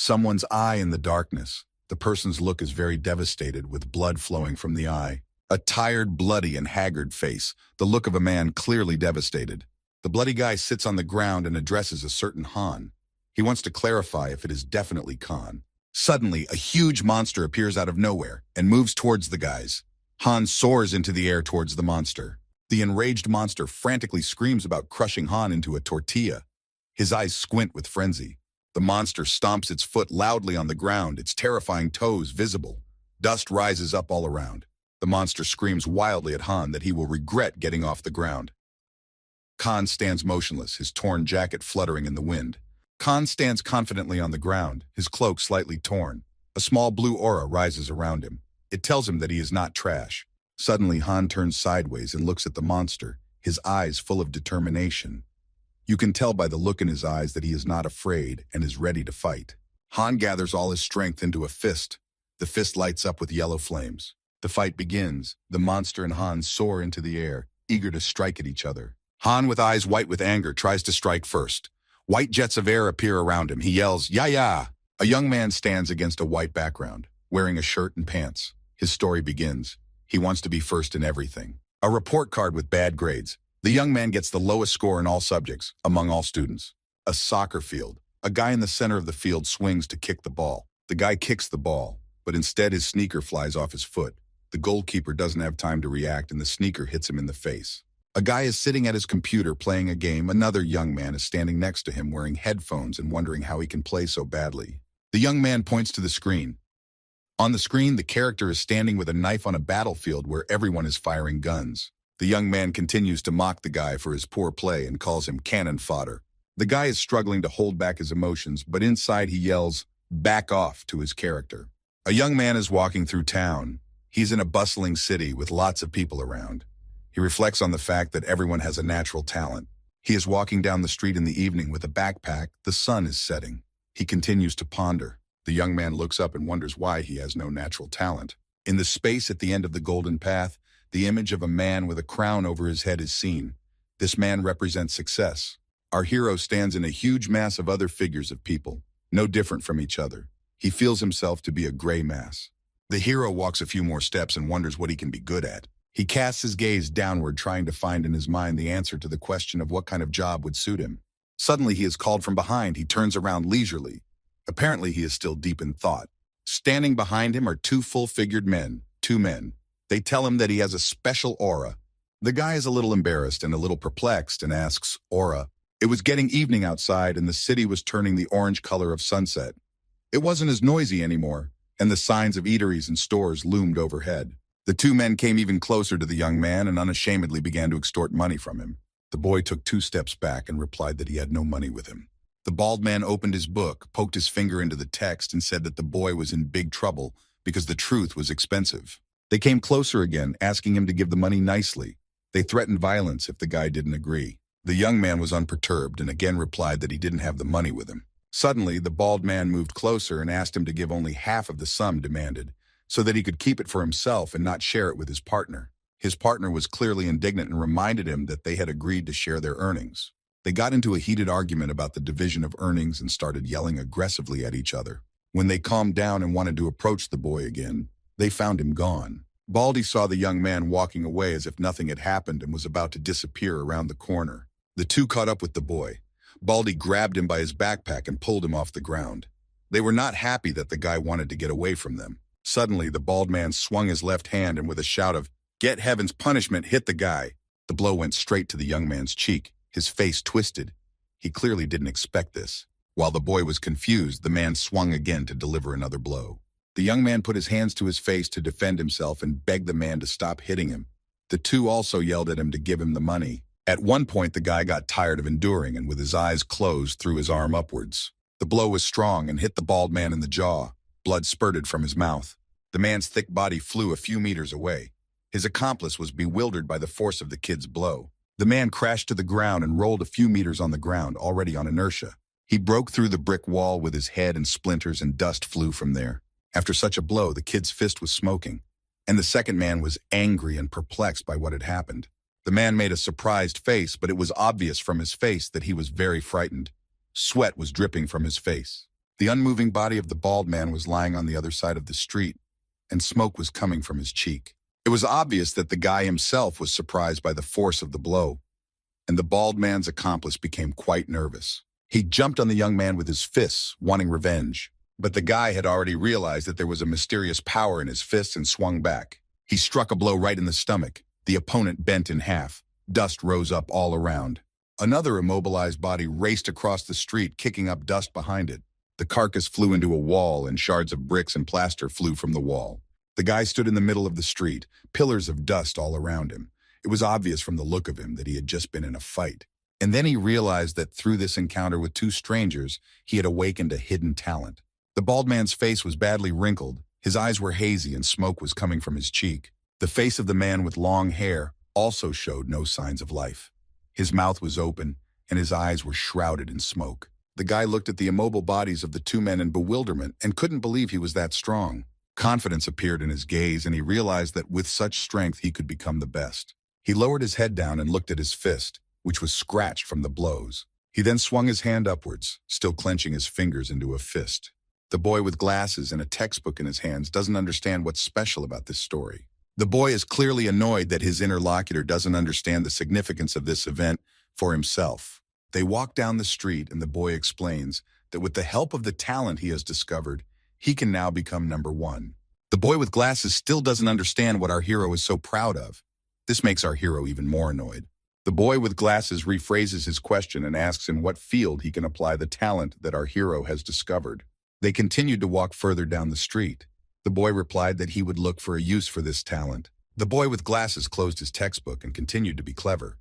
Someone's eye in the darkness. The person's look is very devastated, with blood flowing from the eye. A tired, bloody, and haggard face, the look of a man clearly devastated. The bloody guy sits on the ground and addresses a certain Han. He wants to clarify if it is definitely Khan. Suddenly, a huge monster appears out of nowhere and moves towards the guys. Han soars into the air towards the monster. The enraged monster frantically screams about crushing Han into a tortilla. His eyes squint with frenzy. The monster stomps its foot loudly on the ground, its terrifying toes visible. Dust rises up all around. The monster screams wildly at Han that he will regret getting off the ground. Khan stands motionless, his torn jacket fluttering in the wind. Khan stands confidently on the ground, his cloak slightly torn. A small blue aura rises around him. It tells him that he is not trash. Suddenly, Han turns sideways and looks at the monster, his eyes full of determination. You can tell by the look in his eyes that he is not afraid and is ready to fight. Han gathers all his strength into a fist. The fist lights up with yellow flames. The fight begins. The monster and Han soar into the air, eager to strike at each other. Han, with eyes white with anger, tries to strike first. White jets of air appear around him. He yells, "Ya!" A young man stands against a white background, wearing a shirt and pants. His story begins. He wants to be first in everything. A report card with bad grades. The young man gets the lowest score in all subjects, among all students. A soccer field. A guy in the center of the field swings to kick the ball. The guy kicks the ball, but instead his sneaker flies off his foot. The goalkeeper doesn't have time to react and the sneaker hits him in the face. A guy is sitting at his computer playing a game. Another young man is standing next to him wearing headphones and wondering how he can play so badly. The young man points to the screen. On the screen, the character is standing with a knife on a battlefield where everyone is firing guns. The young man continues to mock the guy for his poor play and calls him cannon fodder. The guy is struggling to hold back his emotions, but inside he yells, "Back off," to his character. A young man is walking through town. He's in a bustling city with lots of people around. He reflects on the fact that everyone has a natural talent. He is walking down the street in the evening with a backpack. The sun is setting. He continues to ponder. The young man looks up and wonders why he has no natural talent. In the space at the end of the golden path, the image of a man with a crown over his head is seen. This man represents success. Our hero stands in a huge mass of other figures of people, no different from each other. He feels himself to be a gray mass. The hero walks a few more steps and wonders what he can be good at. He casts his gaze downward, trying to find in his mind the answer to the question of what kind of job would suit him. Suddenly, he is called from behind. He turns around leisurely. Apparently, he is still deep in thought. Standing behind him are two full-figured men, two men. They tell him that he has a special aura. The guy is a little embarrassed and a little perplexed and asks, "Aura?" It was getting evening outside and the city was turning the orange color of sunset. It wasn't as noisy anymore, and the signs of eateries and stores loomed overhead. The two men came even closer to the young man and unashamedly began to extort money from him. The boy took 2 steps back and replied that he had no money with him. The bald man opened his book, poked his finger into the text, and said that the boy was in big trouble because the truth was expensive. They came closer again, asking him to give the money nicely. They threatened violence if the guy didn't agree. The young man was unperturbed and again replied that he didn't have the money with him. Suddenly, the bald man moved closer and asked him to give only half of the sum demanded, so that he could keep it for himself and not share it with his partner. His partner was clearly indignant and reminded him that they had agreed to share their earnings. They got into a heated argument about the division of earnings and started yelling aggressively at each other. When they calmed down and wanted to approach the boy again, they found him gone. Baldy saw the young man walking away as if nothing had happened and was about to disappear around the corner. The two caught up with the boy. Baldy grabbed him by his backpack and pulled him off the ground. They were not happy that the guy wanted to get away from them. Suddenly, the bald man swung his left hand and with a shout of, "Get heaven's punishment," hit the guy. The blow went straight to the young man's cheek. His face twisted. He clearly didn't expect this. While the boy was confused, the man swung again to deliver another blow. The young man put his hands to his face to defend himself and begged the man to stop hitting him. The two also yelled at him to give him the money. At one point, the guy got tired of enduring and with his eyes closed threw his arm upwards. The blow was strong and hit the bald man in the jaw. Blood spurted from his mouth. The man's thick body flew a few meters away. His accomplice was bewildered by the force of the kid's blow. The man crashed to the ground and rolled a few meters on the ground, already on inertia. He broke through the brick wall with his head and splinters and dust flew from there. After such a blow, the kid's fist was smoking, and the second man was angry and perplexed by what had happened. The man made a surprised face, but it was obvious from his face that he was very frightened. Sweat was dripping from his face. The unmoving body of the bald man was lying on the other side of the street, and smoke was coming from his cheek. It was obvious that the guy himself was surprised by the force of the blow, and the bald man's accomplice became quite nervous. He jumped on the young man with his fists, wanting revenge. But the guy had already realized that there was a mysterious power in his fists and swung back. He struck a blow right in the stomach. The opponent bent in half. Dust rose up all around. Another immobilized body raced across the street, kicking up dust behind it. The carcass flew into a wall, and shards of bricks and plaster flew from the wall. The guy stood in the middle of the street, pillars of dust all around him. It was obvious from the look of him that he had just been in a fight. And then he realized that through this encounter with two strangers, he had awakened a hidden talent. The bald man's face was badly wrinkled. His eyes were hazy and smoke was coming from his cheek. The face of the man with long hair also showed no signs of life. His mouth was open, and his eyes were shrouded in smoke. The guy looked at the immobile bodies of the two men in bewilderment and couldn't believe he was that strong. Confidence appeared in his gaze, and he realized that with such strength he could become the best. He lowered his head down and looked at his fist, which was scratched from the blows. He then swung his hand upwards, still clenching his fingers into a fist. The boy with glasses and a textbook in his hands doesn't understand what's special about this story. The boy is clearly annoyed that his interlocutor doesn't understand the significance of this event for himself. They walk down the street, and the boy explains that with the help of the talent he has discovered, he can now become number one. The boy with glasses still doesn't understand what our hero is so proud of. This makes our hero even more annoyed. The boy with glasses rephrases his question and asks in what field he can apply the talent that our hero has discovered. They continued to walk further down the street. The boy replied that he would look for a use for this talent. The boy with glasses closed his textbook and continued to be clever.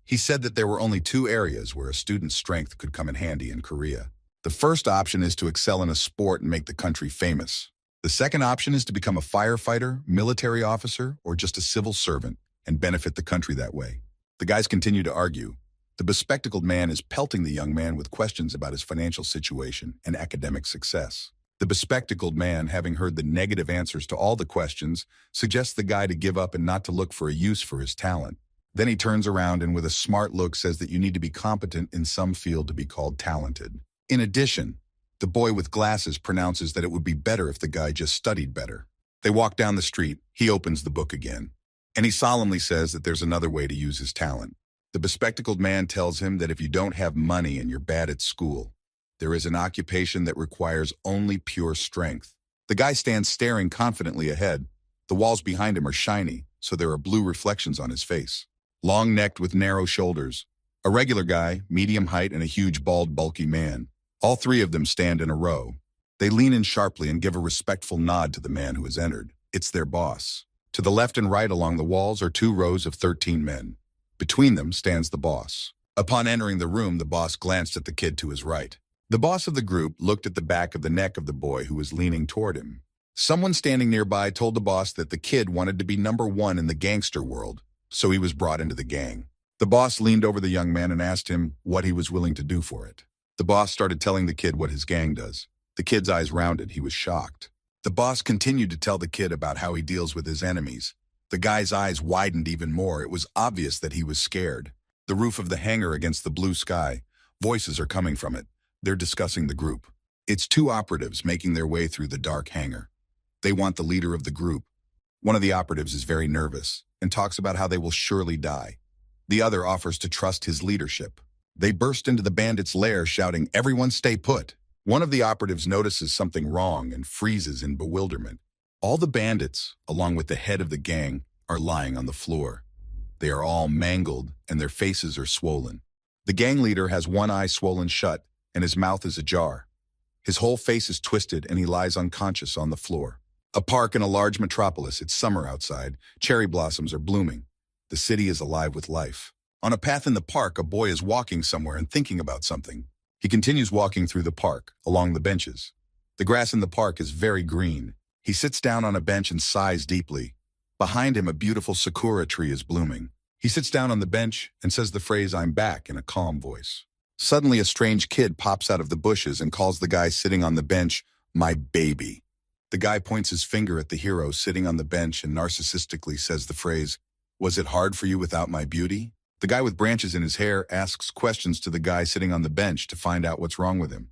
He said that there were only two areas where a student's strength could come in handy in Korea. The first option is to excel in a sport and make the country famous. The second option is to become a firefighter, military officer, or just a civil servant and benefit the country that way. The guys continue to argue. The bespectacled man is pelting the young man with questions about his financial situation and academic success. The bespectacled man, having heard the negative answers to all the questions, suggests the guy to give up and not to look for a use for his talent. Then he turns around and with a smart look says that you need to be competent in some field to be called talented. In addition, the boy with glasses pronounces that it would be better if the guy just studied better. They walk down the street. He opens the book again, and he solemnly says that there's another way to use his talent. The bespectacled man tells him that if you don't have money and you're bad at school, there is an occupation that requires only pure strength. The guy stands staring confidently ahead. The walls behind him are shiny, so there are blue reflections on his face. Long-necked with narrow shoulders. A regular guy, medium height, and a huge, bald, bulky man. All three of them stand in a row. They lean in sharply and give a respectful nod to the man who has entered. It's their boss. To the left and right along the walls are 2 rows of 13 men. Between them stands the boss. Upon entering the room, the boss glanced at the kid to his right. The boss of the group looked at the back of the neck of the boy who was leaning toward him. Someone standing nearby told the boss that the kid wanted to be number 1 in the gangster world, so he was brought into the gang. The boss leaned over the young man and asked him what he was willing to do for it. The boss started telling the kid what his gang does. The kid's eyes rounded. He was shocked. The boss continued to tell the kid about how he deals with his enemies. The guy's eyes widened even more. It was obvious that he was scared. The roof of the hangar against the blue sky. Voices are coming from it. They're discussing the group. It's 2 operatives making their way through the dark hangar. They want the leader of the group. One of the operatives is very nervous and talks about how they will surely die. The other offers to trust his leadership. They burst into the bandits' lair shouting, "Everyone stay put." One of the operatives notices something wrong and freezes in bewilderment. All the bandits, along with the head of the gang, are lying on the floor. They are all mangled and their faces are swollen. The gang leader has one eye swollen shut and his mouth is ajar. His whole face is twisted and he lies unconscious on the floor. A park in a large metropolis. It's summer outside. Cherry blossoms are blooming. The city is alive with life. On a path in the park, a boy is walking somewhere and thinking about something. He continues walking through the park, along the benches. The grass in the park is very green. He sits down on a bench and sighs deeply. Behind him, a beautiful sakura tree is blooming. He sits down on the bench and says the phrase, "I'm back," in a calm voice. Suddenly, a strange kid pops out of the bushes and calls the guy sitting on the bench, "My baby." The guy points his finger at the hero sitting on the bench and narcissistically says the phrase, "Was it hard for you without my beauty?" The guy with branches in his hair asks questions to the guy sitting on the bench to find out what's wrong with him.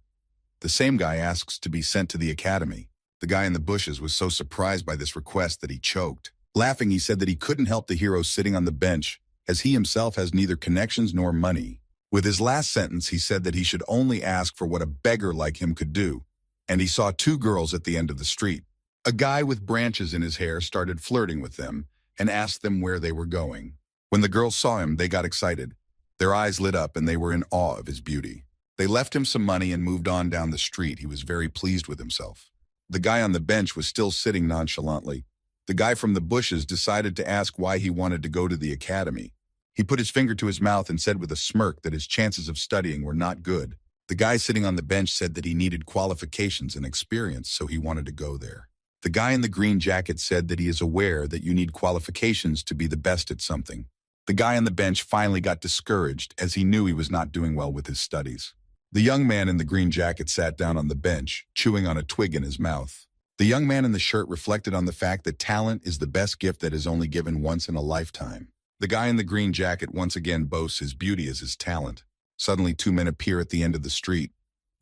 The same guy asks to be sent to the academy. The guy in the bushes was so surprised by this request that he choked. Laughing, he said that he couldn't help the hero sitting on the bench, as he himself has neither connections nor money. With his last sentence, he said that he should only ask for what a beggar like him could do, and he saw two girls at the end of the street. A guy with branches in his hair started flirting with them and asked them where they were going. When the girls saw him, they got excited. Their eyes lit up and they were in awe of his beauty. They left him some money and moved on down the street. He was very pleased with himself. The guy on the bench was still sitting nonchalantly. The guy from the bushes decided to ask why he wanted to go to the academy. He put his finger to his mouth and said with a smirk that his chances of studying were not good. The guy sitting on the bench said that he needed qualifications and experience, so he wanted to go there. The guy in the green jacket said that he is aware that you need qualifications to be the best at something. The guy on the bench finally got discouraged as he knew he was not doing well with his studies. The young man in the green jacket sat down on the bench, chewing on a twig in his mouth. The young man in the shirt reflected on the fact that talent is the best gift that is only given once in a lifetime. The guy in the green jacket once again boasts his beauty as his talent. Suddenly, two men appear at the end of the street.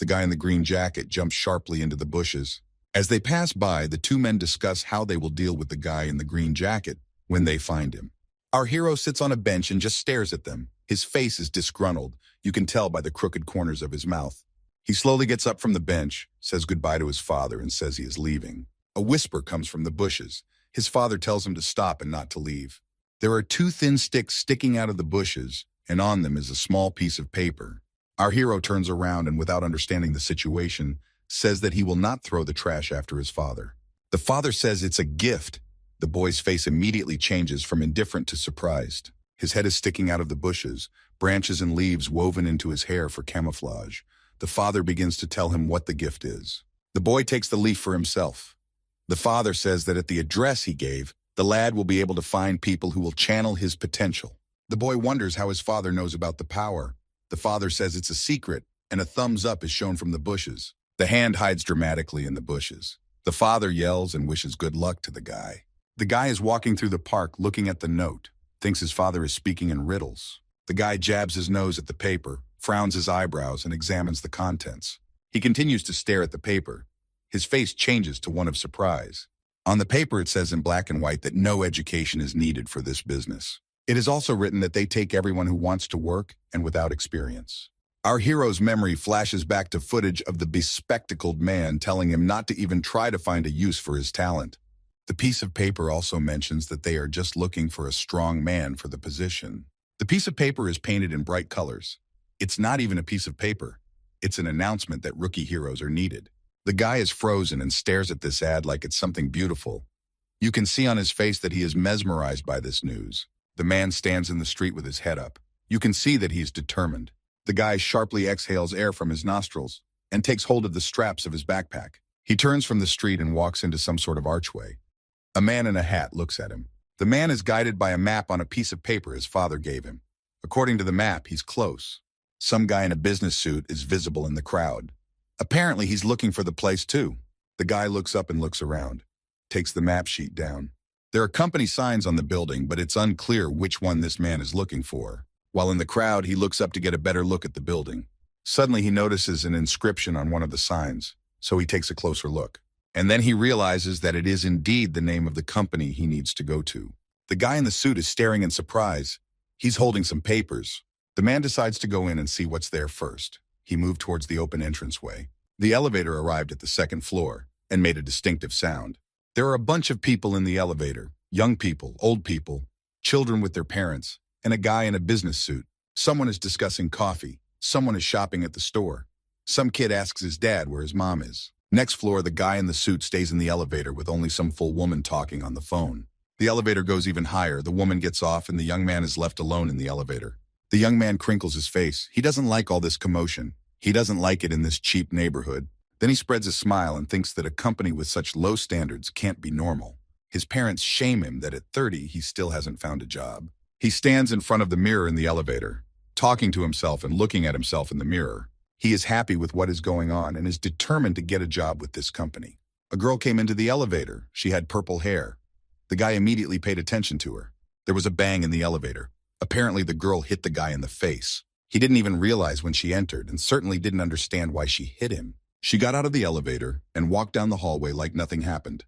The guy in the green jacket jumps sharply into the bushes. As they pass by, the two men discuss how they will deal with the guy in the green jacket when they find him. Our hero sits on a bench and just stares at them. His face is disgruntled. You can tell by the crooked corners of his mouth. He slowly gets up from the bench, says goodbye to his father, and says he is leaving. A whisper comes from the bushes. His father tells him to stop and not to leave. There are two thin sticks sticking out of the bushes, and on them is a small piece of paper. Our hero turns around and, without understanding the situation, says that he will not throw the trash after his father. The father says it's a gift. The boy's face immediately changes from indifferent to surprised. His head is sticking out of the bushes, branches and leaves woven into his hair for camouflage. The father begins to tell him what the gift is. The boy takes the leaf for himself. The father says that at the address he gave, the lad will be able to find people who will channel his potential. The boy wonders how his father knows about the power. The father says it's a secret, and a thumbs up is shown from the bushes. The hand hides dramatically in the bushes. The father yells and wishes good luck to the guy. The guy is walking through the park looking at the note, thinks his father is speaking in riddles. The guy jabs his nose at the paper, frowns his eyebrows, and examines the contents. He continues to stare at the paper. His face changes to one of surprise. On the paper it says in black and white that no education is needed for this business. It is also written that they take everyone who wants to work and without experience. Our hero's memory flashes back to footage of the bespectacled man telling him not to even try to find a use for his talent. The piece of paper also mentions that they are just looking for a strong man for the position. The piece of paper is painted in bright colors. It's not even a piece of paper. It's an announcement that rookie heroes are needed. The guy is frozen and stares at this ad like it's something beautiful. You can see on his face that he is mesmerized by this news. The man stands in the street with his head up. You can see that he is determined. The guy sharply exhales air from his nostrils and takes hold of the straps of his backpack. He turns from the street and walks into some sort of archway. A man in a hat looks at him. The man is guided by a map on a piece of paper his father gave him. According to the map, he's close. Some guy in a business suit is visible in the crowd. Apparently, he's looking for the place too. The guy looks up and looks around, takes the map sheet down. There are company signs on the building, but it's unclear which one this man is looking for. While in the crowd, he looks up to get a better look at the building. Suddenly, he notices an inscription on one of the signs, so he takes a closer look. And then he realizes that it is indeed the name of the company he needs to go to. The guy in the suit is staring in surprise. He's holding some papers. The man decides to go in and see what's there first. He moved towards the open entranceway. The elevator arrived at the second floor and made a distinctive sound. There are a bunch of people in the elevator, young people, old people, children with their parents, and a guy in a business suit. Someone is discussing coffee. Someone is shopping at the store. Some kid asks his dad where his mom is. Next floor, the guy in the suit stays in the elevator with only some full woman talking on the phone. The elevator goes even higher. The woman gets off and the young man is left alone in the elevator. The young man crinkles his face. He doesn't like all this commotion. He doesn't like it in this cheap neighborhood. Then he spreads a smile and thinks that a company with such low standards can't be normal. His parents shame him that at 30 he still hasn't found a job. He stands in front of the mirror in the elevator, talking to himself and looking at himself in the mirror. He is happy with what is going on and is determined to get a job with this company. A girl came into the elevator. She had purple hair. The guy immediately paid attention to her. There was a bang in the elevator. Apparently, the girl hit the guy in the face. He didn't even realize when she entered and certainly didn't understand why she hit him. She got out of the elevator and walked down the hallway like nothing happened.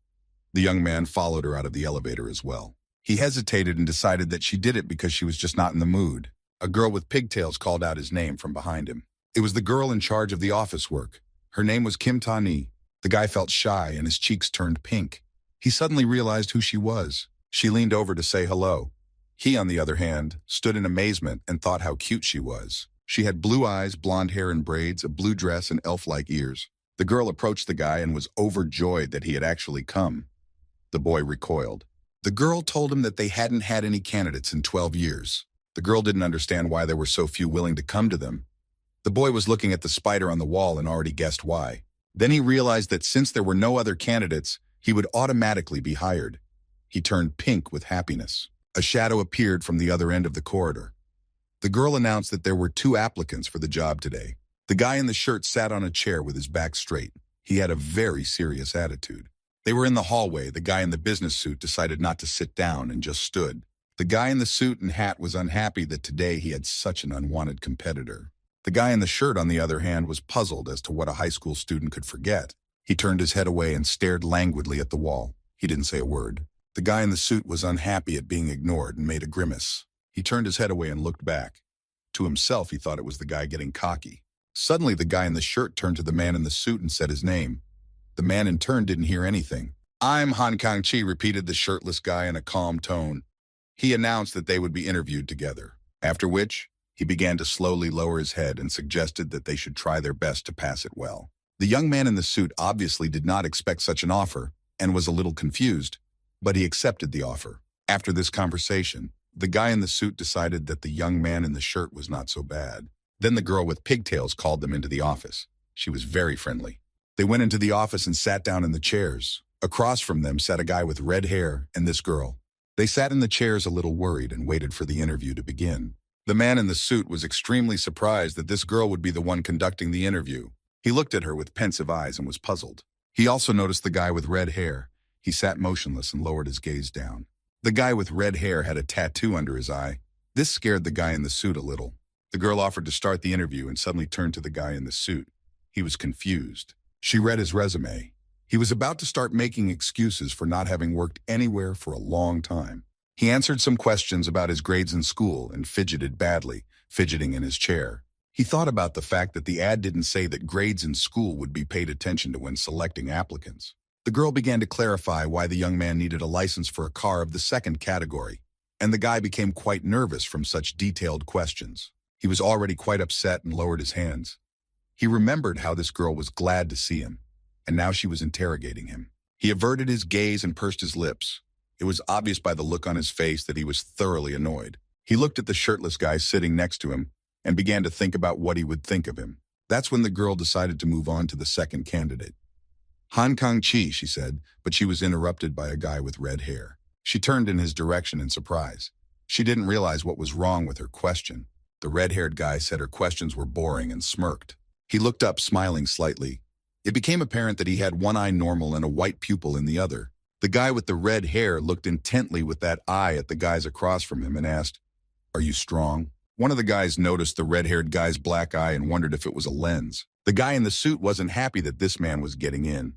The young man followed her out of the elevator as well. He hesitated and decided that she did it because she was just not in the mood. A girl with pigtails called out his name from behind him. It was the girl in charge of the office work. Her name was Kim Ta-ni. The guy felt shy and his cheeks turned pink. He suddenly realized who she was. She leaned over to say hello. He, on the other hand, stood in amazement and thought how cute she was. She had blue eyes, blonde hair in braids, a blue dress, and elf-like ears. The girl approached the guy and was overjoyed that he had actually come. The boy recoiled. The girl told him that they hadn't had any candidates in 12 years. The girl didn't understand why there were so few willing to come to them. The boy was looking at the spider on the wall and already guessed why. Then he realized that since there were no other candidates, he would automatically be hired. He turned pink with happiness. A shadow appeared from the other end of the corridor. The girl announced that there were 2 applicants for the job today. The guy in the shirt sat on a chair with his back straight. He had a very serious attitude. They were in the hallway. The guy in the business suit decided not to sit down and just stood. The guy in the suit and hat was unhappy that today he had such an unwanted competitor. The guy in the shirt, on the other hand, was puzzled as to what a high school student could forget. He turned his head away and stared languidly at the wall. He didn't say a word. The guy in the suit was unhappy at being ignored and made a grimace. He turned his head away and looked back. To himself, he thought it was the guy getting cocky. Suddenly, the guy in the shirt turned to the man in the suit and said his name. The man in turn didn't hear anything. "I'm Han Kang-chi," repeated the shirtless guy in a calm tone. He announced that they would be interviewed together, after which he began to slowly lower his head and suggested that they should try their best to pass it well. The young man in the suit obviously did not expect such an offer and was a little confused, but he accepted the offer. After this conversation, the guy in the suit decided that the young man in the shirt was not so bad. Then the girl with pigtails called them into the office. She was very friendly. They went into the office and sat down in the chairs. Across from them sat a guy with red hair and this girl. They sat in the chairs a little worried and waited for the interview to begin. The man in the suit was extremely surprised that this girl would be the one conducting the interview. He looked at her with pensive eyes and was puzzled. He also noticed the guy with red hair. He sat motionless and lowered his gaze down. The guy with red hair had a tattoo under his eye. This scared the guy in the suit a little. The girl offered to start the interview and suddenly turned to the guy in the suit. He was confused. She read his resume. He was about to start making excuses for not having worked anywhere for a long time. He answered some questions about his grades in school and fidgeted badly, fidgeting in his chair. He thought about the fact that the ad didn't say that grades in school would be paid attention to when selecting applicants. The girl began to clarify why the young man needed a license for a car of the second category, and the guy became quite nervous from such detailed questions. He was already quite upset and lowered his hands. He remembered how this girl was glad to see him, and now she was interrogating him. He averted his gaze and pursed his lips. It was obvious by the look on his face that he was thoroughly annoyed. He looked at the shirtless guy sitting next to him and began to think about what he would think of him. That's when the girl decided to move on to the second candidate. "Han Kang-chi," she said, but she was interrupted by a guy with red hair. She turned in his direction in surprise. She didn't realize what was wrong with her question. The red-haired guy said her questions were boring and smirked. He looked up, smiling slightly. It became apparent that he had one eye normal and a white pupil in the other. The guy with the red hair looked intently with that eye at the guys across from him and asked, "Are you strong?" One of the guys noticed the red-haired guy's black eye and wondered if it was a lens. The guy in the suit wasn't happy that this man was getting in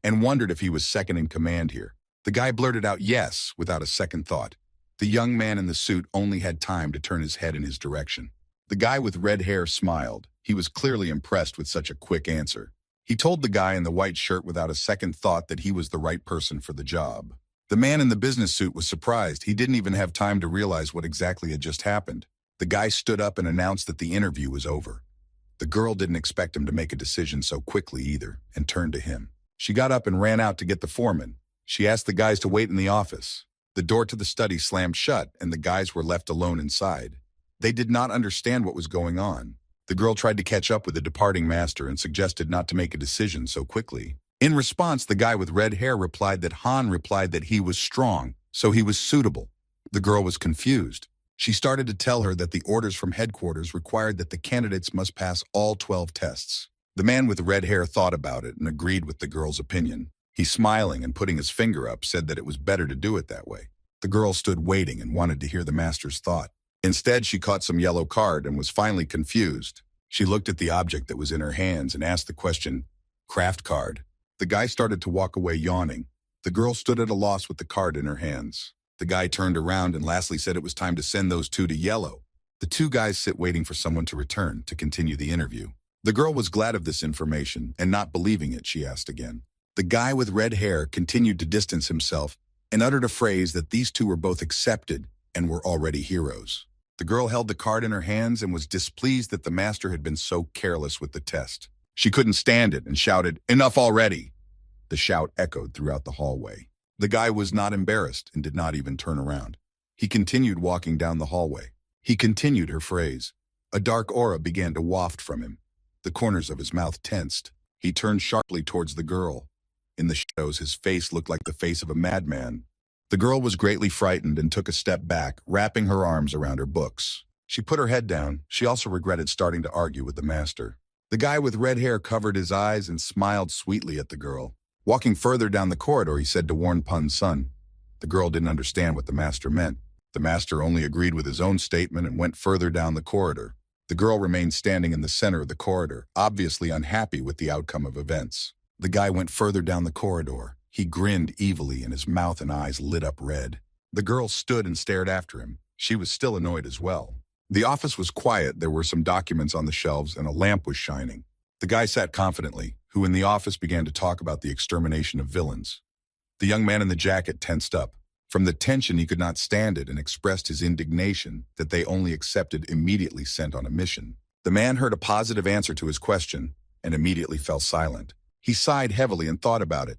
and wondered if he was second in command here. The guy blurted out yes without a second thought. The young man in the suit only had time to turn his head in his direction. The guy with red hair smiled. He was clearly impressed with such a quick answer. He told the guy in the white shirt without a second thought that he was the right person for the job. The man in the business suit was surprised. He didn't even have time to realize what exactly had just happened. The guy stood up and announced that the interview was over. The girl didn't expect him to make a decision so quickly either, and turned to him. She got up and ran out to get the foreman. She asked the guys to wait in the office. The door to the study slammed shut, and the guys were left alone inside. They did not understand what was going on. The girl tried to catch up with the departing master and suggested not to make a decision so quickly. In response, the guy with red hair replied that he was strong, so he was suitable. The girl was confused. She started to tell her that the orders from headquarters required that the candidates must pass all 12 tests. The man with red hair thought about it and agreed with the girl's opinion. He, smiling and putting his finger up, said that it was better to do it that way. The girl stood waiting and wanted to hear the master's thought. Instead, she caught some yellow card and was finally confused. She looked at the object that was in her hands and asked the question, Craft card. The guy started to walk away yawning. The girl stood at a loss with the card in her hands. The guy turned around and lastly said it was time to send those two to yellow. The two guys sit waiting for someone to return to continue the interview. The girl was glad of this information and not believing it, she asked again. The guy with red hair continued to distance himself and uttered a phrase that these two were both accepted and were already heroes. The girl held the card in her hands and was displeased that the master had been so careless with the test. She couldn't stand it and shouted, "Enough already!" The shout echoed throughout the hallway. The guy was not embarrassed and did not even turn around. He continued walking down the hallway. He continued her phrase. A dark aura began to waft from him. The corners of his mouth tensed. He turned sharply towards the girl. In the shadows, his face looked like the face of a madman. The girl was greatly frightened and took a step back, wrapping her arms around her books. She put her head down. She also regretted starting to argue with the master. The guy with red hair covered his eyes and smiled sweetly at the girl. Walking further down the corridor, he said to warn Pun's son. The girl didn't understand what the master meant. The master only agreed with his own statement and went further down the corridor. The girl remained standing in the center of the corridor, obviously unhappy with the outcome of events. The guy went further down the corridor. He grinned evilly and his mouth and eyes lit up red. The girl stood and stared after him. She was still annoyed as well. The office was quiet. There were some documents on the shelves and a lamp was shining. The guy sat confidently, who in the office began to talk about the extermination of villains. The young man in the jacket tensed up. From the tension, he could not stand it and expressed his indignation that they only accepted immediately sent on a mission. The man heard a positive answer to his question and immediately fell silent. He sighed heavily and thought about it.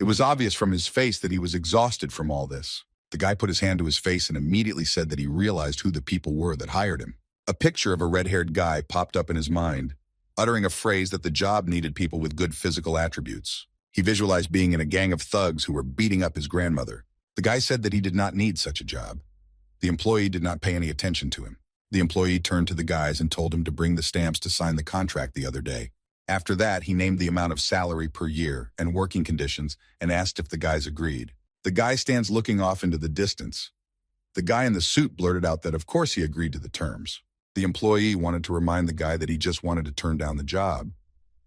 It was obvious from his face that he was exhausted from all this. The guy put his hand to his face and immediately said that he realized who the people were that hired him. A picture of a red-haired guy popped up in his mind, uttering a phrase that the job needed people with good physical attributes. He visualized being in a gang of thugs who were beating up his grandmother. The guy said that he did not need such a job. The employee did not pay any attention to him. The employee turned to the guys and told him to bring the stamps to sign the contract the other day. After that, he named the amount of salary per year and working conditions and asked if the guys agreed. The guy stands looking off into the distance. The guy in the suit blurted out that of course he agreed to the terms. The employee wanted to remind the guy that he just wanted to turn down the job,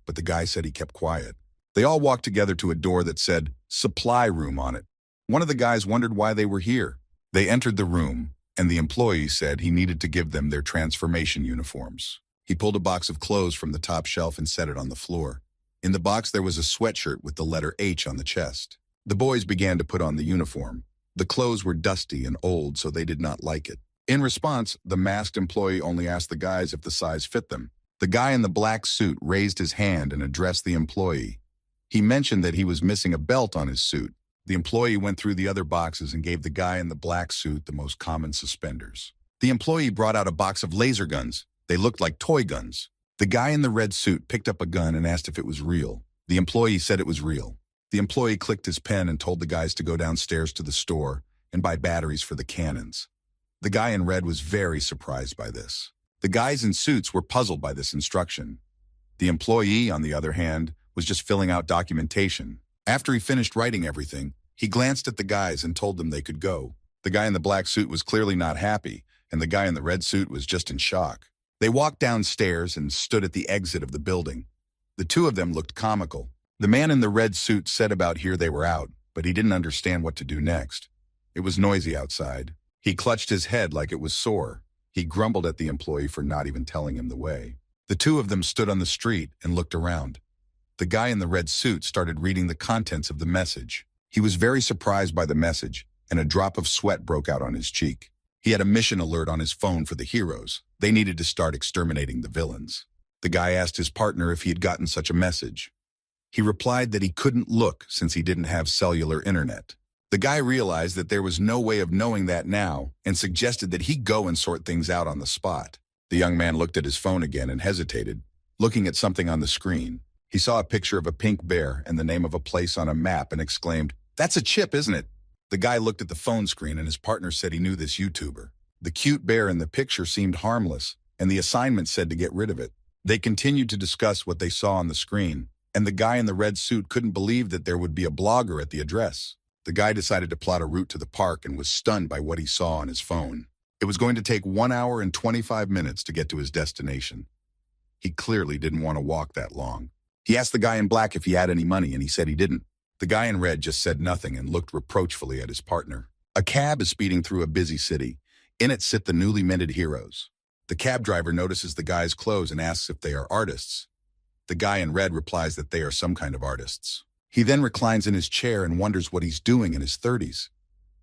but the guy said he kept quiet. They all walked together to a door that said, "Supply Room" on it. One of the guys wondered why they were here. They entered the room, and the employee said he needed to give them their transformation uniforms. He pulled a box of clothes from the top shelf and set it on the floor. In the box there was a sweatshirt with the letter H on the chest. The boys began to put on the uniform. The clothes were dusty and old, so they did not like it. In response, the masked employee only asked the guys if the size fit them. The guy in the black suit raised his hand and addressed the employee. He mentioned that he was missing a belt on his suit. The employee went through the other boxes and gave the guy in the black suit the most common suspenders. The employee brought out a box of laser guns. They looked like toy guns. The guy in the red suit picked up a gun and asked if it was real. The employee said it was real. The employee clicked his pen and told the guys to go downstairs to the store and buy batteries for the cannons. The guy in red was very surprised by this. The guys in suits were puzzled by this instruction. The employee, on the other hand, was just filling out documentation. After he finished writing everything, he glanced at the guys and told them they could go. The guy in the black suit was clearly not happy, and the guy in the red suit was just in shock. They walked downstairs and stood at the exit of the building. The two of them looked comical. The man in the red suit said about here they were out, but he didn't understand what to do next. It was noisy outside. He clutched his head like it was sore. He grumbled at the employee for not even telling him the way. The two of them stood on the street and looked around. The guy in the red suit started reading the contents of the message. He was very surprised by the message, and a drop of sweat broke out on his cheek. He had a mission alert on his phone for the heroes. They needed to start exterminating the villains. The guy asked his partner if he had gotten such a message. He replied that he couldn't look since he didn't have cellular internet. The guy realized that there was no way of knowing that now and suggested that he go and sort things out on the spot. The young man looked at his phone again and hesitated, looking at something on the screen. He saw a picture of a pink bear and the name of a place on a map and exclaimed, "That's a chip, isn't it?" The guy looked at the phone screen and his partner said he knew this YouTuber. The cute bear in the picture seemed harmless, and the assignment said to get rid of it. They continued to discuss what they saw on the screen, and the guy in the red suit couldn't believe that there would be a blogger at the address. The guy decided to plot a route to the park and was stunned by what he saw on his phone. It was going to take 1 hour and 25 minutes to get to his destination. He clearly didn't want to walk that long. He asked the guy in black if he had any money, and he said he didn't. The guy in red just said nothing and looked reproachfully at his partner. A cab is speeding through a busy city. In it sit the newly minted heroes. The cab driver notices the guy's clothes and asks if they are artists. The guy in red replies that they are some kind of artists. He then reclines in his chair and wonders what he's doing in his 30s.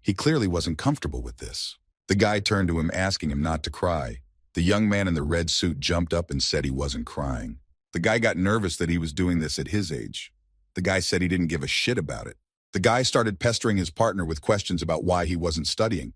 He clearly wasn't comfortable with this. The guy turned to him asking him not to cry. The young man in the red suit jumped up and said he wasn't crying. The guy got nervous that he was doing this at his age. The guy said he didn't give a shit about it. The guy started pestering his partner with questions about why he wasn't studying.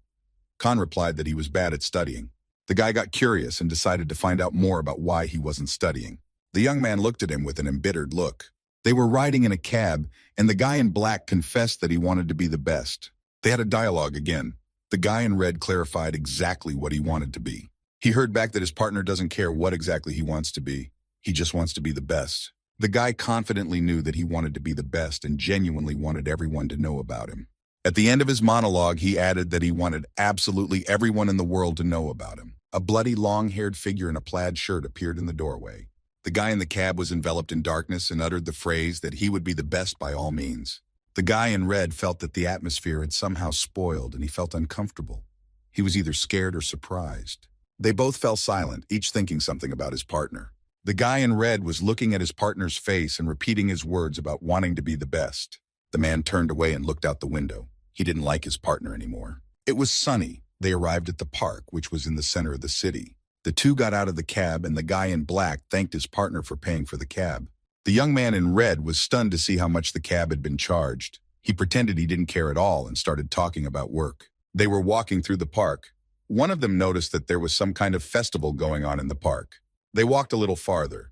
Khan replied that he was bad at studying. The guy got curious and decided to find out more about why he wasn't studying. The young man looked at him with an embittered look. They were riding in a cab, and the guy in black confessed that he wanted to be the best. They had a dialogue again. The guy in red clarified exactly what he wanted to be. He heard back that his partner doesn't care what exactly he wants to be. He just wants to be the best. The guy confidently knew that he wanted to be the best and genuinely wanted everyone to know about him. At the end of his monologue, he added that he wanted absolutely everyone in the world to know about him. A bloody, long-haired figure in a plaid shirt appeared in the doorway. The guy in the cab was enveloped in darkness and uttered the phrase that he would be the best by all means. The guy in red felt that the atmosphere had somehow spoiled, and he felt uncomfortable. He was either scared or surprised. They both fell silent, each thinking something about his partner. The guy in red was looking at his partner's face and repeating his words about wanting to be the best. The man turned away and looked out the window. He didn't like his partner anymore. It was sunny. They arrived at the park, which was in the center of the city. The two got out of the cab, and the guy in black thanked his partner for paying for the cab. The young man in red was stunned to see how much the cab had been charged. He pretended he didn't care at all and started talking about work. They were walking through the park. One of them noticed that there was some kind of festival going on in the park. They walked a little farther.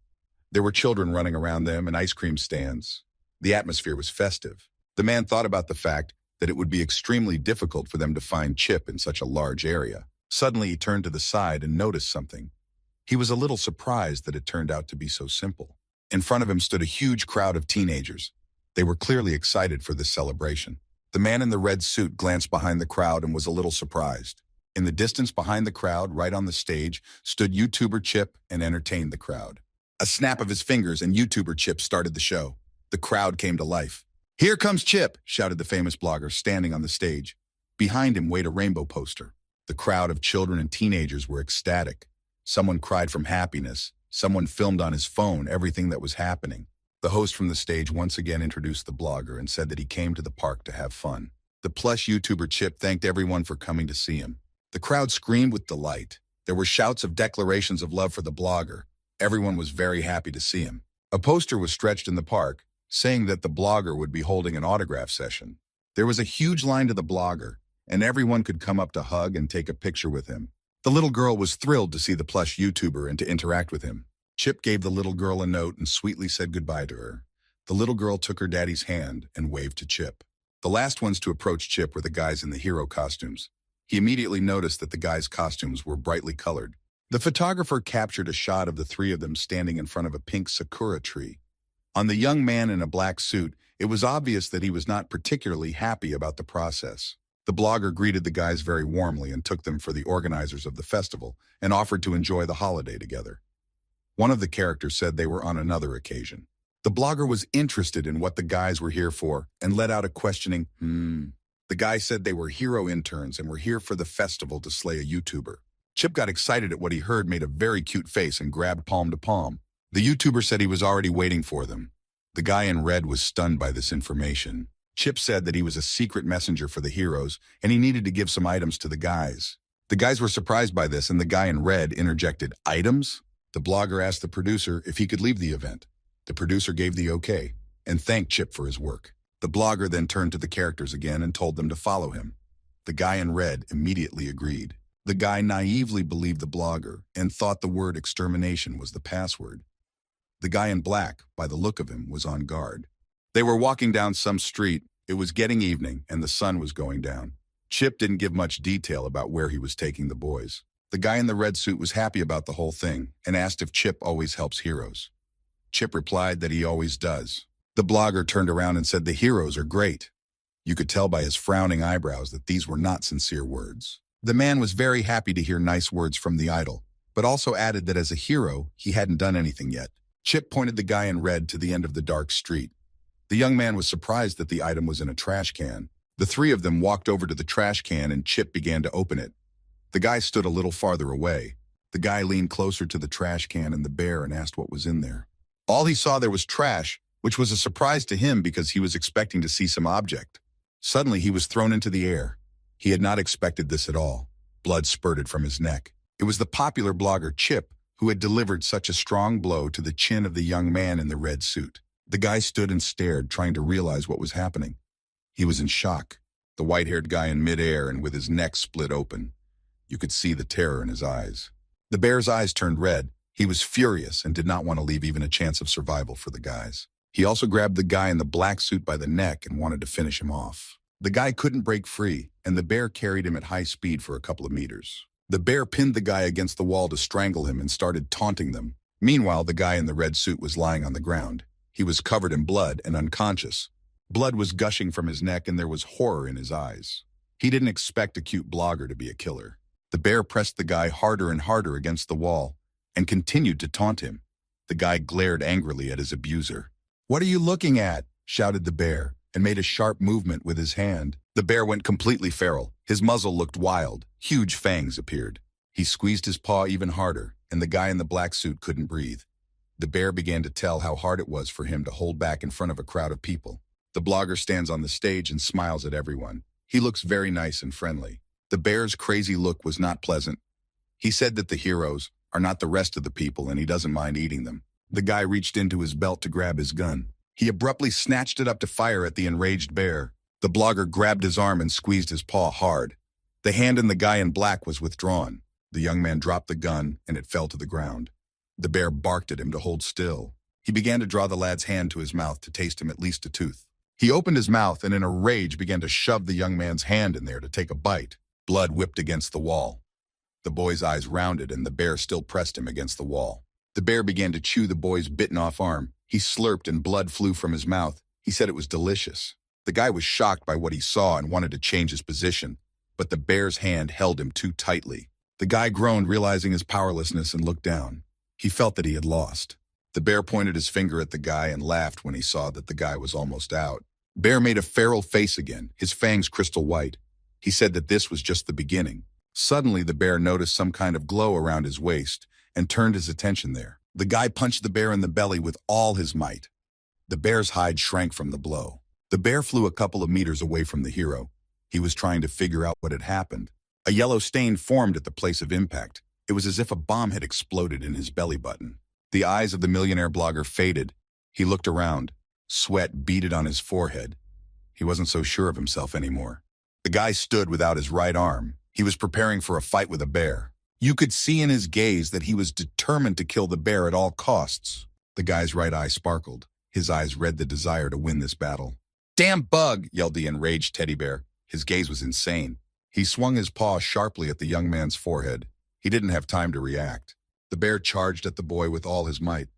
There were children running around them and ice cream stands. The atmosphere was festive. The man thought about the fact that it would be extremely difficult for them to find Chip in such a large area. Suddenly, he turned to the side and noticed something. He was a little surprised that it turned out to be so simple. In front of him stood a huge crowd of teenagers. They were clearly excited for this celebration. The man in the red suit glanced behind the crowd and was a little surprised. In the distance behind the crowd, right on the stage, stood YouTuber Chip and entertained the crowd. A snap of his fingers and YouTuber Chip started the show. The crowd came to life. "Here comes Chip," shouted the famous blogger standing on the stage. Behind him waved a rainbow poster. The crowd of children and teenagers were ecstatic. Someone cried from happiness. Someone filmed on his phone everything that was happening. The host from the stage once again introduced the blogger and said that he came to the park to have fun. The plush YouTuber Chip thanked everyone for coming to see him. The crowd screamed with delight. There were shouts of declarations of love for the blogger. Everyone was very happy to see him. A poster was stretched in the park, saying that the blogger would be holding an autograph session. There was a huge line to the blogger, and everyone could come up to hug and take a picture with him. The little girl was thrilled to see the plush YouTuber and to interact with him. Chip gave the little girl a note and sweetly said goodbye to her. The little girl took her daddy's hand and waved to Chip. The last ones to approach Chip were the guys in the hero costumes. He immediately noticed that the guys' costumes were brightly colored. The photographer captured a shot of the three of them standing in front of a pink sakura tree. On the young man in a black suit, it was obvious that he was not particularly happy about the process. The blogger greeted the guys very warmly and took them for the organizers of the festival and offered to enjoy the holiday together. One of the characters said they were on another occasion. The blogger was interested in what the guys were here for and let out a questioning, The guy said they were hero interns and were here for the festival to slay a YouTuber. Chip got excited at what he heard, made a very cute face, and grabbed palm to palm. The YouTuber said he was already waiting for them. The guy in red was stunned by this information. Chip said that he was a secret messenger for the heroes, and he needed to give some items to the guys. The guys were surprised by this, and the guy in red interjected, "Items?" The blogger asked the producer if he could leave the event. The producer gave the okay, and thanked Chip for his work. The blogger then turned to the characters again and told them to follow him. The guy in red immediately agreed. The guy naively believed the blogger and thought the word extermination was the password. The guy in black, by the look of him, was on guard. They were walking down some street. It was getting evening, and the sun was going down. Chip didn't give much detail about where he was taking the boys. The guy in the red suit was happy about the whole thing and asked if Chip always helps heroes. Chip replied that he always does. The blogger turned around and said the heroes are great. You could tell by his frowning eyebrows that these were not sincere words. The man was very happy to hear nice words from the idol, but also added that as a hero, he hadn't done anything yet. Chip pointed the guy in red to the end of the dark street. The young man was surprised that the item was in a trash can. The three of them walked over to the trash can and Chip began to open it. The guy stood a little farther away. The guy leaned closer to the trash can and the bear and asked what was in there. All he saw there was trash, which was a surprise to him because he was expecting to see some object. Suddenly he was thrown into the air. He had not expected this at all. Blood spurted from his neck. It was the popular blogger Chip who had delivered such a strong blow to the chin of the young man in the red suit. The guy stood and stared, trying to realize what was happening. He was in shock. The white-haired guy in midair and with his neck split open. You could see the terror in his eyes. The bear's eyes turned red. He was furious and did not want to leave even a chance of survival for the guys. He also grabbed the guy in the black suit by the neck and wanted to finish him off. The guy couldn't break free, and the bear carried him at high speed for a couple of meters. The bear pinned the guy against the wall to strangle him and started taunting them. Meanwhile, the guy in the red suit was lying on the ground. He was covered in blood and unconscious. Blood was gushing from his neck and there was horror in his eyes. He didn't expect a cute blogger to be a killer. The bear pressed the guy harder and harder against the wall and continued to taunt him. The guy glared angrily at his abuser. "What are you looking at?" shouted the bear, and made a sharp movement with his hand. The bear went completely feral. His muzzle looked wild. Huge fangs appeared. He squeezed his paw even harder, and the guy in the black suit couldn't breathe. The bear began to tell how hard it was for him to hold back in front of a crowd of people. The blogger stands on the stage and smiles at everyone. He looks very nice and friendly. The bear's crazy look was not pleasant. He said that the heroes are not the rest of the people and he doesn't mind eating them. The guy reached into his belt to grab his gun. He abruptly snatched it up to fire at the enraged bear. The blogger grabbed his arm and squeezed his paw hard. The hand in the guy in black was withdrawn. The young man dropped the gun and it fell to the ground. The bear barked at him to hold still. He began to draw the lad's hand to his mouth to taste him at least a tooth. He opened his mouth and in a rage began to shove the young man's hand in there to take a bite. Blood whipped against the wall. The boy's eyes rounded and the bear still pressed him against the wall. The bear began to chew the boy's bitten-off arm. He slurped and blood flew from his mouth. He said it was delicious. The guy was shocked by what he saw and wanted to change his position, but the bear's hand held him too tightly. The guy groaned, realizing his powerlessness, and looked down. He felt that he had lost. The bear pointed his finger at the guy and laughed when he saw that the guy was almost out. Bear made a feral face again, his fangs crystal white. He said that this was just the beginning. Suddenly, the bear noticed some kind of glow around his waist and turned his attention there. The guy punched the bear in the belly with all his might. The bear's hide shrank from the blow. The bear flew a couple of meters away from the hero. He was trying to figure out what had happened. A yellow stain formed at the place of impact. It was as if a bomb had exploded in his belly button. The eyes of the millionaire blogger faded. He looked around. Sweat beaded on his forehead. He wasn't so sure of himself anymore. The guy stood without his right arm. He was preparing for a fight with a bear. You could see in his gaze that he was determined to kill the bear at all costs. The guy's right eye sparkled. His eyes read the desire to win this battle. "Damn bug!" yelled the enraged teddy bear. His gaze was insane. He swung his paw sharply at the young man's forehead. He didn't have time to react. The bear charged at the boy with all his might.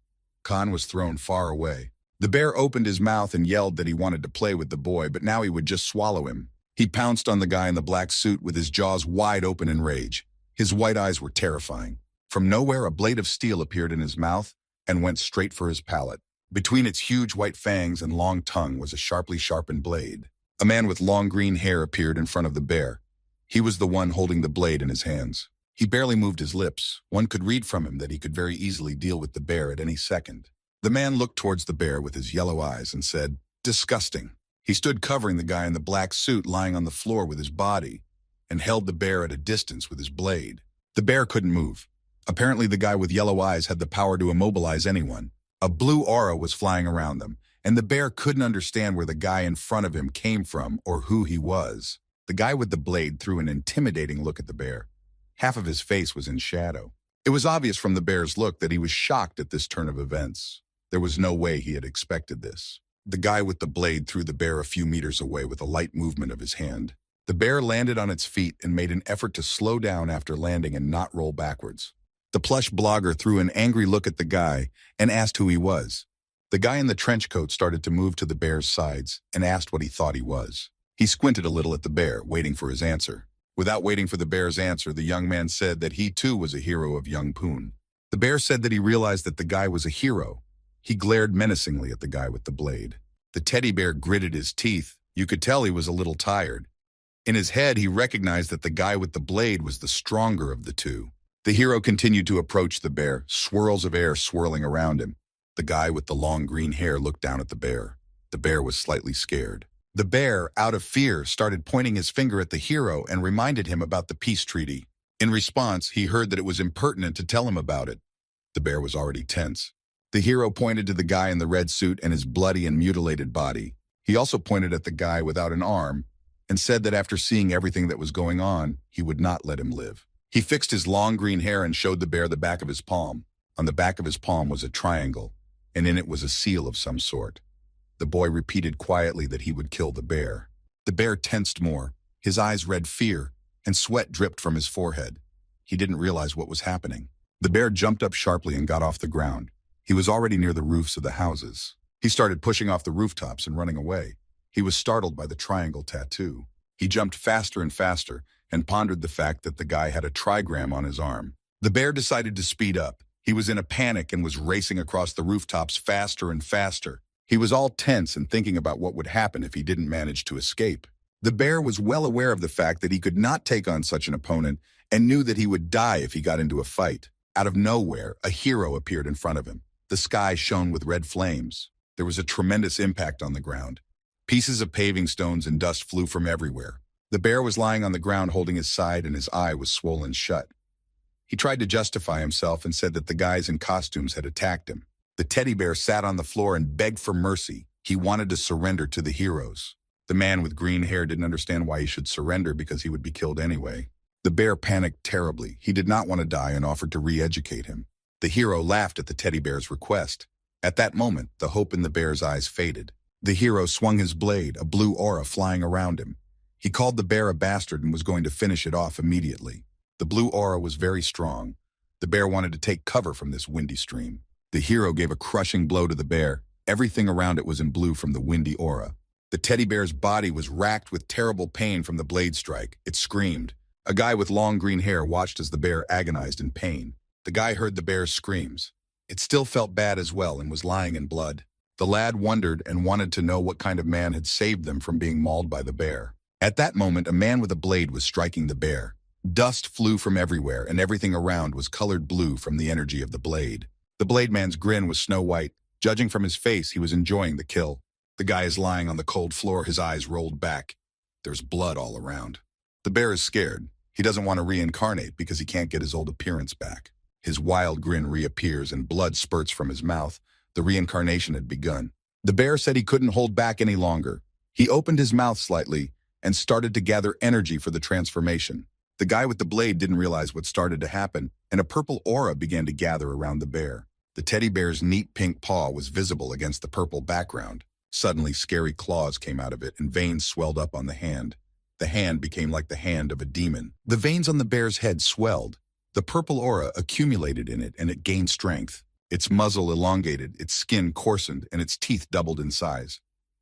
Khan was thrown far away. The bear opened his mouth and yelled that he wanted to play with the boy, but now he would just swallow him. He pounced on the guy in the black suit with his jaws wide open in rage. His white eyes were terrifying. From nowhere, a blade of steel appeared in his mouth and went straight for his palate. Between its huge white fangs and long tongue was a sharply sharpened blade. A man with long green hair appeared in front of the bear. He was the one holding the blade in his hands. He barely moved his lips. One could read from him that he could very easily deal with the bear at any second. The man looked towards the bear with his yellow eyes and said, "Disgusting." He stood covering the guy in the black suit lying on the floor with his body and held the bear at a distance with his blade. The bear couldn't move. Apparently the guy with yellow eyes had the power to immobilize anyone. A blue aura was flying around them, and the bear couldn't understand where the guy in front of him came from or who he was. The guy with the blade threw an intimidating look at the bear. Half of his face was in shadow. It was obvious from the bear's look that he was shocked at this turn of events. There was no way he had expected this. The guy with the blade threw the bear a few meters away with a light movement of his hand. The bear landed on its feet and made an effort to slow down after landing and not roll backwards. The plush blogger threw an angry look at the guy and asked who he was. The guy in the trench coat started to move to the bear's sides and asked what he thought he was. He squinted a little at the bear, waiting for his answer. Without waiting for the bear's answer, the young man said that he too was a hero of Young Poon. The bear said that he realized that the guy was a hero He glared menacingly at the guy with the blade. The teddy bear gritted his teeth. You could tell he was a little tired. In his head, he recognized that the guy with the blade was the stronger of the two. The hero continued to approach the bear, swirls of air swirling around him. The guy with the long green hair looked down at the bear. The bear was slightly scared. The bear, out of fear, started pointing his finger at the hero and reminded him about the peace treaty. In response, he heard that it was impertinent to tell him about it. The bear was already tense. The hero pointed to the guy in the red suit and his bloody and mutilated body. He also pointed at the guy without an arm and said that after seeing everything that was going on, he would not let him live. He fixed his long green hair and showed the bear the back of his palm. On the back of his palm was a triangle, and in it was a seal of some sort. The boy repeated quietly that he would kill the bear. The bear tensed more. His eyes read fear, and sweat dripped from his forehead. He didn't realize what was happening. The bear jumped up sharply and got off the ground. He was already near the roofs of the houses. He started pushing off the rooftops and running away. He was startled by the triangle tattoo. He jumped faster and faster and pondered the fact that the guy had a trigram on his arm. The bear decided to speed up. He was in a panic and was racing across the rooftops faster and faster. He was all tense and thinking about what would happen if he didn't manage to escape. The bear was well aware of the fact that he could not take on such an opponent and knew that he would die if he got into a fight. Out of nowhere, a hero appeared in front of him. The sky shone with red flames. There was a tremendous impact on the ground. Pieces of paving stones and dust flew from everywhere. The bear was lying on the ground holding his side and his eye was swollen shut. He tried to justify himself and said that the guys in costumes had attacked him. The teddy bear sat on the floor and begged for mercy. He wanted to surrender to the heroes. The man with green hair didn't understand why he should surrender because he would be killed anyway. The bear panicked terribly. He did not want to die and offered to re-educate him. The hero laughed at the teddy bear's request. At that moment, the hope in the bear's eyes faded. The hero swung his blade, a blue aura flying around him. He called the bear a bastard and was going to finish it off immediately. The blue aura was very strong. The bear wanted to take cover from this windy stream. The hero gave a crushing blow to the bear. Everything around it was in blue from the windy aura. The teddy bear's body was racked with terrible pain from the blade strike. It screamed. A guy with long green hair watched as the bear agonized in pain. The guy heard the bear's screams. It still felt bad as well and was lying in blood. The lad wondered and wanted to know what kind of man had saved them from being mauled by the bear. At that moment, a man with a blade was striking the bear. Dust flew from everywhere, and everything around was colored blue from the energy of the blade. The blade man's grin was snow white. Judging from his face, he was enjoying the kill. The guy is lying on the cold floor, his eyes rolled back. There's blood all around. The bear is scared. He doesn't want to reincarnate because he can't get his old appearance back. His wild grin reappears and blood spurts from his mouth. The reincarnation had begun. The bear said he couldn't hold back any longer. He opened his mouth slightly and started to gather energy for the transformation. The guy with the blade didn't realize what started to happen, and a purple aura began to gather around the bear. The teddy bear's neat pink paw was visible against the purple background. Suddenly, scary claws came out of it, and veins swelled up on the hand. The hand became like the hand of a demon. The veins on the bear's head swelled. The purple aura accumulated in it, and it gained strength. Its muzzle elongated, its skin coarsened, and its teeth doubled in size.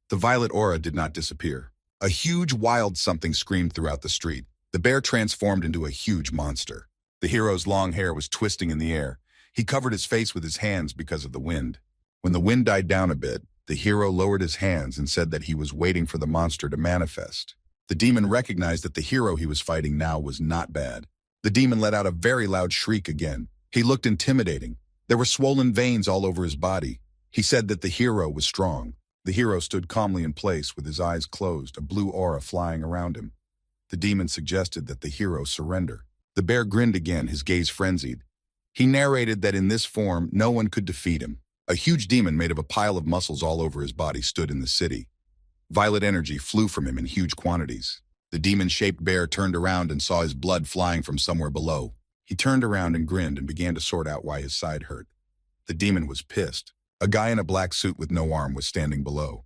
The violet aura did not disappear. A huge wild something screamed throughout the street. The bear transformed into a huge monster. The hero's long hair was twisting in the air. He covered his face with his hands because of the wind. When the wind died down a bit, the hero lowered his hands and said that he was waiting for the monster to manifest. The demon recognized that the hero he was fighting now was not bad. The demon let out a very loud shriek again. He looked intimidating. There were swollen veins all over his body. He said that the hero was strong. The hero stood calmly in place with his eyes closed, a blue aura flying around him. The demon suggested that the hero surrender. The bear grinned again, his gaze frenzied. He narrated that in this form, no one could defeat him. A huge demon made of a pile of muscles all over his body stood in the city. Violet energy flew from him in huge quantities. The demon-shaped bear turned around and saw his blood flying from somewhere below. He turned around and grinned and began to sort out why his side hurt. The demon was pissed. A guy in a black suit with no arm was standing below.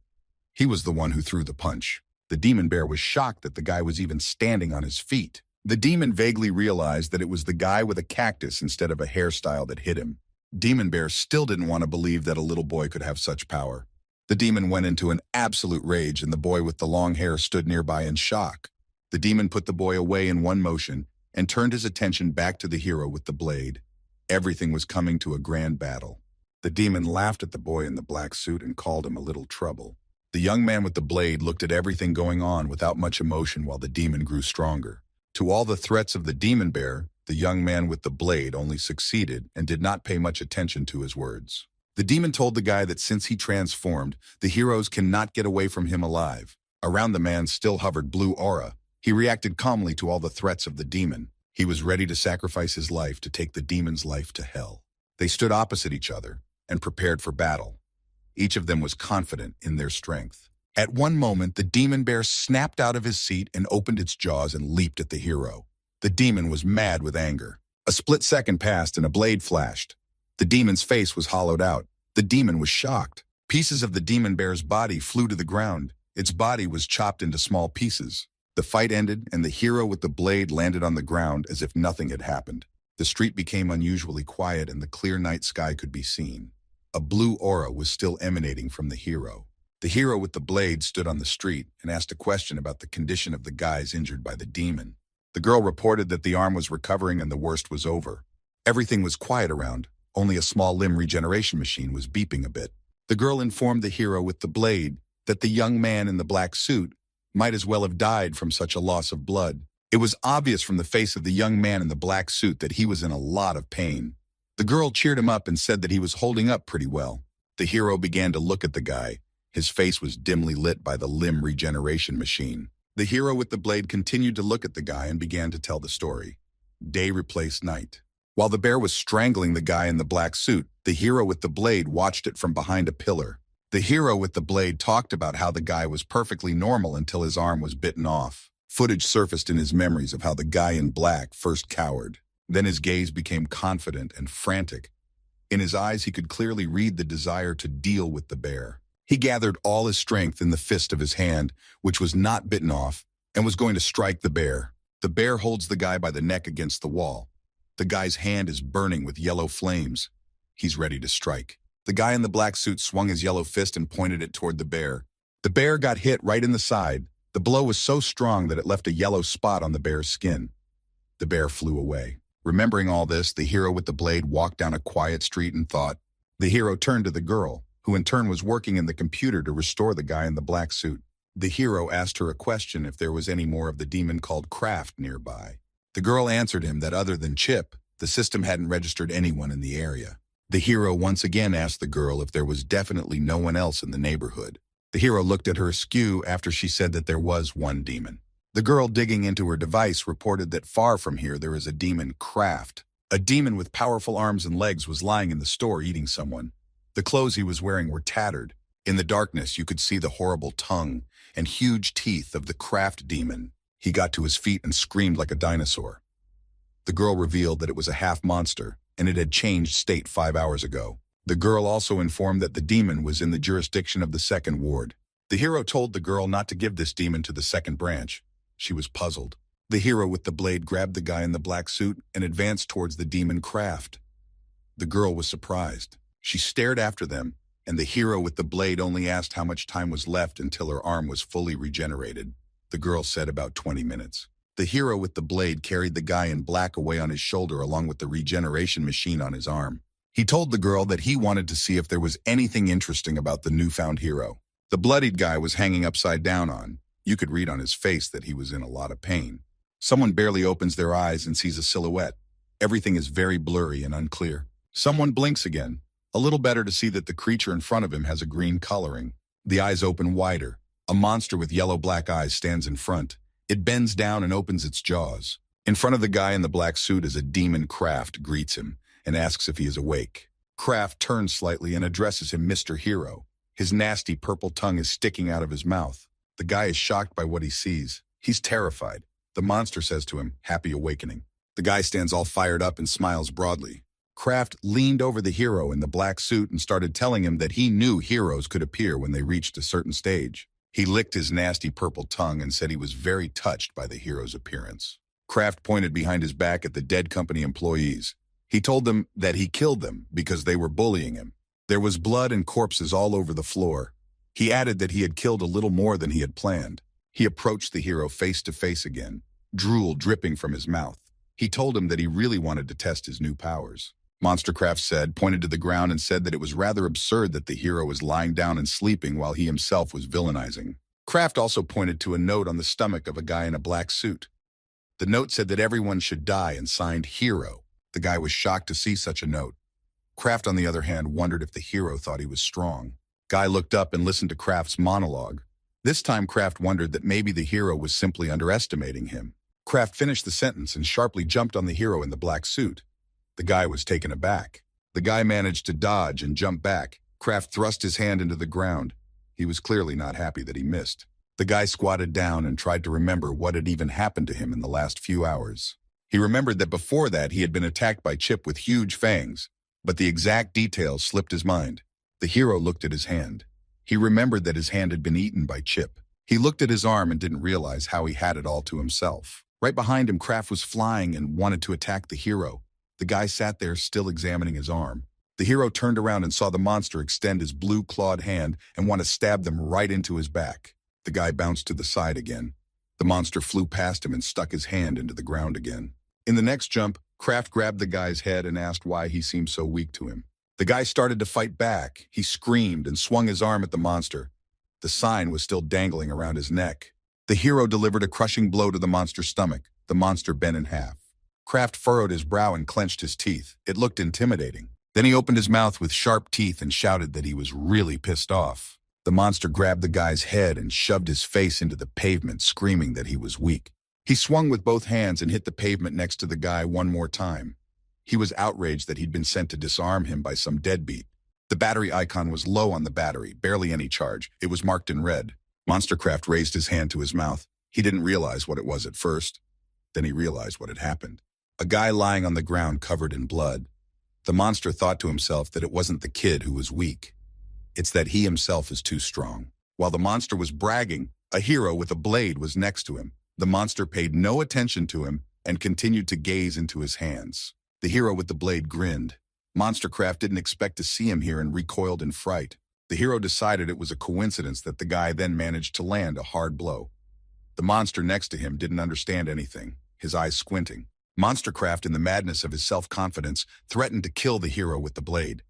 He was the one who threw the punch. The demon bear was shocked that the guy was even standing on his feet. The demon vaguely realized that it was the guy with a cactus instead of a hairstyle that hit him. Demon bear still didn't want to believe that a little boy could have such power. The demon went into an absolute rage, and the boy with the long hair stood nearby in shock. The demon put the boy away in one motion and turned his attention back to the hero with the blade. Everything was coming to a grand battle. The demon laughed at the boy in the black suit and called him a little trouble. The young man with the blade looked at everything going on without much emotion while the demon grew stronger. To all the threats of the demon bear, the young man with the blade only succeeded and did not pay much attention to his words. The demon told the guy that since he transformed, the heroes cannot get away from him alive. Around the man still hovered blue aura. He reacted calmly to all the threats of the demon. He was ready to sacrifice his life to take the demon's life to hell. They stood opposite each other and prepared for battle. Each of them was confident in their strength. At one moment, the demon bear snapped out of his seat and opened its jaws and leaped at the hero. The demon was mad with anger. A split second passed and a blade flashed. The demon's face was hollowed out. The demon was shocked. Pieces of the demon bear's body flew to the ground. Its body was chopped into small pieces. The fight ended, and the hero with the blade landed on the ground as if nothing had happened. The street became unusually quiet, and the clear night sky could be seen. A blue aura was still emanating from the hero. The hero with the blade stood on the street and asked a question about the condition of the guys injured by the demon. The girl reported that the arm was recovering and the worst was over. Everything was quiet around. Only a small limb regeneration machine was beeping a bit. The girl informed the hero with the blade that the young man in the black suit might as well have died from such a loss of blood. It was obvious from the face of the young man in the black suit that he was in a lot of pain. The girl cheered him up and said that he was holding up pretty well. The hero began to look at the guy. His face was dimly lit by the limb regeneration machine. The hero with the blade continued to look at the guy and began to tell the story. Day replaced night. While the bear was strangling the guy in the black suit, the hero with the blade watched it from behind a pillar. The hero with the blade talked about how the guy was perfectly normal until his arm was bitten off. Footage surfaced in his memories of how the guy in black first cowered. Then his gaze became confident and frantic. In his eyes, he could clearly read the desire to deal with the bear. He gathered all his strength in the fist of his hand, which was not bitten off, and was going to strike the bear. The bear holds the guy by the neck against the wall. The guy's hand is burning with yellow flames. He's ready to strike. The guy in the black suit swung his yellow fist and pointed it toward the bear. The bear got hit right in the side. The blow was so strong that it left a yellow spot on the bear's skin. The bear flew away. Remembering all this, the hero with the blade walked down a quiet street and thought. The hero turned to the girl, who in turn was working in the computer to restore the guy in the black suit. The hero asked her a question if there was any more of the demon called Kraft nearby. The girl answered him that other than Chip, the system hadn't registered anyone in the area. The hero once again asked the girl if there was definitely no one else in the neighborhood. The hero looked at her askew after she said that there was one demon. The girl digging into her device reported that far from here there is a demon Kraft. A demon with powerful arms and legs was lying in the store eating someone. The clothes he was wearing were tattered. In the darkness, you could see the horrible tongue and huge teeth of the Kraft demon. He got to his feet and screamed like a dinosaur. The girl revealed that it was a half-monster, and it had changed state 5 hours ago. The girl also informed that the demon was in the jurisdiction of the second ward. The hero told the girl not to give this demon to the second branch. She was puzzled. The hero with the blade grabbed the guy in the black suit and advanced towards the demon Kraft. The girl was surprised. She stared after them, and the hero with the blade only asked how much time was left until her arm was fully regenerated. The girl said about 20 minutes. The hero with the blade carried the guy in black away on his shoulder along with the regeneration machine on his arm. He told the girl that he wanted to see if there was anything interesting about the newfound hero. The bloodied guy was hanging upside down on. You could read on his face that he was in a lot of pain. Someone barely opens their eyes and sees a silhouette. Everything is very blurry and unclear. Someone blinks again. A little better to see that the creature in front of him has a green coloring. The eyes open wider. A monster with yellow-black eyes stands in front. It bends down and opens its jaws. In front of the guy in the black suit is a demon Kraft greets him and asks if he is awake. Kraft turns slightly and addresses him Mr. Hero. His nasty purple tongue is sticking out of his mouth. The guy is shocked by what he sees. He's terrified. The monster says to him, "Happy awakening." The guy stands all fired up and smiles broadly. Kraft leaned over the hero in the black suit and started telling him that he knew heroes could appear when they reached a certain stage. He licked his nasty purple tongue and said he was very touched by the hero's appearance. Kraft pointed behind his back at the dead company employees. He told them that he killed them because they were bullying him. There was blood and corpses all over the floor. He added that he had killed a little more than he had planned. He approached the hero face to face again, drool dripping from his mouth. He told him that he really wanted to test his new powers. Monstercraft said, pointed to the ground and said that it was rather absurd that the hero was lying down and sleeping while he himself was villainizing. Kraft also pointed to a note on the stomach of a guy in a black suit. The note said that everyone should die and signed Hero. The guy was shocked to see such a note. Kraft, on the other hand, wondered if the hero thought he was strong. Guy looked up and listened to Kraft's monologue. This time Kraft wondered that maybe the hero was simply underestimating him. Kraft finished the sentence and sharply jumped on the hero in the black suit. The guy was taken aback. The guy managed to dodge and jump back. Kraft thrust his hand into the ground. He was clearly not happy that he missed. The guy squatted down and tried to remember what had even happened to him in the last few hours. He remembered that before that he had been attacked by Chip with huge fangs, but the exact details slipped his mind. The hero looked at his hand. He remembered that his hand had been eaten by Chip. He looked at his arm and didn't realize how he had it all to himself. Right behind him, Kraft was flying and wanted to attack the hero. The guy sat there still examining his arm. The hero turned around and saw the monster extend his blue-clawed hand and want to stab them right into his back. The guy bounced to the side again. The monster flew past him and stuck his hand into the ground again. In the next jump, Kraft grabbed the guy's head and asked why he seemed so weak to him. The guy started to fight back. He screamed and swung his arm at the monster. The sign was still dangling around his neck. The hero delivered a crushing blow to the monster's stomach. The monster bent in half. Kraft furrowed his brow and clenched his teeth. It looked intimidating. Then he opened his mouth with sharp teeth and shouted that he was really pissed off. The monster grabbed the guy's head and shoved his face into the pavement, screaming that he was weak. He swung with both hands and hit the pavement next to the guy one more time. He was outraged that he'd been sent to disarm him by some deadbeat. The battery icon was low on the battery, barely any charge. It was marked in red. Monstercraft raised his hand to his mouth. He didn't realize what it was at first. Then he realized what had happened. A guy lying on the ground covered in blood. The monster thought to himself that it wasn't the kid who was weak. It's that he himself is too strong. While the monster was bragging, a hero with a blade was next to him. The monster paid no attention to him and continued to gaze into his hands. The hero with the blade grinned. Monstercraft didn't expect to see him here and recoiled in fright. The hero decided it was a coincidence that the guy then managed to land a hard blow. The monster next to him didn't understand anything, his eyes squinting. Monstercraft, in the madness of his self-confidence, threatened to kill the hero with the blade.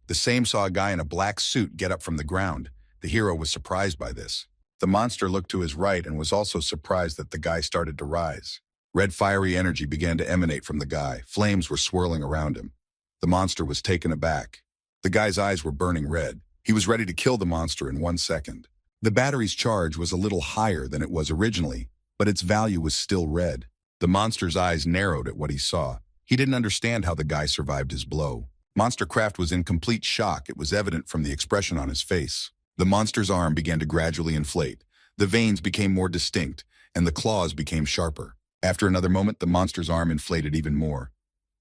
The same saw a guy in a black suit get up from the ground. The hero was surprised by this. The monster looked to his right and was also surprised that the guy started to rise. Red fiery energy began to emanate from the guy. Flames were swirling around him. The monster was taken aback. The guy's eyes were burning red. He was ready to kill the monster in 1 second. The battery's charge was a little higher than it was originally, but its value was still red. The monster's eyes narrowed at what he saw. He didn't understand how the guy survived his blow. Monstercraft was in complete shock. It was evident from the expression on his face. The monster's arm began to gradually inflate. The veins became more distinct, and the claws became sharper. After another moment, the monster's arm inflated even more.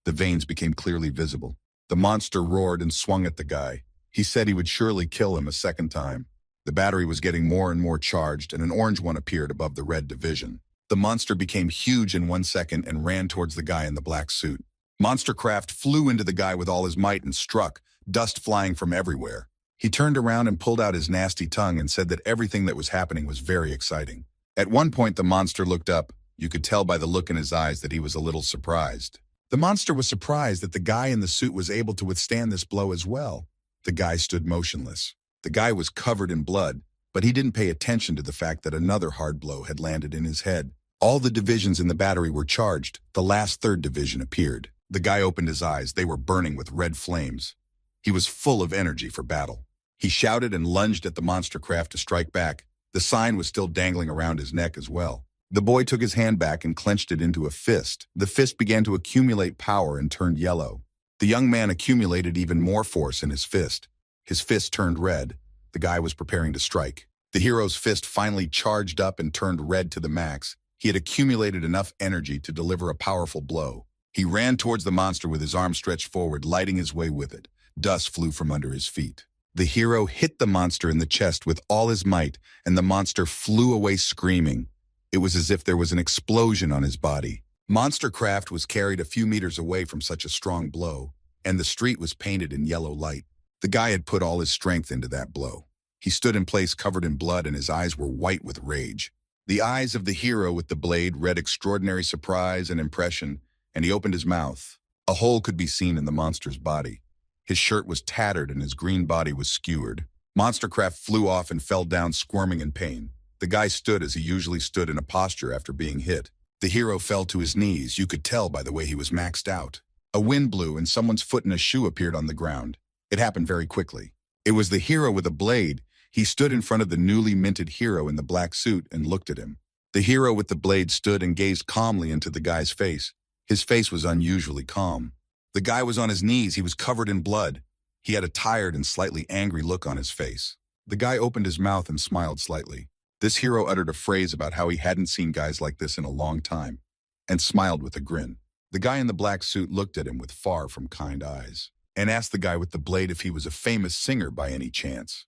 The veins became clearly visible. The monster roared and swung at the guy. He said he would surely kill him a second time. The battery was getting more and more charged, and an orange one appeared above the red division. The monster became huge in 1 second and ran towards the guy in the black suit. Monstercraft flew into the guy with all his might and struck, dust flying from everywhere. He turned around and pulled out his nasty tongue and said that everything that was happening was very exciting. At one point, the monster looked up. You could tell by the look in his eyes that he was a little surprised. The monster was surprised that the guy in the suit was able to withstand this blow as well. The guy stood motionless. The guy was covered in blood, but he didn't pay attention to the fact that another hard blow had landed in his head. All the divisions in the battery were charged. The last third division appeared. The guy opened his eyes. They were burning with red flames. He was full of energy for battle. He shouted and lunged at the Monstercraft to strike back. The sign was still dangling around his neck as well. The boy took his hand back and clenched it into a fist. The fist began to accumulate power and turned yellow. The young man accumulated even more force in his fist. His fist turned red. The guy was preparing to strike. The hero's fist finally charged up and turned red to the max. He had accumulated enough energy to deliver a powerful blow. He ran towards the monster with his arm stretched forward, lighting his way with it. Dust flew from under his feet. The hero hit the monster in the chest with all his might, and the monster flew away screaming. It was as if there was an explosion on his body. Monstercraft was carried a few meters away from such a strong blow, and the street was painted in yellow light. The guy had put all his strength into that blow. He stood in place covered in blood, and his eyes were white with rage. The eyes of the hero with the blade read extraordinary surprise and impression, and he opened his mouth. A hole could be seen in the monster's body. His shirt was tattered and his green body was skewered. Monstercraft flew off and fell down squirming in pain. The guy stood as he usually stood in a posture after being hit. The hero fell to his knees, you could tell by the way he was maxed out. A wind blew and someone's foot in a shoe appeared on the ground. It happened very quickly. It was the hero with a blade. He stood in front of the newly minted hero in the black suit and looked at him. The hero with the blade stood and gazed calmly into the guy's face. His face was unusually calm. The guy was on his knees. He was covered in blood. He had a tired and slightly angry look on his face. The guy opened his mouth and smiled slightly. This hero uttered a phrase about how he hadn't seen guys like this in a long time, and smiled with a grin. The guy in the black suit looked at him with far from kind eyes, and asked the guy with the blade if he was a famous singer by any chance.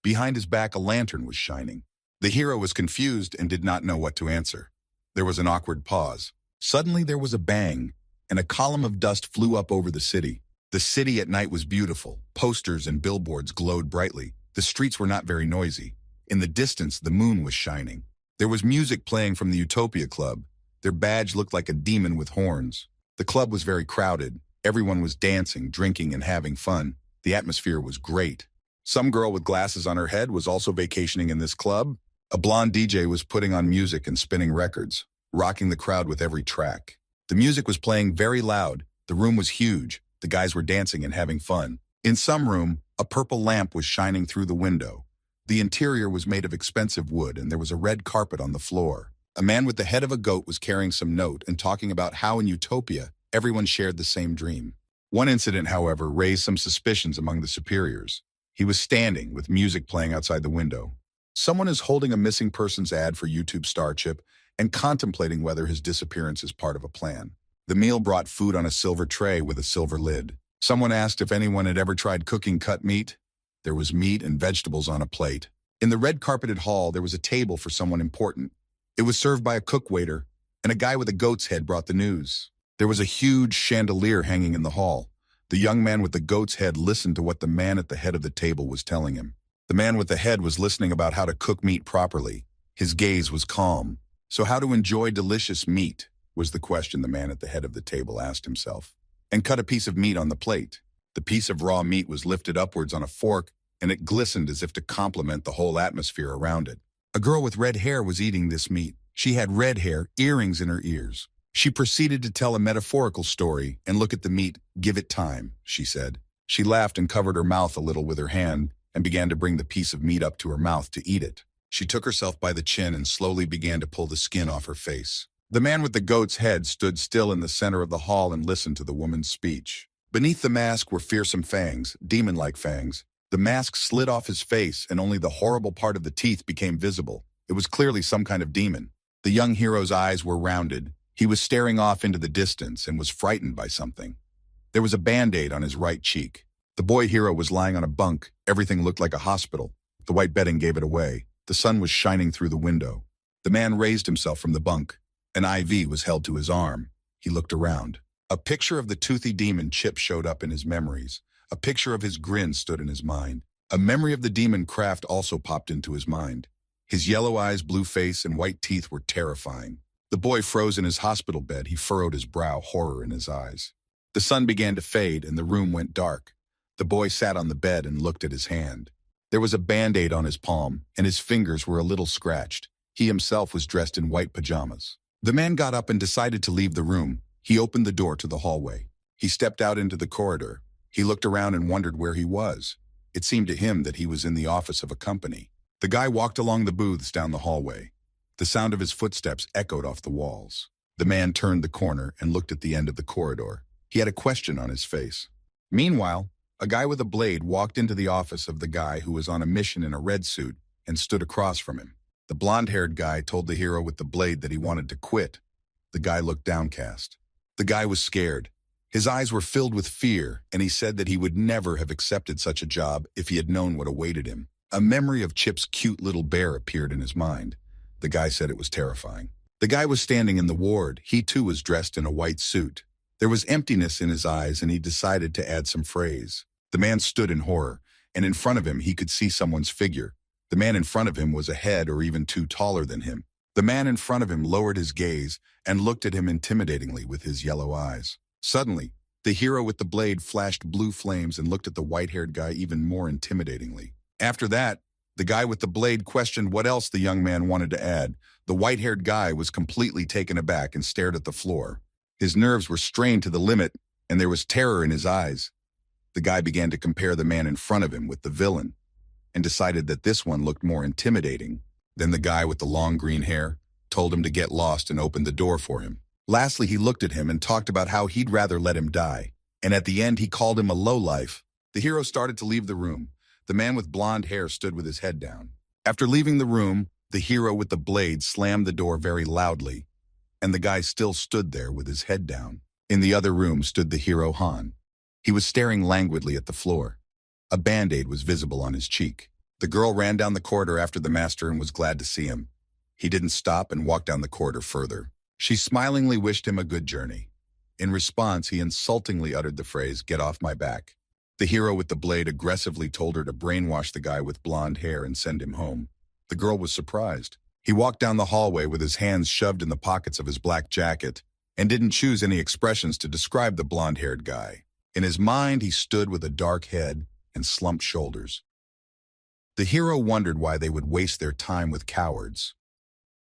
Behind his back, a lantern was shining. The hero was confused and did not know what to answer. There was an awkward pause. Suddenly there was a bang, and a column of dust flew up over the city. The city at night was beautiful. Posters and billboards glowed brightly. The streets were not very noisy. In the distance, the moon was shining. There was music playing from the Utopia Club. Their badge looked like a demon with horns. The club was very crowded. Everyone was dancing, drinking, and having fun. The atmosphere was great. Some girl with glasses on her head was also vacationing in this club. A blonde DJ was putting on music and spinning records, rocking the crowd with every track. The music was playing very loud. The room was huge. The guys were dancing and having fun. In some room, a purple lamp was shining through the window. The interior was made of expensive wood, and there was a red carpet on the floor. A man with the head of a goat was carrying some note and talking about how in Utopia, everyone shared the same dream. One incident, however, raised some suspicions among the superiors. He was standing with music playing outside the window. Someone is holding a missing persons ad for YouTube Starship and contemplating whether his disappearance is part of a plan. The meal brought food on a silver tray with a silver lid. Someone asked if anyone had ever tried cooking cut meat. There was meat and vegetables on a plate. In the red carpeted hall, there was a table for someone important. It was served by a cook waiter, and a guy with a goat's head brought the news. There was a huge chandelier hanging in the hall. The young man with the goat's head listened to what the man at the head of the table was telling him. The man with the head was listening about how to cook meat properly. His gaze was calm. So how to enjoy delicious meat was the question the man at the head of the table asked himself. And cut a piece of meat on the plate. The piece of raw meat was lifted upwards on a fork, and it glistened as if to complement the whole atmosphere around it. A girl with red hair was eating this meat. She had red hair, earrings in her ears. She proceeded to tell a metaphorical story and look at the meat. "Give it time," she said. She laughed and covered her mouth a little with her hand and began to bring the piece of meat up to her mouth to eat it. She took herself by the chin and slowly began to pull the skin off her face. The man with the goat's head stood still in the center of the hall and listened to the woman's speech. Beneath the mask were fearsome fangs, demon-like fangs. The mask slid off his face, and only the horrible part of the teeth became visible. It was clearly some kind of demon. The young hero's eyes were rounded. He was staring off into the distance and was frightened by something. There was a band-aid on his right cheek. The boy hero was lying on a bunk. Everything looked like a hospital. The white bedding gave it away. The sun was shining through the window. The man raised himself from the bunk. An IV was held to his arm. He looked around. A picture of the toothy demon Chip showed up in his memories. A picture of his grin stood in his mind. A memory of the demon Kraft also popped into his mind. His yellow eyes, blue face, and white teeth were terrifying. The boy froze in his hospital bed. He furrowed his brow, horror in his eyes. The sun began to fade, and the room went dark. The boy sat on the bed and looked at his hand. There was a band-aid on his palm, and his fingers were a little scratched. He himself was dressed in white pajamas. The man got up and decided to leave the room. He opened the door to the hallway. He stepped out into the corridor. He looked around and wondered where he was. It seemed to him that he was in the office of a company. The guy walked along the booths down the hallway. The sound of his footsteps echoed off the walls. The man turned the corner and looked at the end of the corridor. He had a question on his face. Meanwhile, a guy with a blade walked into the office of the guy who was on a mission in a red suit and stood across from him. The blonde-haired guy told the hero with the blade that he wanted to quit. The guy looked downcast. The guy was scared. His eyes were filled with fear, and he said that he would never have accepted such a job if he had known what awaited him. A memory of Chip's cute little bear appeared in his mind. The guy said it was terrifying. The guy was standing in the ward. He too was dressed in a white suit. There was emptiness in his eyes, and he decided to add some phrase. The man stood in horror, and in front of him he could see someone's figure. The man in front of him was a head or even two taller than him. The man in front of him lowered his gaze and looked at him intimidatingly with his yellow eyes. Suddenly, The hero with the blade flashed blue flames and looked at the white-haired guy even more intimidatingly. After that, the guy with the blade questioned what else the young man wanted to add. The white-haired guy was completely taken aback and stared at the floor. His nerves were strained to the limit, and there was terror in his eyes. The guy began to compare the man in front of him with the villain, and decided that this one looked more intimidating. Then the guy with the long green hair told him to get lost and opened the door for him. Lastly, he looked at him and talked about how he'd rather let him die. And at the end, he called him a lowlife. The hero started to leave the room. The man with blonde hair stood with his head down. After leaving the room, the hero with the blade slammed the door very loudly, and the guy still stood there with his head down. In the other room stood the hero Han. He was staring languidly at the floor. A band-aid was visible on his cheek. The girl ran down the corridor after the master and was glad to see him. He didn't stop and walked down the corridor further. She smilingly wished him a good journey. In response, he insultingly uttered the phrase, "Get off my back." The hero with the blade aggressively told her to brainwash the guy with blonde hair and send him home. The girl was surprised. He walked down the hallway with his hands shoved in the pockets of his black jacket and didn't choose any expressions to describe the blonde-haired guy. In his mind, he stood with a dark head and slumped shoulders. The hero wondered why they would waste their time with cowards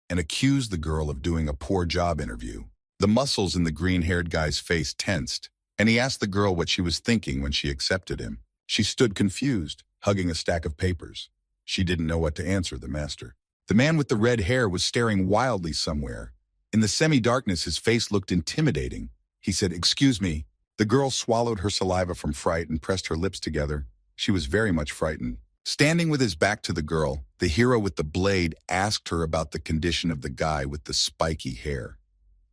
and accused the girl of doing a poor job interview. The muscles in the green-haired guy's face tensed, and he asked the girl what she was thinking when she accepted him. She stood confused, hugging a stack of papers. She didn't know what to answer the master. The man with the red hair was staring wildly somewhere. In the semi-darkness, his face looked intimidating. He said, "Excuse me." The girl swallowed her saliva from fright and pressed her lips together. She was very much frightened. Standing with his back to the girl, the hero with the blade asked her about the condition of the guy with the spiky hair.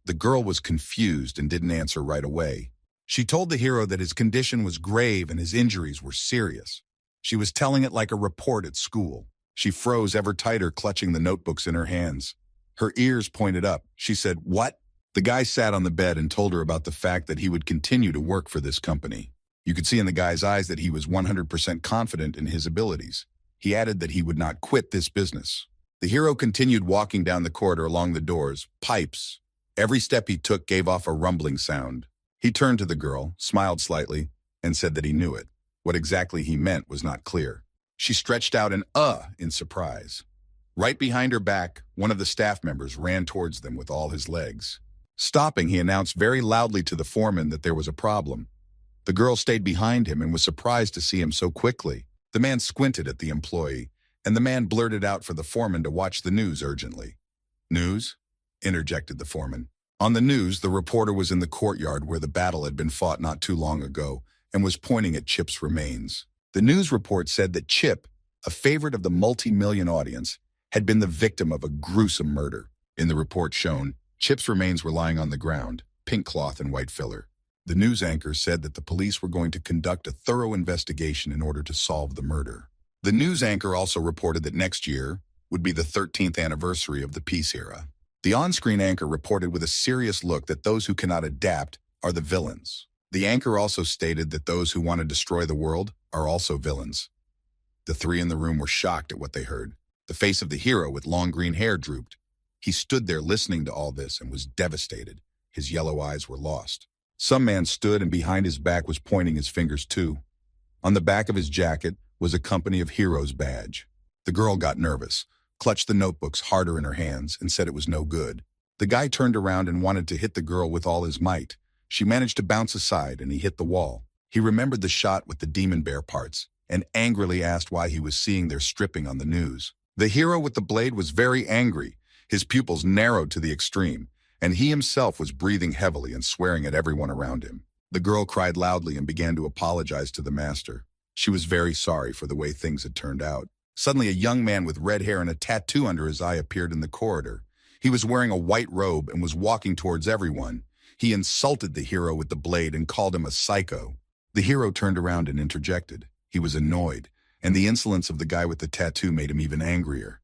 The girl was confused and didn't answer right away. She told the hero that his condition was grave and his injuries were serious. She was telling it like a report at school. She froze ever tighter, clutching the notebooks in her hands. Her ears pointed up. She said, "What?" The guy sat on the bed and told her about the fact that he would continue to work for this company. You could see in the guy's eyes that he was 100% confident in his abilities. He added that he would not quit this business. The hero continued walking down the corridor along the doors, pipes. Every step he took gave off a rumbling sound. He turned to the girl, smiled slightly, and said that he knew it. What exactly he meant was not clear. She stretched out an in surprise. Right behind her back, one of the staff members ran towards them with all his legs. Stopping, he announced very loudly to the foreman that there was a problem. The girl stayed behind him and was surprised to see him so quickly. The man squinted at the employee, and the man blurted out for the foreman to watch the news urgently. "News?" interjected the foreman. On the news, the reporter was in the courtyard where the battle had been fought not too long ago and was pointing at Chip's remains. The news report said that Chip, a favorite of the multi-million audience, had been the victim of a gruesome murder. In the report shown, Chip's remains were lying on the ground, pink cloth and white filler. The news anchor said that the police were going to conduct a thorough investigation in order to solve the murder. The news anchor also reported that next year would be the 13th anniversary of the peace era. The on-screen anchor reported with a serious look that those who cannot adapt are the villains. The anchor also stated that those who want to destroy the world are also villains. The three in the room were shocked at what they heard. The face of the hero with long green hair drooped. He stood there listening to all this and was devastated. His yellow eyes were lost. Some man stood and behind his back was pointing his fingers too. On the back of his jacket was a Company of Heroes badge. The girl got nervous, clutched the notebooks harder in her hands, and said it was no good. The guy turned around and wanted to hit the girl with all his might. She managed to bounce aside and he hit the wall. He remembered the shot with the demon bear parts and angrily asked why he was seeing their stripping on the news. The hero with the blade was very angry. His pupils narrowed to the extreme, and he himself was breathing heavily and swearing at everyone around him. The girl cried loudly and began to apologize to the master. She was very sorry for the way things had turned out. Suddenly, a young man with red hair and a tattoo under his eye appeared in the corridor. He was wearing a white robe and was walking towards everyone. He insulted the hero with the blade and called him a psycho. The hero turned around and interjected. He was annoyed, and the insolence of the guy with the tattoo made him even angrier.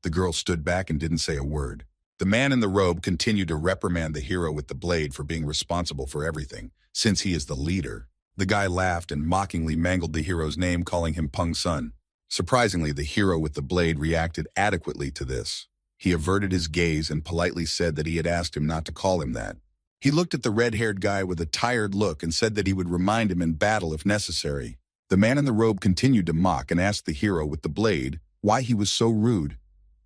The girl stood back and didn't say a word. The man in the robe continued to reprimand the hero with the blade for being responsible for everything, since he is the leader. The guy laughed and mockingly mangled the hero's name, calling him Pung Sun. Surprisingly, the hero with the blade reacted adequately to this. He averted his gaze and politely said that he had asked him not to call him that. He looked at the red-haired guy with a tired look and said that he would remind him in battle if necessary. The man in the robe continued to mock and asked the hero with the blade why he was so rude,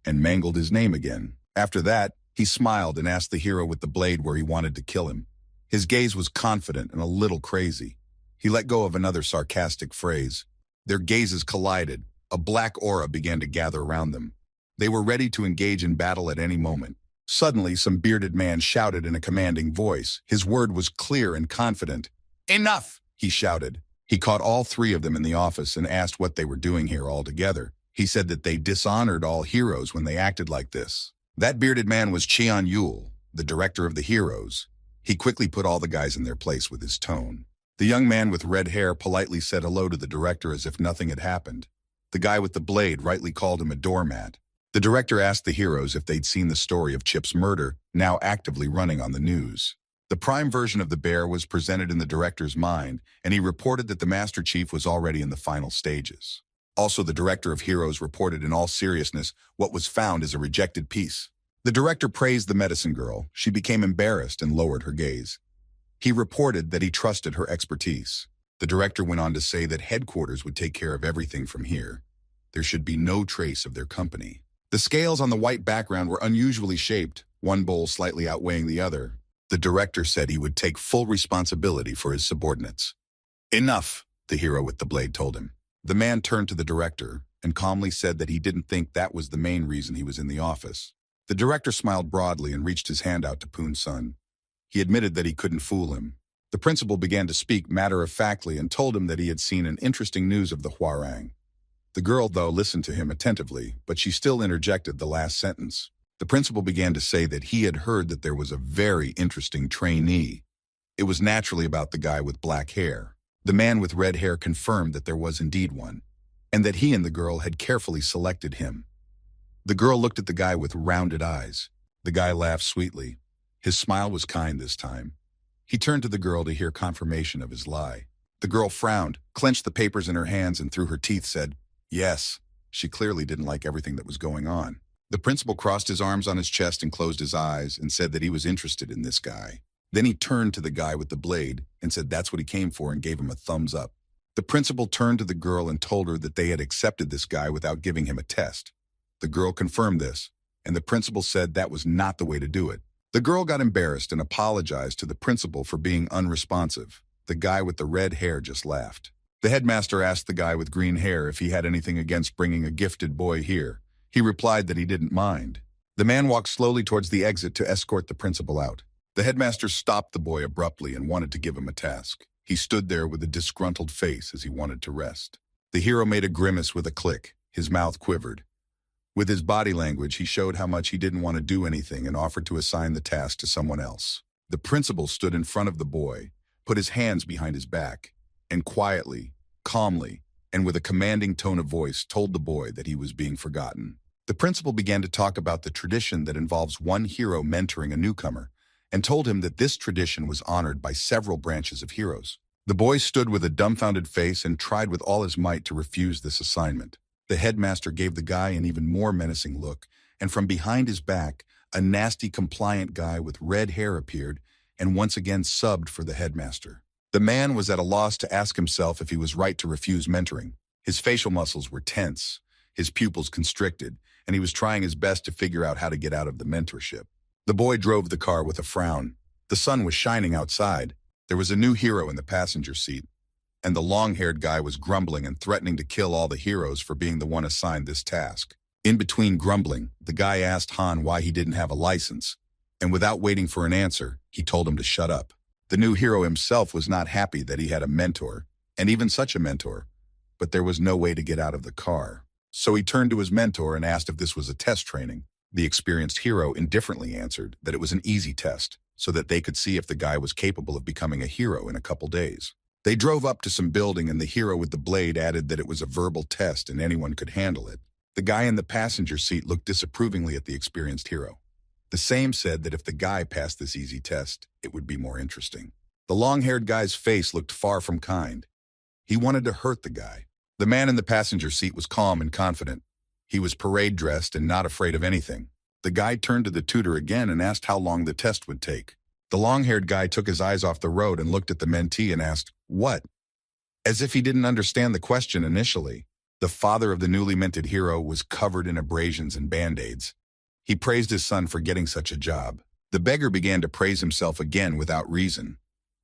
and mangled his name again. After that, he smiled and asked the hero with the blade where he wanted to kill him. His gaze was confident and a little crazy. He let go of another sarcastic phrase. Their gazes collided. A black aura began to gather around them. They were ready to engage in battle at any moment. Suddenly, some bearded man shouted in a commanding voice. His word was clear and confident. "Enough!" he shouted. He caught all three of them in the office and asked what they were doing here all together. He said that they dishonored all heroes when they acted like this. That bearded man was Cheon Yul, the director of the heroes. He quickly put all the guys in their place with his tone. The young man with red hair politely said hello to the director as if nothing had happened. The guy with the blade rightly called him a doormat. The director asked the heroes if they'd seen the story of Chip's murder, now actively running on the news. The prime version of the bear was presented in the director's mind, and he reported that the Master Chief was already in the final stages. Also, the director of heroes reported in all seriousness what was found as a rejected piece. The director praised the medicine girl. She became embarrassed and lowered her gaze. He reported that he trusted her expertise. The director went on to say that headquarters would take care of everything from here. There should be no trace of their company. The scales on the white background were unusually shaped, one bowl slightly outweighing the other. The director said he would take full responsibility for his subordinates. "Enough," the hero with the blade told him. The man turned to the director and calmly said that he didn't think that was the main reason he was in the office. The director smiled broadly and reached his hand out to Poon's son. He admitted that he couldn't fool him. The principal began to speak matter-of-factly and told him that he had seen an interesting news of the Hwarang. The girl, though, listened to him attentively, but she still interjected the last sentence. The principal began to say that he had heard that there was a very interesting trainee. It was naturally about the guy with black hair. The man with red hair confirmed that there was indeed one, and that he and the girl had carefully selected him. The girl looked at the guy with rounded eyes. The guy laughed sweetly. His smile was kind this time. He turned to the girl to hear confirmation of his lie. The girl frowned, clenched the papers in her hands, and through her teeth said, "Yes." She clearly didn't like everything that was going on. The principal crossed his arms on his chest and closed his eyes and said that he was interested in this guy. Then he turned to the guy with the blade and said that's what he came for and gave him a thumbs up. The principal turned to the girl and told her that they had accepted this guy without giving him a test. The girl confirmed this, and the principal said that was not the way to do it. The girl got embarrassed and apologized to the principal for being unresponsive. The guy with the red hair just laughed. The headmaster asked the guy with green hair if he had anything against bringing a gifted boy here. He replied that he didn't mind. The man walked slowly towards the exit to escort the principal out. The headmaster stopped the boy abruptly and wanted to give him a task. He stood there with a disgruntled face as he wanted to rest. The hero made a grimace with a click. His mouth quivered. With his body language, he showed how much he didn't want to do anything and offered to assign the task to someone else. The principal stood in front of the boy, put his hands behind his back, and quietly, calmly, and with a commanding tone of voice told the boy that he was being forgotten. The principal began to talk about the tradition that involves one hero mentoring a newcomer, and told him that this tradition was honored by several branches of heroes. The boy stood with a dumbfounded face and tried with all his might to refuse this assignment. The headmaster gave the guy an even more menacing look, and from behind his back, a nasty compliant guy with red hair appeared and once again subbed for the headmaster. The man was at a loss to ask himself if he was right to refuse mentoring. His facial muscles were tense, his pupils constricted, and he was trying his best to figure out how to get out of the mentorship. The boy drove the car with a frown. The sun was shining outside. There was a new hero in the passenger seat, and the long-haired guy was grumbling and threatening to kill all the heroes for being the one assigned this task. In between grumbling, the guy asked Han why he didn't have a license, and without waiting for an answer, he told him to shut up. The new hero himself was not happy that he had a mentor, and even such a mentor, but there was no way to get out of the car. So he turned to his mentor and asked if this was a test training. The experienced hero indifferently answered that it was an easy test, so that they could see if the guy was capable of becoming a hero in a couple days. They drove up to some building and the hero with the blade added that it was a verbal test and anyone could handle it. The guy in the passenger seat looked disapprovingly at the experienced hero. The same said that if the guy passed this easy test, it would be more interesting. The long-haired guy's face looked far from kind. He wanted to hurt the guy. The man in the passenger seat was calm and confident. He was parade-dressed and not afraid of anything. The guy turned to the tutor again and asked how long the test would take. The long-haired guy took his eyes off the road and looked at the mentee and asked, "What?" As if he didn't understand the question initially. The father of the newly minted hero was covered in abrasions and band-aids. He praised his son for getting such a job. The beggar began to praise himself again without reason.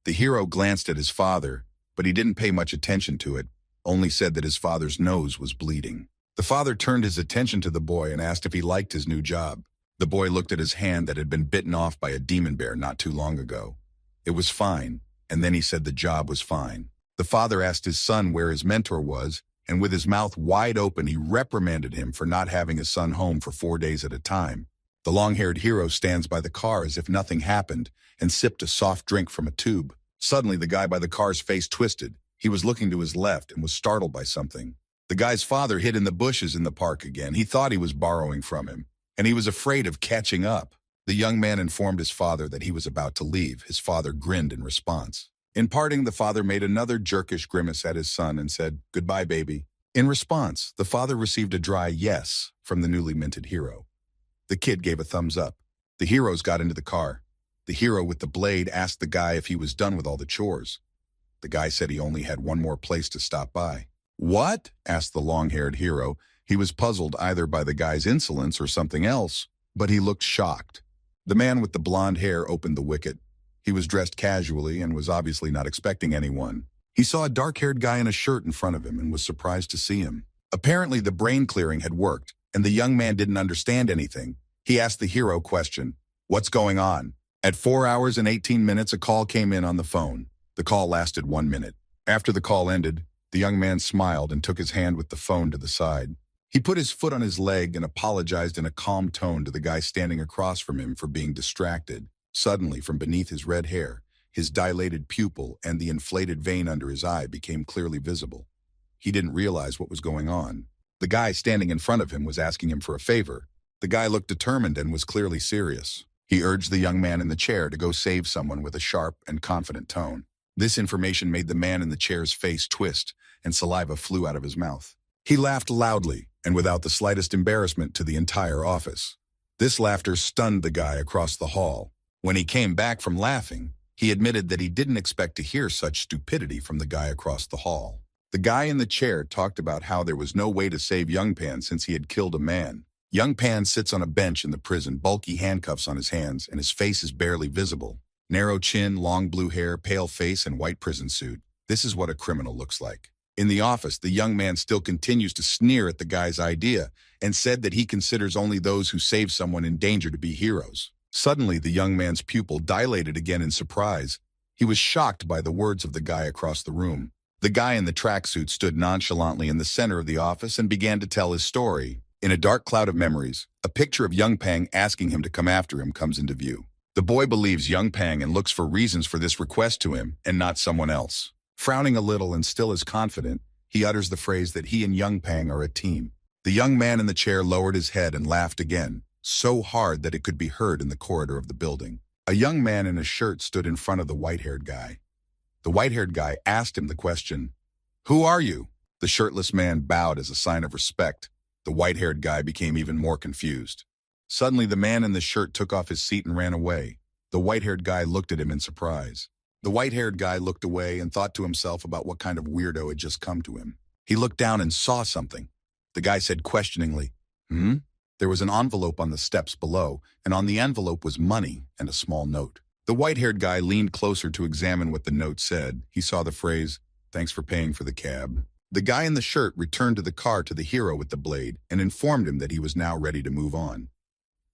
The hero glanced at his father, but he didn't pay much attention to it, only said that his father's nose was bleeding. The father turned his attention to the boy and asked if he liked his new job. The boy looked at his hand that had been bitten off by a demon bear not too long ago. It was fine, and then he said the job was fine. The father asked his son where his mentor was, and with his mouth wide open he reprimanded him for not having his son home for 4 days at a time. The long-haired hero stands by the car as if nothing happened and sipped a soft drink from a tube. Suddenly the guy by the car's face twisted. He was looking to his left and was startled by something. The guy's father hid in the bushes in the park again. He thought he was borrowing from him, and he was afraid of catching up. The young man informed his father that he was about to leave. His father grinned in response. In parting, the father made another jerkish grimace at his son and said, "Goodbye, baby." In response, the father received a dry yes from the newly minted hero. The kid gave a thumbs up. The heroes got into the car. The hero with the blade asked the guy if he was done with all the chores. The guy said he only had one more place to stop by. "What?" asked the long-haired hero. He was puzzled either by the guy's insolence or something else, but he looked shocked. The man with the blonde hair opened the wicket. He was dressed casually and was obviously not expecting anyone. He saw a dark-haired guy in a shirt in front of him and was surprised to see him. Apparently the brain clearing had worked, and the young man didn't understand anything. He asked the hero a question, "What's going on?" At 4 hours and 18 minutes, a call came in on the phone. The call lasted 1 minute. After the call ended, the young man smiled and took his hand with the phone to the side. He put his foot on his leg and apologized in a calm tone to the guy standing across from him for being distracted. Suddenly, from beneath his red hair, his dilated pupil and the inflated vein under his eye became clearly visible. He didn't realize what was going on. The guy standing in front of him was asking him for a favor. The guy looked determined and was clearly serious. He urged the young man in the chair to go save someone with a sharp and confident tone. This information made the man in the chair's face twist, and saliva flew out of his mouth. He laughed loudly and without the slightest embarrassment to the entire office. This laughter stunned the guy across the hall. When he came back from laughing, he admitted that he didn't expect to hear such stupidity from the guy across the hall. The guy in the chair talked about how there was no way to save Young Pan since he had killed a man. Young Pan sits on a bench in the prison, bulky handcuffs on his hands, and his face is barely visible. Narrow chin, long blue hair, pale face, and white prison suit. This is what a criminal looks like. In the office, the young man still continues to sneer at the guy's idea and said that he considers only those who save someone in danger to be heroes. Suddenly, the young man's pupil dilated again in surprise. He was shocked by the words of the guy across the room. The guy in the tracksuit stood nonchalantly in the center of the office and began to tell his story. In a dark cloud of memories, a picture of Young Pang asking him to come after him comes into view. The boy believes Young Pang and looks for reasons for this request to him and not someone else. Frowning a little and still as confident, he utters the phrase that he and Young Pang are a team. The young man in the chair lowered his head and laughed again, so hard that it could be heard in the corridor of the building. A young man in a shirt stood in front of the white-haired guy. The white-haired guy asked him the question, "Who are you?" The shirtless man bowed as a sign of respect. The white-haired guy became even more confused. Suddenly, the man in the shirt took off his seat and ran away. The white-haired guy looked at him in surprise. The white-haired guy looked away and thought to himself about what kind of weirdo had just come to him. He looked down and saw something. The guy said questioningly, There was an envelope on the steps below, and on the envelope was money and a small note. The white-haired guy leaned closer to examine what the note said. He saw the phrase, "Thanks for paying for the cab." The guy in the shirt returned to the car to the hero with the blade and informed him that he was now ready to move on.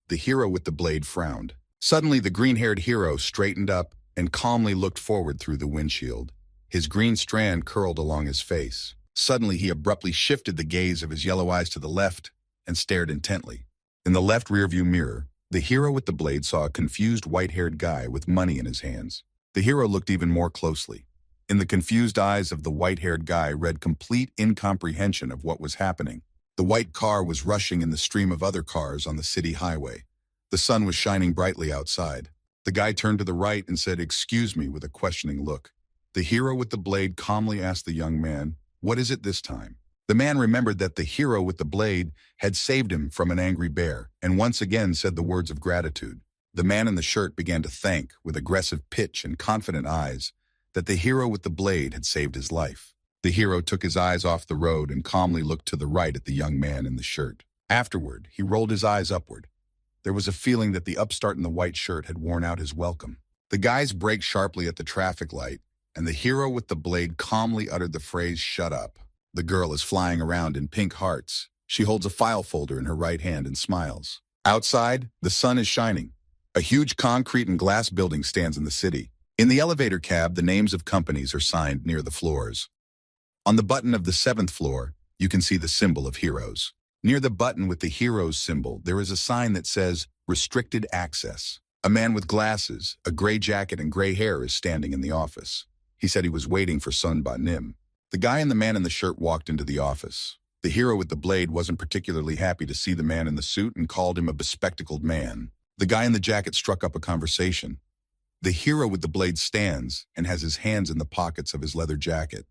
The hero with the blade frowned. Suddenly, the green-haired hero straightened up and calmly looked forward through the windshield. His green strand curled along his face. Suddenly, he abruptly shifted the gaze of his yellow eyes to the left and stared intently. In the left rearview mirror, the hero with the blade saw a confused white-haired guy with money in his hands. The hero looked even more closely. In the confused eyes of the white-haired guy read complete incomprehension of what was happening. The white car was rushing in the stream of other cars on the city highway. The sun was shining brightly outside. The guy turned to the right and said, "Excuse me," with a questioning look. The hero with the blade calmly asked the young man, "What is it this time?" The man remembered that the hero with the blade had saved him from an angry bear and once again said the words of gratitude. The man in the shirt began to thank, with aggressive pitch and confident eyes, that the hero with the blade had saved his life. The hero took his eyes off the road and calmly looked to the right at the young man in the shirt. Afterward, he rolled his eyes upward. There was a feeling that the upstart in the white shirt had worn out his welcome. The guys braked sharply at the traffic light, and the hero with the blade calmly uttered the phrase, "Shut up." The girl is flying around in pink hearts. She holds a file folder in her right hand and smiles. Outside, the sun is shining. A huge concrete and glass building stands in the city. In the elevator cab, the names of companies are signed near the floors. On the button of the 7th floor, you can see the symbol of heroes. Near the button with the heroes symbol, there is a sign that says, "Restricted Access." A man with glasses, a gray jacket, and gray hair is standing in the office. He said he was waiting for Sun Ba Nim. The guy and the man in the shirt walked into the office. The hero with the blade wasn't particularly happy to see the man in the suit and called him a bespectacled man. The guy in the jacket struck up a conversation. The hero with the blade stands and has his hands in the pockets of his leather jacket.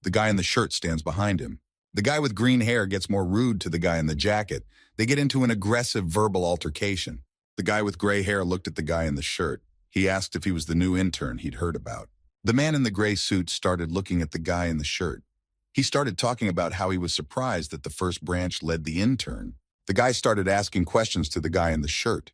The guy in the shirt stands behind him. The guy with green hair gets more rude to the guy in the jacket. They get into an aggressive verbal altercation. The guy with gray hair looked at the guy in the shirt. He asked if he was the new intern he'd heard about. The man in the gray suit started looking at the guy in the shirt. He started talking about how he was surprised that the first branch led the intern. The guy started asking questions to the guy in the shirt.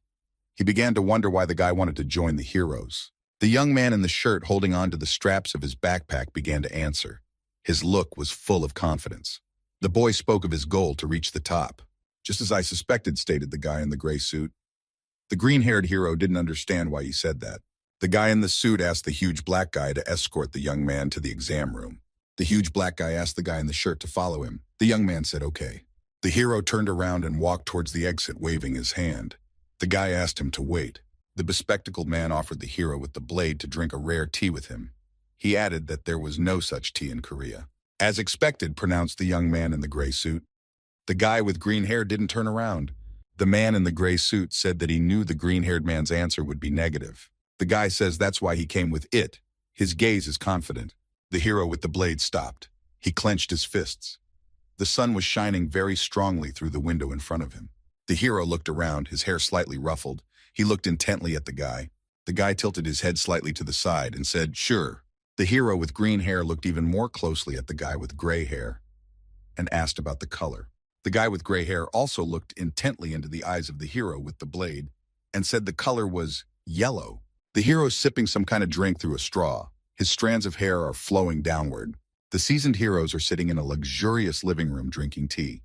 He began to wonder why the guy wanted to join the heroes. The young man in the shirt, holding on to the straps of his backpack, began to answer. His look was full of confidence. The boy spoke of his goal to reach the top. "Just as I suspected," stated the guy in the gray suit. The green-haired hero didn't understand why he said that. The guy in the suit asked the huge black guy to escort the young man to the exam room. The huge black guy asked the guy in the shirt to follow him. The young man said okay. The hero turned around and walked towards the exit, waving his hand. The guy asked him to wait. The bespectacled man offered the hero with the blade to drink a rare tea with him. He added that there was no such tea in Korea. "As expected," pronounced the young man in the gray suit. The guy with green hair didn't turn around. The man in the gray suit said that he knew the green-haired man's answer would be negative. The guy says that's why he came with it. His gaze is confident. The hero with the blade stopped. He clenched his fists. The sun was shining very strongly through the window in front of him. The hero looked around, his hair slightly ruffled. He looked intently at the guy. The guy tilted his head slightly to the side and said, "Sure." The hero with green hair looked even more closely at the guy with gray hair and asked about the color. The guy with gray hair also looked intently into the eyes of the hero with the blade and said the color was yellow. The hero is sipping some kind of drink through a straw. His strands of hair are flowing downward. The seasoned heroes are sitting in a luxurious living room drinking tea.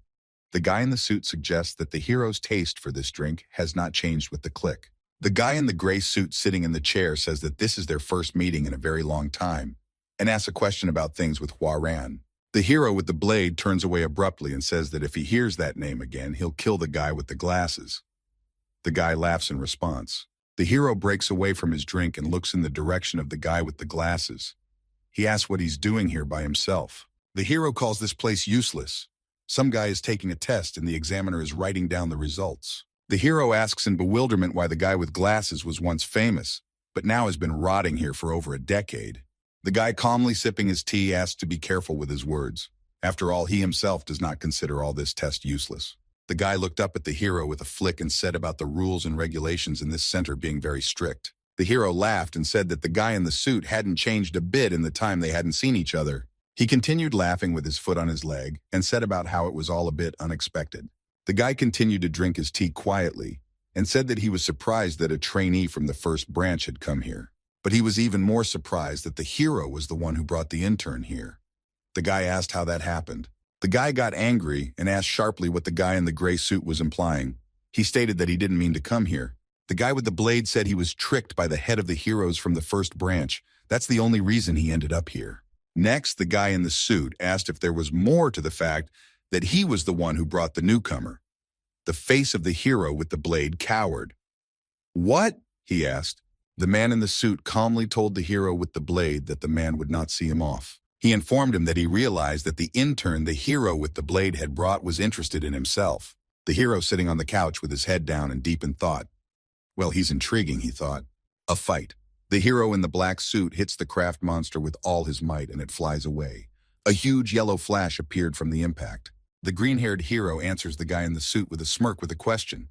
The guy in the suit suggests that the hero's taste for this drink has not changed with the click. The guy in the gray suit sitting in the chair says that this is their first meeting in a very long time and asks a question about things with Huaran. The hero with the blade turns away abruptly and says that if he hears that name again, he'll kill the guy with the glasses. The guy laughs in response. The hero breaks away from his drink and looks in the direction of the guy with the glasses. He asks what he's doing here by himself. The hero calls this place useless. Some guy is taking a test and the examiner is writing down the results. The hero asks in bewilderment why the guy with glasses was once famous, but now has been rotting here for over a decade. The guy calmly sipping his tea asks to be careful with his words. After all, he himself does not consider all this test useless. The guy looked up at the hero with a flick and said about the rules and regulations in this center being very strict. The hero laughed and said that the guy in the suit hadn't changed a bit in the time they hadn't seen each other. He continued laughing with his foot on his leg and said about how it was all a bit unexpected. The guy continued to drink his tea quietly and said that he was surprised that a trainee from the first branch had come here. But he was even more surprised that the hero was the one who brought the intern here. The guy asked how that happened. The guy got angry and asked sharply what the guy in the gray suit was implying. He stated that he didn't mean to come here. The guy with the blade said he was tricked by the head of the heroes from the first branch. That's the only reason he ended up here. Next, the guy in the suit asked if there was more to the fact that he was the one who brought the newcomer. The face of the hero with the blade cowered. "What?" he asked. The man in the suit calmly told the hero with the blade that the man would not see him off. He informed him that he realized that the intern the hero with the blade had brought was interested in himself. The hero sitting on the couch with his head down and deep in thought. Well, he's intriguing, he thought. A fight. The hero in the black suit hits the craft monster with all his might and it flies away. A huge yellow flash appeared from the impact. The green-haired hero answers the guy in the suit with a smirk with a question.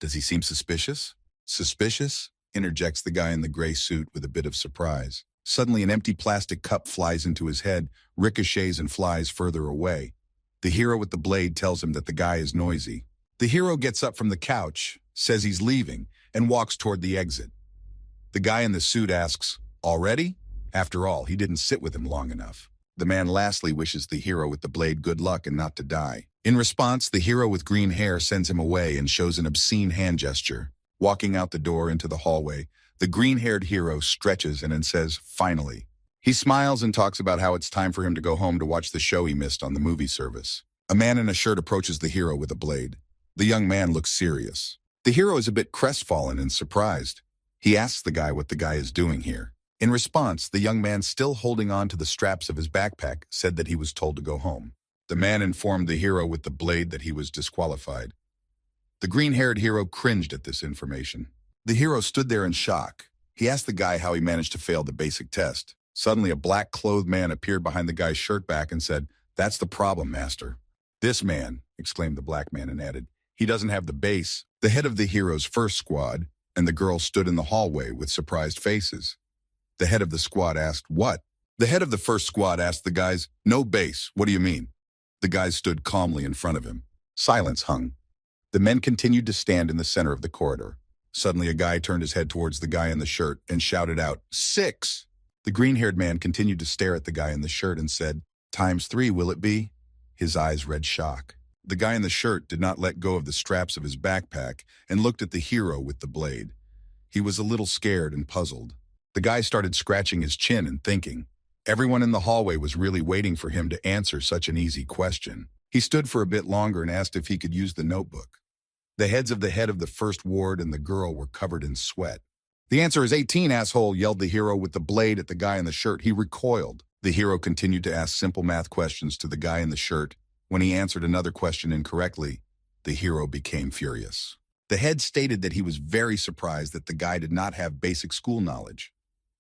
Does he seem suspicious? Suspicious? Interjects the guy in the gray suit with a bit of surprise. Suddenly, an empty plastic cup flies into his head, ricochets and flies further away. The hero with the blade tells him that the guy is noisy. The hero gets up from the couch, says he's leaving, and walks toward the exit. The guy in the suit asks, "Already?" After all, he didn't sit with him long enough. The man lastly wishes the hero with the blade good luck and not to die. In response, the hero with green hair sends him away and shows an obscene hand gesture. Walking out the door into the hallway, the green-haired hero stretches and then says, "Finally." He smiles and talks about how it's time for him to go home to watch the show he missed on the movie service. A man in a shirt approaches the hero with a blade. The young man looks serious. The hero is a bit crestfallen and surprised. He asks the guy what the guy is doing here. In response, the young man, still holding on to the straps of his backpack, said that he was told to go home. The man informed the hero with the blade that he was disqualified. The green-haired hero cringed at this information. The hero stood there in shock. He asked the guy how he managed to fail the basic test. Suddenly, a black-clothed man appeared behind the guy's shirt back and said, "That's the problem, master." "This man," exclaimed the black man and added, "he doesn't have the base." The head of the hero's first squad and the girl stood in the hallway with surprised faces. The head of the squad asked, "What?" The head of the first squad asked the guys, "No base, what do you mean?" The guys stood calmly in front of him. Silence hung. The men continued to stand in the center of the corridor. Suddenly, a guy turned his head towards the guy in the shirt and shouted out, "6!" The green-haired man continued to stare at the guy in the shirt and said, "×3, will it be?" His eyes read shock. The guy in the shirt did not let go of the straps of his backpack and looked at the hero with the blade. He was a little scared and puzzled. The guy started scratching his chin and thinking. Everyone in the hallway was really waiting for him to answer such an easy question. He stood for a bit longer and asked if he could use the notebook. The heads of the head of the first ward and the girl were covered in sweat. "The answer is 18, asshole," yelled the hero with the blade at the guy in the shirt. He recoiled. The hero continued to ask simple math questions to the guy in the shirt. When he answered another question incorrectly, the hero became furious. The head stated that he was very surprised that the guy did not have basic school knowledge.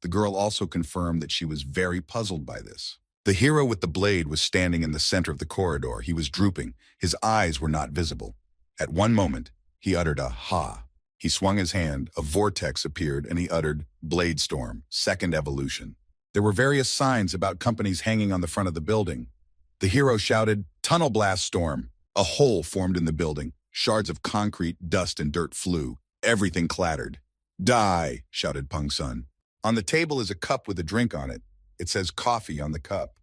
The girl also confirmed that she was very puzzled by this. The hero with the blade was standing in the center of the corridor. He was drooping. His eyes were not visible. At one moment, he uttered a "ha." He swung his hand, a vortex appeared, and he uttered, "Blade Storm, second evolution." There were various signs about companies hanging on the front of the building. The hero shouted, "Tunnel Blast Storm." A hole formed in the building. Shards of concrete, dust, and dirt flew. Everything clattered. "Die," shouted Pung Sun. On the table is a cup with a drink on it. It says coffee on the cup.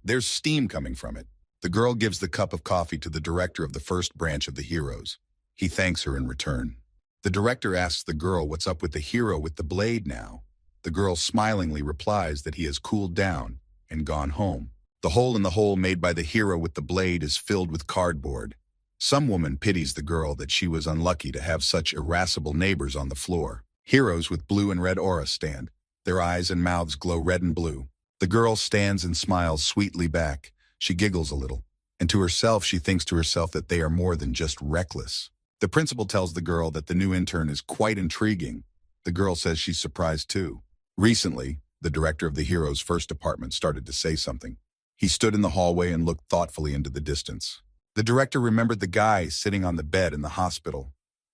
There's steam coming from it. The girl gives the cup of coffee to the director of the first branch of the heroes. He thanks her in return. The director asks the girl what's up with the hero with the blade now. The girl smilingly replies that he has cooled down and gone home. The hole in the hole made by the hero with the blade is filled with cardboard. Some woman pities the girl that she was unlucky to have such irascible neighbors on the floor. Heroes with blue and red aura stand. Their eyes and mouths glow red and blue. The girl stands and smiles sweetly back. She giggles a little. And to herself, she thinks to herself that they are more than just reckless. The principal tells the girl that the new intern is quite intriguing. The girl says she's surprised too. Recently, the director of the hero's first department started to say something. He stood in the hallway and looked thoughtfully into the distance. The director remembered the guy sitting on the bed in the hospital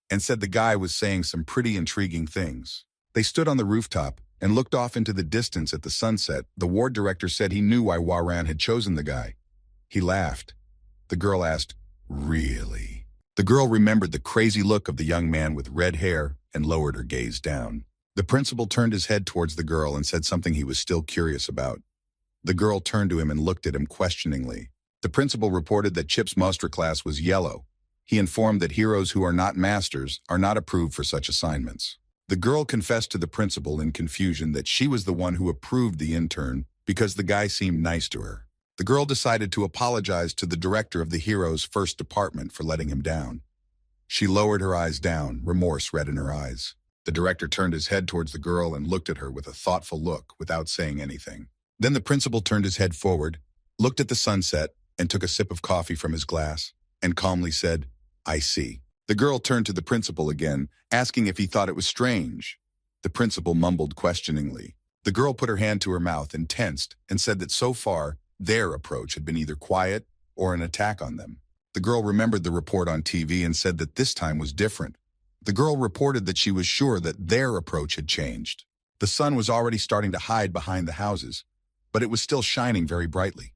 and said the guy was saying some pretty intriguing things. They stood on the rooftop and looked off into the distance at the sunset. The ward director said he knew why Waran had chosen the guy. He laughed. The girl asked, "Really?" The girl remembered the crazy look of the young man with red hair and lowered her gaze down. The principal turned his head towards the girl and said something he was still curious about. The girl turned to him and looked at him questioningly. The principal reported that Chip's master class was yellow. He informed that heroes who are not masters are not approved for such assignments. The girl confessed to the principal in confusion that she was the one who approved the intern because the guy seemed nice to her. The girl decided to apologize to the director of the hero's first department for letting him down. She lowered her eyes down, remorse red in her eyes. The director turned his head towards the girl and looked at her with a thoughtful look without saying anything. Then the principal turned his head forward, looked at the sunset, and took a sip of coffee from his glass, and calmly said, "I see." The girl turned to the principal again, asking if he thought it was strange. The principal mumbled questioningly. The girl put her hand to her mouth and tensed and said that so far, their approach had been either quiet or an attack on them. The girl remembered the report on TV and said that this time was different. The girl reported that she was sure that their approach had changed. The sun was already starting to hide behind the houses, but it was still shining very brightly.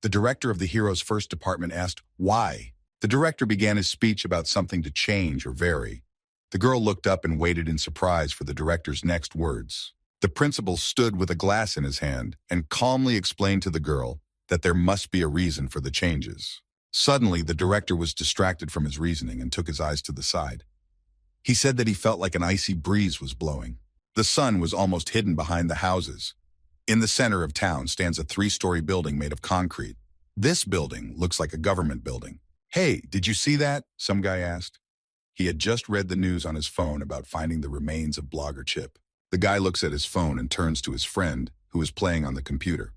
The director of the hero's first department asked, "Why?" The director began his speech about something to change or vary. The girl looked up and waited in surprise for the director's next words. The principal stood with a glass in his hand and calmly explained to the girl that there must be a reason for the changes. Suddenly, the director was distracted from his reasoning and took his eyes to the side. He said that he felt like an icy breeze was blowing. The sun was almost hidden behind the houses. In the center of town stands a 3-story building made of concrete. This building looks like a government building. "Hey, did you see that?" some guy asked. He had just read the news on his phone about finding the remains of blogger Chip. The guy looks at his phone and turns to his friend, who is playing on the computer.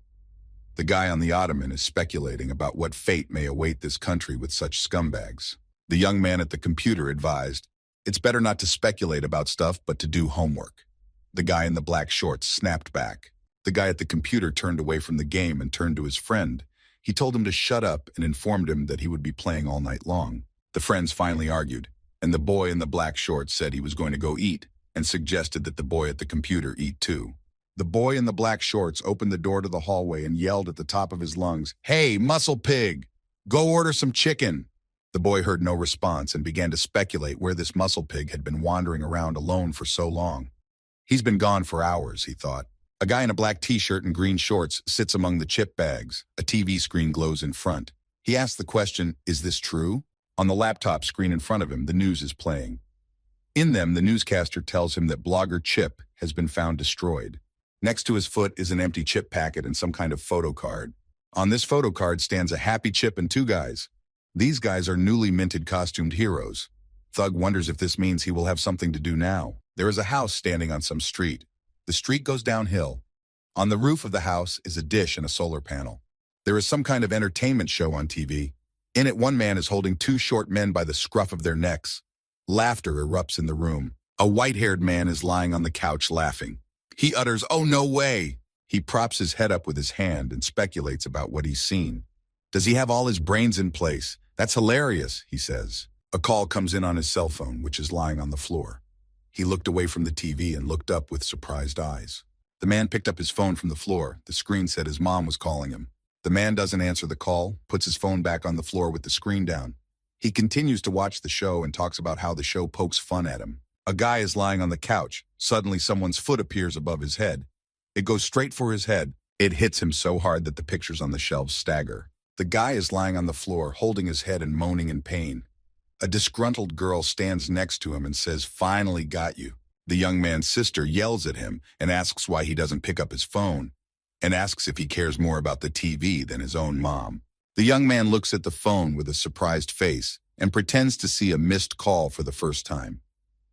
The guy on the ottoman is speculating about what fate may await this country with such scumbags. The young man at the computer advised, "It's better not to speculate about stuff, but to do homework." The guy in the black shorts snapped back. The guy at the computer turned away from the game and turned to his friend. He told him to shut up and informed him that he would be playing all night long. The friends finally argued, and the boy in the black shorts said he was going to go eat and suggested that the boy at the computer eat too. The boy in the black shorts opened the door to the hallway and yelled at the top of his lungs, "Hey, muscle pig, go order some chicken." The boy heard no response and began to speculate where this muscle pig had been wandering around alone for so long. He's been gone for hours, he thought. A guy in a black t-shirt and green shorts sits among the chip bags. A TV screen glows in front. He asks the question, "Is this true?" On the laptop screen in front of him, the news is playing. In them, the newscaster tells him that blogger Chip has been found destroyed. Next to his foot is an empty chip packet and some kind of photo card. On this photo card stands a happy Chip and 2 guys. These guys are newly minted costumed heroes. Thug wonders if this means he will have something to do now. There is a house standing on some street. The street goes downhill. On the roof of the house is a dish and a solar panel. There is some kind of entertainment show on TV. In it, one man is holding 2 short men by the scruff of their necks. Laughter erupts in the room. A white-haired man is lying on the couch laughing. He utters, "Oh, no way!" He props his head up with his hand and speculates about what he's seen. "Does he have all his brains in place? That's hilarious," he says. A call comes in on his cell phone, which is lying on the floor. He looked away from the TV and looked up with surprised eyes. The man picked up his phone from the floor. The screen said his mom was calling him. The man doesn't answer the call, puts his phone back on the floor with the screen down. He continues to watch the show and talks about how the show pokes fun at him. A guy is lying on the couch. Suddenly, someone's foot appears above his head. It goes straight for his head. It hits him so hard that the pictures on the shelves stagger. The guy is lying on the floor, holding his head and moaning in pain. A disgruntled girl stands next to him and says, "Finally got you." The young man's sister yells at him and asks why he doesn't pick up his phone, and asks if he cares more about the TV than his own mom. The young man looks at the phone with a surprised face and pretends to see a missed call for the first time.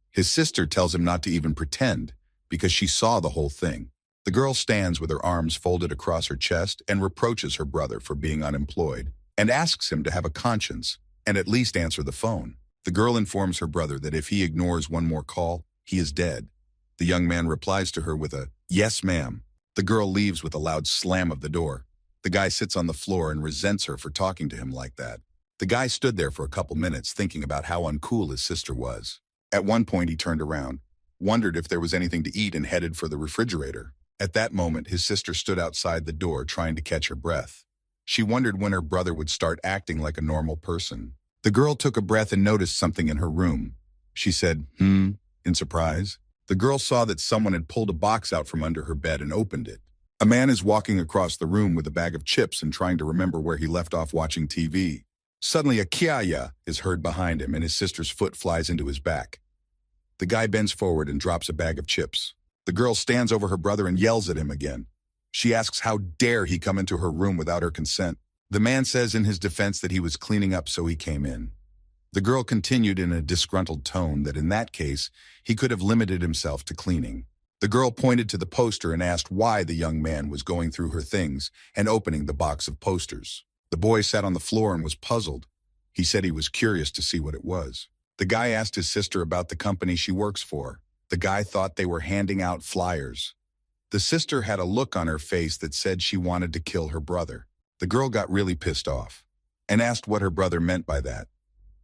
His sister tells him not to even pretend, because she saw the whole thing. The girl stands with her arms folded across her chest and reproaches her brother for being unemployed, and asks him to have a conscience and at least answer the phone. The girl informs her brother that if he ignores one more call, he is dead. The young man replies to her with a, "Yes, ma'am." The girl leaves with a loud slam of the door. The guy sits on the floor and resents her for talking to him like that. The guy stood there for a couple minutes thinking about how uncool his sister was. At one point, he turned around, wondered if there was anything to eat, and headed for the refrigerator. At that moment, his sister stood outside the door trying to catch her breath. She wondered when her brother would start acting like a normal person. The girl took a breath and noticed something in her room. She said, in surprise. The girl saw that someone had pulled a box out from under her bed and opened it. A man is walking across the room with a bag of chips and trying to remember where he left off watching TV. Suddenly, a kia is heard behind him and his sister's foot flies into his back. The guy bends forward and drops a bag of chips. The girl stands over her brother and yells at him again. She asks how dare he come into her room without her consent. The man says in his defense that he was cleaning up, so he came in. The girl continued in a disgruntled tone that in that case, he could have limited himself to cleaning. The girl pointed to the poster and asked why the young man was going through her things and opening the box of posters. The boy sat on the floor and was puzzled. He said he was curious to see what it was. The guy asked his sister about the company she works for. The guy thought they were handing out flyers. The sister had a look on her face that said she wanted to kill her brother. The girl got really pissed off and asked what her brother meant by that.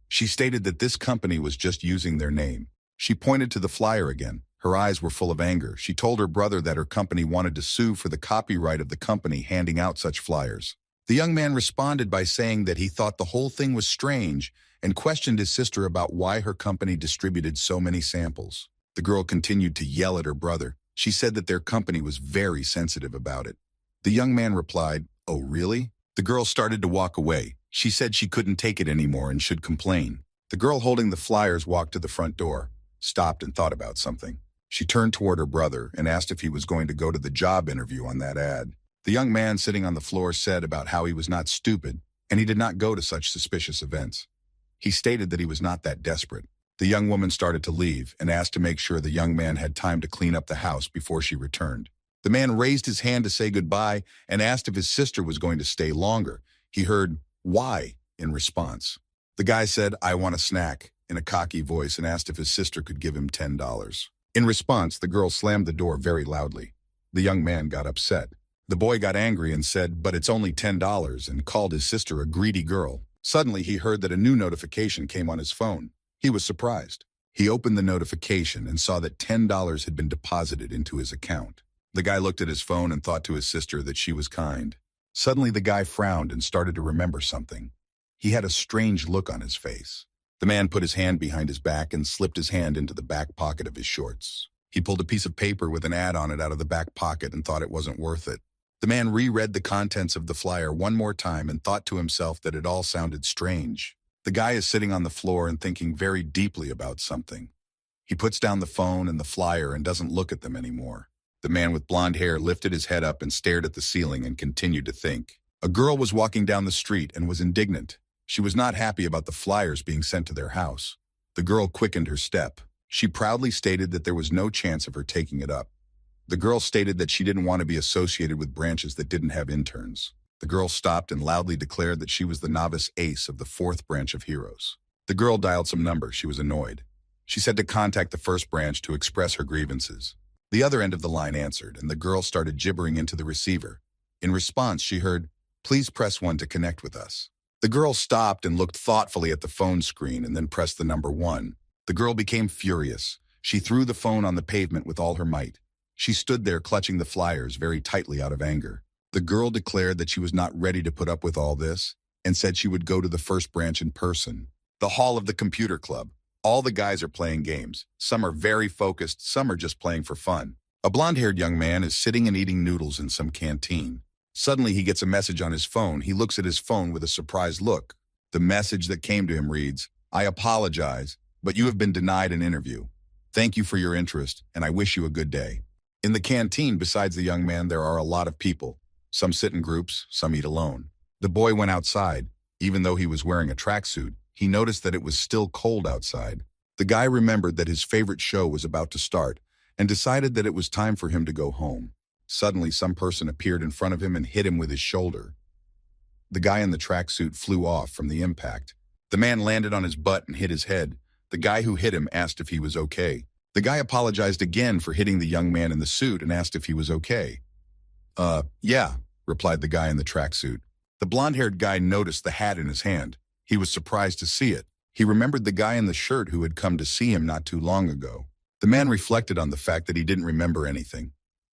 She stated that this company was just using their name. She pointed to the flyer again. Her eyes were full of anger. She told her brother that her company wanted to sue for the copyright of the company handing out such flyers. The young man responded by saying that he thought the whole thing was strange and questioned his sister about why her company distributed so many samples. The girl continued to yell at her brother. She said that their company was very sensitive about it. The young man replied, "Oh, really?" The girl started to walk away. She said she couldn't take it anymore and should complain. The girl holding the flyers walked to the front door, stopped and thought about something. She turned toward her brother and asked if he was going to go to the job interview on that ad. The young man sitting on the floor said about how he was not stupid and he did not go to such suspicious events. He stated that he was not that desperate. The young woman started to leave and asked to make sure the young man had time to clean up the house before she returned. The man raised his hand to say goodbye and asked if his sister was going to stay longer. He heard, "Why?" in response. The guy said, "I want a snack," in a cocky voice and asked if his sister could give him $10. In response, the girl slammed the door very loudly. The young man got upset. The boy got angry and said, "But it's only $10," and called his sister a greedy girl. Suddenly, he heard that a new notification came on his phone. He was surprised. He opened the notification and saw that $10 had been deposited into his account. The guy looked at his phone and thought to his sister that she was kind. Suddenly, the guy frowned and started to remember something. He had a strange look on his face. The man put his hand behind his back and slipped his hand into the back pocket of his shorts. He pulled a piece of paper with an ad on it out of the back pocket and thought it wasn't worth it. The man reread the contents of the flyer one more time and thought to himself that it all sounded strange. The guy is sitting on the floor and thinking very deeply about something. He puts down the phone and the flyer and doesn't look at them anymore. The man with blonde hair lifted his head up and stared at the ceiling and continued to think. A girl was walking down the street and was indignant. She was not happy about the flyers being sent to their house. The girl quickened her step. She proudly stated that there was no chance of her taking it up. The girl stated that she didn't want to be associated with branches that didn't have interns. The girl stopped and loudly declared that she was the novice ace of the 4th branch of heroes. The girl dialed some number. She was annoyed. She said to contact the 1st branch to express her grievances. The other end of the line answered, and the girl started gibbering into the receiver. In response, she heard, "Please press 1 to connect with us." The girl stopped and looked thoughtfully at the phone screen and then pressed the number 1. The girl became furious. She threw the phone on the pavement with all her might. She stood there clutching the flyers very tightly out of anger. The girl declared that she was not ready to put up with all this and said she would go to the 1st branch in person. The hall of the computer club. All the guys are playing games. Some are very focused, some are just playing for fun. A blonde-haired young man is sitting and eating noodles in some canteen. Suddenly, he gets a message on his phone. He looks at his phone with a surprised look. The message that came to him reads, "I apologize, but you have been denied an interview. Thank you for your interest, and I wish you a good day." In the canteen, besides the young man, there are a lot of people. Some sit in groups, some eat alone. The boy went outside. Even though he was wearing a tracksuit, he noticed that it was still cold outside. The guy remembered that his favorite show was about to start and decided that it was time for him to go home. Suddenly, some person appeared in front of him and hit him with his shoulder. The guy in the tracksuit flew off from the impact. The man landed on his butt and hit his head. The guy who hit him asked if he was okay. The guy apologized again for hitting the young man in the suit and asked if he was okay. Yeah, replied the guy in the tracksuit. The blonde-haired guy noticed the hat in his hand. He was surprised to see it. He remembered the guy in the shirt who had come to see him not too long ago. The man reflected on the fact that he didn't remember anything.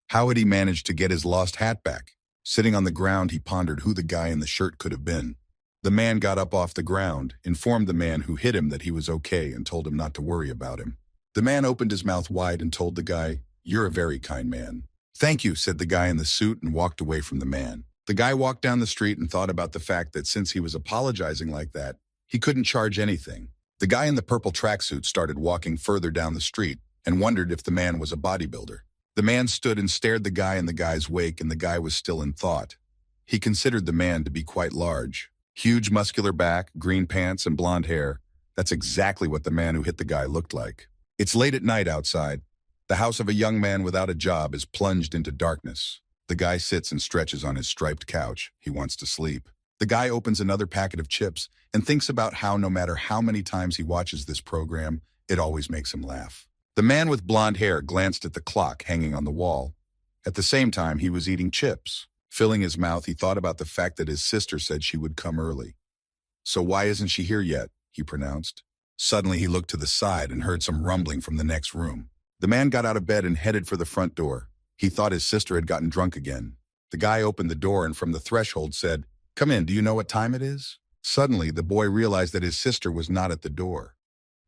How had he managed to get his lost hat back? Sitting on the ground, he pondered who the guy in the shirt could have been. The man got up off the ground, informed the man who hit him that he was okay, and told him not to worry about him. The man opened his mouth wide and told the guy, "You're a very kind man." "Thank you," said the guy in the suit and walked away from the man. The guy walked down the street and thought about the fact that since he was apologizing like that, he couldn't charge anything. The guy in the purple tracksuit started walking further down the street and wondered if the man was a bodybuilder. The man stood and stared the guy in the guy's wake, and the guy was still in thought. He considered the man to be quite large. Huge muscular back, green pants, and blonde hair. That's exactly what the man who hit the guy looked like. It's late at night outside. The house of a young man without a job is plunged into darkness. The guy sits and stretches on his striped couch. He wants to sleep. The guy opens another packet of chips and thinks about how no matter how many times he watches this program, it always makes him laugh. The man with blonde hair glanced at the clock hanging on the wall. At the same time, he was eating chips. Filling his mouth, he thought about the fact that his sister said she would come early. "So why isn't she here yet?" he pronounced. Suddenly he looked to the side and heard some rumbling from the next room. The man got out of bed and headed for the front door. He thought his sister had gotten drunk again. The guy opened the door and from the threshold said, "Come in, do you know what time it is?" Suddenly, the boy realized that his sister was not at the door.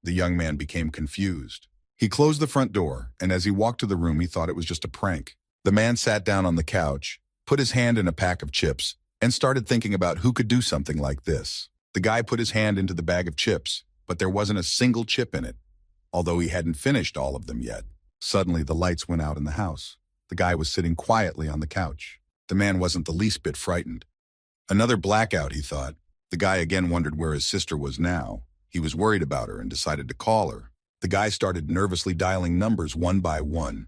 The young man became confused. He closed the front door, and as he walked to the room, he thought it was just a prank. The man sat down on the couch, put his hand in a pack of chips, and started thinking about who could do something like this. The guy put his hand into the bag of chips, but there wasn't a single chip in it, although he hadn't finished all of them yet. Suddenly, the lights went out in the house. The guy was sitting quietly on the couch. The man wasn't the least bit frightened. Another blackout, he thought. The guy again wondered where his sister was now. He was worried about her and decided to call her. The guy started nervously dialing numbers one by one.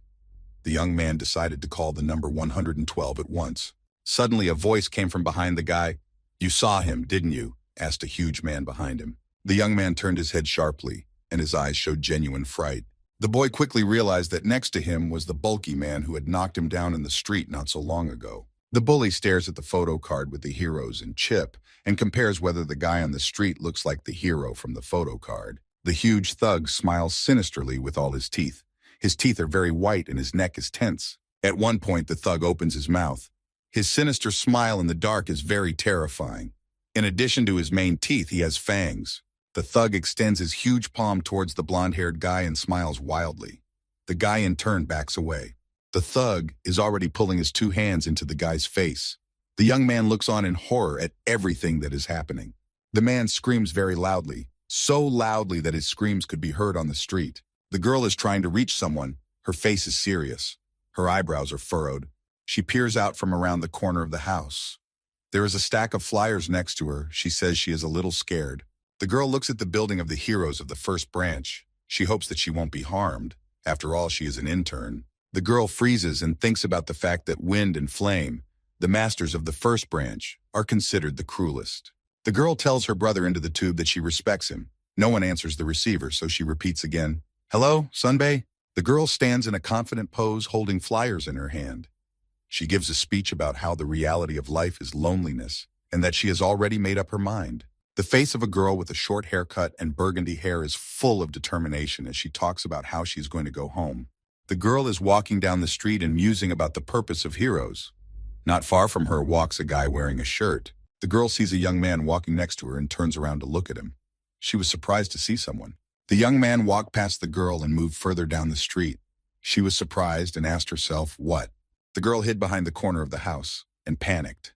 The young man decided to call the number 112 at once. Suddenly, a voice came from behind the guy. "You saw him, didn't you?" asked a huge man behind him. The young man turned his head sharply, and his eyes showed genuine fright. The boy quickly realized that next to him was the bulky man who had knocked him down in the street not so long ago. The bully stares at the photo card with the heroes and chip and compares whether the guy on the street looks like the hero from the photo card. The huge thug smiles sinisterly with all his teeth. His teeth are very white and his neck is tense. At one point, the thug opens his mouth. His sinister smile in the dark is very terrifying. In addition to his main teeth, he has fangs. The thug extends his huge palm towards the blonde-haired guy and smiles wildly. The guy in turn backs away. The thug is already pulling his two hands into the guy's face. The young man looks on in horror at everything that is happening. The man screams very loudly, so loudly that his screams could be heard on the street. The girl is trying to reach someone. Her face is serious. Her eyebrows are furrowed. She peers out from around the corner of the house. There is a stack of flyers next to her. She says she is a little scared. The girl looks at the building of the heroes of the first branch. She hopes that she won't be harmed. After all, she is an intern. The girl freezes and thinks about the fact that Wind and Flame, the masters of the first branch, are considered the cruelest. The girl tells her brother into the tube that she respects him. No one answers the receiver, so she repeats again, "Hello, Sunbae?" The girl stands in a confident pose holding flyers in her hand. She gives a speech about how the reality of life is loneliness and that she has already made up her mind. The face of a girl with a short haircut and burgundy hair is full of determination as she talks about how she's going to go home. The girl is walking down the street and musing about the purpose of heroes. Not far from her walks a guy wearing a shirt. The girl sees a young man walking next to her and turns around to look at him. She was surprised to see someone. The young man walked past the girl and moved further down the street. She was surprised and asked herself, "What?" The girl hid behind the corner of the house and panicked.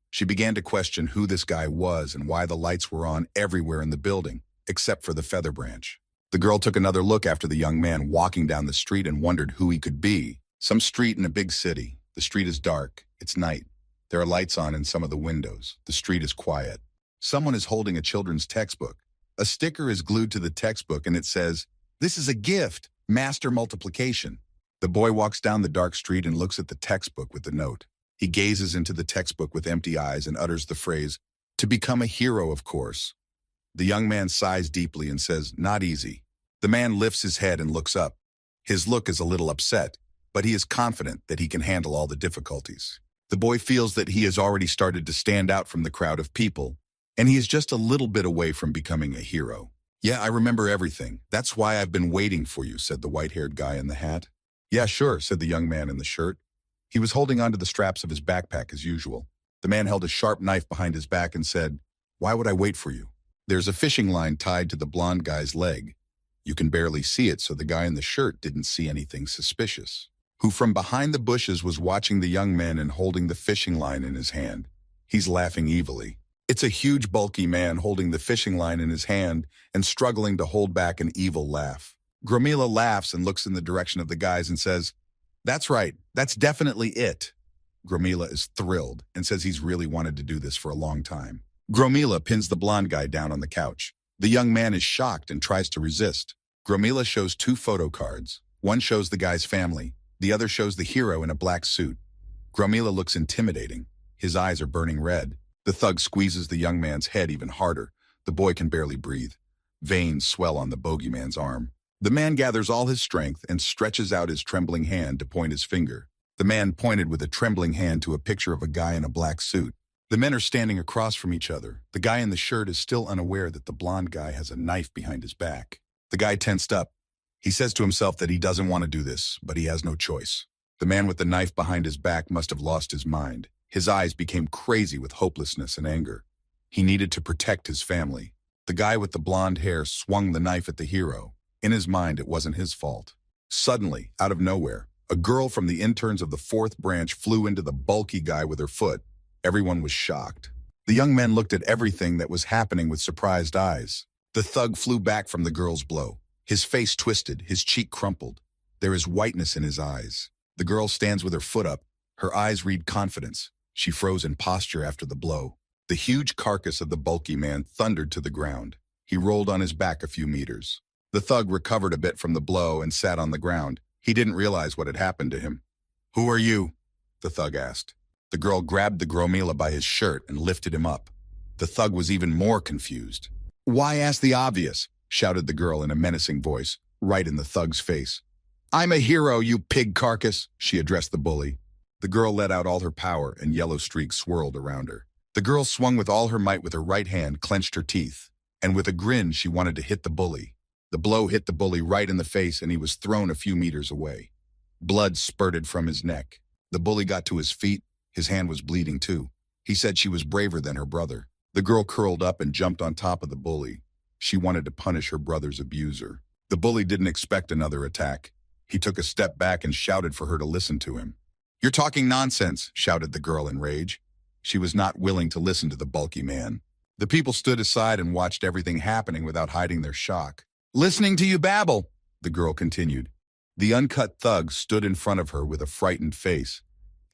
She began to question who this guy was and why the lights were on everywhere in the building, except for the feather branch. The girl took another look after the young man walking down the street and wondered who he could be. Some street in a big city. The street is dark. It's night. There are lights on in some of the windows. The street is quiet. Someone is holding a children's textbook. A sticker is glued to the textbook and it says, "This is a gift, Master Multiplication." The boy walks down the dark street and looks at the textbook with the note. He gazes into the textbook with empty eyes and utters the phrase, "To become a hero, of course." The young man sighs deeply and says, "Not easy." The man lifts his head and looks up. His look is a little upset, but he is confident that he can handle all the difficulties. The boy feels that he has already started to stand out from the crowd of people, and he is just a little bit away from becoming a hero. "Yeah, I remember everything. That's why I've been waiting for you," said the white-haired guy in the hat. "Yeah, sure," said the young man in the shirt. He was holding onto the straps of his backpack as usual. The man held a sharp knife behind his back and said, "Why would I wait for you?" "There's a fishing line tied to the blonde guy's leg. You can barely see it, so the guy in the shirt didn't see anything suspicious, who from behind the bushes was watching the young man and holding the fishing line in his hand. He's laughing evilly. It's a huge, bulky man holding the fishing line in his hand and struggling to hold back an evil laugh. Gromila laughs and looks in the direction of the guys and says, "That's right, that's definitely it." Gromila is thrilled and says he's really wanted to do this for a long time. Gromila pins the blonde guy down on the couch. The young man is shocked and tries to resist. Gromila shows two photo cards. One shows the guy's family. The other shows the hero in a black suit. Gromila looks intimidating. His eyes are burning red. The thug squeezes the young man's head even harder. The boy can barely breathe. Veins swell on the bogeyman's arm. The man gathers all his strength and stretches out his trembling hand to point his finger. The man pointed with a trembling hand to a picture of a guy in a black suit. The men are standing across from each other. The guy in the shirt is still unaware that the blonde guy has a knife behind his back. The guy tensed up. He says to himself that he doesn't want to do this, but he has no choice. The man with the knife behind his back must have lost his mind. His eyes became crazy with hopelessness and anger. He needed to protect his family. The guy with the blonde hair swung the knife at the hero. In his mind, it wasn't his fault. Suddenly, out of nowhere, a girl from the interns of the fourth branch flew into the bulky guy with her foot. Everyone was shocked. The young men looked at everything that was happening with surprised eyes. The thug flew back from the girl's blow. His face twisted, his cheek crumpled. There is whiteness in his eyes. The girl stands with her foot up. Her eyes read confidence. She froze in posture after the blow. The huge carcass of the bulky man thundered to the ground. He rolled on his back a few meters. The thug recovered a bit from the blow and sat on the ground. He didn't realize what had happened to him. "Who are you?" the thug asked. The girl grabbed the Gromila by his shirt and lifted him up. The thug was even more confused. "Why ask the obvious?" shouted the girl in a menacing voice, right in the thug's face. "I'm a hero, you pig carcass," she addressed the bully. The girl let out all her power and yellow streaks swirled around her. The girl swung with all her might with her right hand, clenched her teeth, and with a grin she wanted to hit the bully. The blow hit the bully right in the face and he was thrown a few meters away. Blood spurted from his neck. The bully got to his feet. His hand was bleeding too. He said she was braver than her brother. The girl curled up and jumped on top of the bully. She wanted to punish her brother's abuser. The bully didn't expect another attack. He took a step back and shouted for her to listen to him. "You're talking nonsense," shouted the girl in rage. She was not willing to listen to the bulky man. The people stood aside and watched everything happening without hiding their shock. "Listening to you babble," the girl continued. The uncut thug stood in front of her with a frightened face.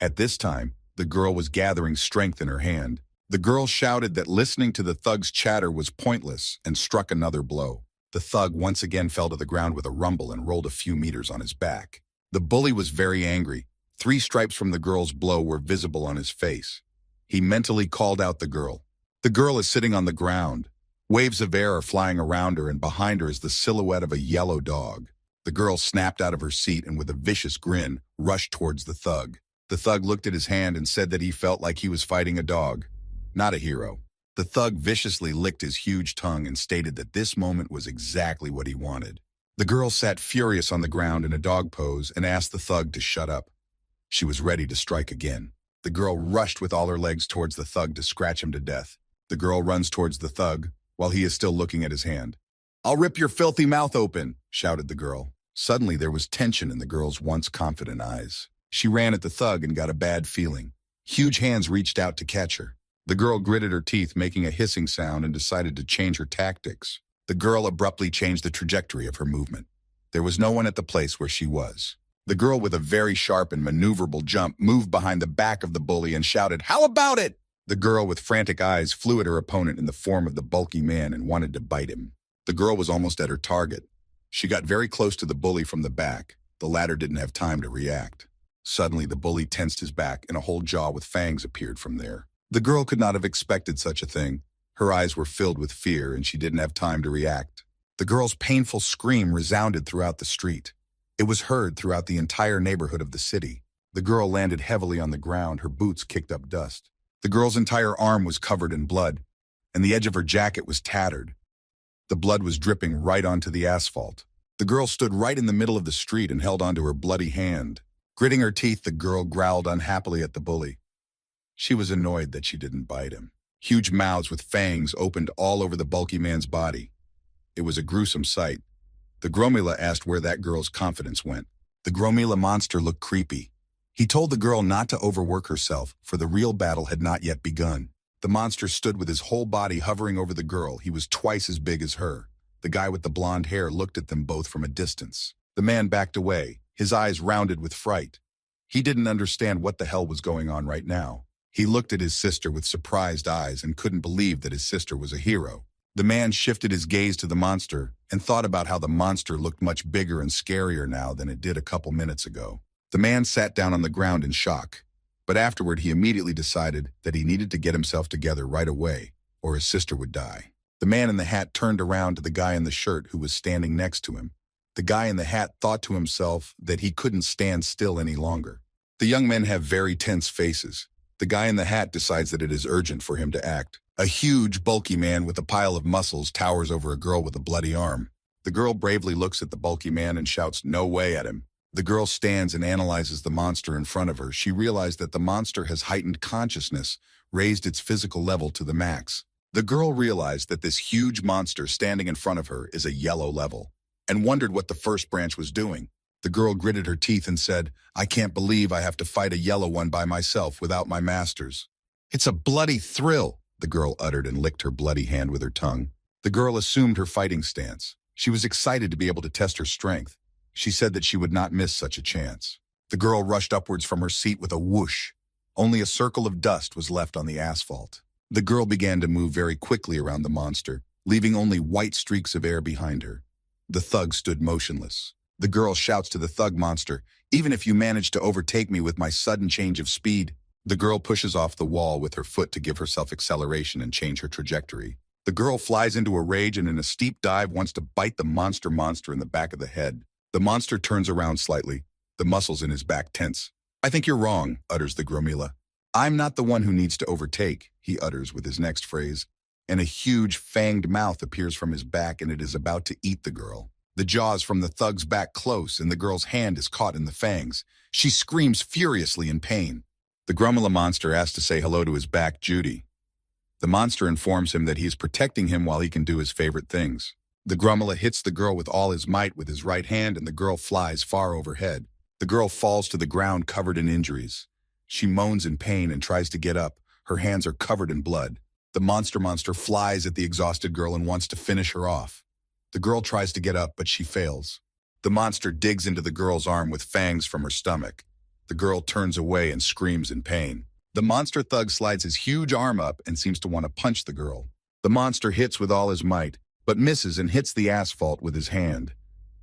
At this time, the girl was gathering strength in her hand. The girl shouted that listening to the thug's chatter was pointless and struck another blow. The thug once again fell to the ground with a rumble and rolled a few meters on his back. The bully was very angry. 3 stripes from the girl's blow were visible on his face. He mentally called out the girl. The girl is sitting on the ground. Waves of air are flying around her and behind her is the silhouette of a yellow dog. The girl snapped out of her seat and with a vicious grin, rushed towards the thug. The thug looked at his hand and said that he felt like he was fighting a dog, not a hero. The thug viciously licked his huge tongue and stated that this moment was exactly what he wanted. The girl sat furious on the ground in a dog pose and asked the thug to shut up. She was ready to strike again. The girl rushed with all her legs towards the thug to scratch him to death. The girl runs towards the thug while he is still looking at his hand. "I'll rip your filthy mouth open," shouted the girl. Suddenly there was tension in the girl's once confident eyes. She ran at the thug and got a bad feeling. Huge hands reached out to catch her. The girl gritted her teeth, making a hissing sound, and decided to change her tactics. The girl abruptly changed the trajectory of her movement. There was no one at the place where she was. The girl, with a very sharp and maneuverable jump, moved behind the back of the bully and shouted, "How about it?" The girl, with frantic eyes, flew at her opponent in the form of the bulky man and wanted to bite him. The girl was almost at her target. She got very close to the bully from the back. The latter didn't have time to react. Suddenly, the bully tensed his back and a whole jaw with fangs appeared from there. The girl could not have expected such a thing. Her eyes were filled with fear and she didn't have time to react. The girl's painful scream resounded throughout the street. It was heard throughout the entire neighborhood of the city. The girl landed heavily on the ground, her boots kicked up dust. The girl's entire arm was covered in blood, and the edge of her jacket was tattered. The blood was dripping right onto the asphalt. The girl stood right in the middle of the street and held onto her bloody hand. Gritting her teeth, the girl growled unhappily at the bully. She was annoyed that she didn't bite him. Huge mouths with fangs opened all over the bulky man's body. It was a gruesome sight. The Gromila asked where that girl's confidence went. The Gromila monster looked creepy. He told the girl not to overwork herself, for the real battle had not yet begun. The monster stood with his whole body hovering over the girl. He was twice as big as her. The guy with the blonde hair looked at them both from a distance. The man backed away, his eyes rounded with fright. He didn't understand what the hell was going on right now. He looked at his sister with surprised eyes and couldn't believe that his sister was a hero. The man shifted his gaze to the monster and thought about how the monster looked much bigger and scarier now than it did a couple minutes ago. The man sat down on the ground in shock, but afterward he immediately decided that he needed to get himself together right away, or his sister would die. The man in the hat turned around to the guy in the shirt who was standing next to him. The guy in the hat thought to himself that he couldn't stand still any longer. The young men have very tense faces. The guy in the hat decides that it is urgent for him to act. A huge, bulky man with a pile of muscles towers over a girl with a bloody arm. The girl bravely looks at the bulky man and shouts, "No way," at him. The girl stands and analyzes the monster in front of her. She realized that the monster has heightened consciousness, raised its physical level to the max. The girl realized that this huge monster standing in front of her is a yellow level, and wondered what the first branch was doing. The girl gritted her teeth and said, "I can't believe I have to fight a yellow one by myself without my masters." "It's a bloody thrill," the girl uttered and licked her bloody hand with her tongue. The girl assumed her fighting stance. She was excited to be able to test her strength. She said that she would not miss such a chance. The girl rushed upwards from her seat with a whoosh. Only a circle of dust was left on the asphalt. The girl began to move very quickly around the monster, leaving only white streaks of air behind her. The thug stood motionless. The girl shouts to the thug monster, "Even if you manage to overtake me with my sudden change of speed." The girl pushes off the wall with her foot to give herself acceleration and change her trajectory. The girl flies into a rage and in a steep dive wants to bite the monster in the back of the head. The monster turns around slightly, the muscles in his back tense. "I think you're wrong," utters the Gromila. "I'm not the one who needs to overtake," he utters with his next phrase, and a huge fanged mouth appears from his back and it is about to eat the girl. The jaws from the thug's back close and the girl's hand is caught in the fangs. She screams furiously in pain. The Gromila monster asks to say hello to his back, Judy. The monster informs him that he is protecting him while he can do his favorite things. The Gromila hits the girl with all his might with his right hand and the girl flies far overhead. The girl falls to the ground covered in injuries. She moans in pain and tries to get up. Her hands are covered in blood. The monster flies at the exhausted girl and wants to finish her off. The girl tries to get up, but she fails. The monster digs into the girl's arm with fangs from her stomach. The girl turns away and screams in pain. The monster thug slides his huge arm up and seems to want to punch the girl. The monster hits with all his might, but misses and hits the asphalt with his hand.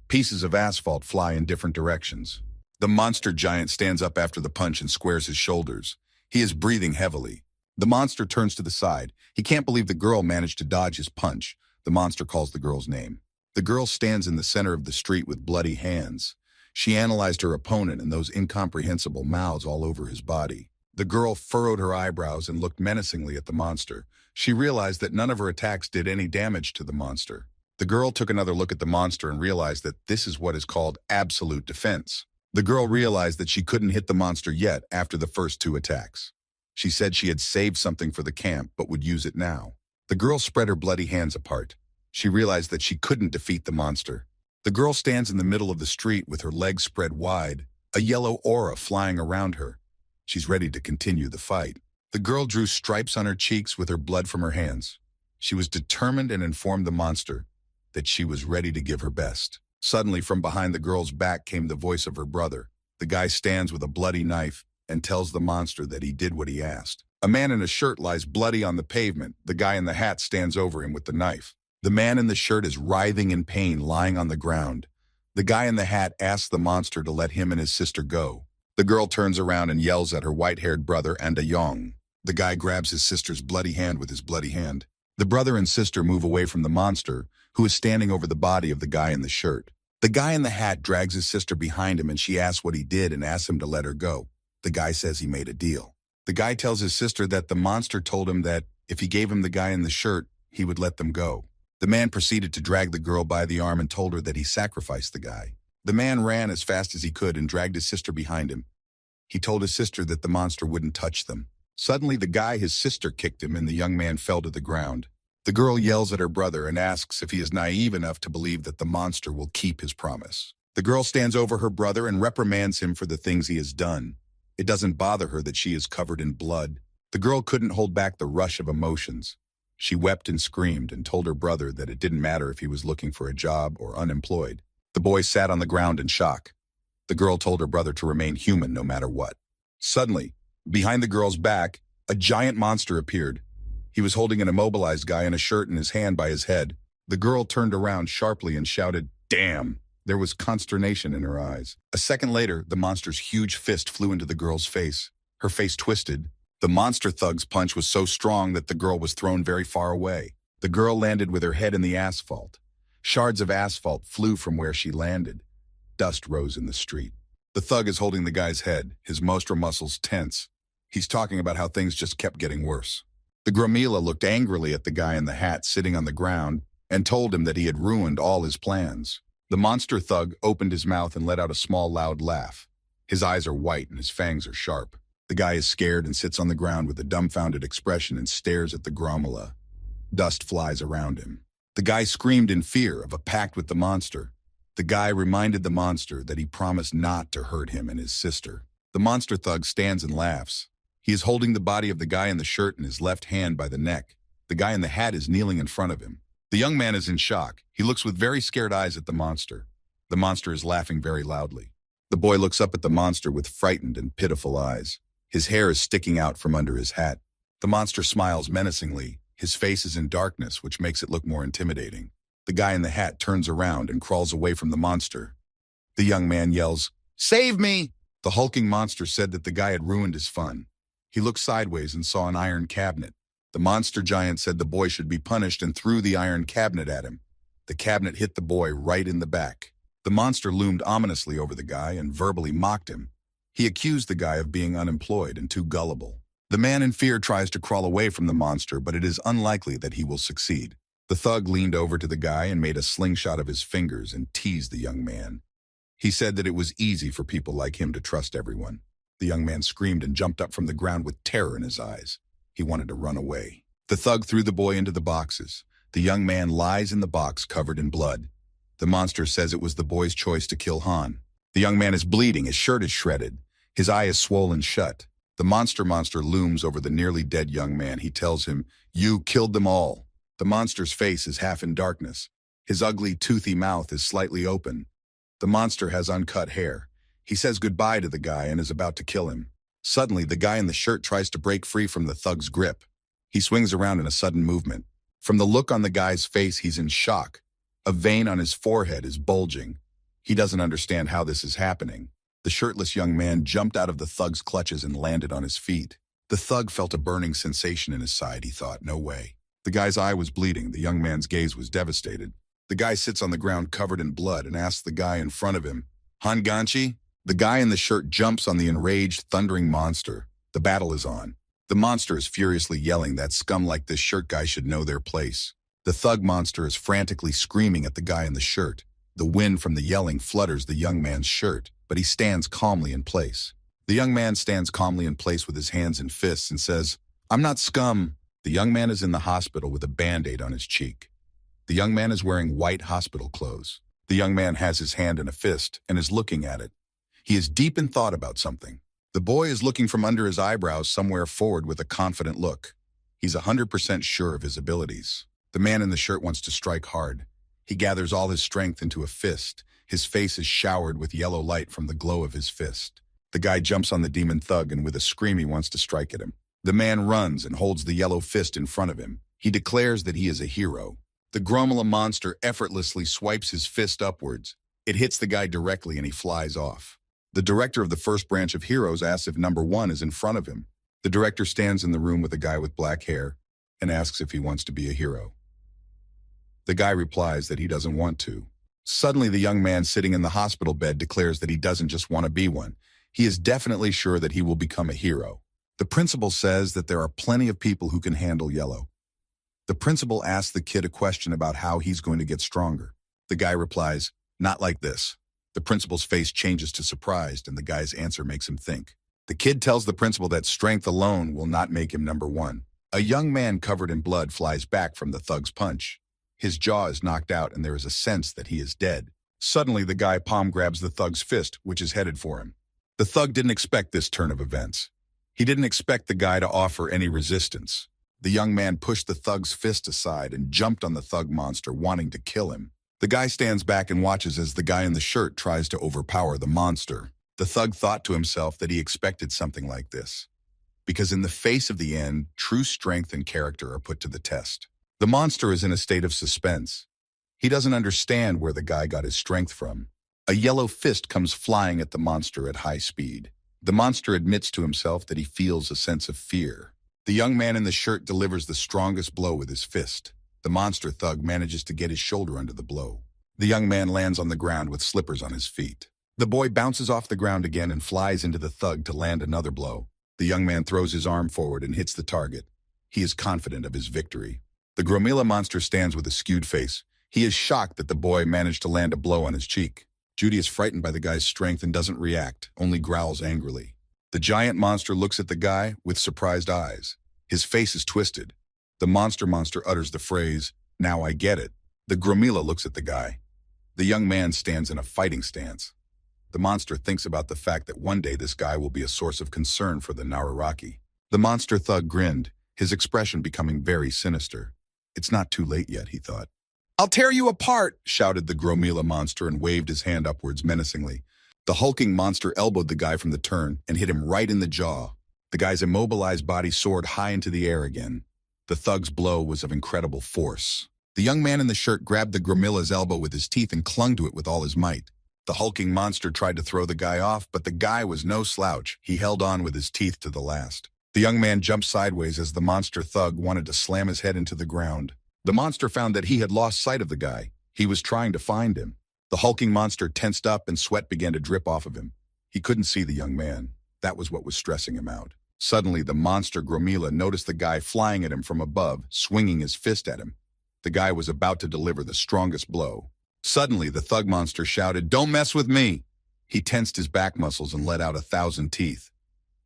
Pieces of asphalt fly in different directions. The monster giant stands up after the punch and squares his shoulders. He is breathing heavily. The monster turns to the side. He can't believe the girl managed to dodge his punch. The monster calls the girl's name. The girl stands in the center of the street with bloody hands. She analyzed her opponent and those incomprehensible mouths all over his body. The girl furrowed her eyebrows and looked menacingly at the monster. She realized that none of her attacks did any damage to the monster. The girl took another look at the monster and realized that this is what is called absolute defense. The girl realized that she couldn't hit the monster yet after the first two attacks. She said she had saved something for the camp but would use it now. The girl spread her bloody hands apart. She realized that she couldn't defeat the monster. The girl stands in the middle of the street with her legs spread wide, a yellow aura flying around her. She's ready to continue the fight. The girl drew stripes on her cheeks with her blood from her hands. She was determined and informed the monster that she was ready to give her best. Suddenly, from behind the girl's back came the voice of her brother. The guy stands with a bloody knife and tells the monster that he did what he asked. A man in a shirt lies bloody on the pavement. The guy in the hat stands over him with the knife. The man in the shirt is writhing in pain, lying on the ground. The guy in the hat asks the monster to let him and his sister go. The girl turns around and yells at her white-haired brother and a Yong. The guy grabs his sister's bloody hand with his bloody hand. The brother and sister move away from the monster, who is standing over the body of the guy in the shirt. The guy in the hat drags his sister behind him and she asks what he did and asks him to let her go. The guy says he made a deal. The guy tells his sister that the monster told him that if he gave him the guy in the shirt, he would let them go. The man proceeded to drag the girl by the arm and told her that he sacrificed the guy. The man ran as fast as he could and dragged his sister behind him. He told his sister that the monster wouldn't touch them. Suddenly, the guy, his sister, kicked him and the young man fell to the ground. The girl yells at her brother and asks if he is naive enough to believe that the monster will keep his promise. The girl stands over her brother and reprimands him for the things he has done. It doesn't bother her that she is covered in blood. The girl couldn't hold back the rush of emotions. She wept and screamed and told her brother that it didn't matter if he was looking for a job or unemployed. The boy sat on the ground in shock. The girl told her brother to remain human no matter what. Suddenly, behind the girl's back, a giant monster appeared. He was holding an immobilized guy in a shirt in his hand by his head. The girl turned around sharply and shouted, "Damn!" There was consternation in her eyes. A second later, the monster's huge fist flew into the girl's face. Her face twisted. The monster thug's punch was so strong that the girl was thrown very far away. The girl landed with her head in the asphalt. Shards of asphalt flew from where she landed. Dust rose in the street. The thug is holding the guy's head, his muscles tense. He's talking about how things just kept getting worse. The Gromila looked angrily at the guy in the hat sitting on the ground and told him that he had ruined all his plans. The monster thug opened his mouth and let out a small, loud laugh. His eyes are white and his fangs are sharp. The guy is scared and sits on the ground with a dumbfounded expression and stares at the Gromila. Dust flies around him. The guy screamed in fear of a pact with the monster. The guy reminded the monster that he promised not to hurt him and his sister. The monster thug stands and laughs. He is holding the body of the guy in the shirt in his left hand by the neck. The guy in the hat is kneeling in front of him. The young man is in shock. He looks with very scared eyes at the monster. The monster is laughing very loudly. The boy looks up at the monster with frightened and pitiful eyes. His hair is sticking out from under his hat. The monster smiles menacingly. His face is in darkness, which makes it look more intimidating. The guy in the hat turns around and crawls away from the monster. The young man yells, "Save me!" The hulking monster said that the guy had ruined his fun. He looked sideways and saw an iron cabinet. The monster giant said the boy should be punished and threw the iron cabinet at him. The cabinet hit the boy right in the back. The monster loomed ominously over the guy and verbally mocked him. He accused the guy of being unemployed and too gullible. The man in fear tries to crawl away from the monster, but it is unlikely that he will succeed. The thug leaned over to the guy and made a slingshot of his fingers and teased the young man. He said that it was easy for people like him to trust everyone. The young man screamed and jumped up from the ground with terror in his eyes. He wanted to run away. The thug threw the boy into the boxes. The young man lies in the box covered in blood. The monster says it was the boy's choice to kill Han. The young man is bleeding. His shirt is shredded. His eye is swollen shut. The monster looms over the nearly dead young man. He tells him, "You killed them all." The monster's face is half in darkness. His ugly, toothy mouth is slightly open. The monster has uncut hair. He says goodbye to the guy and is about to kill him. Suddenly, the guy in the shirt tries to break free from the thug's grip. He swings around in a sudden movement. From the look on the guy's face, he's in shock. A vein on his forehead is bulging. He doesn't understand how this is happening. The shirtless young man jumped out of the thug's clutches and landed on his feet. The thug felt a burning sensation in his side. He thought, no way. The guy's eye was bleeding. The young man's gaze was devastated. The guy sits on the ground covered in blood and asks the guy in front of him, "Hanganchi?" The guy in the shirt jumps on the enraged, thundering monster. The battle is on. The monster is furiously yelling that scum like this shirt guy should know their place. The thug monster is frantically screaming at the guy in the shirt. The wind from the yelling flutters the young man's shirt, but he stands calmly in place. The young man stands calmly in place with his hands and fists and says, "I'm not scum." The young man is in the hospital with a band-aid on his cheek. The young man is wearing white hospital clothes. The young man has his hand in a fist and is looking at it. He is deep in thought about something. The boy is looking from under his eyebrows somewhere forward with a confident look. He's 100% sure of his abilities. The man in the shirt wants to strike hard. He gathers all his strength into a fist. His face is showered with yellow light from the glow of his fist. The guy jumps on the demon thug and with a scream he wants to strike at him. The man runs and holds the yellow fist in front of him. He declares that he is a hero. The Gromila monster effortlessly swipes his fist upwards. It hits the guy directly and he flies off. The director of the first branch of heroes asks if number 1 is in front of him. The director stands in the room with a guy with black hair and asks if he wants to be a hero. The guy replies that he doesn't want to. Suddenly, the young man sitting in the hospital bed declares that he doesn't just want to be one. He is definitely sure that he will become a hero. The principal says that there are plenty of people who can handle yellow. The principal asks the kid a question about how he's going to get stronger. The guy replies, "Not like this." The principal's face changes to surprised, and the guy's answer makes him think. The kid tells the principal that strength alone will not make him number 1. A young man covered in blood flies back from the thug's punch. His jaw is knocked out, and there is a sense that he is dead. Suddenly, the guy palm grabs the thug's fist, which is headed for him. The thug didn't expect this turn of events. He didn't expect the guy to offer any resistance. The young man pushed the thug's fist aside and jumped on the thug monster, wanting to kill him. The guy stands back and watches as the guy in the shirt tries to overpower the monster. The thug thought to himself that he expected something like this, because in the face of the end, true strength and character are put to the test. The monster is in a state of suspense. He doesn't understand where the guy got his strength from. A yellow fist comes flying at the monster at high speed. The monster admits to himself that he feels a sense of fear. The young man in the shirt delivers the strongest blow with his fist. The monster thug manages to get his shoulder under the blow. The young man lands on the ground with slippers on his feet. The boy bounces off the ground again and flies into the thug to land another blow. The young man throws his arm forward and hits the target. He is confident of his victory. The Gromila monster stands with a skewed face. He is shocked that the boy managed to land a blow on his cheek. Judy is frightened by the guy's strength and doesn't react, only growls angrily. The giant monster looks at the guy with surprised eyes. His face is twisted. The monster utters the phrase, "Now I get it." The Gromila looks at the guy. The young man stands in a fighting stance. The monster thinks about the fact that one day this guy will be a source of concern for the Nararaki. The monster thug grinned, his expression becoming very sinister. It's not too late yet, he thought. "I'll tear you apart," shouted the Gromila monster and waved his hand upwards menacingly. The hulking monster elbowed the guy from the turn and hit him right in the jaw. The guy's immobilized body soared high into the air again. The thug's blow was of incredible force. The young man in the shirt grabbed the Gromila's elbow with his teeth and clung to it with all his might. The hulking monster tried to throw the guy off, but the guy was no slouch. He held on with his teeth to the last. The young man jumped sideways as the monster thug wanted to slam his head into the ground. The monster found that he had lost sight of the guy. He was trying to find him. The hulking monster tensed up and sweat began to drip off of him. He couldn't see the young man. That was what was stressing him out. Suddenly, the monster Gromila noticed the guy flying at him from above, swinging his fist at him. The guy was about to deliver the strongest blow. Suddenly, the thug monster shouted, "Don't mess with me!" He tensed his back muscles and let out 1,000 teeth.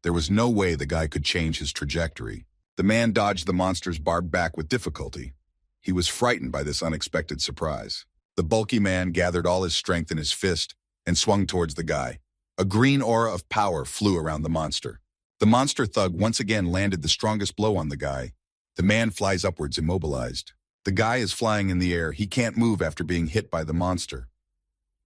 There was no way the guy could change his trajectory. The man dodged the monster's barbed back with difficulty. He was frightened by this unexpected surprise. The bulky man gathered all his strength in his fist and swung towards the guy. A green aura of power flew around the monster. The monster thug once again landed the strongest blow on the guy. The man flies upwards immobilized. The guy is flying in the air. He can't move after being hit by the monster.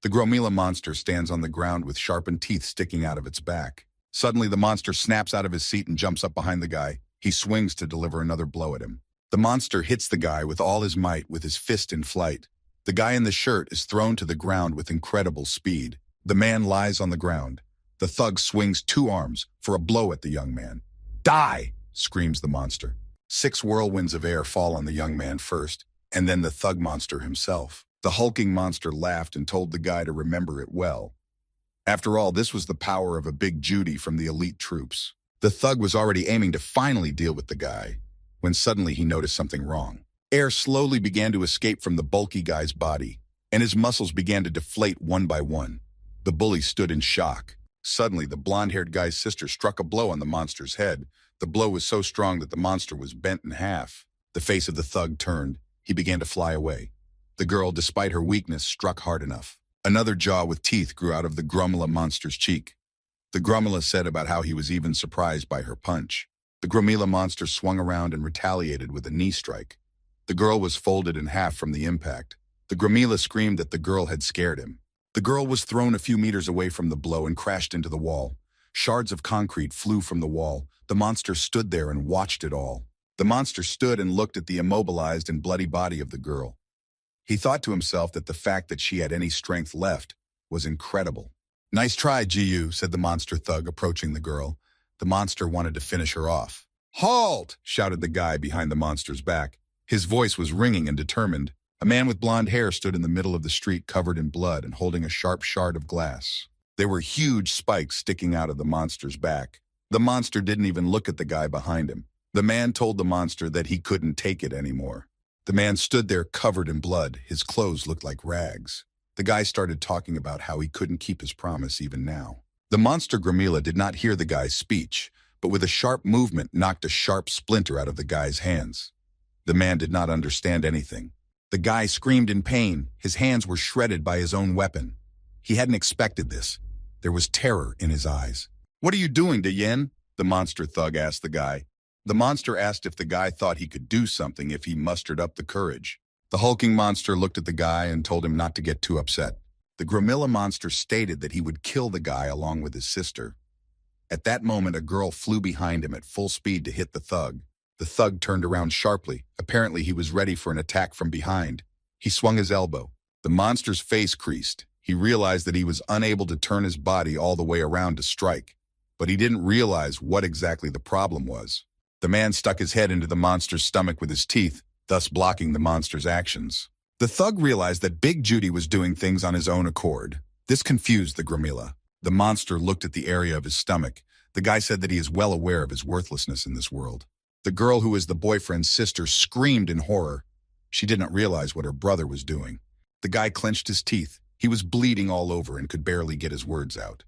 The Gromila monster stands on the ground with sharpened teeth sticking out of its back. Suddenly, the monster snaps out of his seat and jumps up behind the guy. He swings to deliver another blow at him. The monster hits the guy with all his might with his fist in flight. The guy in the shirt is thrown to the ground with incredible speed. The man lies on the ground. The thug swings 2 arms for a blow at the young man. "Die!" screams the monster. 6 whirlwinds of air fall on the young man first, and then the thug monster himself. The hulking monster laughed and told the guy to remember it well. After all, this was the power of a big Judy from the elite troops. The thug was already aiming to finally deal with the guy, when suddenly he noticed something wrong. Air slowly began to escape from the bulky guy's body, and his muscles began to deflate one by one. The bully stood in shock. Suddenly, the blonde-haired guy's sister struck a blow on the monster's head. The blow was so strong that the monster was bent in half. The face of the thug turned. He began to fly away. The girl, despite her weakness, struck hard enough. Another jaw with teeth grew out of the Gromila monster's cheek. The Gromila said about how he was even surprised by her punch. The Gromila monster swung around and retaliated with a knee strike. The girl was folded in half from the impact. The Gromila screamed that the girl had scared him. The girl was thrown a few meters away from the blow and crashed into the wall. Shards of concrete flew from the wall. The monster stood there and watched it all. The monster stood and looked at the immobilized and bloody body of the girl. He thought to himself that the fact that she had any strength left was incredible. "Nice try, Ji-Yu," said the monster thug, approaching the girl. The monster wanted to finish her off. "Halt!" shouted the guy behind the monster's back. His voice was ringing and determined. A man with blonde hair stood in the middle of the street covered in blood and holding a sharp shard of glass. There were huge spikes sticking out of the monster's back. The monster didn't even look at the guy behind him. The man told the monster that he couldn't take it anymore. The man stood there covered in blood. His clothes looked like rags. The guy started talking about how he couldn't keep his promise even now. The monster Gromila did not hear the guy's speech, but with a sharp movement knocked a sharp splinter out of the guy's hands. The man did not understand anything. The guy screamed in pain. His hands were shredded by his own weapon. He hadn't expected this. There was terror in his eyes. "What are you doing, De Yen?" the monster thug asked the guy. The monster asked if the guy thought he could do something if he mustered up the courage. The hulking monster looked at the guy and told him not to get too upset. The Gromila monster stated that he would kill the guy along with his sister. At that moment, a girl flew behind him at full speed to hit the thug. The thug turned around sharply. Apparently, he was ready for an attack from behind. He swung his elbow. The monster's face creased. He realized that he was unable to turn his body all the way around to strike, but he didn't realize what exactly the problem was. The man stuck his head into the monster's stomach with his teeth, thus blocking the monster's actions. The thug realized that Big Judy was doing things on his own accord. This confused the Gromila. The monster looked at the area of his stomach. The guy said that he is well aware of his worthlessness in this world. The girl who is the boyfriend's sister screamed in horror. She didn't realize what her brother was doing. The guy clenched his teeth. He was bleeding all over and could barely get his words out.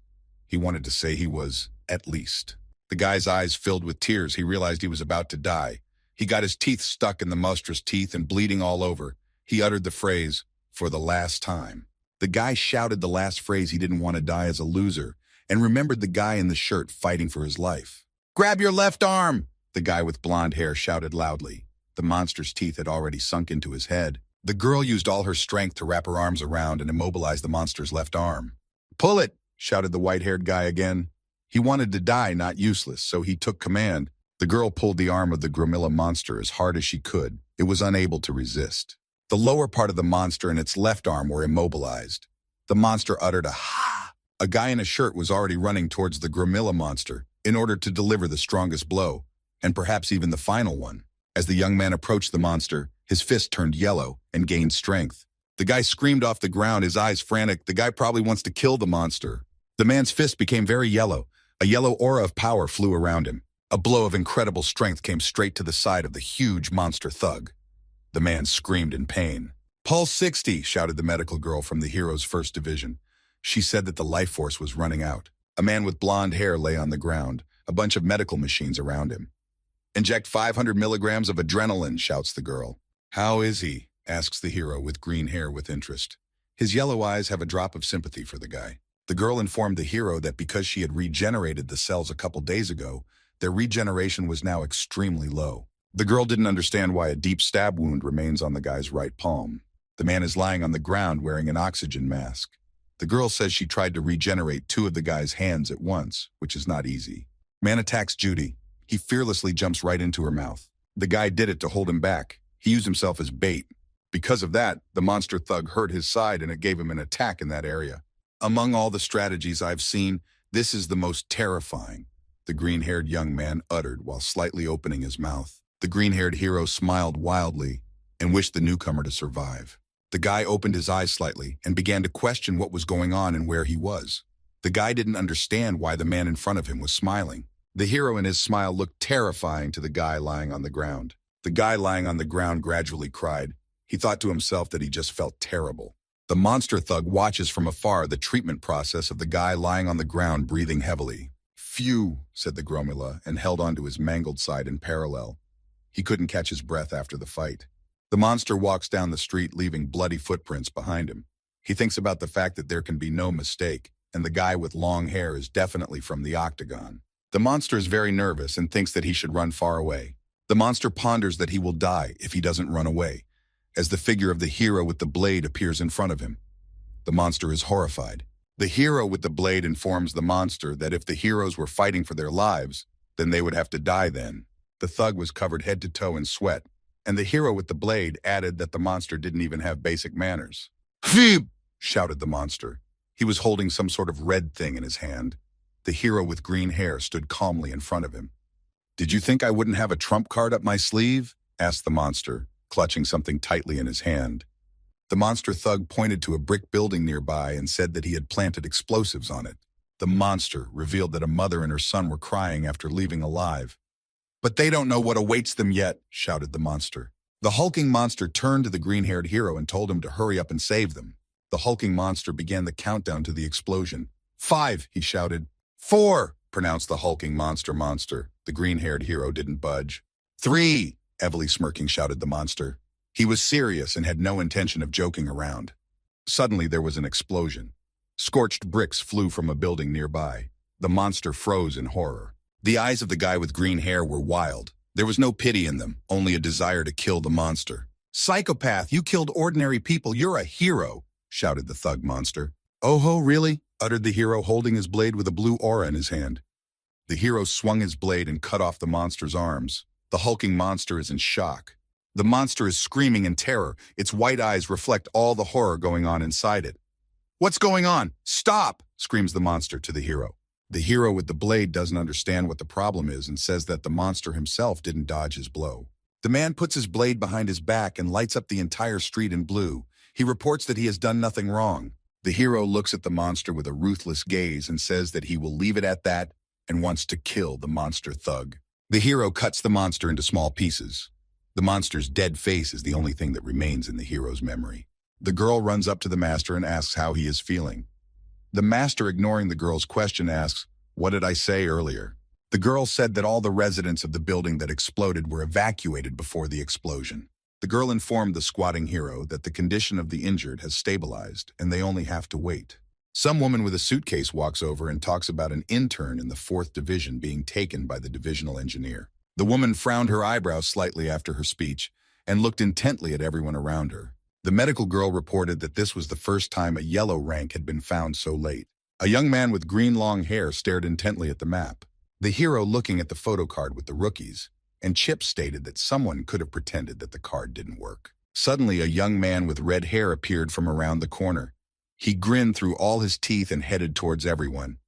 He wanted to say he was, at least. The guy's eyes filled with tears. He realized he was about to die. He got his teeth stuck in the monster's teeth and bleeding all over. He uttered the phrase, "for the last time." The guy shouted the last phrase. He didn't want to die as a loser and remembered the guy in the shirt fighting for his life. "Grab your left arm!" The guy with blonde hair shouted loudly. The monster's teeth had already sunk into his head. The girl used all her strength to wrap her arms around and immobilize the monster's left arm. "Pull it!" shouted the white-haired guy again. He wanted to die, not useless, so he took command. The girl pulled the arm of the gorilla monster as hard as she could. It was unable to resist. The lower part of the monster and its left arm were immobilized. The monster uttered a ha. A guy in a shirt was already running towards the gorilla monster in order to deliver the strongest blow, and perhaps even the final one. As the young man approached the monster, his fist turned yellow and gained strength. The guy screamed off the ground, his eyes frantic. The guy probably wants to kill the monster. The man's fist became very yellow. A yellow aura of power flew around him. A blow of incredible strength came straight to the side of the huge monster thug. The man screamed in pain. "Pulse 60, shouted the medical girl from the hero's first division. She said that the life force was running out. A man with blonde hair lay on the ground, a bunch of medical machines around him. "Inject 500 milligrams of adrenaline, shouts the girl. "How is he?" asks the hero with green hair with interest. His yellow eyes have a drop of sympathy for the guy. The girl informed the hero that because she had regenerated the cells a couple days ago, their regeneration was now extremely low. The girl didn't understand why a deep stab wound remains on the guy's right palm. The man is lying on the ground wearing an oxygen mask. The girl says she tried to regenerate 2 of the guy's hands at once, which is not easy. Man attacks Judy. He fearlessly jumps right into her mouth. The guy did it to hold him back. He used himself as bait. Because of that, the monster thug hurt his side and it gave him an attack in that area. "Among all the strategies I've seen, this is the most terrifying," the green-haired young man uttered while slightly opening his mouth. The green-haired hero smiled wildly and wished the newcomer to survive. The guy opened his eyes slightly and began to question what was going on and where he was. The guy didn't understand why the man in front of him was smiling. The hero in his smile looked terrifying to the guy lying on the ground. The guy lying on the ground gradually cried. He thought to himself that he just felt terrible. The monster thug watches from afar the treatment process of the guy lying on the ground breathing heavily. "Phew," said the gorilla and held onto his mangled side in parallel. He couldn't catch his breath after the fight. The monster walks down the street leaving bloody footprints behind him. He thinks about the fact that there can be no mistake, and the guy with long hair is definitely from the octagon. The monster is very nervous and thinks that he should run far away. The monster ponders that he will die if he doesn't run away, as the figure of the hero with the blade appears in front of him. The monster is horrified. The hero with the blade informs the monster that if the heroes were fighting for their lives, then they would have to die then. The thug was covered head to toe in sweat, and the hero with the blade added that the monster didn't even have basic manners. "Pheep!" shouted the monster. He was holding some sort of red thing in his hand. The hero with green hair stood calmly in front of him. "Did you think I wouldn't have a trump card up my sleeve?" asked the monster, clutching something tightly in his hand. The monster thug pointed to a brick building nearby and said that he had planted explosives on it. The monster revealed that a mother and her son were crying after leaving alive. "But they don't know what awaits them yet," shouted the monster. The hulking monster turned to the green-haired hero and told him to hurry up and save them. The hulking monster began the countdown to the explosion. "5, he shouted. "4, pronounced the hulking monster. The green-haired hero didn't budge. "3, heavily smirking, shouted the monster. He was serious and had no intention of joking around. Suddenly there was an explosion. Scorched bricks flew from a building nearby. The monster froze in horror. The eyes of the guy with green hair were wild. There was no pity in them, only a desire to kill the monster. "Psychopath, you killed ordinary people, you're a hero," shouted the thug monster. "Oh ho, really?" uttered the hero, holding his blade with a blue aura in his hand. The hero swung his blade and cut off the monster's arms. The hulking monster is in shock. The monster is screaming in terror. Its white eyes reflect all the horror going on inside it. "What's going on? Stop!" screams the monster to the hero. The hero with the blade doesn't understand what the problem is and says that the monster himself didn't dodge his blow. The man puts his blade behind his back and lights up the entire street in blue. He reports that he has done nothing wrong. The hero looks at the monster with a ruthless gaze and says that he will leave it at that and wants to kill the monster thug. The hero cuts the monster into small pieces. The monster's dead face is the only thing that remains in the hero's memory. The girl runs up to the master and asks how he is feeling. The master, ignoring the girl's question, asks, "What did I say earlier?" The girl said that all the residents of the building that exploded were evacuated before the explosion. The girl informed the squatting hero that the condition of the injured has stabilized and they only have to wait. Some woman with a suitcase walks over and talks about an intern in the 4th Division being taken by the divisional engineer. The woman frowned her eyebrows slightly after her speech and looked intently at everyone around her. The medical girl reported that this was the first time a yellow rank had been found so late. A young man with green long hair stared intently at the map. The hero looking at the photo card with the rookies, and Chip stated that someone could have pretended that the card didn't work. Suddenly, a young man with red hair appeared from around the corner. He grinned through all his teeth and headed towards everyone.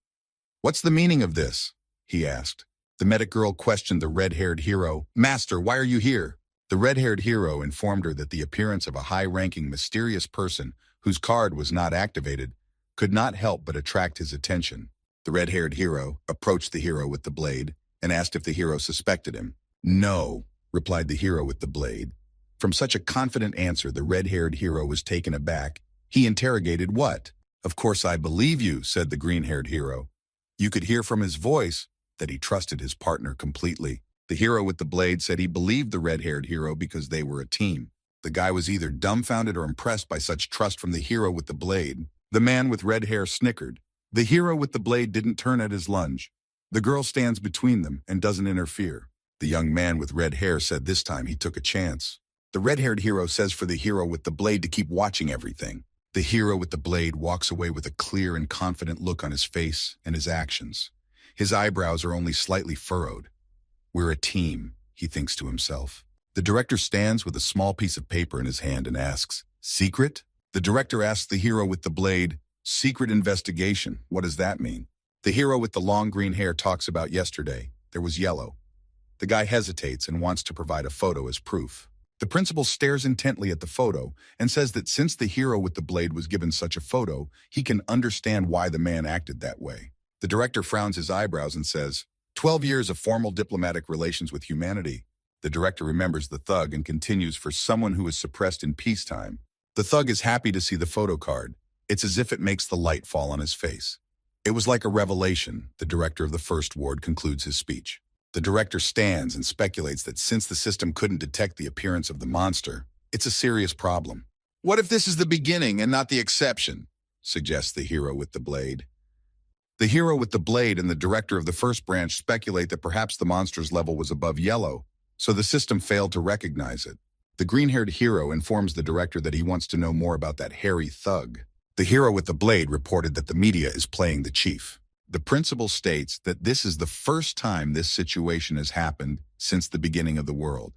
"What's the meaning of this?" he asked. The medic girl questioned the red-haired hero. "Master, why are you here?" The red-haired hero informed her that the appearance of a high-ranking mysterious person whose card was not activated could not help but attract his attention. The red-haired hero approached the hero with the blade and asked if the hero suspected him. "No," replied the hero with the blade. From such a confident answer, the red-haired hero was taken aback. He interrogated, "What?" "Of course I believe you," said the green-haired hero. You could hear from his voice that he trusted his partner completely. The hero with the blade said he believed the red-haired hero because they were a team. The guy was either dumbfounded or impressed by such trust from the hero with the blade. The man with red hair snickered. The hero with the blade didn't turn at his lunge. The girl stands between them and doesn't interfere. The young man with red hair said this time he took a chance. The red-haired hero says for the hero with the blade to keep watching everything. The hero with the blade walks away with a clear and confident look on his face and his actions. His eyebrows are only slightly furrowed. "We're a team," he thinks to himself. The director stands with a small piece of paper in his hand and asks, "Secret?" The director asks the hero with the blade, "Secret investigation, what does that mean?" The hero with the long green hair talks about yesterday. There was yellow. The guy hesitates and wants to provide a photo as proof. The principal stares intently at the photo and says that since the hero with the blade was given such a photo, he can understand why the man acted that way. The director frowns his eyebrows and says, 12 years of formal diplomatic relations with humanity." The director remembers the thug and continues, "For someone who is suppressed in peacetime." The thug is happy to see the photo card. It's as if it makes the light fall on his face. "It was like a revelation," the director of the first ward concludes his speech. The director stands and speculates that since the system couldn't detect the appearance of the monster, it's a serious problem. "What if this is the beginning and not the exception?" suggests the hero with the blade. The hero with the blade and the director of the first branch speculate that perhaps the monster's level was above yellow, so the system failed to recognize it. The green-haired hero informs the director that he wants to know more about that hairy thug. The hero with the blade reported that the media is playing the chief. The principal states that this is the first time this situation has happened since the beginning of the world.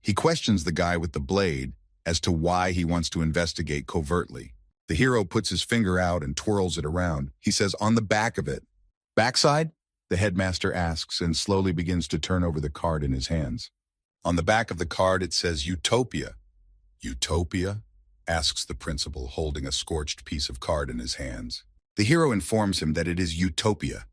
He questions the guy with the blade as to why he wants to investigate covertly. The hero puts his finger out and twirls it around. He says, "On the back of it." "Backside?" the headmaster asks and slowly begins to turn over the card in his hands. On the back of the card it says Utopia. "Utopia?" asks the principal, holding a scorched piece of card in his hands. The hero informs him that it is Utopia,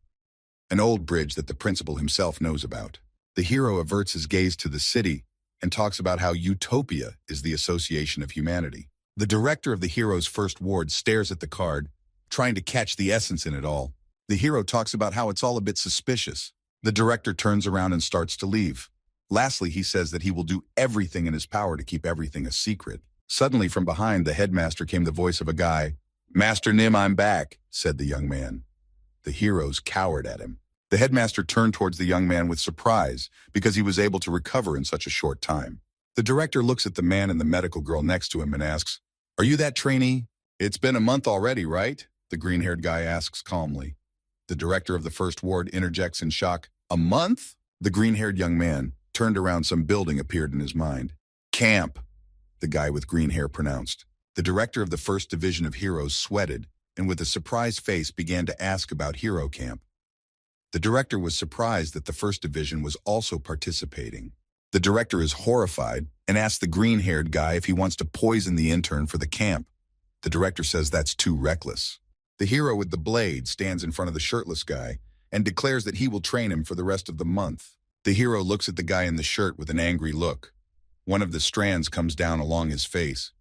an old bridge that the principal himself knows about. The hero averts his gaze to the city and talks about how Utopia is the association of humanity. The director of the hero's first ward stares at the card, trying to catch the essence in it all. The hero talks about how it's all a bit suspicious. The director turns around and starts to leave. Lastly, he says that he will do everything in his power to keep everything a secret. Suddenly, from behind the headmaster came the voice of a guy. "Master Nim, I'm back," said the young man. The heroes cowered at him. The headmaster turned towards the young man with surprise because he was able to recover in such a short time. The director looks at the man and the medical girl next to him and asks, "Are you that trainee?" "It's been a month already, right?" the green-haired guy asks calmly. The director of the first ward interjects in shock. "A month?" The green-haired young man turned around. Some building appeared in his mind. "Camp," the guy with green hair pronounced. The director of the first division of heroes sweated and with a surprised face began to ask about Hero Camp. The director was surprised that the first division was also participating. The director is horrified and asks the green-haired guy if he wants to poison the intern for the camp. The director says that's too reckless. The hero with the blade stands in front of the shirtless guy and declares that he will train him for the rest of the month. The hero looks at the guy in the shirt with an angry look. One of the strands comes down along his face.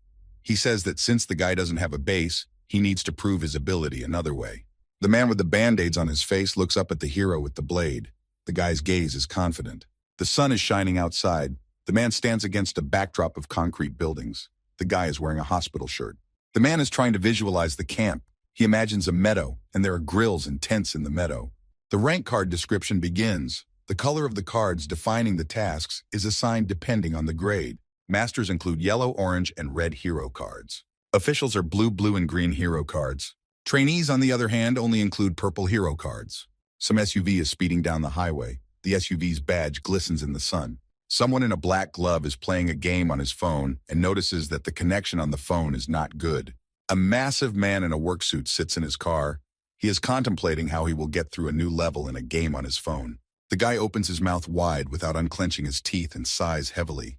He says that since the guy doesn't have a base, he needs to prove his ability another way. The man with the band-aids on his face looks up at the hero with the blade. The guy's gaze is confident. The sun is shining outside. The man stands against a backdrop of concrete buildings. The guy is wearing a hospital shirt. The man is trying to visualize the camp. He imagines a meadow, and there are grills and tents in the meadow. The rank card description begins. The color of the cards defining the tasks is assigned depending on the grade. Masters include yellow, orange, and red hero cards. Officials are blue, and green hero cards. Trainees, on the other hand, only include purple hero cards. Some SUV is speeding down the highway. The SUV's badge glistens in the sun. Someone in a black glove is playing a game on his phone and notices that the connection on the phone is not good. A massive man in a work suit sits in his car. He is contemplating how he will get through a new level in a game on his phone. The guy opens his mouth wide without unclenching his teeth and sighs heavily.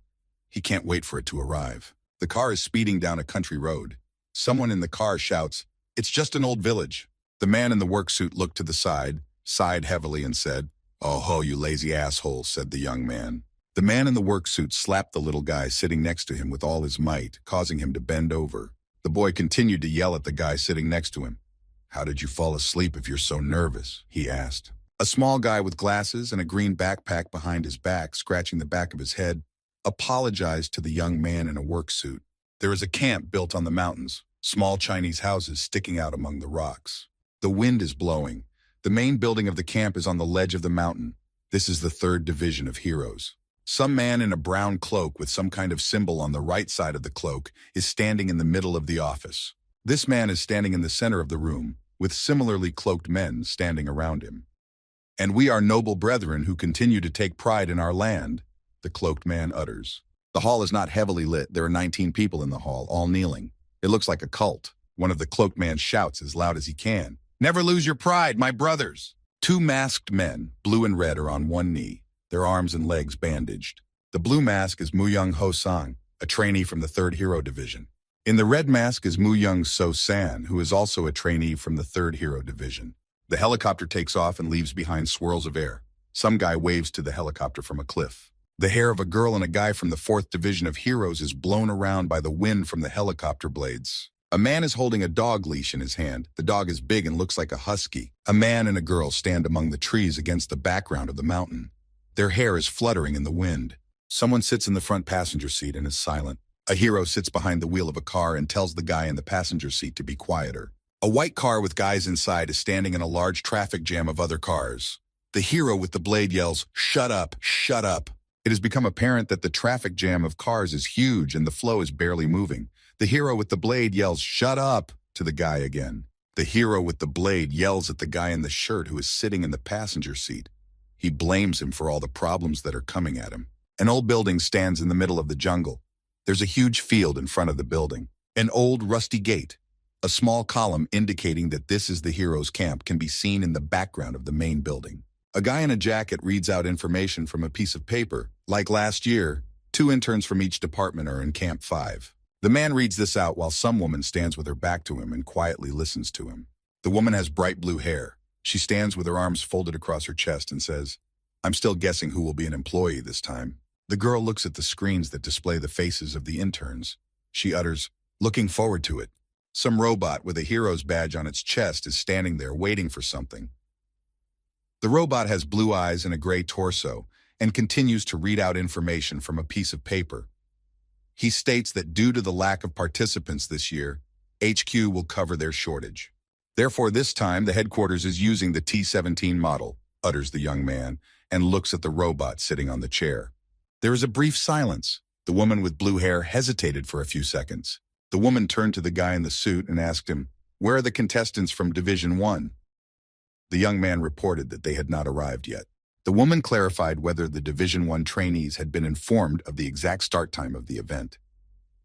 He can't wait for it to arrive. The car is speeding down a country road. Someone in the car shouts, "It's just an old village." The man in the work suit looked to the side, sighed heavily and said, "Oh ho, you lazy asshole," said the young man. The man in the work suit slapped the little guy sitting next to him with all his might, causing him to bend over. The boy continued to yell at the guy sitting next to him. "How did you fall asleep if you're so nervous?" he asked. A small guy with glasses and a green backpack behind his back, scratching the back of his head, apologized to the young man in a work suit. There is a camp built on the mountains, small Chinese houses sticking out among the rocks. The wind is blowing. The main building of the camp is on the ledge of the mountain. This is the 3rd division of heroes. Some man in a brown cloak with some kind of symbol on the right side of the cloak is standing in the middle of the office. This man is standing in the center of the room, with similarly cloaked men standing around him. "And we are noble brethren who continue to take pride in our land," the cloaked man utters. The hall is not heavily lit. There are 19 people in the hall, all kneeling. It looks like a cult. One of the cloaked men shouts as loud as he can, "Never lose your pride, my brothers!" 2 masked men, blue and red, are on one knee, their arms and legs bandaged. The blue mask is Mu Young Ho Sang, a trainee from the 3rd Hero Division. In the red mask is Mu Young So San, who is also a trainee from the 3rd Hero Division. The helicopter takes off and leaves behind swirls of air. Some guy waves to the helicopter from a cliff. The hair of a girl and a guy from the 4th Division of Heroes is blown around by the wind from the helicopter blades. A man is holding a dog leash in his hand. The dog is big and looks like a husky. A man and a girl stand among the trees against the background of the mountain. Their hair is fluttering in the wind. Someone sits in the front passenger seat and is silent. A hero sits behind the wheel of a car and tells the guy in the passenger seat to be quieter. A white car with guys inside is standing in a large traffic jam of other cars. The hero with the blade yells, "Shut up, shut up." It has become apparent that the traffic jam of cars is huge and the flow is barely moving. The hero with the blade yells, "Shut up," to the guy again. The hero with the blade yells at the guy in the shirt who is sitting in the passenger seat. He blames him for all the problems that are coming at him. An old building stands in the middle of the jungle. There's a huge field in front of the building. An old rusty gate. A small column indicating that this is the hero's camp can be seen in the background of the main building. A guy in a jacket reads out information from a piece of paper. Like last year, 2 interns from each department are in Camp 5. The man reads this out while some woman stands with her back to him and quietly listens to him. The woman has bright blue hair. She stands with her arms folded across her chest and says, "I'm still guessing who will be an employee this time." The girl looks at the screens that display the faces of the interns. She utters, "Looking forward to it." Some robot with a hero's badge on its chest is standing there waiting for something. The robot has blue eyes and a gray torso and continues to read out information from a piece of paper. He states that due to the lack of participants this year, HQ will cover their shortage. Therefore, this time, the headquarters is using the T-17 model, utters the young man, and looks at the robot sitting on the chair. There is a brief silence. The woman with blue hair hesitated for a few seconds. The woman turned to the guy in the suit and asked him, "Where are the contestants from Division 1? The young man reported that they had not arrived yet. The woman clarified whether the Division 1 trainees had been informed of the exact start time of the event.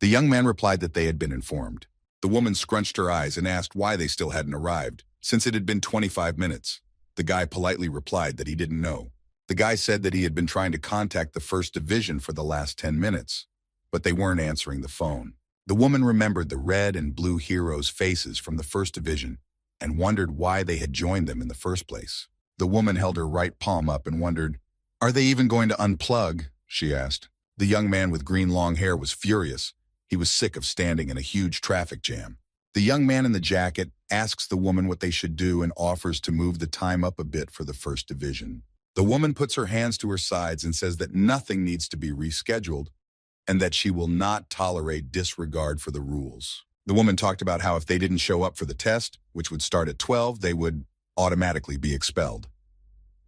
The young man replied that they had been informed. The woman scrunched her eyes and asked why they still hadn't arrived, since it had been 25 minutes. The guy politely replied that he didn't know. The guy said that he had been trying to contact the 1st Division for the last 10 minutes, but they weren't answering the phone. The woman remembered the red and blue heroes' faces from the 1st Division and wondered why they had joined them in the first place. The woman held her right palm up and wondered, "Are they even going to unplug?" she asked. The young man with green long hair was furious. He was sick of standing in a huge traffic jam. The young man in the jacket asks the woman what they should do and offers to move the time up a bit for the first division. The woman puts her hands to her sides and says that nothing needs to be rescheduled and that she will not tolerate disregard for the rules. The woman talked about how if they didn't show up for the test, which would start at 12, they would automatically be expelled.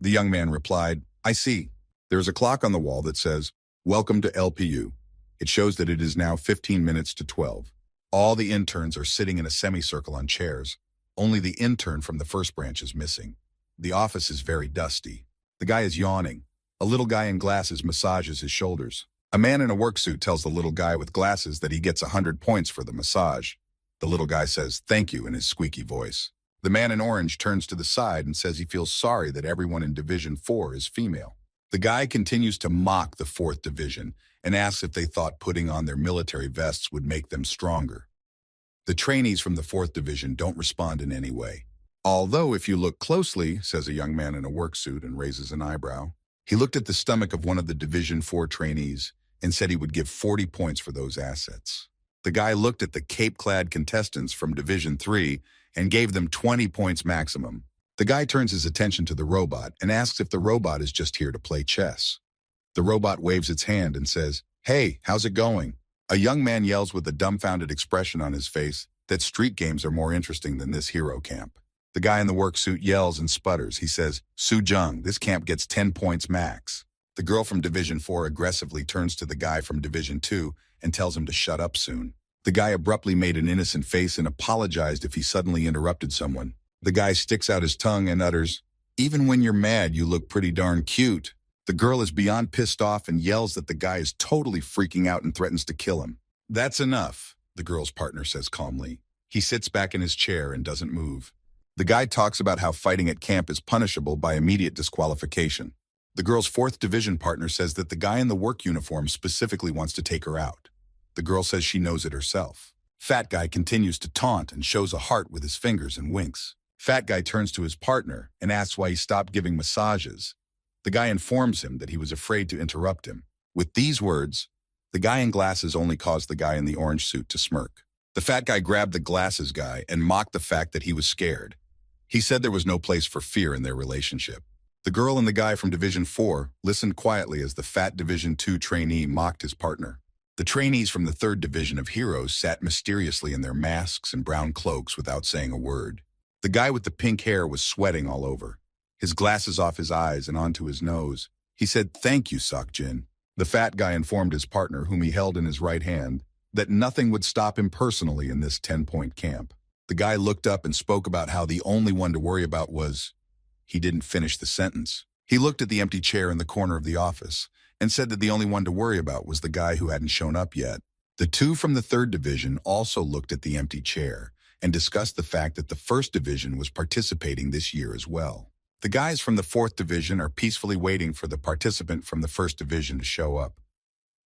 The young man replied, "I see. There's a clock on the wall that says, 'Welcome to LPU.' It shows that it is now 15 minutes to 12. All the interns are sitting in a semicircle on chairs. Only the intern from the first branch is missing. The office is very dusty. The guy is yawning. A little guy in glasses massages his shoulders. A man in a work suit tells the little guy with glasses that he gets 100 points for the massage. The little guy says, 'Thank you,' in his squeaky voice. The man in orange turns to the side and says he feels sorry that everyone in Division 4 is female. The guy continues to mock the 4th Division and asks if they thought putting on their military vests would make them stronger. The trainees from the 4th Division don't respond in any way. "Although if you look closely," says a young man in a work suit and raises an eyebrow. He looked at the stomach of one of the Division 4 trainees and said he would give 40 points for those assets. The guy looked at the cape-clad contestants from Division 3 and gave them 20 points maximum. The guy turns his attention to the robot and asks if the robot is just here to play chess. The robot waves its hand and says, "Hey, how's it going?" A young man yells with a dumbfounded expression on his face that street games are more interesting than this hero camp. The guy in the work suit yells and sputters. He says, "Soo-jung, this camp gets 10 points max." The girl from Division 4 aggressively turns to the guy from Division 2 and tells him to shut up soon. The guy abruptly made an innocent face and apologized if he suddenly interrupted someone. The guy sticks out his tongue and utters, "Even when you're mad, you look pretty darn cute." The girl is beyond pissed off and yells that the guy is totally freaking out and threatens to kill him. "That's enough," the girl's partner says calmly. He sits back in his chair and doesn't move. The guy talks about how fighting at camp is punishable by immediate disqualification. The girl's 4th Division partner says that the guy in the work uniform specifically wants to take her out. The girl says she knows it herself. Fat guy continues to taunt and shows a heart with his fingers and winks. Fat guy turns to his partner and asks why he stopped giving massages. The guy informs him that he was afraid to interrupt him. With these words, the guy in glasses only caused the guy in the orange suit to smirk. The fat guy grabbed the glasses guy and mocked the fact that he was scared. He said there was no place for fear in their relationship. The girl and the guy from Division 4 listened quietly as the fat Division 2 trainee mocked his partner. The trainees from the 3rd Division of Heroes sat mysteriously in their masks and brown cloaks without saying a word. The guy with the pink hair was sweating all over, his glasses off his eyes and onto his nose. He said, "Thank you, Sok-jin." The fat guy informed his partner, whom he held in his right hand, that nothing would stop him personally in this 10-point camp. The guy looked up and spoke about how the only one to worry about was... He didn't finish the sentence. He looked at the empty chair in the corner of the office and said that the only one to worry about was the guy who hadn't shown up yet. The two from the 3rd Division also looked at the empty chair and discussed the fact that the 1st Division was participating this year as well. The guys from the 4th Division are peacefully waiting for the participant from the 1st Division to show up.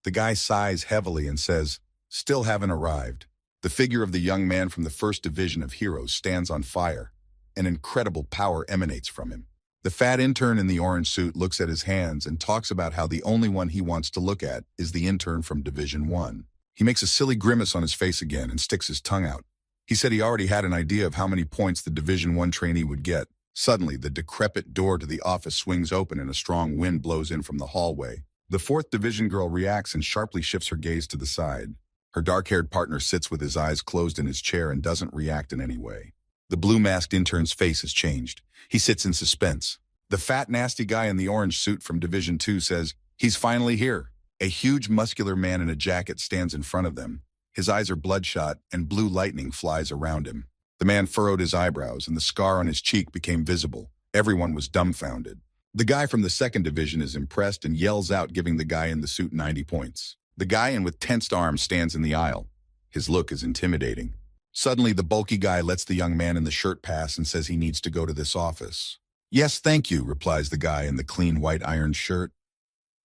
The guy sighs heavily and says, "Still haven't arrived." The figure of the young man from the 1st Division of Heroes stands on fire. An incredible power emanates from him. The fat intern in the orange suit looks at his hands and talks about how the only one he wants to look at is the intern from Division 1. He makes a silly grimace on his face again and sticks his tongue out. He said he already had an idea of how many points the Division 1 trainee would get. Suddenly, the decrepit door to the office swings open and a strong wind blows in from the hallway. The 4th Division girl reacts and sharply shifts her gaze to the side. Her dark-haired partner sits with his eyes closed in his chair and doesn't react in any way. The blue-masked intern's face has changed. He sits in suspense. The fat, nasty guy in the orange suit from Division 2 says, "He's finally here." A huge, muscular man in a jacket stands in front of them. His eyes are bloodshot, and blue lightning flies around him. The man furrowed his eyebrows, and the scar on his cheek became visible. Everyone was dumbfounded. The guy from the 2nd Division is impressed and yells out, giving the guy in the suit 90 points. The guy in with tensed arms stands in the aisle. His look is intimidating. Suddenly, the bulky guy lets the young man in the shirt pass and says he needs to go to this office. "Yes, thank you," replies the guy in the clean white ironed shirt.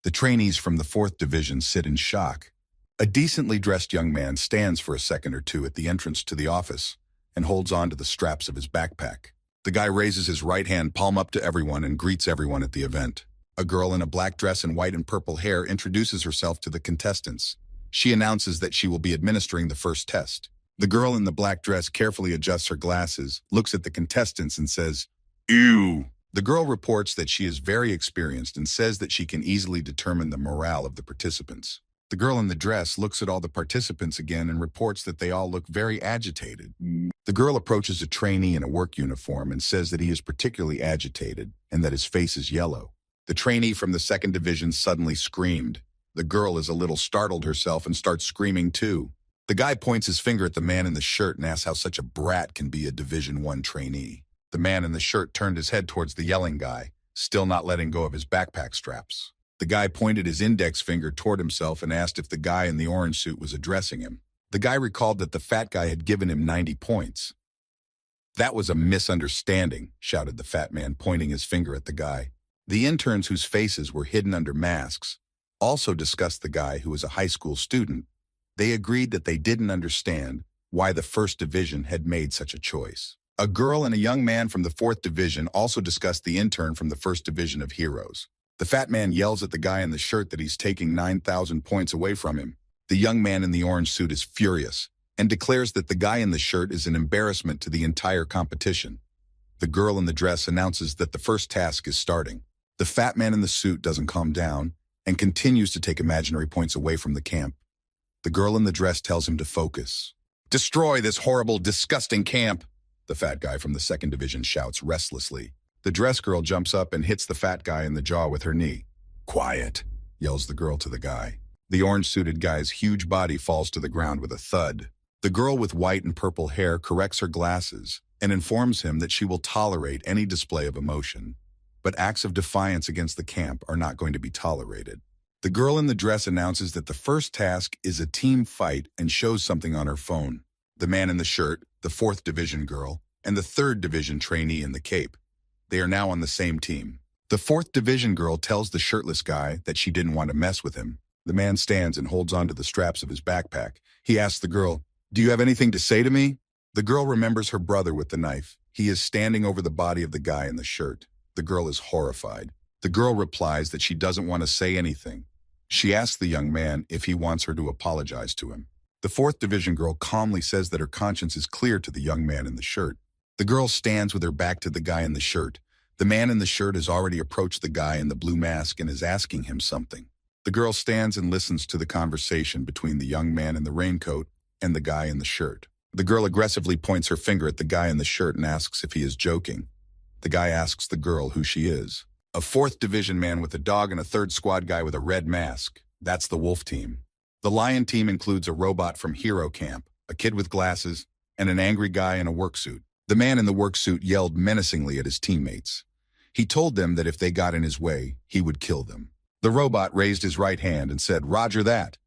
The trainees from the 4th Division sit in shock. A decently dressed young man stands for a second or two at the entrance to the office and holds on to the straps of his backpack. The guy raises his right hand palm up to everyone and greets everyone at the event. A girl in a black dress and white and purple hair introduces herself to the contestants. She announces that she will be administering the first test. The girl in the black dress carefully adjusts her glasses, looks at the contestants and says, "Ew." The girl reports that she is very experienced and says that she can easily determine the morale of the participants. The girl in the dress looks at all the participants again and reports that they all look very agitated. The girl approaches a trainee in a work uniform and says that he is particularly agitated and that his face is yellow. The trainee from the second division suddenly screamed. The girl is a little startled herself and starts screaming too. The guy points his finger at the man in the shirt and asks how such a brat can be a Division I trainee. The man in the shirt turned his head towards the yelling guy, still not letting go of his backpack straps. The guy pointed his index finger toward himself and asked if the guy in the orange suit was addressing him. The guy recalled that the fat guy had given him 90 points. "That was a misunderstanding," shouted the fat man, pointing his finger at the guy. The interns whose faces were hidden under masks also discussed the guy who was a high school student. They agreed that they didn't understand why the first division had made such a choice. A girl and a young man from the fourth division also discussed the intern from the first division of heroes. The fat man yells at the guy in the shirt that he's taking 9,000 points away from him. The young man in the orange suit is furious and declares that the guy in the shirt is an embarrassment to the entire competition. The girl in the dress announces that the first task is starting. The fat man in the suit doesn't calm down and continues to take imaginary points away from the camp. The girl in the dress tells him to focus. "Destroy this horrible, disgusting camp," the fat guy from the second division shouts restlessly. The dress girl jumps up and hits the fat guy in the jaw with her knee. "Quiet," yells the girl to the guy. The orange-suited guy's huge body falls to the ground with a thud. The girl with white and purple hair corrects her glasses and informs him that she will tolerate any display of emotion, but acts of defiance against the camp are not going to be tolerated. The girl in the dress announces that the first task is a team fight and shows something on her phone. The man in the shirt, the fourth division girl, and the third division trainee in the cape. They are now on the same team. The fourth division girl tells the shirtless guy that she didn't want to mess with him. The man stands and holds onto the straps of his backpack. He asks the girl, "Do you have anything to say to me?" The girl remembers her brother with the knife. He is standing over the body of the guy in the shirt. The girl is horrified. The girl replies that she doesn't want to say anything. She asks the young man if he wants her to apologize to him. The fourth division girl calmly says that her conscience is clear to the young man in the shirt. The girl stands with her back to the guy in the shirt. The man in the shirt has already approached the guy in the blue mask and is asking him something. The girl stands and listens to the conversation between the young man in the raincoat and the guy in the shirt. The girl aggressively points her finger at the guy in the shirt and asks if he is joking. The guy asks the girl who she is. A fourth division man with a dog and a third squad guy with a red mask. That's the wolf team. The lion team includes a robot from Hero Camp, a kid with glasses, and an angry guy in a work suit. The man in the work suit yelled menacingly at his teammates. He told them that if they got in his way, he would kill them. The robot raised his right hand and said, "Roger that."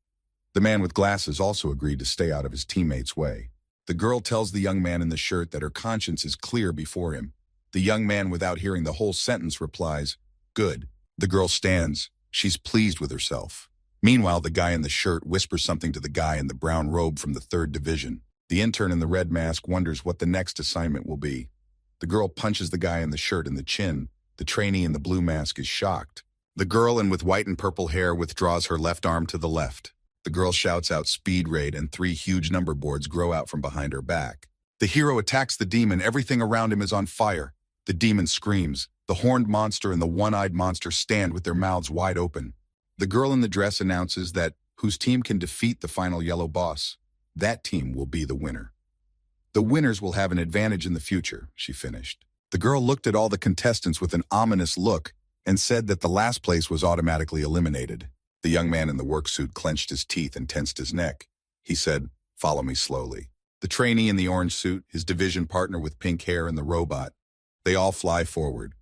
The man with glasses also agreed to stay out of his teammates' way. The girl tells the young man in the shirt that her conscience is clear before him. The young man, without hearing the whole sentence, replies, "Good." The girl stands. She's pleased with herself. Meanwhile, the guy in the shirt whispers something to the guy in the brown robe from the third division. The intern in the red mask wonders what the next assignment will be. The girl punches the guy in the shirt in the chin. The trainee in the blue mask is shocked. The girl in with white and purple hair withdraws her left arm to the left. The girl shouts out "Speed Raid" and 3 huge number boards grow out from behind her back. The hero attacks the demon. Everything around him is on fire. The demon screams. The horned monster and the one-eyed monster stand with their mouths wide open. The girl in the dress announces that whose team can defeat the final yellow boss, that team will be the winner. The winners will have an advantage in the future, she finished. The girl looked at all the contestants with an ominous look and said that the last place was automatically eliminated. The young man in the work suit clenched his teeth and tensed his neck. He said, "Follow me slowly." The trainee in the orange suit, his division partner with pink hair, and the robot, they all fly forward.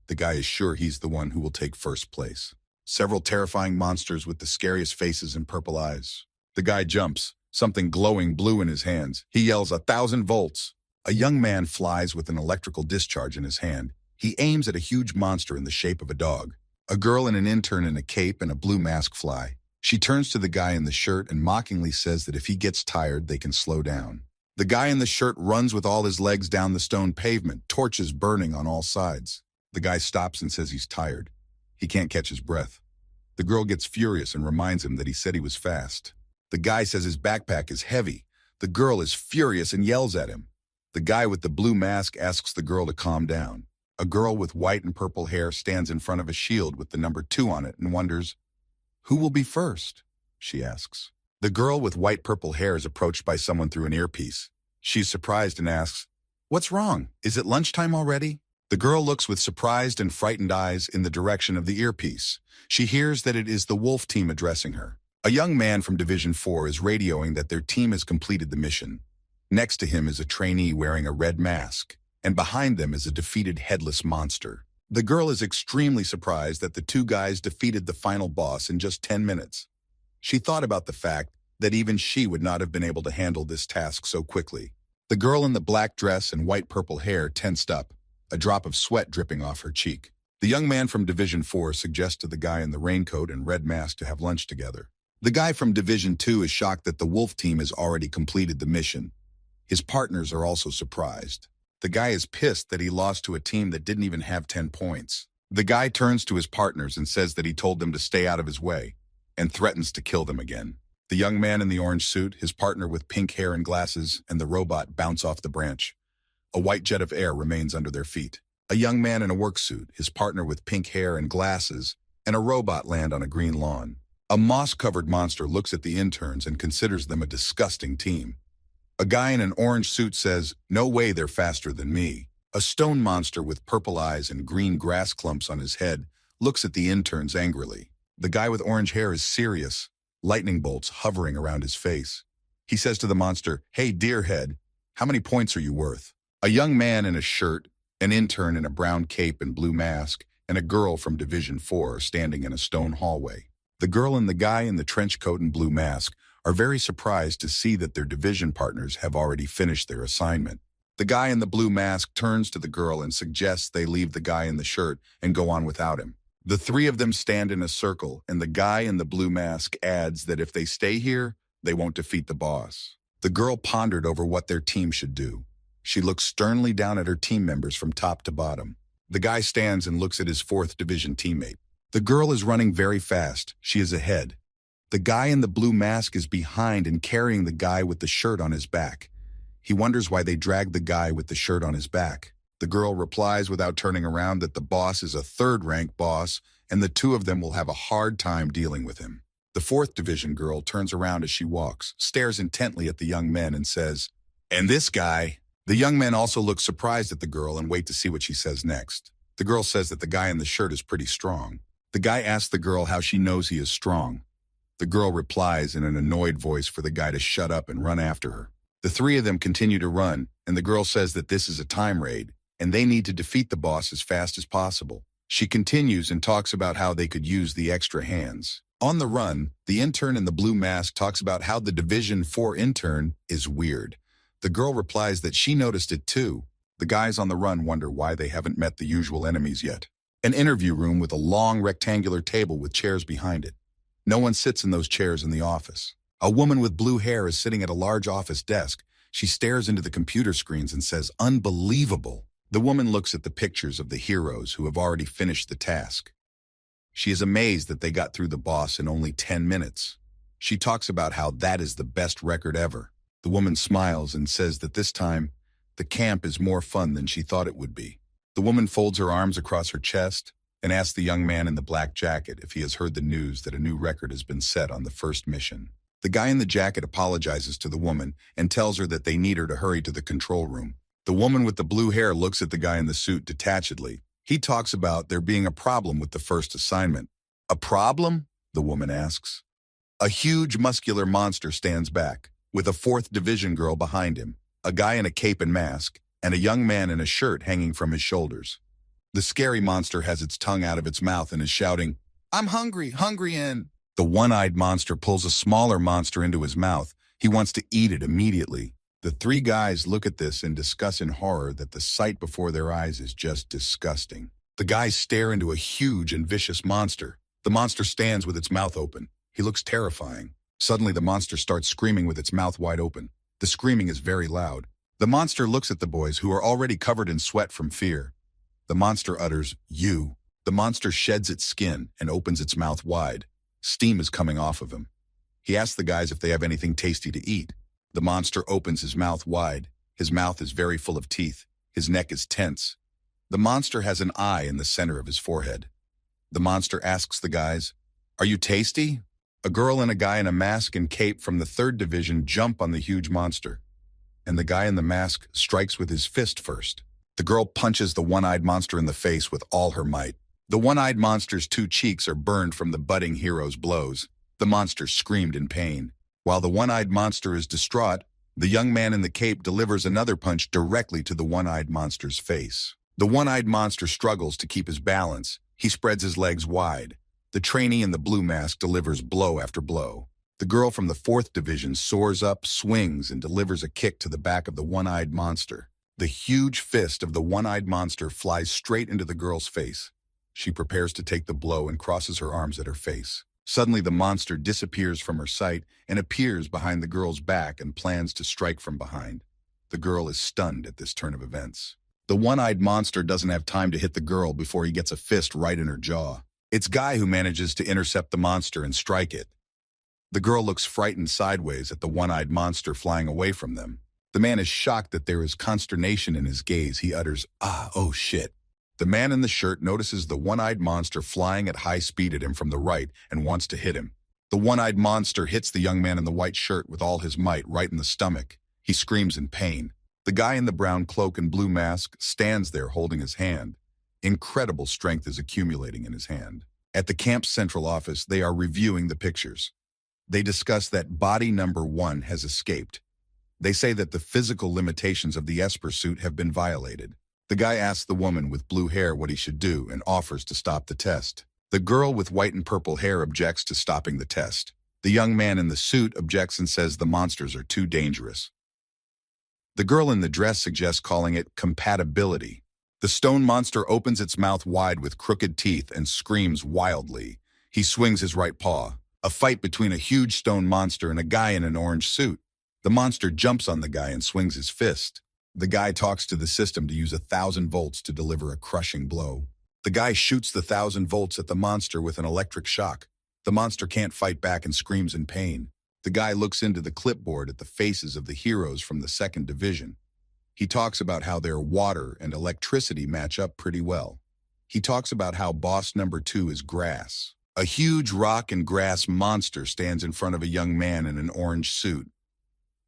The guy is sure he's the one who will take first place. Several terrifying monsters with the scariest faces and purple eyes. The guy jumps, something glowing blue in his hands. He yells, "1,000 volts." A young man flies with an electrical discharge in his hand. He aims at a huge monster in the shape of a dog. A girl and an intern in a cape and a blue mask fly. She turns to the guy in the shirt and mockingly says that if he gets tired, they can slow down. The guy in the shirt runs with all his legs down the stone pavement, torches burning on all sides. The guy stops and says he's tired. He can't catch his breath. The girl gets furious and reminds him that he said he was fast. The guy says his backpack is heavy. The girl is furious and yells at him. The guy with the blue mask asks the girl to calm down. A girl with white and purple hair stands in front of a shield with the number 2 on it and wonders, "Who will be first?" she asks. The girl with white-purple hair is approached by someone through an earpiece. She's surprised and asks, "What's wrong? Is it lunchtime already?" The girl looks with surprised and frightened eyes in the direction of the earpiece. She hears that it is the wolf team addressing her. A young man from Division 4 is radioing that their team has completed the mission. Next to him is a trainee wearing a red mask, and behind them is a defeated headless monster. The girl is extremely surprised that the 2 guys defeated the final boss in just 10 minutes. She thought about the fact that even she would not have been able to handle this task so quickly. The girl in the black dress and white-purple hair tensed up, a drop of sweat dripping off her cheek. The young man from Division 4 suggests to the guy in the raincoat and red mask to have lunch together. The guy from Division 2 is shocked that the wolf team has already completed the mission. His partners are also surprised. The guy is pissed that he lost to a team that didn't even have 10 points. The guy turns to his partners and says that he told them to stay out of his way, and threatens to kill them again. The young man in the orange suit, his partner with pink hair and glasses, and the robot bounce off the branch. A white jet of air remains under their feet. A young man in a work suit, his partner with pink hair and glasses, and a robot land on a green lawn. A moss-covered monster looks at the interns and considers them a disgusting team. A guy in an orange suit says, "No way they're faster than me." A stone monster with purple eyes and green grass clumps on his head looks at the interns angrily. The guy with orange hair is serious, lightning bolts hovering around his face. He says to the monster, "Hey, deerhead, how many points are you worth?" A young man in a shirt, an intern in a brown cape and blue mask, and a girl from Division 4 are standing in a stone hallway. The girl and the guy in the trench coat and blue mask are very surprised to see that their division partners have already finished their assignment. The guy in the blue mask turns to the girl and suggests they leave the guy in the shirt and go on without him. The 3 of them stand in a circle, and the guy in the blue mask adds that if they stay here, they won't defeat the boss. The girl pondered over what their team should do. She looks sternly down at her team members from top to bottom. The guy stands and looks at his 4th Division teammate. The girl is running very fast. She is ahead. The guy in the blue mask is behind and carrying the guy with the shirt on his back. He wonders why they dragged the guy with the shirt on his back. The girl replies without turning around that the boss is a 3rd-rank boss and the 2 of them will have a hard time dealing with him. The 4th Division girl turns around as she walks, stares intently at the young men and says, "And this guy?" The young men also look surprised at the girl and wait to see what she says next. The girl says that the guy in the shirt is pretty strong. The guy asks the girl how she knows he is strong. The girl replies in an annoyed voice for the guy to shut up and run after her. The 3 of them continue to run, and the girl says that this is a time raid, and they need to defeat the boss as fast as possible. She continues and talks about how they could use the extra hands. On the run, the intern in the blue mask talks about how the Division 4 intern is weird. The girl replies that she noticed it too. The guys on the run wonder why they haven't met the usual enemies yet. An interview room with a long rectangular table with chairs behind it. No one sits in those chairs in the office. A woman with blue hair is sitting at a large office desk. She stares into the computer screens and says, "Unbelievable." The woman looks at the pictures of the heroes who have already finished the task. She is amazed that they got through the boss in only 10 minutes. She talks about how that is the best record ever. The woman smiles and says that this time, the camp is more fun than she thought it would be. The woman folds her arms across her chest and asks the young man in the black jacket if he has heard the news that a new record has been set on the first mission. The guy in the jacket apologizes to the woman and tells her that they need her to hurry to the control room. The woman with the blue hair looks at the guy in the suit detachedly. He talks about there being a problem with the first assignment. "A problem?" the woman asks. A huge muscular monster stands back, with a 4th Division girl behind him, a guy in a cape and mask, and a young man in a shirt hanging from his shoulders. The scary monster has its tongue out of its mouth and is shouting, "I'm hungry, hungry," and the one-eyed monster pulls a smaller monster into his mouth. He wants to eat it immediately. The 3 guys look at this and discuss in horror that the sight before their eyes is just disgusting. The guys stare into a huge and vicious monster. The monster stands with its mouth open. He looks terrifying. Suddenly, the monster starts screaming with its mouth wide open. The screaming is very loud. The monster looks at the boys who are already covered in sweat from fear. The monster utters, "You." The monster sheds its skin and opens its mouth wide. Steam is coming off of him. He asks the guys if they have anything tasty to eat. The monster opens his mouth wide. His mouth is very full of teeth. His neck is tense. The monster has an eye in the center of his forehead. The monster asks the guys, "Are you tasty?" A girl and a guy in a mask and cape from the 3rd Division jump on the huge monster, and the guy in the mask strikes with his fist first. The girl punches the one-eyed monster in the face with all her might. The one-eyed monster's 2 cheeks are burned from the budding hero's blows. The monster screamed in pain. While the one-eyed monster is distraught, the young man in the cape delivers another punch directly to the one-eyed monster's face. The one-eyed monster struggles to keep his balance. He spreads his legs wide. The trainee in the blue mask delivers blow after blow. The girl from the 4th Division soars up, swings, and delivers a kick to the back of the one-eyed monster. The huge fist of the one-eyed monster flies straight into the girl's face. She prepares to take the blow and crosses her arms at her face. Suddenly, the monster disappears from her sight and appears behind the girl's back and plans to strike from behind. The girl is stunned at this turn of events. The one-eyed monster doesn't have time to hit the girl before he gets a fist right in her jaw. It's Guy who manages to intercept the monster and strike it. The girl looks frightened sideways at the one-eyed monster flying away from them. The man is shocked that there is consternation in his gaze. He utters, "Oh shit." The man in the shirt notices the one-eyed monster flying at high speed at him from the right and wants to hit him. The one-eyed monster hits the young man in the white shirt with all his might right in the stomach. He screams in pain. The guy in the brown cloak and blue mask stands there holding his hand. Incredible strength is accumulating in his hand. At the camp's central office, they are reviewing the pictures. They discuss that body number 1 has escaped. They say that the physical limitations of the Esper suit have been violated. The guy asks the woman with blue hair what he should do and offers to stop the test. The girl with white and purple hair objects to stopping the test. The young man in the suit objects and says the monsters are too dangerous. The girl in the dress suggests calling it compatibility. The stone monster opens its mouth wide with crooked teeth and screams wildly. He swings his right paw. A fight between a huge stone monster and a guy in an orange suit. The monster jumps on the guy and swings his fist. The guy talks to the system to use 1,000 volts to deliver a crushing blow. The guy shoots the 1,000 volts at the monster with an electric shock. The monster can't fight back and screams in pain. The guy looks into the clipboard at the faces of the heroes from the 2nd Division. He talks about how their water and electricity match up pretty well. He talks about how boss number 2 is grass. A huge rock and grass monster stands in front of a young man in an orange suit.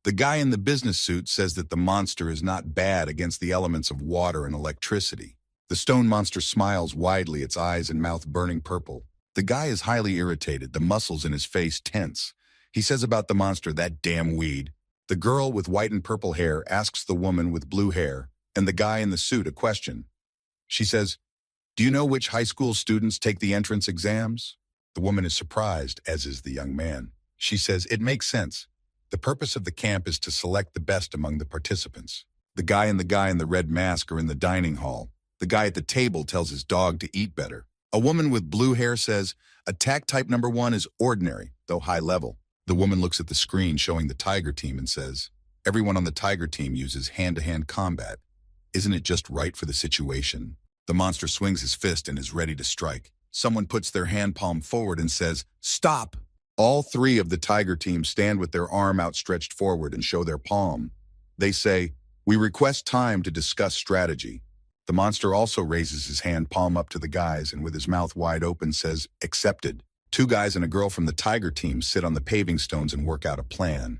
The guy in the business suit says that the monster is not bad against the elements of water and electricity. The stone monster smiles widely, its eyes and mouth burning purple. The guy is highly irritated, the muscles in his face tense. He says about the monster, "That damn weed." The girl with white and purple hair asks the woman with blue hair and the guy in the suit a question. She says, "Do you know which high school students take the entrance exams?" The woman is surprised, as is the young man. She says, "It makes sense. The purpose of the camp is to select the best among the participants." The guy and the red mask are in the dining hall. The guy at the table tells his dog to eat better. A woman with blue hair says, "Attack type number 1 is ordinary, though high level." The woman looks at the screen showing the Tiger team and says, "Everyone on the Tiger team uses hand-to-hand combat. Isn't it just right for the situation?" The monster swings his fist and is ready to strike. Someone puts their hand palm forward and says, "Stop!" All 3 of the Tiger team stand with their arm outstretched forward and show their palm. They say, "We request time to discuss strategy." The monster also raises his hand palm up to the guys and with his mouth wide open says, "Accepted." 2 guys and a girl from the Tiger team sit on the paving stones and work out a plan.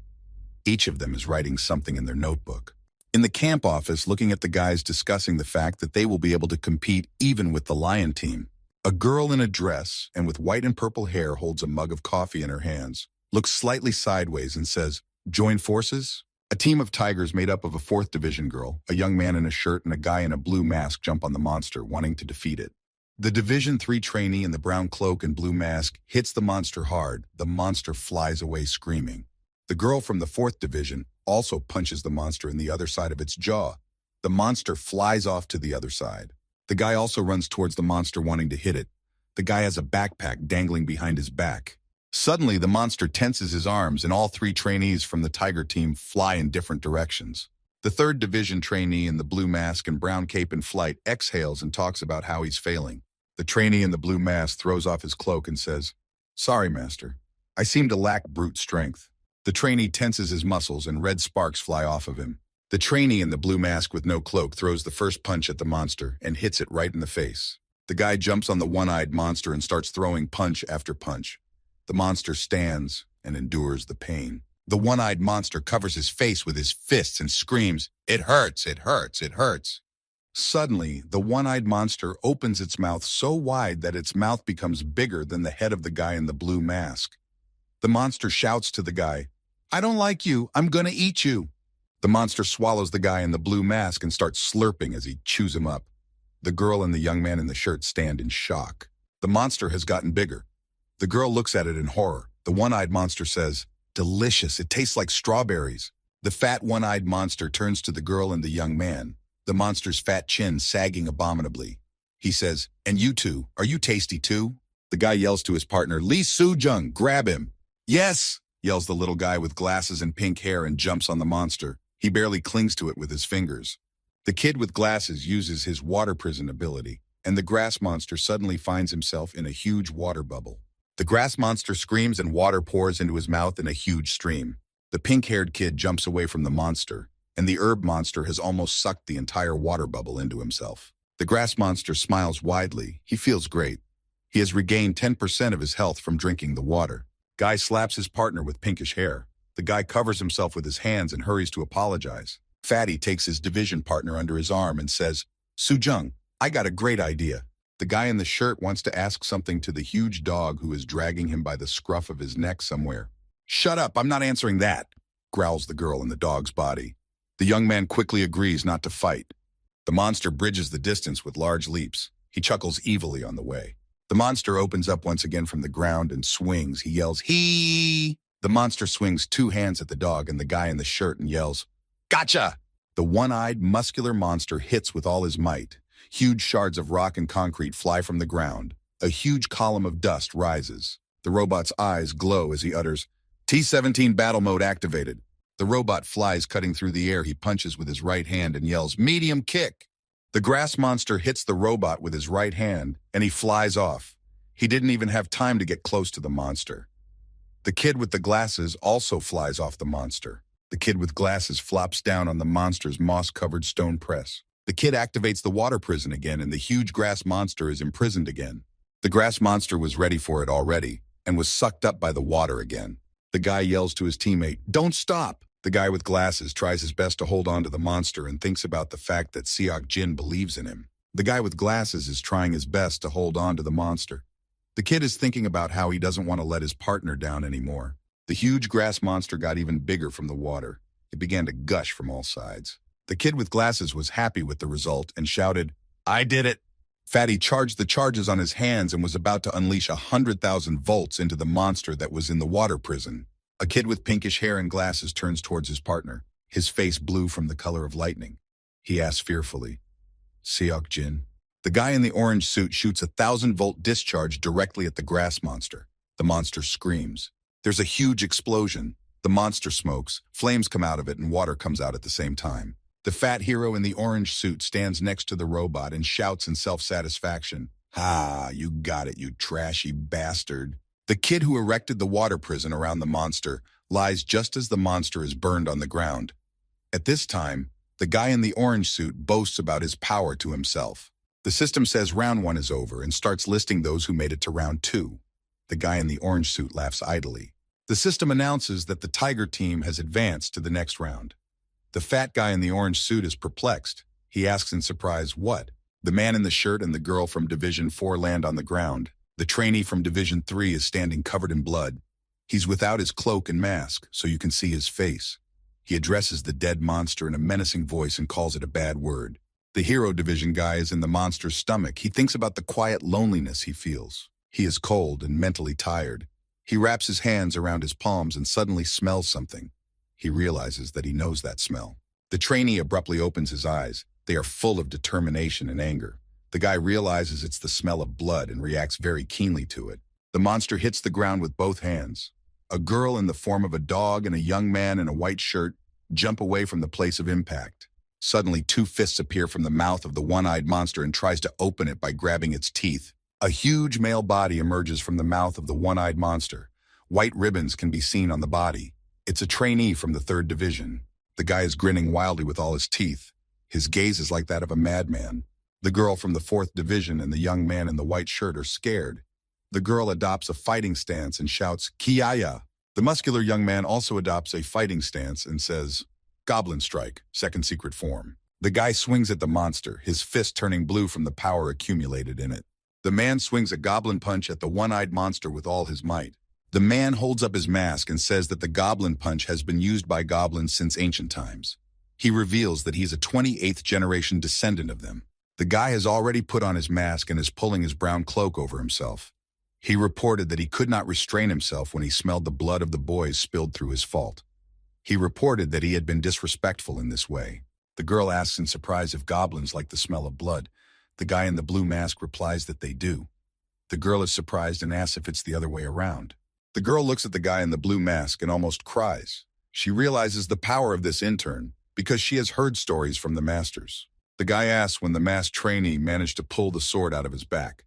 Each of them is writing something in their notebook. In the camp office, looking at the guys discussing the fact that they will be able to compete even with the Lion team. A girl in a dress and with white and purple hair holds a mug of coffee in her hands, looks slightly sideways and says, "Join forces?" A team of tigers made up of a 4th Division girl, a young man in a shirt and a guy in a blue mask jump on the monster, wanting to defeat it. The Division 3 trainee in the brown cloak and blue mask hits the monster hard. The monster flies away screaming. The girl from the 4th Division also punches the monster in the other side of its jaw. The monster flies off to the other side. The guy also runs towards the monster wanting to hit it. The guy has a backpack dangling behind his back. Suddenly, the monster tenses his arms, and all three trainees from the tiger team fly in different directions. The third division trainee in the blue mask and brown cape in flight exhales and talks about how he's failing. The trainee in the blue mask throws off his cloak and says, "Sorry, master. I seem to lack brute strength." The trainee tenses his muscles and red sparks fly off of him. The trainee in the blue mask with no cloak throws the first punch at the monster and hits it right in the face. The guy jumps on the one-eyed monster and starts throwing punch after punch. The monster stands and endures the pain. The one-eyed monster covers his face with his fists and screams, "It hurts, it hurts, it hurts." Suddenly, the one-eyed monster opens its mouth so wide that its mouth becomes bigger than the head of the guy in the blue mask. The monster shouts to the guy, "I don't like you, I'm gonna eat you." The monster swallows the guy in the blue mask and starts slurping as he chews him up. The girl and the young man in the shirt stand in shock. The monster has gotten bigger. The girl looks at it in horror. The one-eyed monster says, "Delicious, it tastes like strawberries." The fat one-eyed monster turns to the girl and the young man, the monster's fat chin sagging abominably. He says, "And you two, are you tasty too?" The guy yells to his partner, "Lee Soo-jung, grab him." "Yes," yells the little guy with glasses and pink hair and jumps on the monster. He barely clings to it with his fingers. The kid with glasses uses his water prison ability, and the grass monster suddenly finds himself in a huge water bubble. The grass monster screams and water pours into his mouth in a huge stream. The pink-haired kid jumps away from the monster, and the herb monster has almost sucked the entire water bubble into himself. The grass monster smiles widely. He feels great. He has regained 10% of his health from drinking the water. Guy slaps his partner with pinkish hair. The guy covers himself with his hands and hurries to apologize. Fatty takes his division partner under his arm and says, "Soo-jung, I got a great idea." The guy in the shirt wants to ask something to the huge dog who is dragging him by the scruff of his neck somewhere. "Shut up, I'm not answering that," growls the girl in the dog's body. The young man quickly agrees not to fight. The monster bridges the distance with large leaps. He chuckles evilly on the way. The monster opens up once again from the ground and swings. He yells, "Hee!" The monster swings two hands at the dog and the guy in the shirt and yells, "Gotcha!" The one-eyed, muscular monster hits with all his might. Huge shards of rock and concrete fly from the ground. A huge column of dust rises. The robot's eyes glow as he utters, "T-17 battle mode activated." The robot flies cutting through the air. He punches with his right hand and yells, "Medium kick." The grass monster hits the robot with his right hand, and he flies off. He didn't even have time to get close to the monster. The kid with the glasses also flies off the monster. The kid with glasses flops down on the monster's moss-covered stone press. The kid activates the water prison again, and the huge grass monster is imprisoned again. The grass monster was ready for it already, and was sucked up by the water again. The guy yells to his teammate, "Don't stop!" The guy with glasses tries his best to hold on to the monster and thinks about the fact that Seok-jin believes in him. The guy with glasses is trying his best to hold on to the monster. The kid is thinking about how he doesn't want to let his partner down anymore. The huge grass monster got even bigger from the water. It began to gush from all sides. The kid with glasses was happy with the result and shouted, "I did it!" Fatty charged the charges on his hands and was about to unleash 100,000 volts into the monster that was in the water prison. A kid with pinkish hair and glasses turns towards his partner, his face blue from the color of lightning. He asks fearfully, "Seok-jin?" The guy in the orange suit shoots a 1,000-volt discharge directly at the grass monster. The monster screams. There's a huge explosion. The monster smokes, flames come out of it, and water comes out at the same time. The fat hero in the orange suit stands next to the robot and shouts in self-satisfaction, "Ah, you got it, you trashy bastard." The kid who erected the water prison around the monster lies just as the monster is burned on the ground. At this time, the guy in the orange suit boasts about his power to himself. The system says round 1 is over and starts listing those who made it to round 2. The guy in the orange suit laughs idly. The system announces that the tiger team has advanced to the next round. The fat guy in the orange suit is perplexed. He asks in surprise, "What?" The man in the shirt and the girl from Division 4 land on the ground. The trainee from Division 3 is standing covered in blood. He's without his cloak and mask, so you can see his face. He addresses the dead monster in a menacing voice and calls it a bad word. The hero division guy is in the monster's stomach. He thinks about the quiet loneliness he feels. He is cold and mentally tired. He wraps his hands around his palms and suddenly smells something. He realizes that he knows that smell. The trainee abruptly opens his eyes. They are full of determination and anger. The guy realizes it's the smell of blood and reacts very keenly to it. The monster hits the ground with both hands. A girl in the form of a dog and a young man in a white shirt jump away from the place of impact. Suddenly, two fists appear from the mouth of the one-eyed monster and tries to open it by grabbing its teeth. A huge male body emerges from the mouth of the one-eyed monster. White ribbons can be seen on the body. It's a trainee from the 3rd Division. The guy is grinning wildly with all his teeth. His gaze is like that of a madman. The girl from the 4th Division and the young man in the white shirt are scared. The girl adopts a fighting stance and shouts, "Kiaya!" The muscular young man also adopts a fighting stance and says, "Goblin Strike, 2nd secret form." The guy swings at the monster, his fist turning blue from the power accumulated in it. The man swings a goblin punch at the one-eyed monster with all his might. The man holds up his mask and says that the goblin punch has been used by goblins since ancient times. He reveals that he's a 28th generation descendant of them. The guy has already put on his mask and is pulling his brown cloak over himself. He reported that he could not restrain himself when he smelled the blood of the boys spilled through his fault. He reported that he had been disrespectful in this way. The girl asks in surprise if goblins like the smell of blood. The guy in the blue mask replies that they do. The girl is surprised and asks if it's the other way around. The girl looks at the guy in the blue mask and almost cries. She realizes the power of this intern because she has heard stories from the masters. The guy asks when the masked trainee managed to pull the sword out of his back.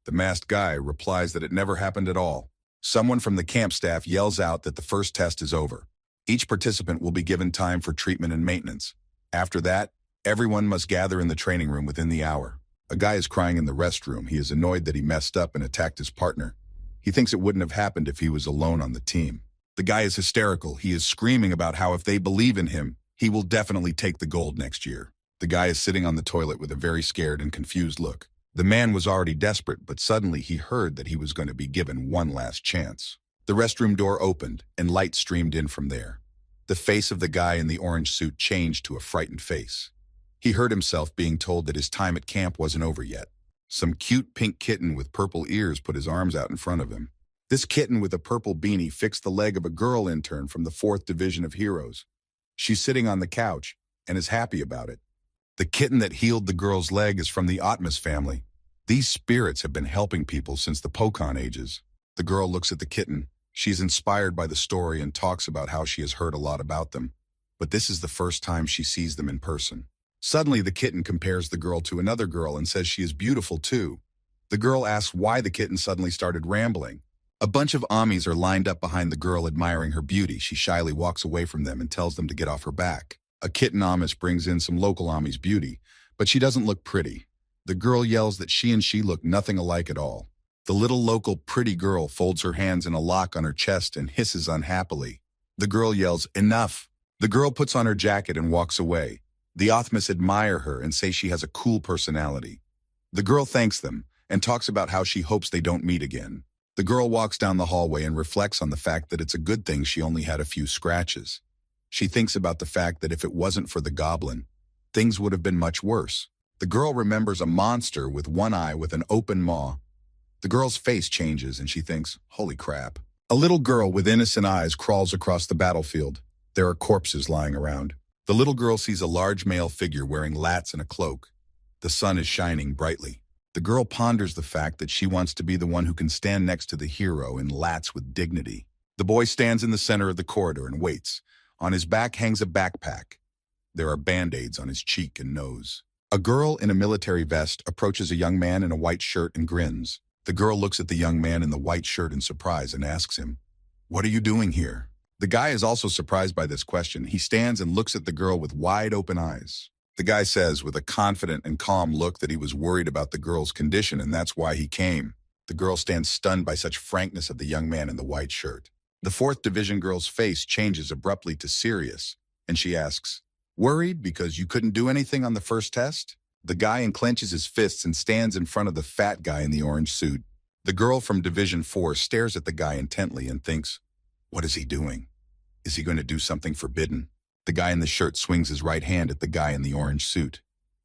The masked guy replies that it never happened at all. Someone from the camp staff yells out that the first test is over. Each participant will be given time for treatment and maintenance. After that, everyone must gather in the training room within the hour. A guy is crying in the restroom. He is annoyed that he messed up and attacked his partner. He thinks it wouldn't have happened if he was alone on the team. The guy is hysterical. He is screaming about how if they believe in him, he will definitely take the gold next year. The guy is sitting on the toilet with a very scared and confused look. The man was already desperate, but suddenly he heard that he was going to be given one last chance. The restroom door opened, and light streamed in from there. The face of the guy in the orange suit changed to a frightened face. He heard himself being told that his time at camp wasn't over yet. Some cute pink kitten with purple ears put his arms out in front of him. This kitten with a purple beanie fixed the leg of a girl intern from the 4th Division of Heroes. She's sitting on the couch and is happy about it. The kitten that healed the girl's leg is from the Atmas family. These spirits have been helping people since the Pokon ages. The girl looks at the kitten. She's inspired by the story and talks about how she has heard a lot about them. But this is the first time she sees them in person. Suddenly, the kitten compares the girl to another girl and says she is beautiful too. The girl asks why the kitten suddenly started rambling. A bunch of Amis are lined up behind the girl admiring her beauty. She shyly walks away from them and tells them to get off her back. A kitten Amish brings in some local Ami's beauty, but she doesn't look pretty. The girl yells that she look nothing alike at all. The little local pretty girl folds her hands in a lock on her chest and hisses unhappily. The girl yells, "Enough!" The girl puts on her jacket and walks away. The Othmas admire her and say she has a cool personality. The girl thanks them and talks about how she hopes they don't meet again. The girl walks down the hallway and reflects on the fact that it's a good thing she only had a few scratches. She thinks about the fact that if it wasn't for the goblin, things would have been much worse. The girl remembers a monster with one eye with an open maw. The girl's face changes and she thinks, holy crap. A little girl with innocent eyes crawls across the battlefield. There are corpses lying around. The little girl sees a large male figure wearing lats and a cloak. The sun is shining brightly. The girl ponders the fact that she wants to be the one who can stand next to the hero in lats with dignity. The boy stands in the center of the corridor and waits. On his back hangs a backpack. There are band-aids on his cheek and nose. A girl in a military vest approaches a young man in a white shirt and grins. The girl looks at the young man in the white shirt in surprise and asks him, "What are you doing here?" The guy is also surprised by this question. He stands and looks at the girl with wide open eyes. The guy says with a confident and calm look that he was worried about the girl's condition and that's why he came. The girl stands stunned by such frankness of the young man in the white shirt. The 4th Division girl's face changes abruptly to serious, and she asks, "Worried because you couldn't do anything on the first test?" The guy unclenches his fists and stands in front of the fat guy in the orange suit. The girl from Division 4 stares at the guy intently and thinks, what is he doing? Is he going to do something forbidden? The guy in the shirt swings his right hand at the guy in the orange suit.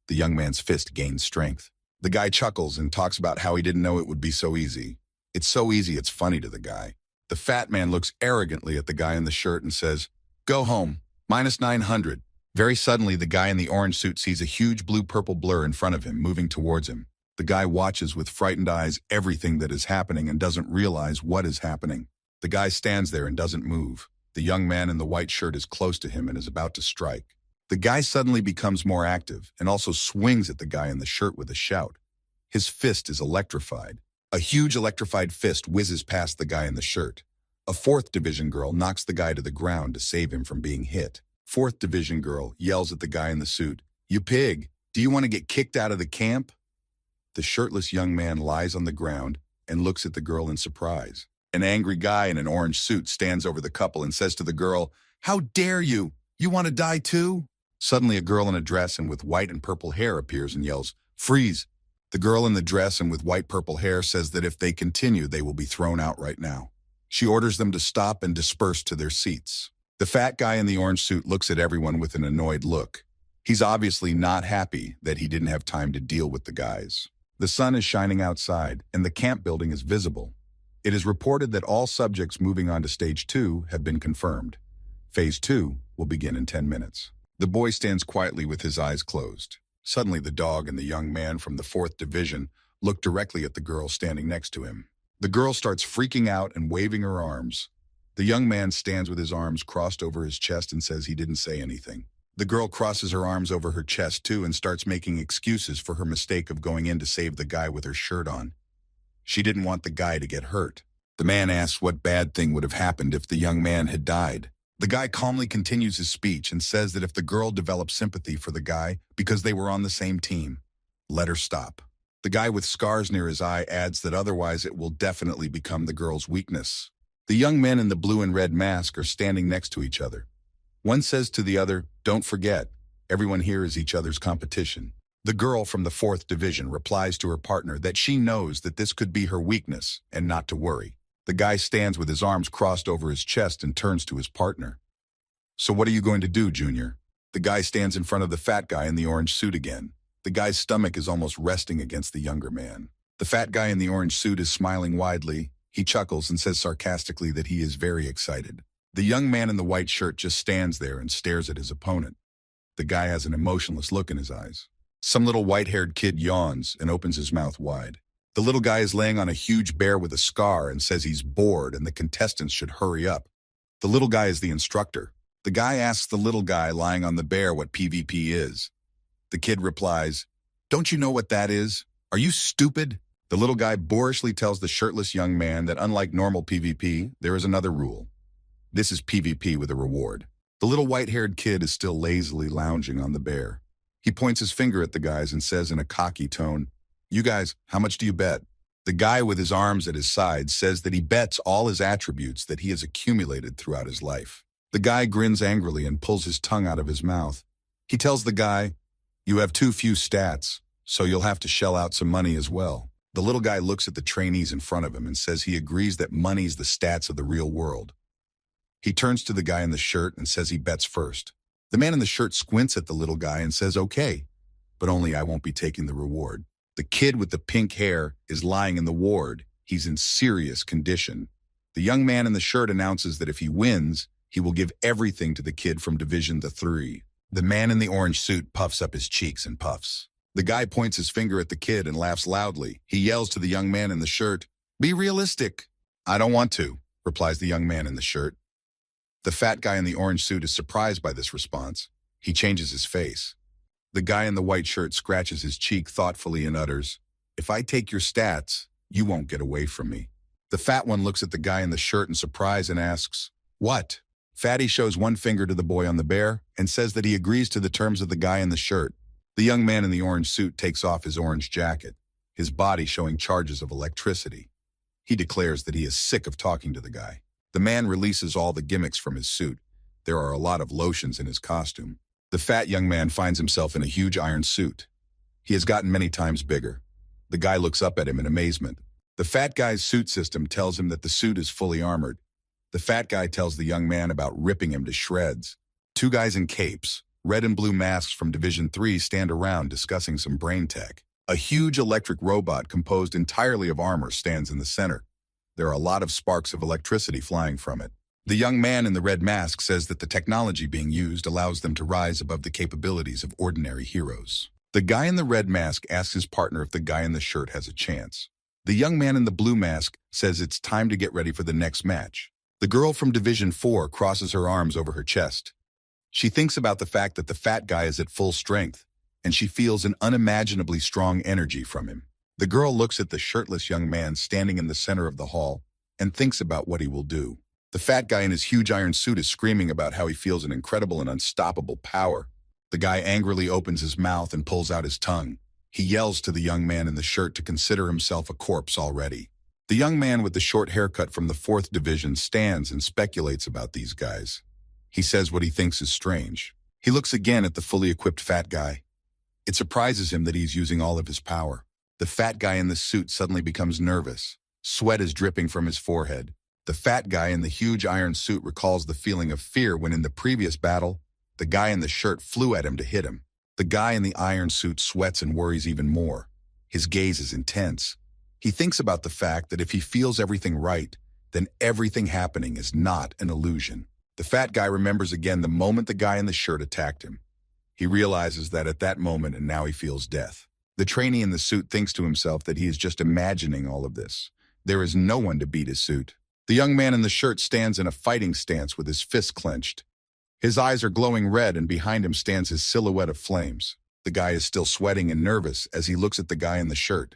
The young man's fist gains strength. The guy chuckles and talks about how he didn't know it would be so easy. It's so easy it's funny to the guy. The fat man looks arrogantly at the guy in the shirt and says, "Go home, minus 900. Very suddenly, the guy in the orange suit sees a huge blue-purple blur in front of him, moving towards him. The guy watches with frightened eyes everything that is happening and doesn't realize what is happening. The guy stands there and doesn't move. The young man in the white shirt is close to him and is about to strike. The guy suddenly becomes more active and also swings at the guy in the shirt with a shout. His fist is electrified. A huge electrified fist whizzes past the guy in the shirt. A 4th Division girl knocks the guy to the ground to save him from being hit. 4th Division girl yells at the guy in the suit, "You pig, do you want to get kicked out of the camp?" The shirtless young man lies on the ground and looks at the girl in surprise. An angry guy in an orange suit stands over the couple and says to the girl, "How dare you? You want to die too?" Suddenly a girl in a dress and with white and purple hair appears and yells, "Freeze!" The girl in the dress and with white purple hair says that if they continue, they will be thrown out right now. She orders them to stop and disperse to their seats. The fat guy in the orange suit looks at everyone with an annoyed look. He's obviously not happy that he didn't have time to deal with the guys. The sun is shining outside, and the camp building is visible. It is reported that all subjects moving on to Stage 2 have been confirmed. Phase 2 will begin in 10 minutes. The boy stands quietly with his eyes closed. Suddenly, the dog and the young man from the 4th Division look directly at the girl standing next to him. The girl starts freaking out and waving her arms. The young man stands with his arms crossed over his chest and says he didn't say anything. The girl crosses her arms over her chest too and starts making excuses for her mistake of going in to save the guy with her shirt on. She didn't want the guy to get hurt. The man asks what bad thing would have happened if the young man had died. The guy calmly continues his speech and says that if the girl develops sympathy for the guy because they were on the same team, let her stop. The guy with scars near his eye adds that otherwise it will definitely become the girl's weakness. The young men in the blue and red mask are standing next to each other. One says to the other, "Don't forget, everyone here is each other's competition." The girl from the 4th Division replies to her partner that she knows that this could be her weakness and not to worry. The guy stands with his arms crossed over his chest and turns to his partner. "So what are you going to do, Junior?" The guy stands in front of the fat guy in the orange suit again. The guy's stomach is almost resting against the younger man. The fat guy in the orange suit is smiling widely. He chuckles and says sarcastically that he is very excited. The young man in the white shirt just stands there and stares at his opponent. The guy has an emotionless look in his eyes. Some little white-haired kid yawns and opens his mouth wide. The little guy is laying on a huge bear with a scar and says he's bored and the contestants should hurry up. The little guy is the instructor. The guy asks the little guy lying on the bear what PvP is. The kid replies, "Don't you know what that is? Are you stupid?" The little guy boorishly tells the shirtless young man that unlike normal PvP, there is another rule. This is PvP with a reward. The little white-haired kid is still lazily lounging on the bear. He points his finger at the guys and says in a cocky tone, "You guys, how much do you bet?" The guy with his arms at his sides says that he bets all his attributes that he has accumulated throughout his life. The guy grins angrily and pulls his tongue out of his mouth. He tells the guy, "You have too few stats, so you'll have to shell out some money as well." The little guy looks at the trainees in front of him and says he agrees that money's the stats of the real world. He turns to the guy in the shirt and says he bets first. The man in the shirt squints at the little guy and says, "Okay, but only I won't be taking the reward." The kid with the pink hair is lying in the ward. He's in serious condition. The young man in the shirt announces that if he wins, he will give everything to the kid from Division 3. The man in the orange suit puffs up his cheeks and puffs. The guy points his finger at the kid and laughs loudly. He yells to the young man in the shirt, "Be realistic." "I don't want to," replies the young man in the shirt. The fat guy in the orange suit is surprised by this response. He changes his face. The guy in the white shirt scratches his cheek thoughtfully and utters, "If I take your stats, you won't get away from me." The fat one looks at the guy in the shirt in surprise and asks, "What?" Fatty shows one finger to the boy on the bear and says that he agrees to the terms of the guy in the shirt. The young man in the orange suit takes off his orange jacket, his body showing charges of electricity. He declares that he is sick of talking to the guy. The man releases all the gimmicks from his suit. There are a lot of lotions in his costume. The fat young man finds himself in a huge iron suit. He has gotten many times bigger. The guy looks up at him in amazement. The fat guy's suit system tells him that the suit is fully armored. The fat guy tells the young man about ripping him to shreds. Two guys in capes, red and blue masks from Division 3 stand around discussing some brain tech. A huge electric robot composed entirely of armor stands in the center. There are a lot of sparks of electricity flying from it. The young man in the red mask says that the technology being used allows them to rise above the capabilities of ordinary heroes. The guy in the red mask asks his partner if the guy in the shirt has a chance. The young man in the blue mask says it's time to get ready for the next match. The girl from Division 4 crosses her arms over her chest. She thinks about the fact that the fat guy is at full strength, and she feels an unimaginably strong energy from him. The girl looks at the shirtless young man standing in the center of the hall and thinks about what he will do. The fat guy in his huge iron suit is screaming about how he feels an incredible and unstoppable power. The guy angrily opens his mouth and pulls out his tongue. He yells to the young man in the shirt to consider himself a corpse already. The young man with the short haircut from the 4th Division stands and speculates about these guys. He says what he thinks is strange. He looks again at the fully equipped fat guy. It surprises him that he's using all of his power. The fat guy in the suit suddenly becomes nervous. Sweat is dripping from his forehead. The fat guy in the huge iron suit recalls the feeling of fear when in the previous battle, the guy in the shirt flew at him to hit him. The guy in the iron suit sweats and worries even more. His gaze is intense. He thinks about the fact that if he feels everything right, then everything happening is not an illusion. The fat guy remembers again the moment the guy in the shirt attacked him. He realizes that at that moment and now he feels death. The trainee in the suit thinks to himself that he is just imagining all of this. There is no one to beat his suit. The young man in the shirt stands in a fighting stance with his fists clenched. His eyes are glowing red and behind him stands his silhouette of flames. The guy is still sweating and nervous as he looks at the guy in the shirt.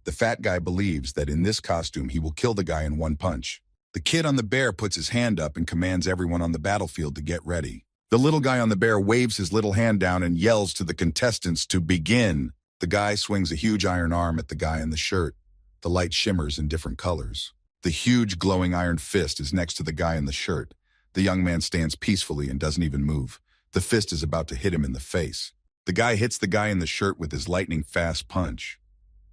The fat guy believes that in this costume he will kill the guy in one punch. The kid on the bear puts his hand up and commands everyone on the battlefield to get ready. The little guy on the bear waves his little hand down and yells to the contestants to begin. The guy swings a huge iron arm at the guy in the shirt. The light shimmers in different colors. The huge glowing iron fist is next to the guy in the shirt. The young man stands peacefully and doesn't even move. The fist is about to hit him in the face. The guy hits the guy in the shirt with his lightning-fast punch.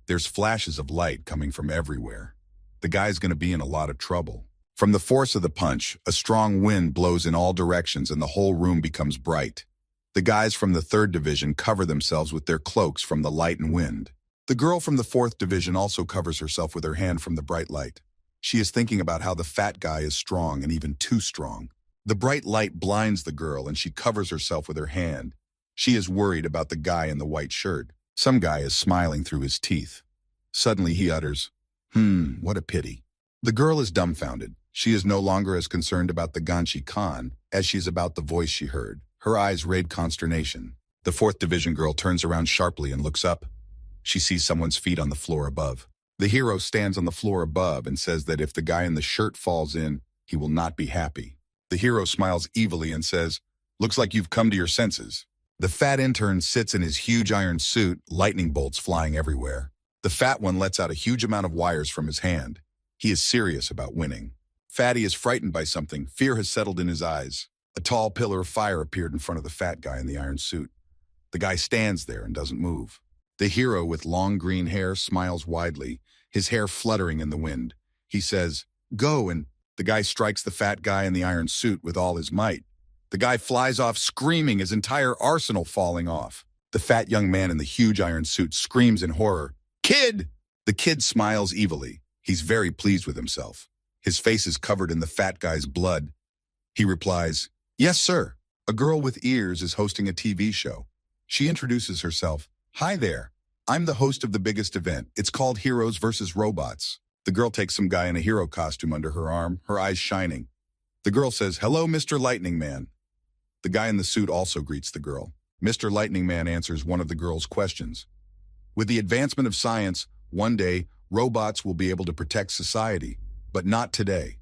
There's flashes of light coming from everywhere. The guy's going to be in a lot of trouble. From the force of the punch, a strong wind blows in all directions and the whole room becomes bright. The guys from the 3rd Division cover themselves with their cloaks from the light and wind. The girl from the 4th Division also covers herself with her hand from the bright light. She is thinking about how the fat guy is strong and even too strong. The bright light blinds the girl and she covers herself with her hand. She is worried about the guy in the white shirt. Some guy is smiling through his teeth. Suddenly he utters, what a pity. The girl is dumbfounded. She is no longer as concerned about the Ganshi Khan as she is about the voice she heard. Her eyes raid consternation. The 4th Division girl turns around sharply and looks up. She sees someone's feet on the floor above. The hero stands on the floor above and says that if the guy in the shirt falls in, he will not be happy. The hero smiles evilly and says, "Looks like you've come to your senses." The fat intern sits in his huge iron suit, lightning bolts flying everywhere. The fat one lets out a huge amount of wires from his hand. He is serious about winning. Fatty is frightened by something. Fear has settled in his eyes. A tall pillar of fire appeared in front of the fat guy in the iron suit. The guy stands there and doesn't move. The hero with long green hair smiles widely, his hair fluttering in the wind. He says, "Go," and the guy strikes the fat guy in the iron suit with all his might. The guy flies off screaming, his entire arsenal falling off. The fat young man in the huge iron suit screams in horror, "Kid!" The kid smiles evilly. He's very pleased with himself. His face is covered in the fat guy's blood. He replies, "Yes, sir. A girl with ears is hosting a TV show." She introduces herself. "Hi there. I'm the host of the biggest event. It's called Heroes vs. Robots." The girl takes some guy in a hero costume under her arm, her eyes shining. The girl says, "Hello, Mr. Lightning Man." The guy in the suit also greets the girl. Mr. Lightning Man answers one of the girl's questions. "With the advancement of science, one day, robots will be able to protect society, but not today."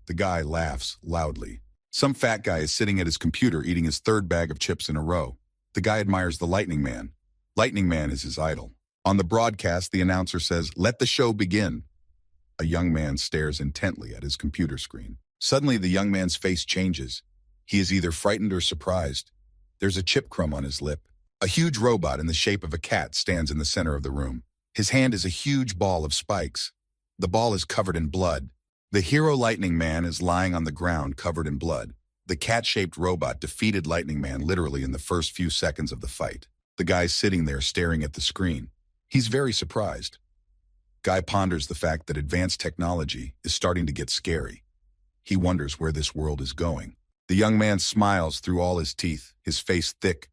The guy laughs loudly. Some fat guy is sitting at his computer eating his 3rd bag of chips in a row. The guy admires the Lightning Man. Lightning Man is his idol. On the broadcast, the announcer says, "Let the show begin." A young man stares intently at his computer screen. Suddenly, the young man's face changes. He is either frightened or surprised. There's a chip crumb on his lip. A huge robot in the shape of a cat stands in the center of the room. His hand is a huge ball of spikes. The ball is covered in blood. The hero Lightning Man is lying on the ground covered in blood. The cat-shaped robot defeated Lightning Man literally in the first few seconds of the fight. The guy's sitting there staring at the screen. He's very surprised. Guy ponders the fact that advanced technology is starting to get scary. He wonders where this world is going. The young man smiles through all his teeth, his face thick.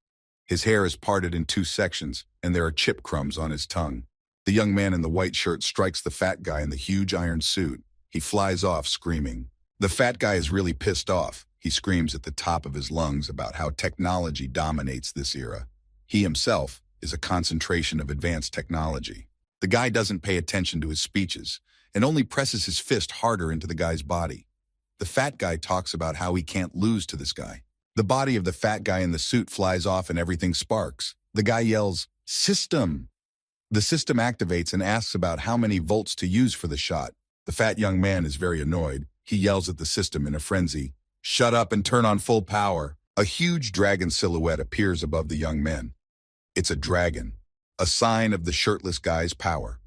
His hair is parted in two sections, and there are chip crumbs on his tongue. The young man in the white shirt strikes the fat guy in the huge iron suit. He flies off screaming. The fat guy is really pissed off. He screams at the top of his lungs about how technology dominates this era. He himself is a concentration of advanced technology. The guy doesn't pay attention to his speeches and only presses his fist harder into the guy's body. The fat guy talks about how he can't lose to this guy. The body of the fat guy in the suit flies off and everything sparks. The guy yells, "System!" The system activates and asks about how many volts to use for the shot. The fat young man is very annoyed. He yells at the system in a frenzy, "Shut up and turn on full power." A huge dragon silhouette appears above the young men. It's a dragon, a sign of the shirtless guy's power.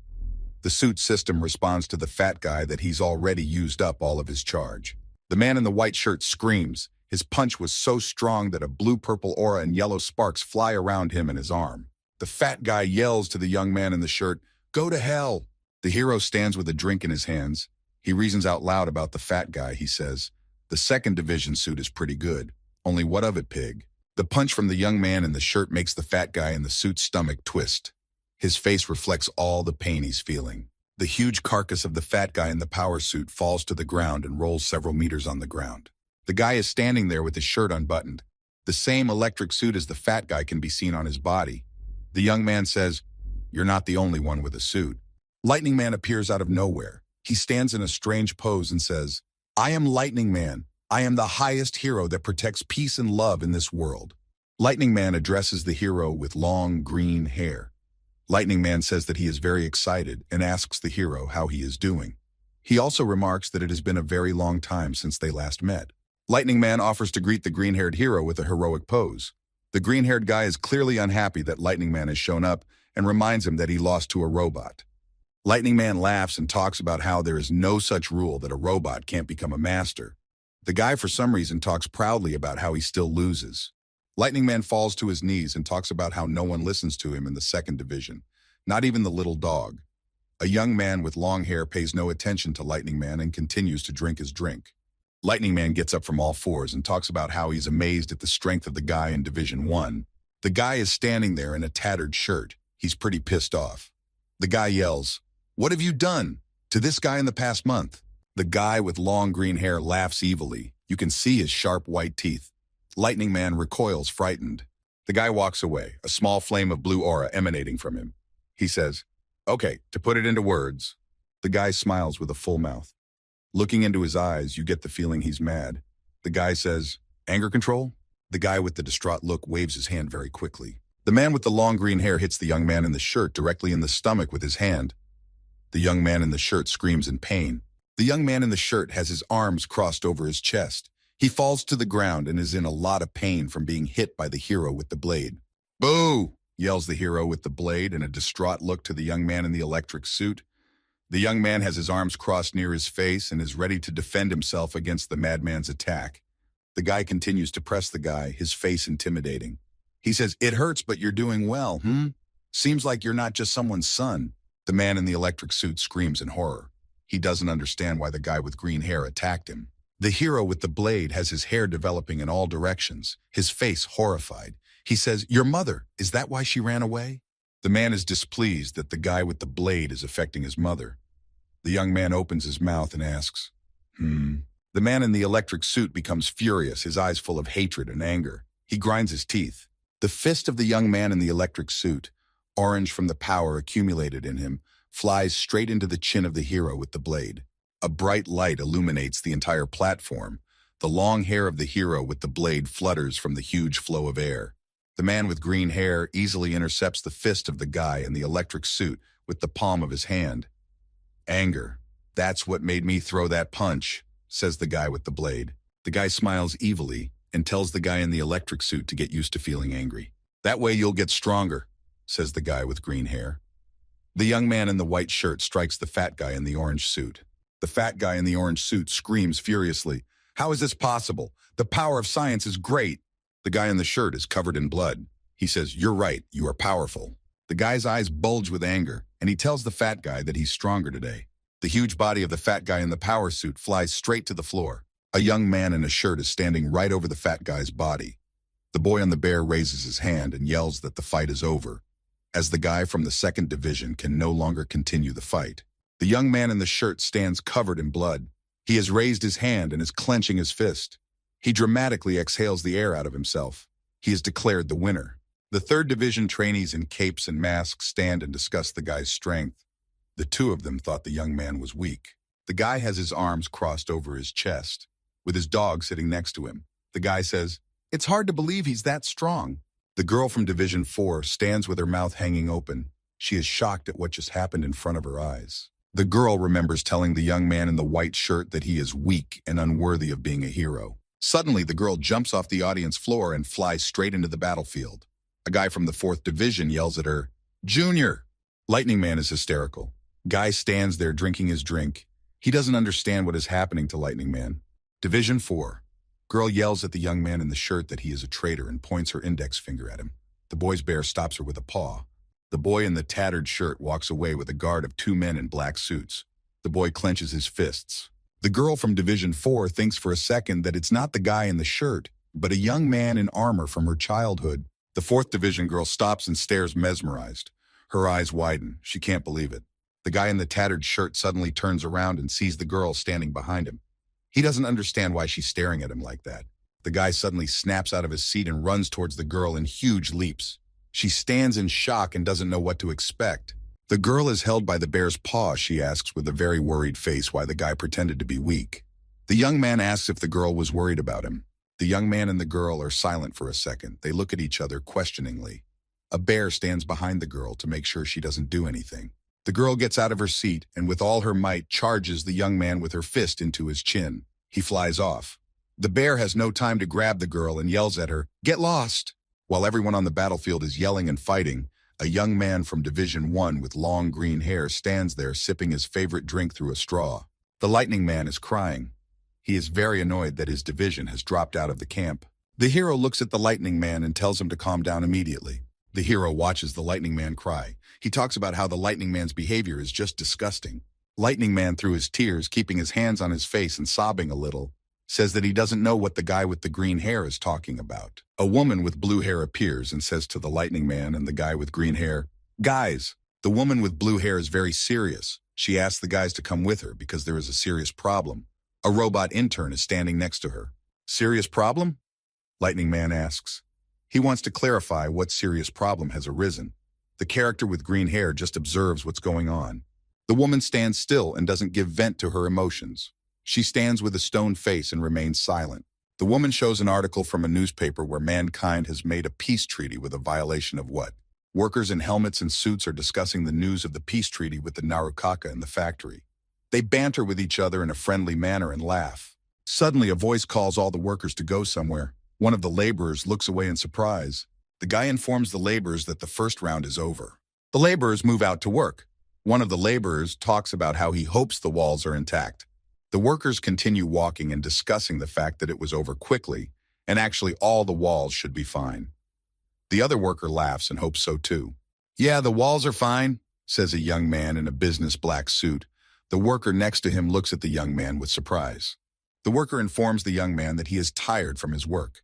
The suit system responds to the fat guy that he's already used up all of his charge. The man in the white shirt screams. His punch was so strong that a blue-purple aura and yellow sparks fly around him and his arm. The fat guy yells to the young man in the shirt, "Go to hell!" The hero stands with a drink in his hands. He reasons out loud about the fat guy. He says, "The second division suit is pretty good. Only what of it, pig?" The punch from the young man in the shirt makes the fat guy in the suit's stomach twist. His face reflects all the pain he's feeling. The huge carcass of the fat guy in the power suit falls to the ground and rolls several meters on the ground. The guy is standing there with his shirt unbuttoned. The same electric suit as the fat guy can be seen on his body. The young man says, "You're not the only one with a suit." Lightning Man appears out of nowhere. He stands in a strange pose and says, "I am Lightning Man. I am the highest hero that protects peace and love in this world." Lightning Man addresses the hero with long green hair. Lightning Man says that he is very excited and asks the hero how he is doing. He also remarks that it has been a very long time since they last met. Lightning Man offers to greet the green-haired hero with a heroic pose. The green-haired guy is clearly unhappy that Lightning Man has shown up and reminds him that he lost to a robot. Lightning Man laughs and talks about how there is no such rule that a robot can't become a master. The guy, for some reason, talks proudly about how he still loses. Lightning Man falls to his knees and talks about how no one listens to him in the second division, not even the little dog. A young man with long hair pays no attention to Lightning Man and continues to drink his drink. Lightning Man gets up from all fours and talks about how he's amazed at the strength of the guy in Division 1. The guy is standing there in a tattered shirt. He's pretty pissed off. The guy yells, "What have you done to this guy in the past month?" The guy with long green hair laughs evilly. You can see his sharp white teeth. Lightning Man recoils frightened. The guy walks away, a small flame of blue aura emanating from him. He says, "Okay, to put it into words." The guy smiles with a full mouth. Looking into his eyes, you get the feeling he's mad. The guy says, "Anger control?" The guy with the distraught look waves his hand very quickly. The man with the long green hair hits the young man in the shirt directly in the stomach with his hand. The young man in the shirt screams in pain. The young man in the shirt has his arms crossed over his chest. He falls to the ground and is in a lot of pain from being hit by the hero with the blade. "Boo!" yells the hero with the blade in a distraught look to the young man in the electric suit. The young man has his arms crossed near his face and is ready to defend himself against the madman's attack. The guy continues to press the guy, his face intimidating. He says, "It hurts, but you're doing well, Seems like you're not just someone's son." The man in the electric suit screams in horror. He doesn't understand why the guy with green hair attacked him. The hero with the blade has his hair developing in all directions, his face horrified. He says, "Your mother, is that why she ran away?" The man is displeased that the guy with the blade is affecting his mother. The young man opens his mouth and asks, The man in the electric suit becomes furious, his eyes full of hatred and anger. He grinds his teeth. The fist of the young man in the electric suit, orange from the power accumulated in him, flies straight into the chin of the hero with the blade. A bright light illuminates the entire platform. The long hair of the hero with the blade flutters from the huge flow of air. The man with green hair easily intercepts the fist of the guy in the electric suit with the palm of his hand. "Anger. That's what made me throw that punch," says the guy with the blade. The guy smiles evilly and tells the guy in the electric suit to get used to feeling angry. "That way you'll get stronger," says the guy with green hair. The young man in the white shirt strikes the fat guy in the orange suit. The fat guy in the orange suit screams furiously, "How is this possible? The power of science is great." The guy in the shirt is covered in blood. He says, "You're right, you are powerful." The guy's eyes bulge with anger, and he tells the fat guy that he's stronger today. The huge body of the fat guy in the power suit flies straight to the floor. A young man in a shirt is standing right over the fat guy's body. The boy on the bear raises his hand and yells that the fight is over, as the guy from the second division can no longer continue the fight. The young man in the shirt stands covered in blood. He has raised his hand and is clenching his fist. He dramatically exhales the air out of himself. He is declared the winner. The third division trainees in capes and masks stand and discuss the guy's strength. The two of them thought the young man was weak. The guy has his arms crossed over his chest, with his dog sitting next to him. The guy says, "It's hard to believe he's that strong." The girl from Division 4 stands with her mouth hanging open. She is shocked at what just happened in front of her eyes. The girl remembers telling the young man in the white shirt that he is weak and unworthy of being a hero. Suddenly, the girl jumps off the audience floor and flies straight into the battlefield. A guy from the 4th Division yells at her, "Junior!" Lightning Man is hysterical. Guy stands there drinking his drink. He doesn't understand what is happening to Lightning Man. Division 4. Girl yells at the young man in the shirt that he is a traitor and points her index finger at him. The boy's bear stops her with a paw. The boy in the tattered shirt walks away with a guard of 2 men in black suits. The boy clenches his fists. The girl from Division 4 thinks for a second that it's not the guy in the shirt, but a young man in armor from her childhood. The 4th Division girl stops and stares mesmerized. Her eyes widen. She can't believe it. The guy in the tattered shirt suddenly turns around and sees the girl standing behind him. He doesn't understand why she's staring at him like that. The guy suddenly snaps out of his seat and runs towards the girl in huge leaps. She stands in shock and doesn't know what to expect. The girl is held by the bear's paw. She asks with a very worried face why the guy pretended to be weak. The young man asks if the girl was worried about him. The young man and the girl are silent for a second. They look at each other questioningly. A bear stands behind the girl to make sure she doesn't do anything. The girl gets out of her seat and with all her might charges the young man with her fist into his chin. He flies off. The bear has no time to grab the girl and yells at her, "Get lost!" While everyone on the battlefield is yelling and fighting, a young man from Division 1 with long green hair stands there sipping his favorite drink through a straw. The Lightning Man is crying. He is very annoyed that his division has dropped out of the camp. The hero looks at the Lightning Man and tells him to calm down immediately. The hero watches the Lightning Man cry. He talks about how the Lightning Man's behavior is just disgusting. Lightning Man, through his tears, keeping his hands on his face and sobbing a little, says that he doesn't know what the guy with the green hair is talking about. A woman with blue hair appears and says to the Lightning Man and the guy with green hair, "Guys, the woman with blue hair is very serious. She asks the guys to come with her because there is a serious problem. A robot intern is standing next to her." "Serious problem?" Lightning Man asks. He wants to clarify what serious problem has arisen. The character with green hair just observes what's going on. The woman stands still and doesn't give vent to her emotions. She stands with a stone face and remains silent. The woman shows an article from a newspaper where mankind has made a peace treaty with a violation of what? Workers in helmets and suits are discussing the news of the peace treaty with the Narukaka in the factory. They banter with each other in a friendly manner and laugh. Suddenly, a voice calls all the workers to go somewhere. One of the laborers looks away in surprise. The guy informs the laborers that the first round is over. The laborers move out to work. One of the laborers talks about how he hopes the walls are intact. The workers continue walking and discussing the fact that it was over quickly, and actually all the walls should be fine. The other worker laughs and hopes so too. "Yeah, the walls are fine," says a young man in a business black suit. The worker next to him looks at the young man with surprise. The worker informs the young man that he is tired from his work.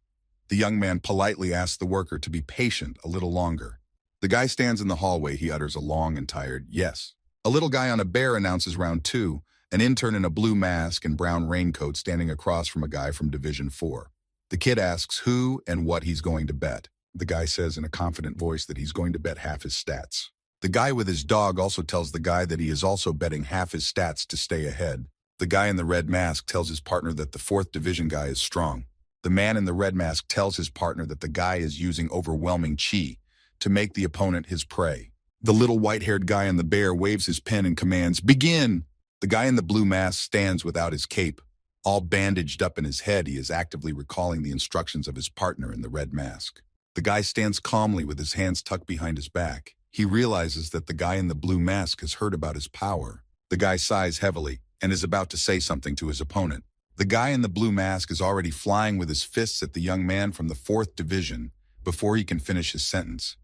The young man politely asks the worker to be patient a little longer. The guy stands in the hallway. He utters a long and tired yes. A little guy on a bear announces round 2, an intern in a blue mask and brown raincoat standing across from a guy from Division 4. The kid asks who and what he's going to bet. The guy says in a confident voice that he's going to bet half his stats. The guy with his dog also tells the guy that he is also betting half his stats to stay ahead. The guy in the red mask tells his partner that the 4th Division guy is strong. The man in the red mask tells his partner that the guy is using overwhelming chi to make the opponent his prey. The little white-haired guy in the bear waves his pen and commands, "Begin!" The guy in the blue mask stands without his cape. All bandaged up in his head, he is actively recalling the instructions of his partner in the red mask. The guy stands calmly with his hands tucked behind his back. He realizes that the guy in the blue mask has heard about his power. The guy sighs heavily and is about to say something to his opponent. The guy in the blue mask is already flying with his fists at the young man from the 4th Division before he can finish his sentence.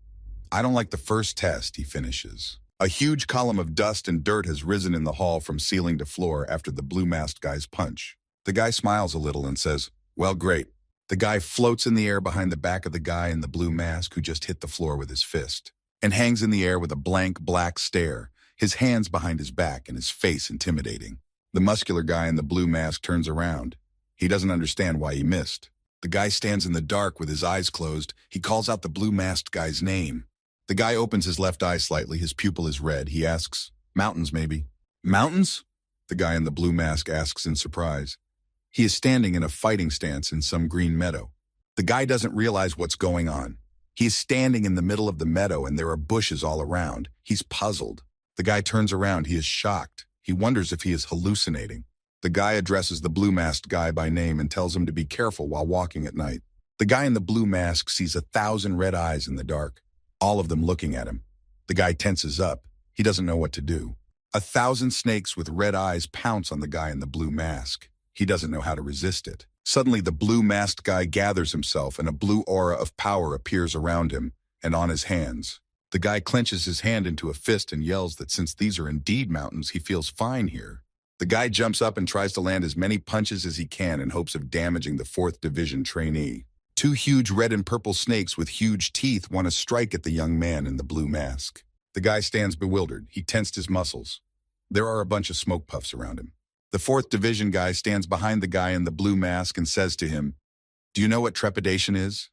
"I don't like the first test," he finishes. A huge column of dust and dirt has risen in the hall from ceiling to floor after the blue-masked guy's punch. The guy smiles a little and says, "Well, great. The guy floats in the air behind the back of the guy in the blue mask who just hit the floor with his fist, and hangs in the air with a blank black stare, his hands behind his back and his face intimidating. The muscular guy in the blue mask turns around. He doesn't understand why he missed. The guy stands in the dark with his eyes closed. He calls out the blue-masked guy's name. The guy opens his left eye slightly. His pupil is red. He asks, "Mountains, maybe." "Mountains?" the guy in the blue mask asks in surprise. He is standing in a fighting stance in some green meadow. The guy doesn't realize what's going on. He is standing in the middle of the meadow and there are bushes all around. He's puzzled. The guy turns around. He is shocked. He wonders if he is hallucinating. The guy addresses the blue-masked guy by name and tells him to be careful while walking at night. The guy in the blue mask sees 1,000 red eyes in the dark, all of them looking at him. The guy tenses up. He doesn't know what to do. 1,000 snakes with red eyes pounce on the guy in the blue mask. He doesn't know how to resist it. Suddenly, the blue-masked guy gathers himself and a blue aura of power appears around him and on his hands. The guy clenches his hand into a fist and yells that since these are indeed mountains, he feels fine here. The guy jumps up and tries to land as many punches as he can in hopes of damaging the 4th Division trainee. 2 huge red and purple snakes with huge teeth want to strike at the young man in the blue mask. The guy stands bewildered. He tensed his muscles. There are a bunch of smoke puffs around him. The 4th Division guy stands behind the guy in the blue mask and says to him, "Do you know what trepidation is?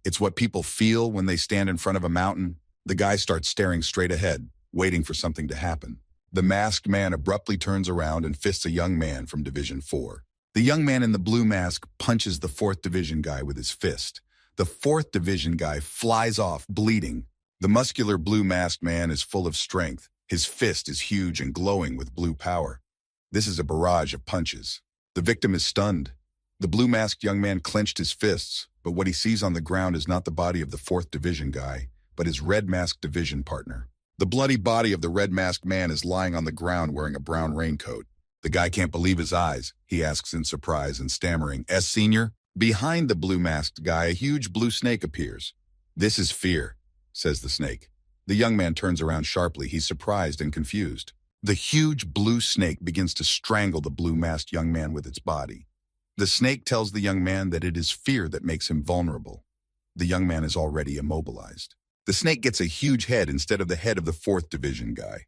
It's what people feel when they stand in front of a mountain." The guy starts staring straight ahead, waiting for something to happen. The masked man abruptly turns around and fists a young man from Division 4. The young man in the blue mask punches the 4th Division guy with his fist. The 4th Division guy flies off, bleeding. The muscular blue masked man is full of strength. His fist is huge and glowing with blue power. This is a barrage of punches. The victim is stunned. The blue masked young man clenched his fists, but what he sees on the ground is not the body of the 4th Division guy, but his red masked division partner. The bloody body of the red-masked man is lying on the ground wearing a brown raincoat. The guy can't believe his eyes. He asks in surprise and stammering, "S, Senior?" Behind the blue-masked guy, a huge blue snake appears. "This is fear," says the snake. The young man turns around sharply. He's surprised and confused. The huge blue snake begins to strangle the blue-masked young man with its body. The snake tells the young man that it is fear that makes him vulnerable. The young man is already immobilized. The snake gets a huge head instead of the head of the 4th Division guy.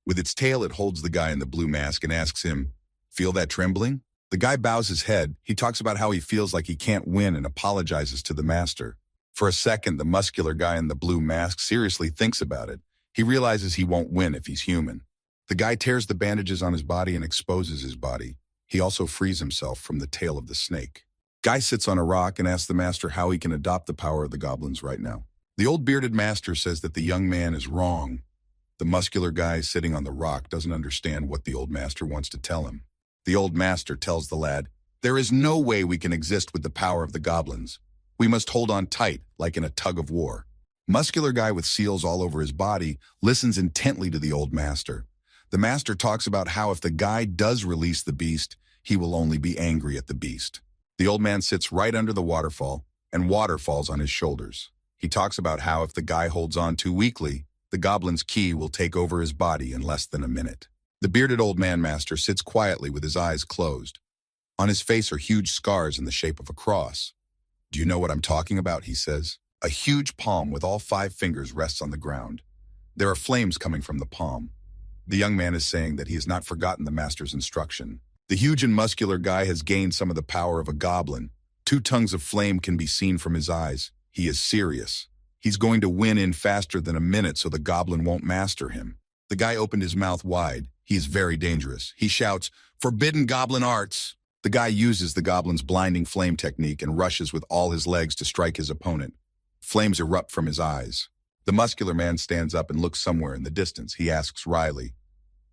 With its tail, it holds the guy in the blue mask and asks him, "Feel that trembling?" The guy bows his head. He talks about how he feels like he can't win and apologizes to the master. For a second, the muscular guy in the blue mask seriously thinks about it. He realizes he won't win if he's human. The guy tears the bandages on his body and exposes his body. He also frees himself from the tail of the snake. Guy sits on a rock and asks the master how he can adopt the power of the goblins right now. The old bearded master says that the young man is wrong. The muscular guy sitting on the rock doesn't understand what the old master wants to tell him. The old master tells the lad, "There is no way we can exist with the power of the goblins. We must hold on tight, like in a tug of war." Muscular guy with seals all over his body listens intently to the old master. The master talks about how if the guy does release the beast, he will only be angry at the beast. The old man sits right under the waterfall, and water falls on his shoulders. He talks about how if the guy holds on too weakly, the goblin's ki will take over his body in less than a minute. The bearded old man master sits quietly with his eyes closed. On his face are huge scars in the shape of a cross. "Do you know what I'm talking about?" he says. A huge palm with all 5 fingers rests on the ground. There are flames coming from the palm. The young man is saying that he has not forgotten the master's instruction. The huge and muscular guy has gained some of the power of a goblin. 2 tongues of flame can be seen from his eyes. He is serious. He's going to win in faster than a minute so the goblin won't master him. The guy opened his mouth wide. He is very dangerous. He shouts, "Forbidden goblin arts!" The guy uses the goblin's blinding flame technique and rushes with all his legs to strike his opponent. Flames erupt from his eyes. The muscular man stands up and looks somewhere in the distance. He asks wryly,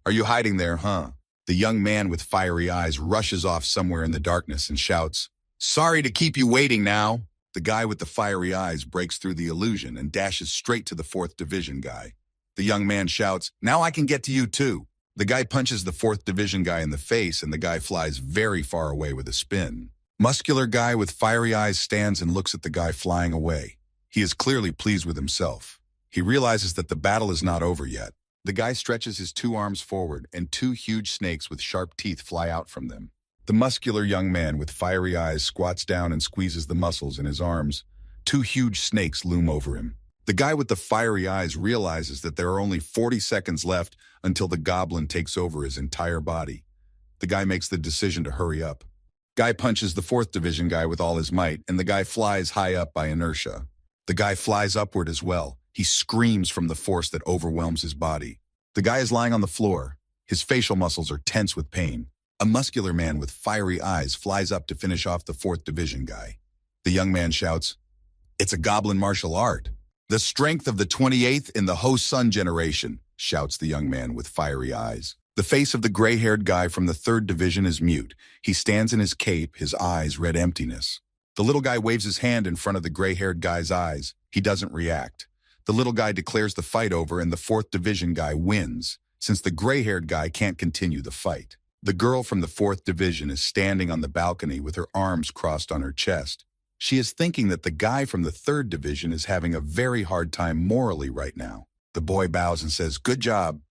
"Are you hiding there, huh?" The young man with fiery eyes rushes off somewhere in the darkness and shouts, "Sorry to keep you waiting now." The guy with the fiery eyes breaks through the illusion and dashes straight to the 4th Division guy. The young man shouts, "Now I can get to you too." The guy punches the 4th Division guy in the face and the guy flies very far away with a spin. Muscular guy with fiery eyes stands and looks at the guy flying away. He is clearly pleased with himself. He realizes that the battle is not over yet. The guy stretches his 2 arms forward and 2 huge snakes with sharp teeth fly out from them. The muscular young man with fiery eyes squats down and squeezes the muscles in his arms. Two huge snakes loom over him. The guy with the fiery eyes realizes that there are only 40 seconds left until the goblin takes over his entire body. The guy makes the decision to hurry up. Guy punches the 4th division guy with all his might, and the guy flies high up by inertia. The guy flies upward as well. He screams from the force that overwhelms his body. The guy is lying on the floor. His facial muscles are tense with pain. A muscular man with fiery eyes flies up to finish off the 4th division guy. The young man shouts, "It's a goblin martial art. The strength of the 28th in the Ho-Sun generation," shouts the young man with fiery eyes. The face of the gray-haired guy from the 3rd division is mute. He stands in his cape, his eyes red emptiness. The little guy waves his hand in front of the gray-haired guy's eyes. He doesn't react. The little guy declares the fight over and the 4th division guy wins, since the gray-haired guy can't continue the fight. The girl from the 4th division is standing on the balcony with her arms crossed on her chest. She is thinking that the guy from the 3rd division is having a very hard time morally right now. The boy bows and says, "Good job."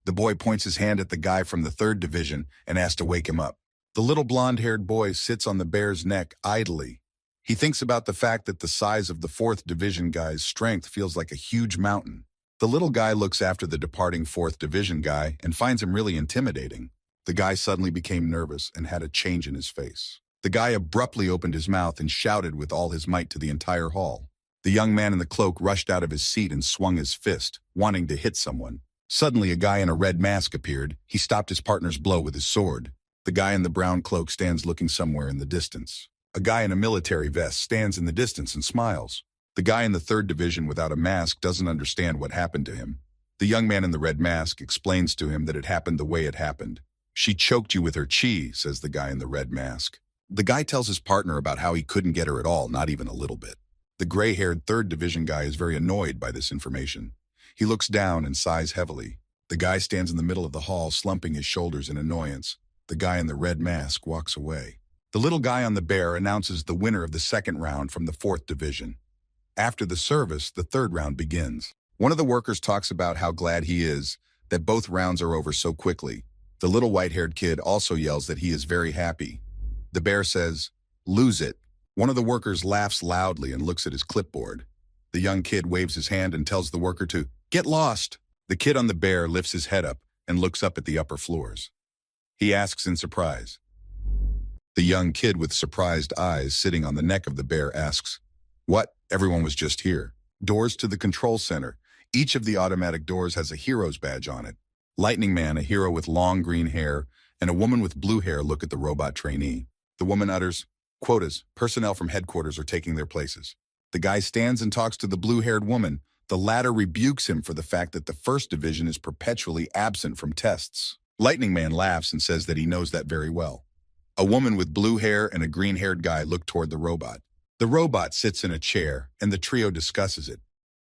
The boy points his hand at the guy from the 3rd division and asks to wake him up. The little blonde-haired boy sits on the bear's neck idly. He thinks about the fact that the size of the 4th division guy's strength feels like a huge mountain. The little guy looks after the departing 4th division guy and finds him really intimidating. The guy suddenly became nervous and had a change in his face. The guy abruptly opened his mouth and shouted with all his might to the entire hall. The young man in the cloak rushed out of his seat and swung his fist, wanting to hit someone. Suddenly, a guy in a red mask appeared. He stopped his partner's blow with his sword. The guy in the brown cloak stands looking somewhere in the distance. A guy in a military vest stands in the distance and smiles. The guy in the 3rd division without a mask doesn't understand what happened to him. The young man in the red mask explains to him that it happened the way it happened. "She choked you with her chi," says the guy in the red mask. The guy tells his partner about how he couldn't get her at all, not even a little bit. The gray-haired 3rd division guy is very annoyed by this information. He looks down and sighs heavily. The guy stands in the middle of the hall, slumping his shoulders in annoyance. The guy in the red mask walks away. The little guy on the bear announces the winner of the 2nd round from the 4th division. After the service, the 3rd round begins. One of the workers talks about how glad he is that both rounds are over so quickly. The little white-haired kid also yells that he is very happy. The bear says, "Lose it." One of the workers laughs loudly and looks at his clipboard. The young kid waves his hand and tells the worker to get lost. The kid on the bear lifts his head up and looks up at the upper floors. He asks in surprise. The young kid with surprised eyes sitting on the neck of the bear asks, "What? Everyone was just here." Doors to the control center. Each of the automatic doors has a hero's badge on it. Lightning Man, a hero with long green hair, and a woman with blue hair look at the robot trainee. The woman utters, "Quotas. Personnel from headquarters are taking their places." The guy stands and talks to the blue-haired woman. The latter rebukes him for the fact that the 1st division is perpetually absent from tests. Lightning Man laughs and says that he knows that very well. A woman with blue hair and a green-haired guy look toward the robot. The robot sits in a chair, and the trio discusses it.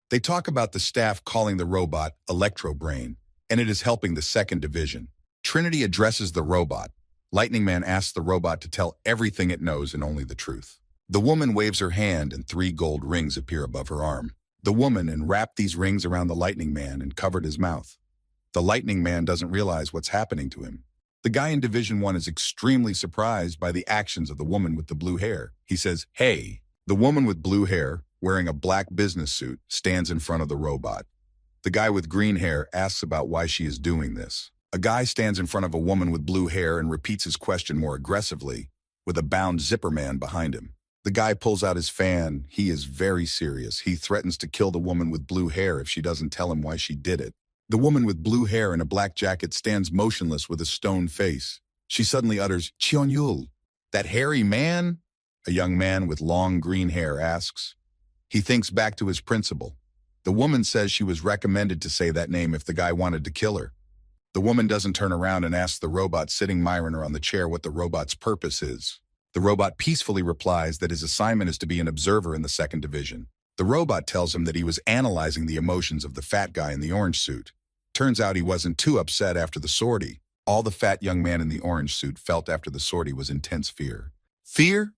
They talk about the staff calling the robot Electro Brain, and it is helping the 2nd division. Trinity addresses the robot. Lightning Man asks the robot to tell everything it knows and only the truth. The woman waves her hand and 3 gold rings appear above her arm. The woman unwrapped these rings around the Lightning Man and covered his mouth. The Lightning Man doesn't realize what's happening to him. The guy in Division 1 is extremely surprised by the actions of the woman with the blue hair. He says, "Hey." The woman with blue hair, wearing a black business suit, stands in front of the robot. The guy with green hair asks about why she is doing this. A guy stands in front of a woman with blue hair and repeats his question more aggressively, with a bound zipper man behind him. The guy pulls out his fan. He is very serious. He threatens to kill the woman with blue hair if she doesn't tell him why she did it. The woman with blue hair and a black jacket stands motionless with a stone face. She suddenly utters, "Cheon-yul." "That hairy man?" a young man with long green hair asks. He thinks back to his principal. The woman says she was recommended to say that name if the guy wanted to kill her. The woman doesn't turn around and asks the robot sitting Myriner on the chair what the robot's purpose is. The robot peacefully replies that his assignment is to be an observer in the 2nd division. The robot tells him that he was analyzing the emotions of the fat guy in the orange suit. Turns out he wasn't too upset after the sortie. All the fat young man in the orange suit felt after the sortie was intense fear. "Fear?"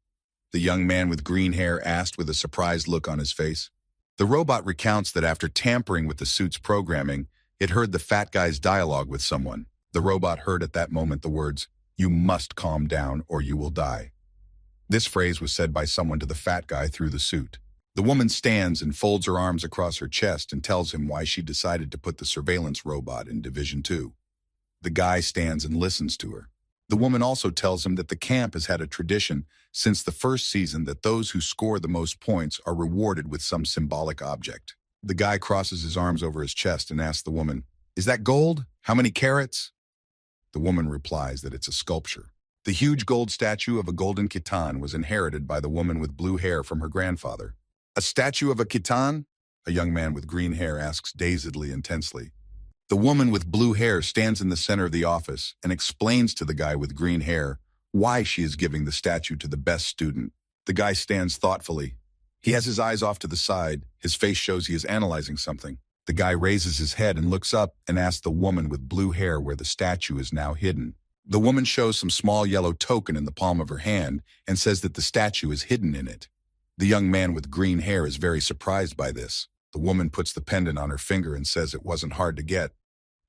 the young man with green hair asked with a surprised look on his face. The robot recounts that after tampering with the suit's programming, it heard the fat guy's dialogue with someone. The robot heard at that moment the words, You must calm down or you will die. This phrase was said by someone to the fat guy through the suit. The woman stands and folds her arms across her chest and tells him why she decided to put the surveillance robot in Division 2. The guy stands and listens to her. The woman also tells him that the camp has had a tradition since the first season that those who score the most points are rewarded with some symbolic object. The guy crosses his arms over his chest and asks the woman, "Is that gold? How many carats?" The woman replies that it's a sculpture. The huge gold statue of a golden khitan was inherited by the woman with blue hair from her grandfather. "A statue of a khitan?" A young man with green hair asks dazedly and tensely. The woman with blue hair stands in the center of the office and explains to the guy with green hair why she is giving the statue to the best student. The guy stands thoughtfully. He has his eyes off to the side. His face shows he is analyzing something. The guy raises his head and looks up and asks the woman with blue hair where the statue is now hidden. The woman shows some small yellow token in the palm of her hand and says that the statue is hidden in it. The young man with green hair is very surprised by this. The woman puts the pendant on her finger and says it wasn't hard to get.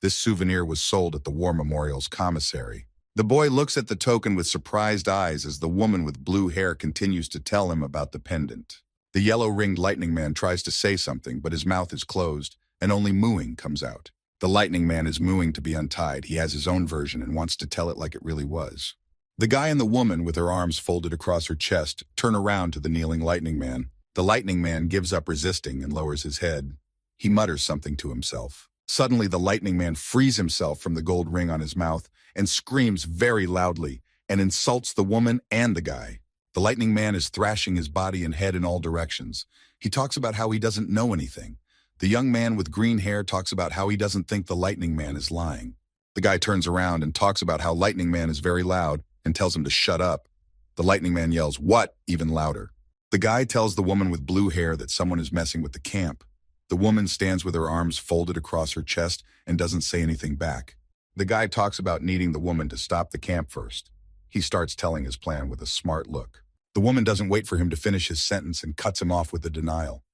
This souvenir was sold at the War Memorial's commissary. The boy looks at the token with surprised eyes as the woman with blue hair continues to tell him about the pendant. The yellow-ringed lightning man tries to say something, but his mouth is closed, and only mooing comes out. The lightning man is mooing to be untied. He has his own version and wants to tell it like it really was. The guy and the woman, with her arms folded across her chest, turn around to the kneeling lightning man. The lightning man gives up resisting and lowers his head. He mutters something to himself. Suddenly, the lightning man frees himself from the gold ring on his mouth and screams very loudly and insults the woman and the guy. The lightning man is thrashing his body and head in all directions. He talks about how he doesn't know anything. The young man with green hair talks about how he doesn't think the lightning man is lying. The guy turns around and talks about how lightning man is very loud and tells him to shut up. The lightning man yells, "What?" even louder. The guy tells the woman with blue hair that someone is messing with the camp. The woman stands with her arms folded across her chest and doesn't say anything back. The guy talks about needing the woman to stop the camp first. He starts telling his plan with a smart look. The woman doesn't wait for him to finish his sentence and cuts him off with a denial.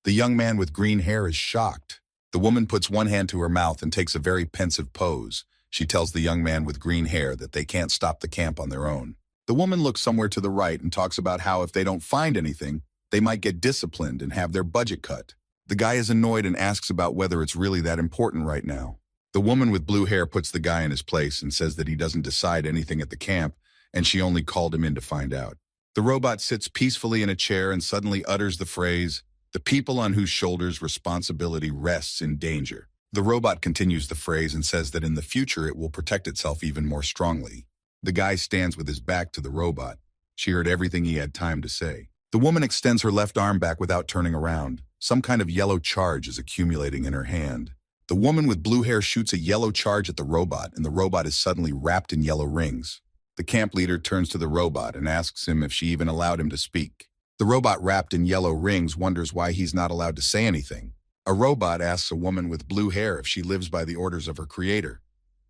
The young man with green hair is shocked. The woman puts one hand to her mouth and takes a very pensive pose. She tells the young man with green hair that they can't stop the camp on their own. The woman looks somewhere to the right and talks about how if they don't find anything, they might get disciplined and have their budget cut. The guy is annoyed and asks about whether it's really that important right now. The woman with blue hair puts the guy in his place and says that he doesn't decide anything at the camp, and she only called him in to find out. The robot sits peacefully in a chair and suddenly utters the phrase, "The people on whose shoulders responsibility rests in danger." The robot continues the phrase and says that in the future it will protect itself even more strongly. The guy stands with his back to the robot. She heard everything he had time to say. The woman extends her left arm back without turning around. Some kind of yellow charge is accumulating in her hand. The woman with blue hair shoots a yellow charge at the robot, and the robot is suddenly wrapped in yellow rings. The camp leader turns to the robot and asks him if she even allowed him to speak. The robot wrapped in yellow rings wonders why he's not allowed to say anything. A robot asks a woman with blue hair if she lives by the orders of her creator.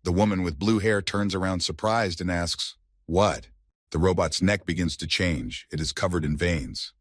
The woman with blue hair turns around surprised and asks, "What?" The robot's neck begins to change. It is covered in veins.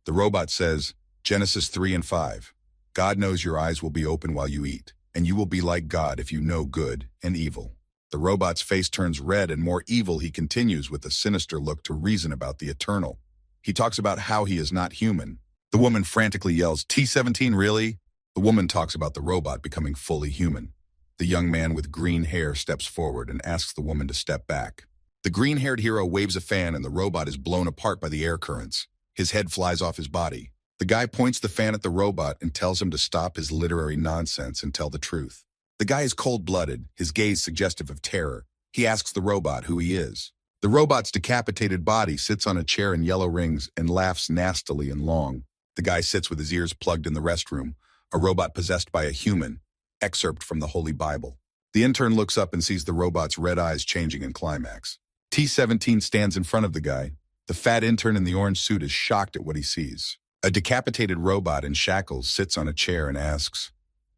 The robot says, Genesis 3 and 5, "God knows your eyes will be open while you eat, and you will be like God if you know good and evil." The robot's face turns red and more evil. He continues with a sinister look to reason about the eternal. He talks about how he is not human. The woman frantically yells, "T-17, really?" The woman talks about the robot becoming fully human. The young man with green hair steps forward and asks the woman to step back. The green-haired hero waves a fan and the robot is blown apart by the air currents. His head flies off his body. The guy points the fan at the robot and tells him to stop his literary nonsense and tell the truth. The guy is cold-blooded, his gaze suggestive of terror. He asks the robot who he is. The robot's decapitated body sits on a chair in yellow rings and laughs nastily and long. The guy sits with his ears plugged in the restroom, a robot possessed by a human, excerpt from the Holy Bible. The intern looks up and sees the robot's red eyes changing in climax. T-17 stands in front of the guy. The fat intern in the orange suit is shocked at what he sees. A decapitated robot in shackles sits on a chair and asks,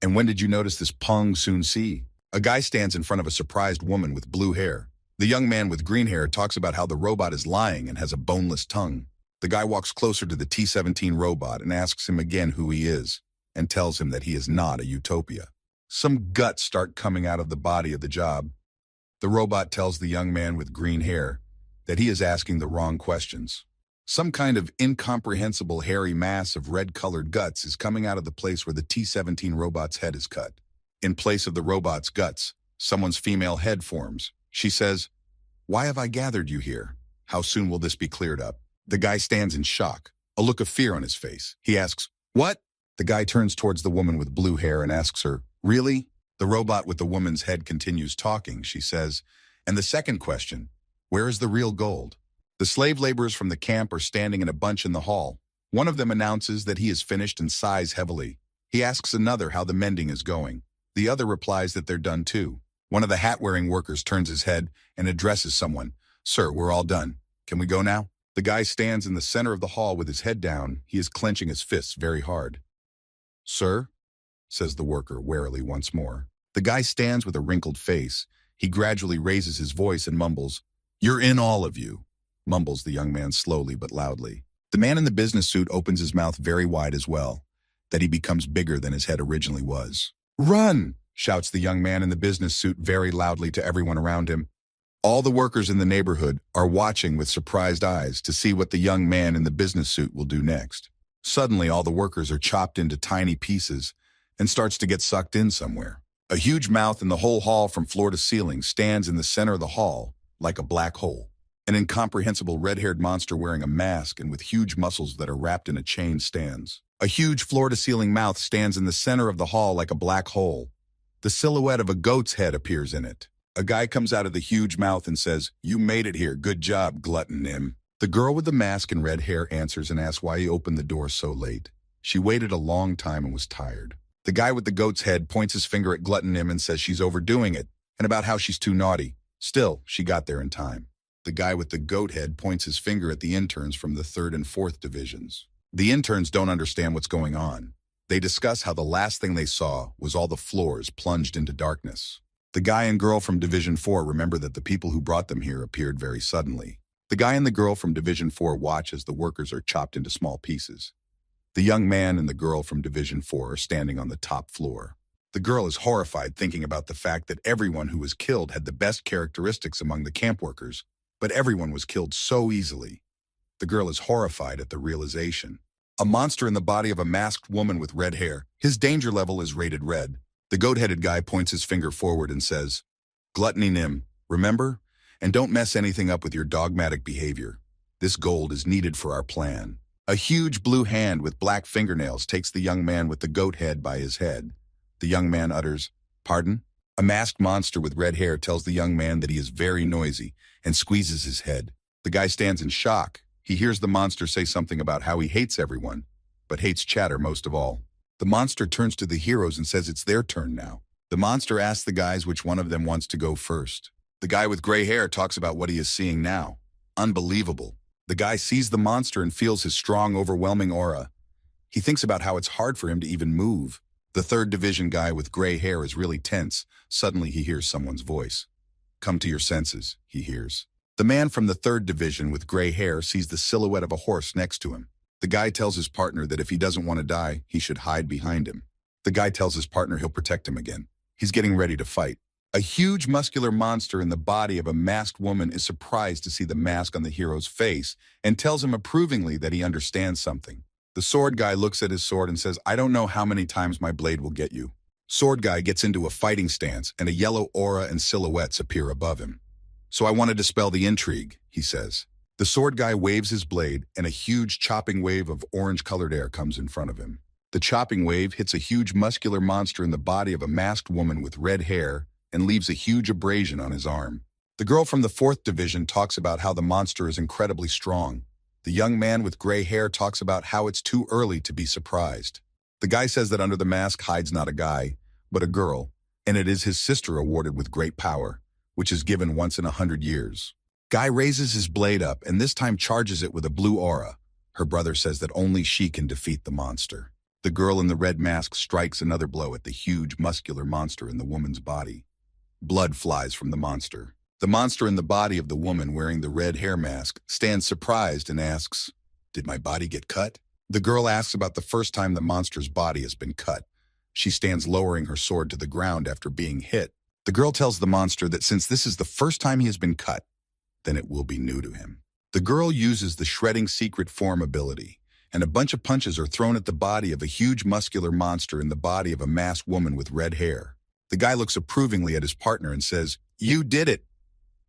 "And when did you notice this Pong Soon Si?" A guy stands in front of a surprised woman with blue hair. The young man with green hair talks about how the robot is lying and has a boneless tongue. The guy walks closer to the T-17 robot and asks him again who he is, and tells him that he is not a utopia. Some guts start coming out of the body of the job. The robot tells the young man with green hair that he is asking the wrong questions. Some kind of incomprehensible hairy mass of red-colored guts is coming out of the place where the T-17 robot's head is cut. In place of the robot's guts, someone's female head forms. She says, "Why have I gathered you here? How soon will this be cleared up?" The guy stands in shock, a look of fear on his face. He asks, "What?" The guy turns towards the woman with blue hair and asks her, "Really?" The robot with the woman's head continues talking. She says, "And the second question, where is the real gold?" The slave laborers from the camp are standing in a bunch in the hall. One of them announces that he is finished and sighs heavily. He asks another how the mending is going. The other replies that they're done too. One of the hat-wearing workers turns his head and addresses someone. "Sir, we're all done. Can we go now?" The guy stands in the center of the hall with his head down. He is clenching his fists very hard. "Sir?" says the worker warily once more. The guy stands with a wrinkled face. He gradually raises his voice and mumbles, "You're in, all of you," mumbles the young man slowly but loudly. The man in the business suit opens his mouth very wide as well, that he becomes bigger than his head originally was. "Run!" shouts the young man in the business suit very loudly to everyone around him. All the workers in the neighborhood are watching with surprised eyes to see what the young man in the business suit will do next. Suddenly, all the workers are chopped into tiny pieces and starts to get sucked in somewhere. A huge mouth in the whole hall from floor to ceiling stands in the center of the hall like a black hole. An incomprehensible red-haired monster wearing a mask and with huge muscles that are wrapped in a chain stands. A huge floor-to-ceiling mouth stands in the center of the hall like a black hole. The silhouette of a goat's head appears in it. A guy comes out of the huge mouth and says, "You made it here. Good job, glutton him." The girl with the mask and red hair answers and asks why he opened the door so late. She waited a long time and was tired. The guy with the goat's head points his finger at glutton him and says she's overdoing it and about how she's too naughty. Still, she got there in time. The guy with the goat head points his finger at the interns from the 3rd and 4th divisions. The interns don't understand what's going on. They discuss how the last thing they saw was all the floors plunged into darkness. The guy and girl from Division 4 remember that the people who brought them here appeared very suddenly. The guy and the girl from Division 4 watch as the workers are chopped into small pieces. The young man and the girl from Division 4 are standing on the top floor. The girl is horrified thinking about the fact that everyone who was killed had the best characteristics among the camp workers, but everyone was killed so easily. The girl is horrified at the realization. A monster in the body of a masked woman with red hair. His danger level is rated red. The goat-headed guy points his finger forward and says, "Gluttony Nim, remember? And don't mess anything up with your dogmatic behavior. This gold is needed for our plan." A huge blue hand with black fingernails takes the young man with the goat head by his head. The young man utters, "Pardon?" A masked monster with red hair tells the young man that he is very noisy and squeezes his head. The guy stands in shock. He hears the monster say something about how he hates everyone, but hates chatter most of all. The monster turns to the heroes and says it's their turn now. The monster asks the guys which one of them wants to go first. The guy with gray hair talks about what he is seeing now. Unbelievable. The guy sees the monster and feels his strong, overwhelming aura. He thinks about how it's hard for him to even move. The 3rd division guy with gray hair is really tense. Suddenly he hears someone's voice. "Come to your senses," he hears. The man from the 3rd division with gray hair sees the silhouette of a horse next to him. The guy tells his partner that if he doesn't want to die, he should hide behind him. The guy tells his partner he'll protect him again. He's getting ready to fight. A huge muscular monster in the body of a masked woman is surprised to see the mask on the hero's face and tells him approvingly that he understands something. The sword guy looks at his sword and says, "I don't know how many times my blade will get you." Sword guy gets into a fighting stance and a yellow aura and silhouettes appear above him. "So I want to dispel the intrigue," he says. The sword guy waves his blade and a huge chopping wave of orange-colored air comes in front of him. The chopping wave hits a huge muscular monster in the body of a masked woman with red hair and leaves a huge abrasion on his arm. The girl from the 4th division talks about how the monster is incredibly strong. The young man with gray hair talks about how it's too early to be surprised. The guy says that under the mask hides not a guy, but a girl, and it is his sister awarded with great power, which is given once in 100 years. Guy raises his blade up and this time charges it with a blue aura. Her brother says that only she can defeat the monster. The girl in the red mask strikes another blow at the huge muscular monster in the woman's body. Blood flies from the monster. The monster in the body of the woman wearing the red hair mask stands surprised and asks, "Did my body get cut?" The girl asks about the first time the monster's body has been cut. She stands lowering her sword to the ground after being hit. The girl tells the monster that since this is the first time he has been cut, then it will be new to him. The girl uses the shredding secret form ability, and a bunch of punches are thrown at the body of a huge muscular monster in the body of a masked woman with red hair. The guy looks approvingly at his partner and says, "You did it."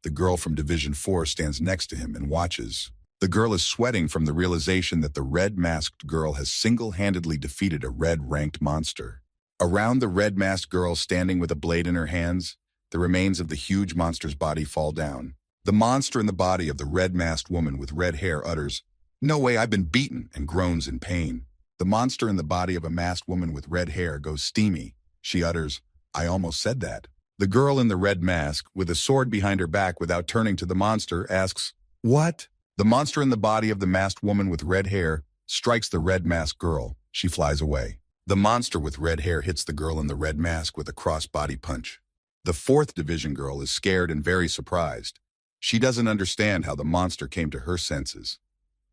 The girl from Division 4 stands next to him and watches. The girl is sweating from the realization that the red-masked girl has single-handedly defeated a red-ranked monster. Around the red-masked girl standing with a blade in her hands, the remains of the huge monster's body fall down. The monster in the body of the red-masked woman with red hair utters, "No way, I've been beaten," and groans in pain. The monster in the body of a masked woman with red hair goes steamy. She utters, "I almost said that." The girl in the red mask, with a sword behind her back without turning to the monster, asks, "What?" The monster in the body of the masked woman with red hair strikes the red masked girl. She flies away. The monster with red hair hits the girl in the red mask with a cross-body punch. The 4th Division girl is scared and very surprised. She doesn't understand how the monster came to her senses.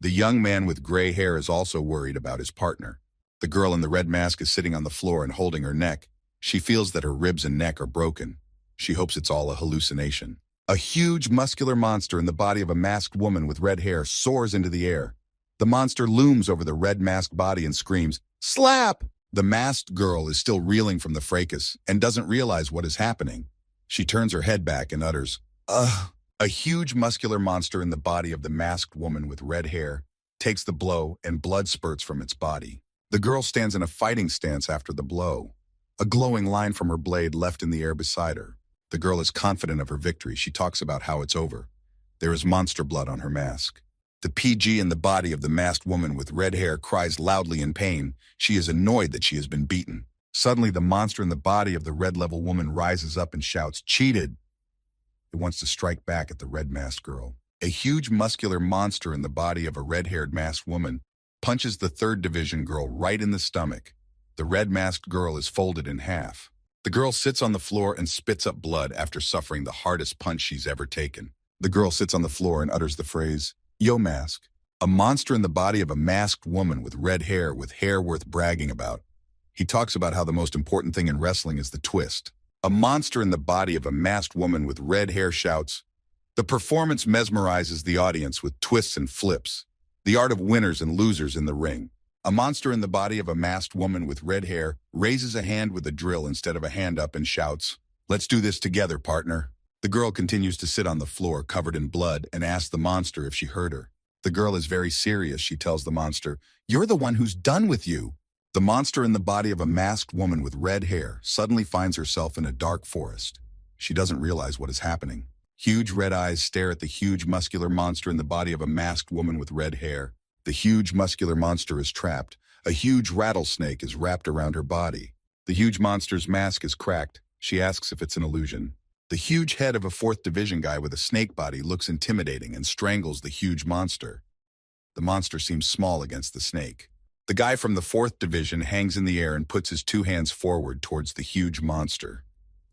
The young man with gray hair is also worried about his partner. The girl in the red mask is sitting on the floor and holding her neck. She feels that her ribs and neck are broken. She hopes it's all a hallucination. A huge muscular monster in the body of a masked woman with red hair soars into the air. The monster looms over the red masked body and screams, "Slap!" The masked girl is still reeling from the fracas and doesn't realize what is happening. She turns her head back and utters, "Ugh." A huge muscular monster in the body of the masked woman with red hair takes the blow and blood spurts from its body. The girl stands in a fighting stance after the blow. A glowing line from her blade left in the air beside her. The girl is confident of her victory. She talks about how it's over. There is monster blood on her mask. The PG in the body of the masked woman with red hair cries loudly in pain. She is annoyed that she has been beaten. Suddenly, the monster in the body of the red-level woman rises up and shouts, "Cheated!" It wants to strike back at the red-masked girl. A huge muscular monster in the body of a red-haired masked woman punches the 3rd Division girl right in the stomach. The red-masked girl is folded in half. The girl sits on the floor and spits up blood after suffering the hardest punch she's ever taken. The girl sits on the floor and utters the phrase, "Yo, mask." A monster in the body of a masked woman with red hair with hair worth bragging about. He talks about how the most important thing in wrestling is the twist. A monster in the body of a masked woman with red hair shouts, "The performance mesmerizes the audience with twists and flips. The art of winners and losers in the ring." A monster in the body of a masked woman with red hair raises a hand with a drill instead of a hand up and shouts, "Let's do this together, partner." The girl continues to sit on the floor covered in blood and asks the monster if she heard her. The girl is very serious. She tells the monster, "You're the one who's done with you." The monster in the body of a masked woman with red hair suddenly finds herself in a dark forest. She doesn't realize what is happening. Huge red eyes stare at the huge muscular monster in the body of a masked woman with red hair. The huge muscular monster is trapped. A huge rattlesnake is wrapped around her body. The huge monster's mask is cracked. She asks if it's an illusion. The huge head of a 4th Division guy with a snake body looks intimidating and strangles the huge monster. The monster seems small against the snake. The guy from the 4th Division hangs in the air and puts his 2 hands forward towards the huge monster.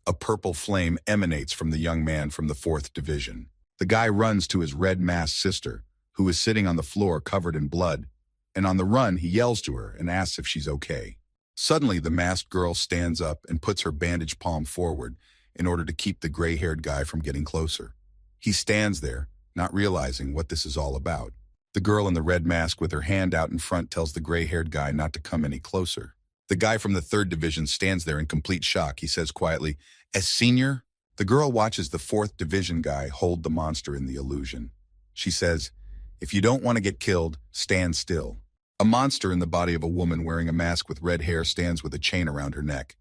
A purple flame emanates from the young man from the 4th Division. The guy runs to his red-masked sister, who is sitting on the floor covered in blood, and on the run he yells to her and asks if she's okay. Suddenly, the masked girl stands up and puts her bandaged palm forward in order to keep the gray-haired guy from getting closer. He stands there, not realizing what this is all about. The girl in the red mask with her hand out in front tells the gray-haired guy not to come any closer. The guy from the 3rd Division stands there in complete shock. He says quietly, "As senior?" The girl watches the 4th Division guy hold the monster in the illusion. She says, "If you don't want to get killed, stand still." A monster in the body of a woman wearing a mask with red hair stands with a chain around her neck.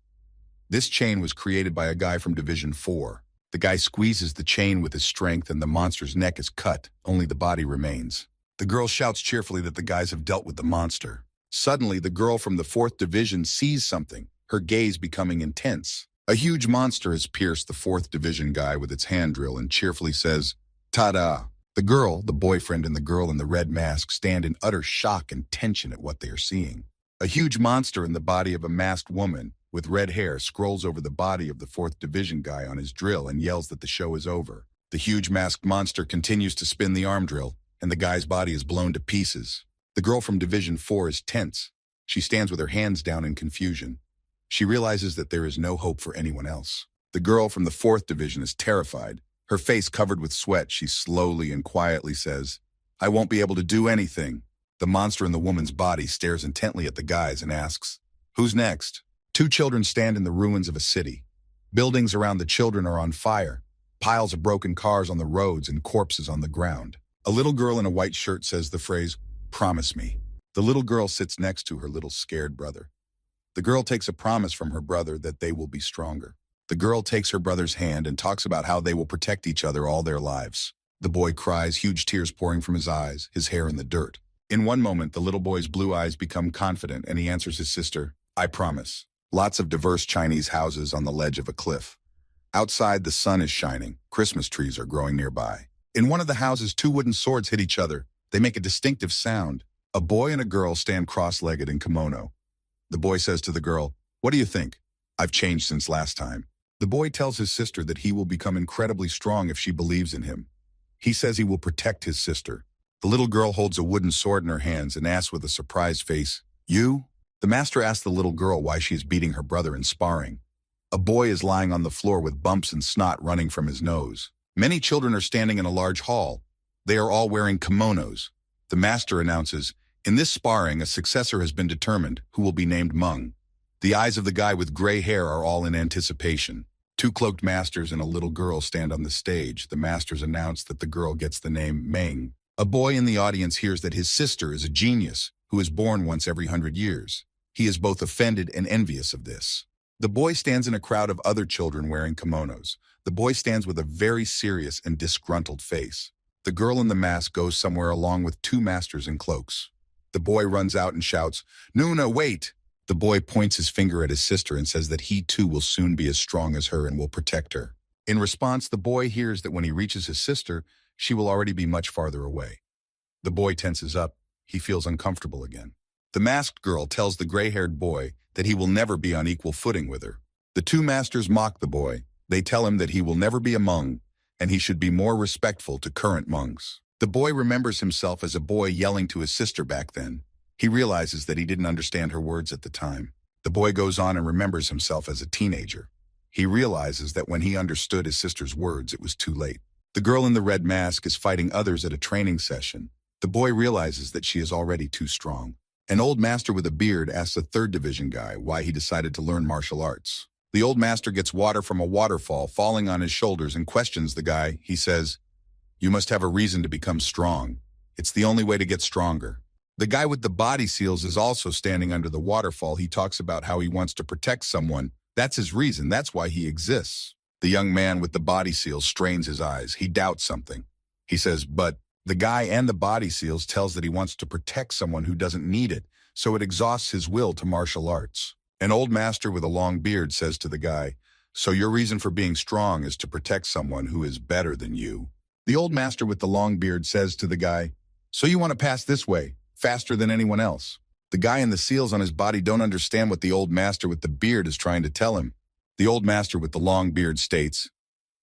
This chain was created by a guy from Division 4. The guy squeezes the chain with his strength and the monster's neck is cut, only the body remains. The girl shouts cheerfully that the guys have dealt with the monster. Suddenly, the girl from the 4th Division sees something, her gaze becoming intense. A huge monster has pierced the 4th Division guy with its hand drill and cheerfully says, "Ta-da!" The girl, the boyfriend, and the girl in the red mask stand in utter shock and tension at what they are seeing. A huge monster in the body of a masked woman with red hair scrolls over the body of the 4th Division guy on his drill and yells that the show is over. The huge masked monster continues to spin the arm drill, and the guy's body is blown to pieces. The girl from Division 4 is tense. She stands with her hands down in confusion. She realizes that there is no hope for anyone else. The girl from the fourth division is terrified. Her face covered with sweat, she slowly and quietly says, "I won't be able to do anything." The monster in the woman's body stares intently at the guys and asks, "Who's next?" Two children stand in the ruins of a city. Buildings around the children are on fire. Piles of broken cars on the roads and corpses on the ground. A little girl in a white shirt says the phrase, "Promise me." The little girl sits next to her little scared brother. The girl takes a promise from her brother that they will be stronger. The girl takes her brother's hand and talks about how they will protect each other all their lives. The boy cries, huge tears pouring from his eyes, his hair in the dirt. In one moment, the little boy's blue eyes become confident and he answers his sister, "I promise." Lots of diverse Chinese houses on the ledge of a cliff. Outside, the sun is shining. Christmas trees are growing nearby. In one of the houses, two wooden swords hit each other. They make a distinctive sound. A boy and a girl stand cross-legged in kimono. The boy says to the girl, "What do you think? I've changed since last time." The boy tells his sister that he will become incredibly strong if she believes in him. He says he will protect his sister. The little girl holds a wooden sword in her hands and asks with a surprised face, "You?" The master asks the little girl why she is beating her brother in sparring. A boy is lying on the floor with bumps and snot running from his nose. Many children are standing in a large hall. They are all wearing kimonos. The master announces, "In this sparring, a successor has been determined, who will be named Meng." The eyes of the guy with gray hair are all in anticipation. Two cloaked masters and a little girl stand on the stage. The masters announce that the girl gets the name Meng. A boy in the audience hears that his sister is a genius who is born once every 100 years. He is both offended and envious of this. The boy stands in a crowd of other children wearing kimonos. The boy stands with a very serious and disgruntled face. The girl in the mask goes somewhere along with two masters in cloaks. The boy runs out and shouts, "Nuna, wait!" The boy points his finger at his sister and says that he too will soon be as strong as her and will protect her. In response, the boy hears that when he reaches his sister, she will already be much farther away. The boy tenses up. He feels uncomfortable again. The masked girl tells the gray-haired boy that he will never be on equal footing with her. The two masters mock the boy. They tell him that he will never be a Hmong, and he should be more respectful to current Hmongs. The boy remembers himself as a boy yelling to his sister back then. He realizes that he didn't understand her words at the time. The boy goes on and remembers himself as a teenager. He realizes that when he understood his sister's words, it was too late. The girl in the red mask is fighting others at a training session. The boy realizes that she is already too strong. An old master with a beard asks a third division guy why he decided to learn martial arts. The old master gets water from a waterfall falling on his shoulders and questions the guy. He says, "You must have a reason to become strong. It's the only way to get stronger." The guy with the body seals is also standing under the waterfall. He talks about how he wants to protect someone. That's his reason. That's why he exists. The young man with the body seals strains his eyes. He doubts something. He says, "But..." The guy and the body seals tells that he wants to protect someone who doesn't need it, so it exhausts his will to martial arts. An old master with a long beard says to the guy, "So your reason for being strong is to protect someone who is better than you." The old master with the long beard says to the guy, "So you want to pass this way, faster than anyone else?" The guy in the seals on his body don't understand what the old master with the beard is trying to tell him. The old master with the long beard states,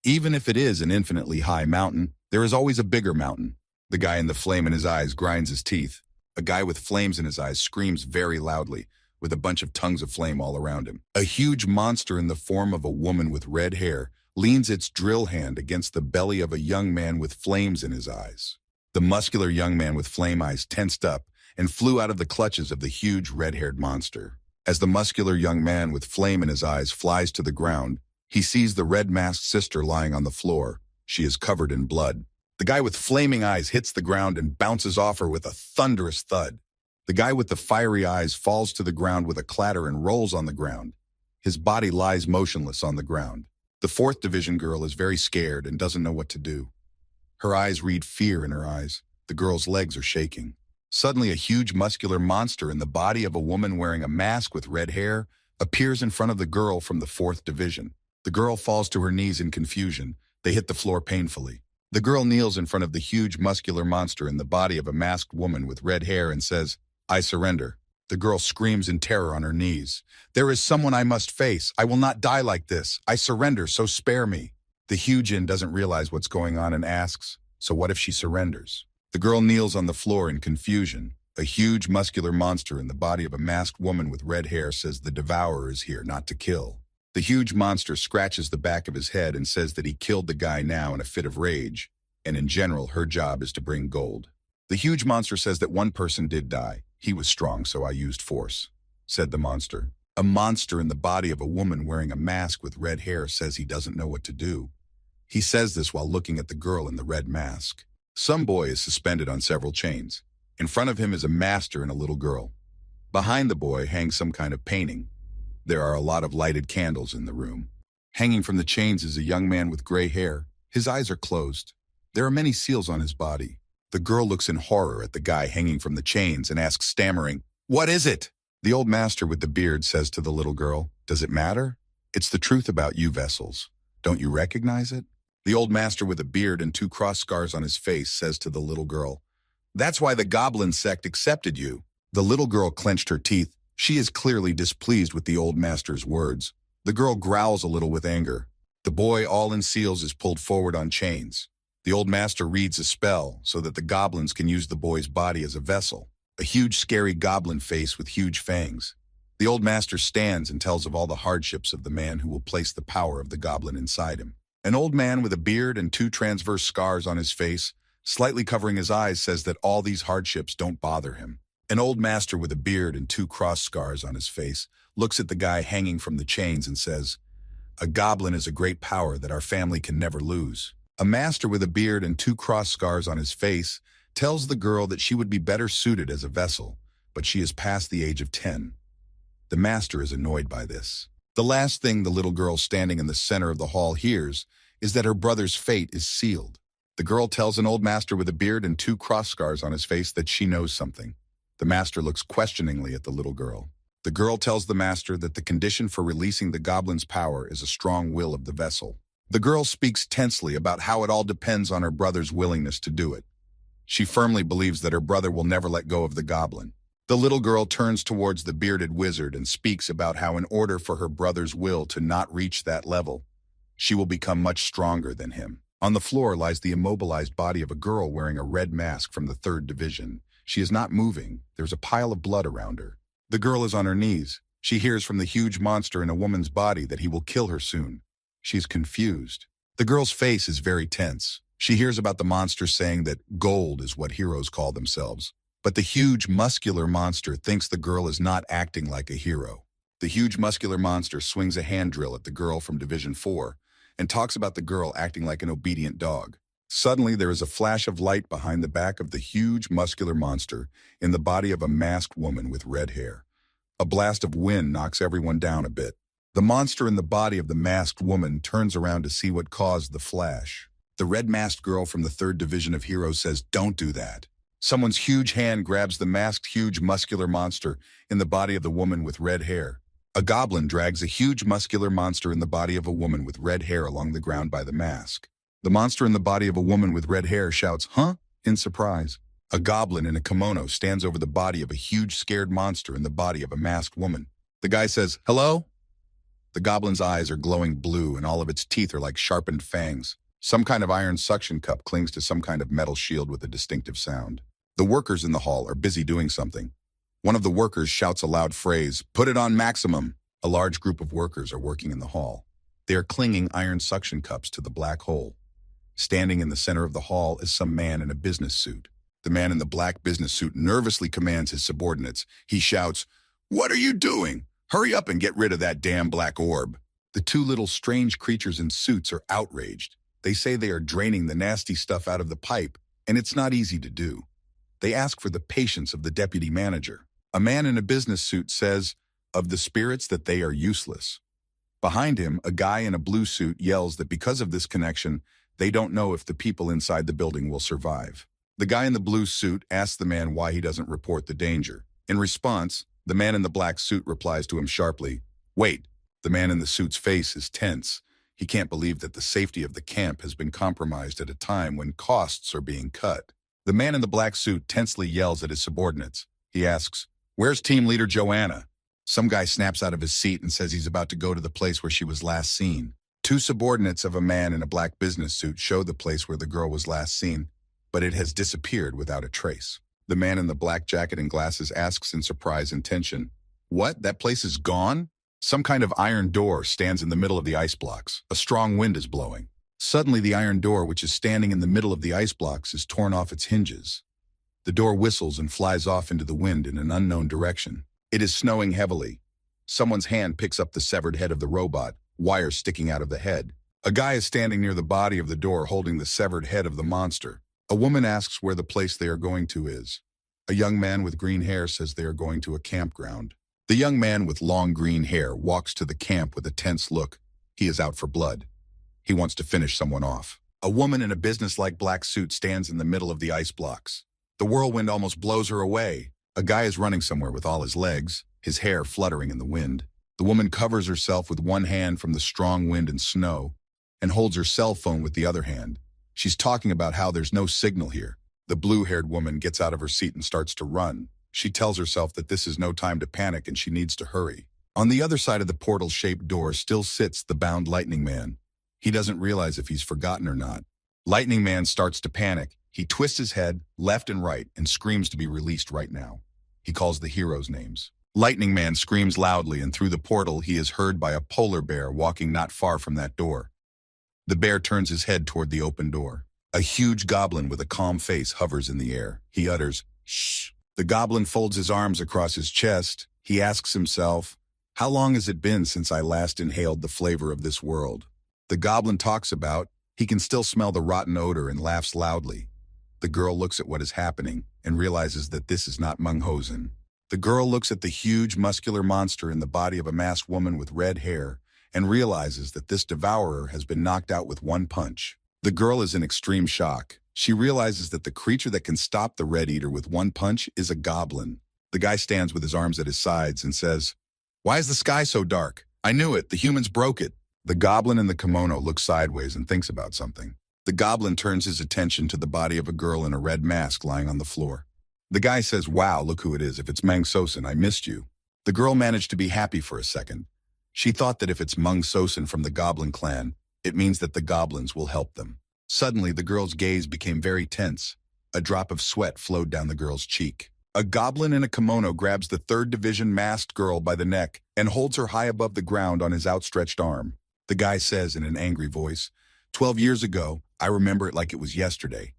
"Even if it is an infinitely high mountain, there is always a bigger mountain." The guy in the flame in his eyes grinds his teeth. A guy with flames in his eyes screams very loudly, with a bunch of tongues of flame all around him. A huge monster in the form of a woman with red hair leans its drill hand against the belly of a young man with flames in his eyes. The muscular young man with flame eyes tensed up and flew out of the clutches of the huge red-haired monster. As the muscular young man with flame in his eyes flies to the ground, he sees the red-masked sister lying on the floor. She is covered in blood. The guy with flaming eyes hits the ground and bounces off her with a thunderous thud. The guy with the fiery eyes falls to the ground with a clatter and rolls on the ground. His body lies motionless on the ground. The fourth division girl is very scared and doesn't know what to do. Her eyes read fear in her eyes. The girl's legs are shaking. Suddenly, a huge muscular monster in the body of a woman wearing a mask with red hair appears in front of the girl from the fourth division. The girl falls to her knees in confusion. They hit the floor painfully. The girl kneels in front of the huge muscular monster in the body of a masked woman with red hair and says, "I surrender." The girl screams in terror on her knees. "There is someone I must face. I will not die like this. I surrender, so spare me." The Hyujin doesn't realize what's going on and asks, "So what if she surrenders?" The girl kneels on the floor in confusion. A huge muscular monster in the body of a masked woman with red hair says the devourer is here not to kill. The huge monster scratches the back of his head and says that he killed the guy now in a fit of rage, and in general, her job is to bring gold. The huge monster says that one person did die. He was strong, so I used force, said the monster. A monster in the body of a woman wearing a mask with red hair says he doesn't know what to do. He says this while looking at the girl in the red mask. Some boy is suspended on several chains. In front of him is a master and a little girl. Behind the boy hangs some kind of painting. There are a lot of lighted candles in the room. Hanging from the chains is a young man with gray hair. His eyes are closed. There are many seals on his body. The girl looks in horror at the guy hanging from the chains and asks, stammering, "What is it?" The old master with the beard says to the little girl, "Does it matter? It's the truth about you vessels. Don't you recognize it?" The old master with a beard and 2 cross scars on his face says to the little girl, "That's why the goblin sect accepted you." The little girl clenched her teeth. She is clearly displeased with the old master's words. The girl growls a little with anger. The boy, all in seals, is pulled forward on chains. The old master reads a spell so that the goblins can use the boy's body as a vessel. A huge, scary goblin face with huge fangs. The old master stands and tells of all the hardships of the man who will place the power of the goblin inside him. An old man with a beard and 2 transverse scars on his face, slightly covering his eyes, says that all these hardships don't bother him. An old master with a beard and 2 cross scars on his face looks at the guy hanging from the chains and says, "A goblin is a great power that our family can never lose." A master with a beard and 2 cross scars on his face tells the girl that she would be better suited as a vessel, but she is past the age of 10. The master is annoyed by this. The last thing the little girl standing in the center of the hall hears is that her brother's fate is sealed. The girl tells an old master with a beard and 2 cross scars on his face that she knows something. The master looks questioningly at the little girl. The girl tells the master that the condition for releasing the goblin's power is a strong will of the vessel. The girl speaks tensely about how it all depends on her brother's willingness to do it. She firmly believes that her brother will never let go of the goblin. The little girl turns towards the bearded wizard and speaks about how in order for her brother's will to not reach that level, she will become much stronger than him. On the floor lies the immobilized body of a girl wearing a red mask from the 3rd Division. She is not moving. There's a pile of blood around her. The girl is on her knees. She hears from the huge monster in a woman's body that he will kill her soon. She is confused. The girl's face is very tense. She hears about the monster saying that gold is what heroes call themselves. But the huge muscular monster thinks the girl is not acting like a hero. The huge muscular monster swings a hand drill at the girl from Division 4 and talks about the girl acting like an obedient dog. Suddenly, there is a flash of light behind the back of the huge muscular monster in the body of a masked woman with red hair. A blast of wind knocks everyone down a bit. The monster in the body of the masked woman turns around to see what caused the flash. The red-masked girl from the 3rd Division of Heroes says, "Don't do that." Someone's huge hand grabs the masked, huge, muscular monster in the body of the woman with red hair. A goblin drags a huge, muscular monster in the body of a woman with red hair along the ground by the mask. The monster in the body of a woman with red hair shouts, "Huh?" in surprise. A goblin in a kimono stands over the body of a huge, scared monster in the body of a masked woman. The guy says, "Hello?" The goblin's eyes are glowing blue and all of its teeth are like sharpened fangs. Some kind of iron suction cup clings to some kind of metal shield with a distinctive sound. The workers in the hall are busy doing something. One of the workers shouts a loud phrase, "Put it on maximum." A large group of workers are working in the hall. They are clinging iron suction cups to the black hole. Standing in the center of the hall is some man in a business suit. The man in the black business suit nervously commands his subordinates. He shouts, "What are you doing? Hurry up and get rid of that damn black orb." The 2 little strange creatures in suits are outraged. They say they are draining the nasty stuff out of the pipe, and it's not easy to do. They ask for the patience of the deputy manager. A man in a business suit says of the spirits that they are useless. Behind him, a guy in a blue suit yells that because of this connection, they don't know if the people inside the building will survive. The guy in the blue suit asks the man why he doesn't report the danger. In response, the man in the black suit replies to him sharply, "Wait." The man in the suit's face is tense. He can't believe that the safety of the camp has been compromised at a time when costs are being cut. The man in the black suit tensely yells at his subordinates. He asks, "Where's team leader Joanna?" Some guy snaps out of his seat and says he's about to go to the place where she was last seen. 2 subordinates of a man in a black business suit show the place where the girl was last seen, but it has disappeared without a trace. The man in the black jacket and glasses asks in surprise and tension, "What? That place is gone?" Some kind of iron door stands in the middle of the ice blocks. A strong wind is blowing. Suddenly, the iron door, which is standing in the middle of the ice blocks, is torn off its hinges. The door whistles and flies off into the wind in an unknown direction. It is snowing heavily. Someone's hand picks up the severed head of the robot, wires sticking out of the head. A guy is standing near the body of the door holding the severed head of the monster. A woman asks where the place they are going to is. A young man with green hair says they are going to a campground. The young man with long green hair walks to the camp with a tense look. He is out for blood. He wants to finish someone off. A woman in a businesslike black suit stands in the middle of the ice blocks. The whirlwind almost blows her away. A guy is running somewhere with all his legs, his hair fluttering in the wind. The woman covers herself with one hand from the strong wind and snow and holds her cell phone with the other hand. She's talking about how there's no signal here. The blue-haired woman gets out of her seat and starts to run. She tells herself that this is no time to panic and she needs to hurry. On the other side of the portal-shaped door still sits the bound Lightning Man. He doesn't realize if he's forgotten or not. Lightning Man starts to panic. He twists his head left and right and screams to be released right now. He calls the heroes' names. Lightning Man screams loudly, and through the portal he is heard by a polar bear walking not far from that door. The bear turns his head toward the open door. A huge goblin with a calm face hovers in the air. He utters, "Shh." The goblin folds his arms across his chest. He asks himself, "How long has it been since I last inhaled the flavor of this world?" The goblin talks about, he can still smell the rotten odor and laughs loudly. The girl looks at what is happening and realizes that this is not Munghosen. The girl looks at the huge muscular monster in the body of a masked woman with red hair and realizes that this devourer has been knocked out with one punch. The girl is in extreme shock. She realizes that the creature that can stop the Red Eater with one punch is a goblin. The guy stands with his arms at his sides and says, "Why is the sky so dark? I knew it. The humans broke it." The goblin in the kimono looks sideways and thinks about something. The goblin turns his attention to the body of a girl in a red mask lying on the floor. The guy says, "Wow, look who it is. If it's Munghosen, I missed you." The girl managed to be happy for a second. She thought that if it's Munghosen from the Goblin clan, it means that the goblins will help them. Suddenly, the girl's gaze became very tense. A drop of sweat flowed down the girl's cheek. A goblin in a kimono grabs the 3rd Division masked girl by the neck and holds her high above the ground on his outstretched arm. The guy says in an angry voice, 12 years ago, I remember it like it was yesterday.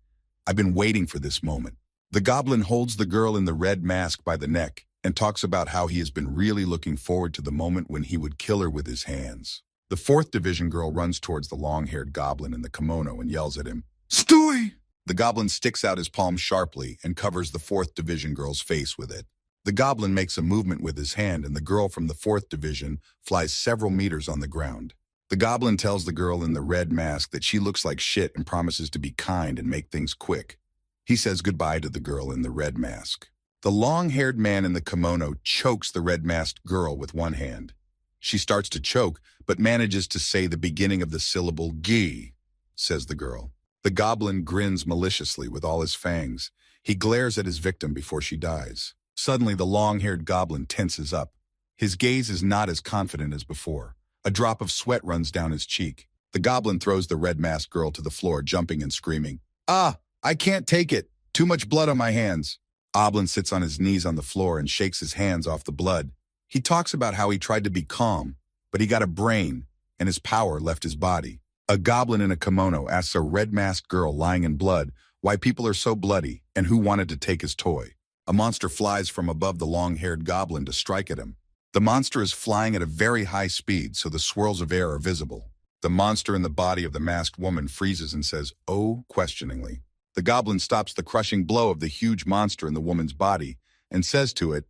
I've been waiting for this moment." The goblin holds the girl in the red mask by the neck and talks about how he has been really looking forward to the moment when he would kill her with his hands. The 4th Division girl runs towards the long-haired goblin in the kimono and yells at him, "Stoy!" The goblin sticks out his palm sharply and covers the 4th Division girl's face with it. The goblin makes a movement with his hand and the girl from the 4th Division flies several meters on the ground. The goblin tells the girl in the red mask that she looks like shit and promises to be kind and make things quick. He says goodbye to the girl in the red mask. The long-haired man in the kimono chokes the red-masked girl with one hand. She starts to choke, but manages to say the beginning of the syllable "gi," says the girl. The goblin grins maliciously with all his fangs. He glares at his victim before she dies. Suddenly, the long-haired goblin tenses up. His gaze is not as confident as before. A drop of sweat runs down his cheek. The goblin throws the red-masked girl to the floor, jumping and screaming, "Ah, I can't take it. Too much blood on my hands." Oblin sits on his knees on the floor and shakes his hands off the blood. He talks about how he tried to be calm, but he got a brain, and his power left his body. A goblin in a kimono asks a red-masked girl lying in blood why people are so bloody and who wanted to take his toy. A monster flies from above the long-haired goblin to strike at him. The monster is flying at a very high speed, so the swirls of air are visible. The monster in the body of the masked woman freezes and says, "Oh," questioningly. The goblin stops the crushing blow of the huge monster in the woman's body and says to it,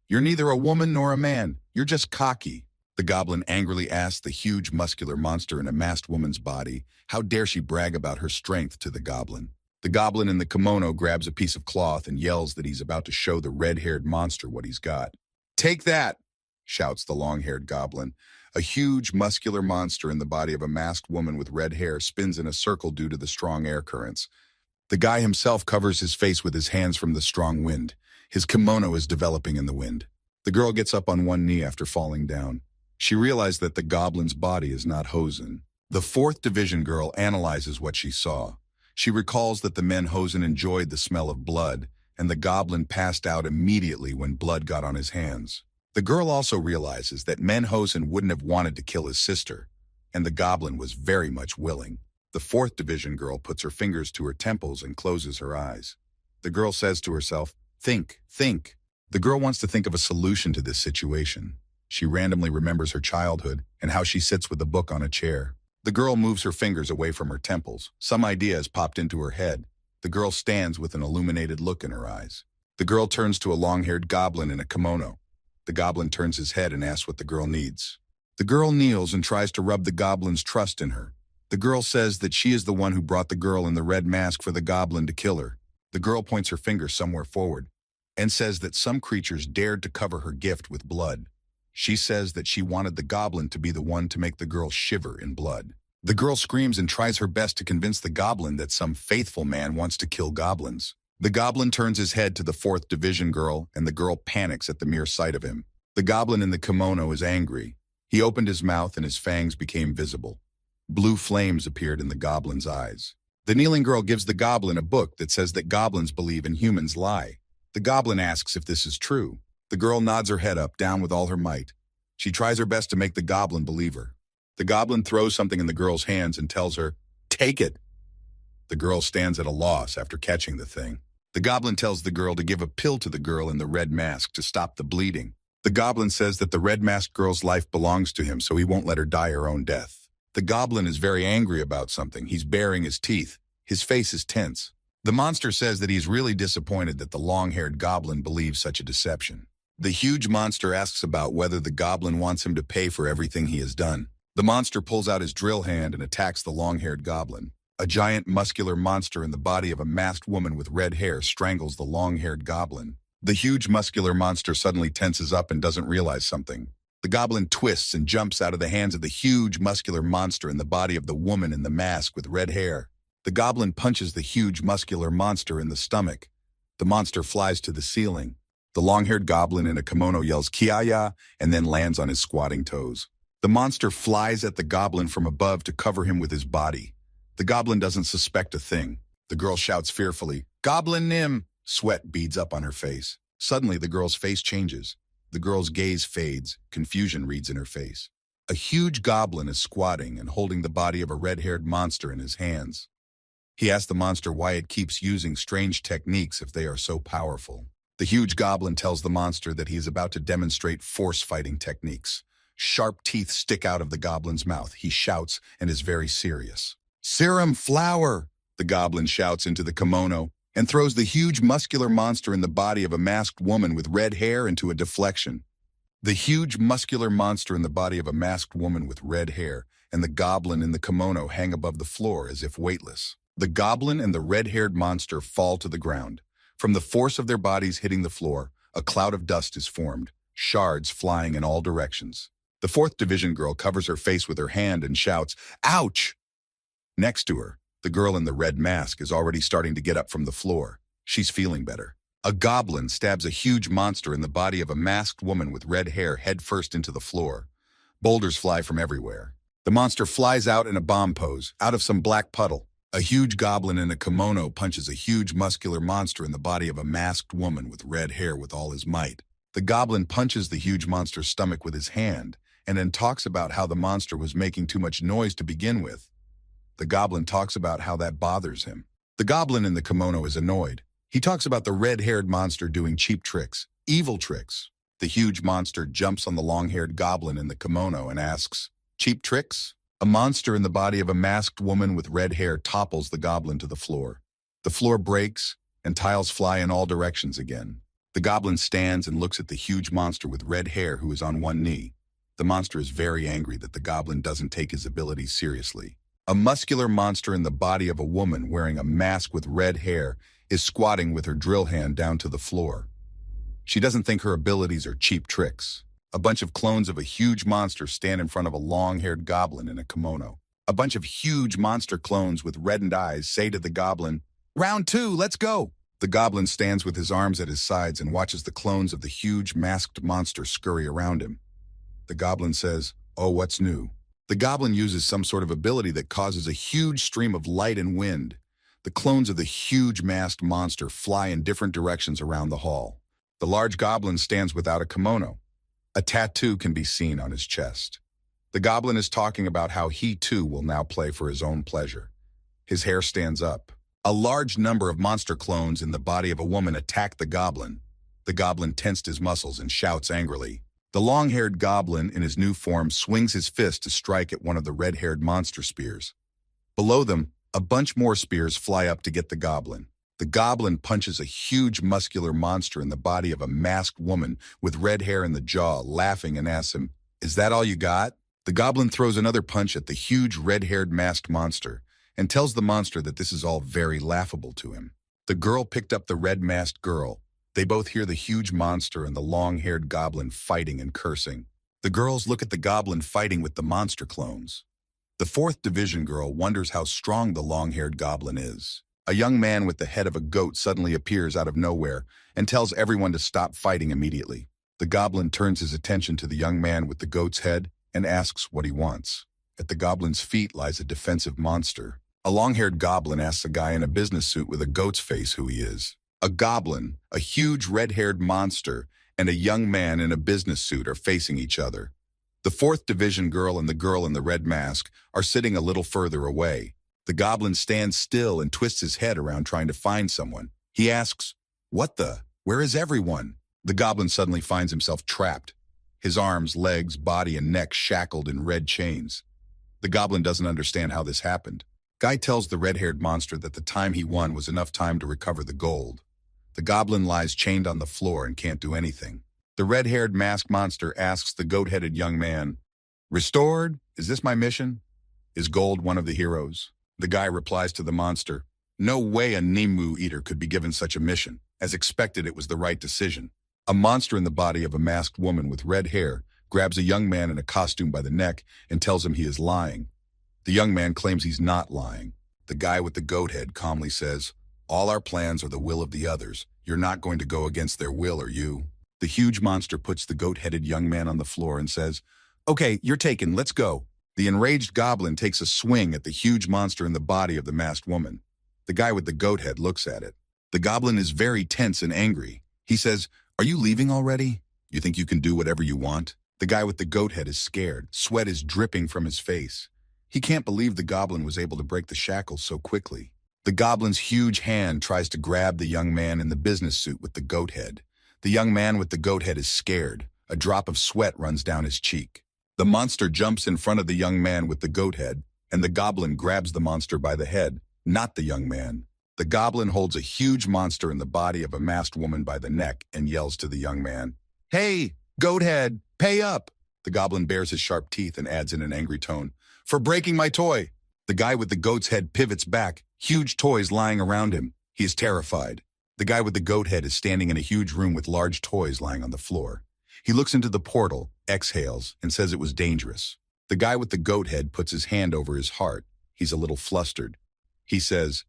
"You're neither a woman nor a man. You're just cocky." The goblin angrily asks the huge muscular monster in a masked woman's body, how dare she brag about her strength to the goblin. The goblin in the kimono grabs a piece of cloth and yells that he's about to show the red-haired monster what he's got. "Take that," shouts the long-haired goblin. A huge muscular monster in the body of a masked woman with red hair spins in a circle due to the strong air currents. The guy himself covers his face with his hands from the strong wind. His kimono is developing in the wind. The girl gets up on one knee after falling down. She realized that the goblin's body is not Hosen. The 4th Division girl analyzes what she saw. She recalls that the men Hosen enjoyed the smell of blood, and the goblin passed out immediately when blood got on his hands. The girl also realizes that Manhwa wouldn't have wanted to kill his sister, and the goblin was very much willing. The fourth division girl puts her fingers to her temples and closes her eyes. The girl says to herself, "Think, think." The girl wants to think of a solution to this situation. She randomly remembers her childhood and how she sits with a book on a chair. The girl moves her fingers away from her temples. Some idea has popped into her head. The girl stands with an illuminated look in her eyes. The girl turns to a long-haired goblin in a kimono. The goblin turns his head and asks what the girl needs. The girl kneels and tries to rub the goblin's trust in her. The girl says that she is the one who brought the girl in the red mask for the goblin to kill her. The girl points her finger somewhere forward and says that some creatures dared to cover her gift with blood. She says that she wanted the goblin to be the one to make the girl shiver in blood. The girl screams and tries her best to convince the goblin that some faithful man wants to kill goblins. The goblin turns his head to the fourth division girl, and the girl panics at the mere sight of him. The goblin in the kimono is angry. He opened his mouth and his fangs became visible. Blue flames appeared in the goblin's eyes. The kneeling girl gives the goblin a book that says that goblins believe and humans lie. The goblin asks if this is true. The girl nods her head up, down with all her might. She tries her best to make the goblin believe her. The goblin throws something in the girl's hands and tells her, "Take it." The girl stands at a loss after catching the thing. The goblin tells the girl to give a pill to the girl in the red mask to stop the bleeding. The goblin says that the red masked girl's life belongs to him, so he won't let her die her own death. The goblin is very angry about something. He's baring his teeth. His face is tense. The monster says that he's really disappointed that the long-haired goblin believes such a deception. The huge monster asks about whether the goblin wants him to pay for everything he has done. The monster pulls out his drill hand and attacks the long-haired goblin. A giant muscular monster in the body of a masked woman with red hair strangles the long-haired goblin. The huge muscular monster suddenly tenses up and doesn't realize something. The goblin twists and jumps out of the hands of the huge muscular monster in the body of the woman in the mask with red hair. The goblin punches the huge muscular monster in the stomach. The monster flies to the ceiling. The long-haired goblin in a kimono yells "Kiaya" and then lands on his squatting toes. The monster flies at the goblin from above to cover him with his body. The goblin doesn't suspect a thing. The girl shouts fearfully, "Goblin Nim!" Sweat beads up on her face. Suddenly, the girl's face changes. The girl's gaze fades. Confusion reads in her face. A huge goblin is squatting and holding the body of a red-haired monster in his hands. He asks the monster why it keeps using strange techniques if they are so powerful. The huge goblin tells the monster that he is about to demonstrate force-fighting techniques. Sharp teeth stick out of the goblin's mouth. He shouts and is very serious. "Serum flower!" The goblin shouts into the kimono and throws the huge muscular monster in the body of a masked woman with red hair into a deflection. The huge muscular monster in the body of a masked woman with red hair and the goblin in the kimono hang above the floor as if weightless. The goblin and the red-haired monster fall to the ground. From the force of their bodies hitting the floor, a cloud of dust is formed, shards flying in all directions. The fourth division girl covers her face with her hand and shouts, "Ouch!" Next to her, the girl in the red mask is already starting to get up from the floor. She's feeling better. A goblin stabs a huge monster in the body of a masked woman with red hair headfirst into the floor. Boulders fly from everywhere. The monster flies out in a bomb pose, out of some black puddle. A huge goblin in a kimono punches a huge muscular monster in the body of a masked woman with red hair with all his might. The goblin punches the huge monster's stomach with his hand and then talks about how the monster was making too much noise to begin with. The goblin talks about how that bothers him. The goblin in the kimono is annoyed. He talks about the red-haired monster doing cheap tricks, evil tricks. The huge monster jumps on the long-haired goblin in the kimono and asks, "Cheap tricks?" A monster in the body of a masked woman with red hair topples the goblin to the floor. The floor breaks, and tiles fly in all directions again. The goblin stands and looks at the huge monster with red hair who is on one knee. The monster is very angry that the goblin doesn't take his abilities seriously. A muscular monster in the body of a woman wearing a mask with red hair is squatting with her drill hand down to the floor. She doesn't think her abilities are cheap tricks. A bunch of clones of a huge monster stand in front of a long-haired goblin in a kimono. A bunch of huge monster clones with reddened eyes say to the goblin, "Round 2, let's go!" The goblin stands with his arms at his sides and watches the clones of the huge masked monster scurry around him. The goblin says, "Oh, what's new?" The goblin uses some sort of ability that causes a huge stream of light and wind. The clones of the huge masked monster fly in different directions around the hall. The large goblin stands without a kimono. A tattoo can be seen on his chest. The goblin is talking about how he too will now play for his own pleasure. His hair stands up. A large number of monster clones in the body of a woman attack the goblin. The goblin tensed his muscles and shouts angrily. The long-haired goblin in his new form swings his fist to strike at one of the red-haired monster spears. Below them, a bunch more spears fly up to get the goblin. The goblin punches a huge muscular monster in the body of a masked woman with red hair in the jaw, laughing, and asks him, "Is that all you got?" The goblin throws another punch at the huge red-haired masked monster and tells the monster that this is all very laughable to him. The girl picked up the red-masked girl. They both hear the huge monster and the long-haired goblin fighting and cursing. The girls look at the goblin fighting with the monster clones. The 4th Division girl wonders how strong the long-haired goblin is. A young man with the head of a goat suddenly appears out of nowhere and tells everyone to stop fighting immediately. The goblin turns his attention to the young man with the goat's head and asks what he wants. At the goblin's feet lies a defensive monster. A long-haired goblin asks a guy in a business suit with a goat's face who he is. A goblin, a huge red-haired monster, and a young man in a business suit are facing each other. The 4th Division girl and the girl in the red mask are sitting a little further away. The goblin stands still and twists his head around trying to find someone. He asks, "What the? Where is everyone?" The goblin suddenly finds himself trapped. His arms, legs, body, and neck shackled in red chains. The goblin doesn't understand how this happened. Guy tells the red-haired monster that the time he won was enough time to recover the gold. The goblin lies chained on the floor and can't do anything. The red-haired masked monster asks the goat-headed young man, "Restored? Is this my mission? Is gold one of the heroes?" The guy replies to the monster, "No way a Nimu eater could be given such a mission. As expected, it was the right decision." A monster in the body of a masked woman with red hair grabs a young man in a costume by the neck and tells him he is lying. The young man claims he's not lying. The guy with the goat head calmly says, "All our plans are the will of the others. You're not going to go against their will, are you?" The huge monster puts the goat-headed young man on the floor and says, "Okay, you're taken, let's go." The enraged goblin takes a swing at the huge monster in the body of the masked woman. The guy with the goat head looks at it. The goblin is very tense and angry. He says, "Are you leaving already? You think you can do whatever you want?" The guy with the goat head is scared. Sweat is dripping from his face. He can't believe the goblin was able to break the shackles so quickly. The goblin's huge hand tries to grab the young man in the business suit with the goat head. The young man with the goat head is scared. A drop of sweat runs down his cheek. The monster jumps in front of the young man with the goat head, and the goblin grabs the monster by the head, not the young man. The goblin holds a huge monster in the body of a masked woman by the neck and yells to the young man, "Hey, goat head, pay up!" The goblin bares his sharp teeth and adds in an angry tone, "For breaking my toy!" The guy with the goat's head pivots back, huge toys lying around him. He is terrified. The guy with the goat head is standing in a huge room with large toys lying on the floor. He looks into the portal, exhales, and says it was dangerous. The guy with the goat head puts his hand over his heart. He's a little flustered. He says,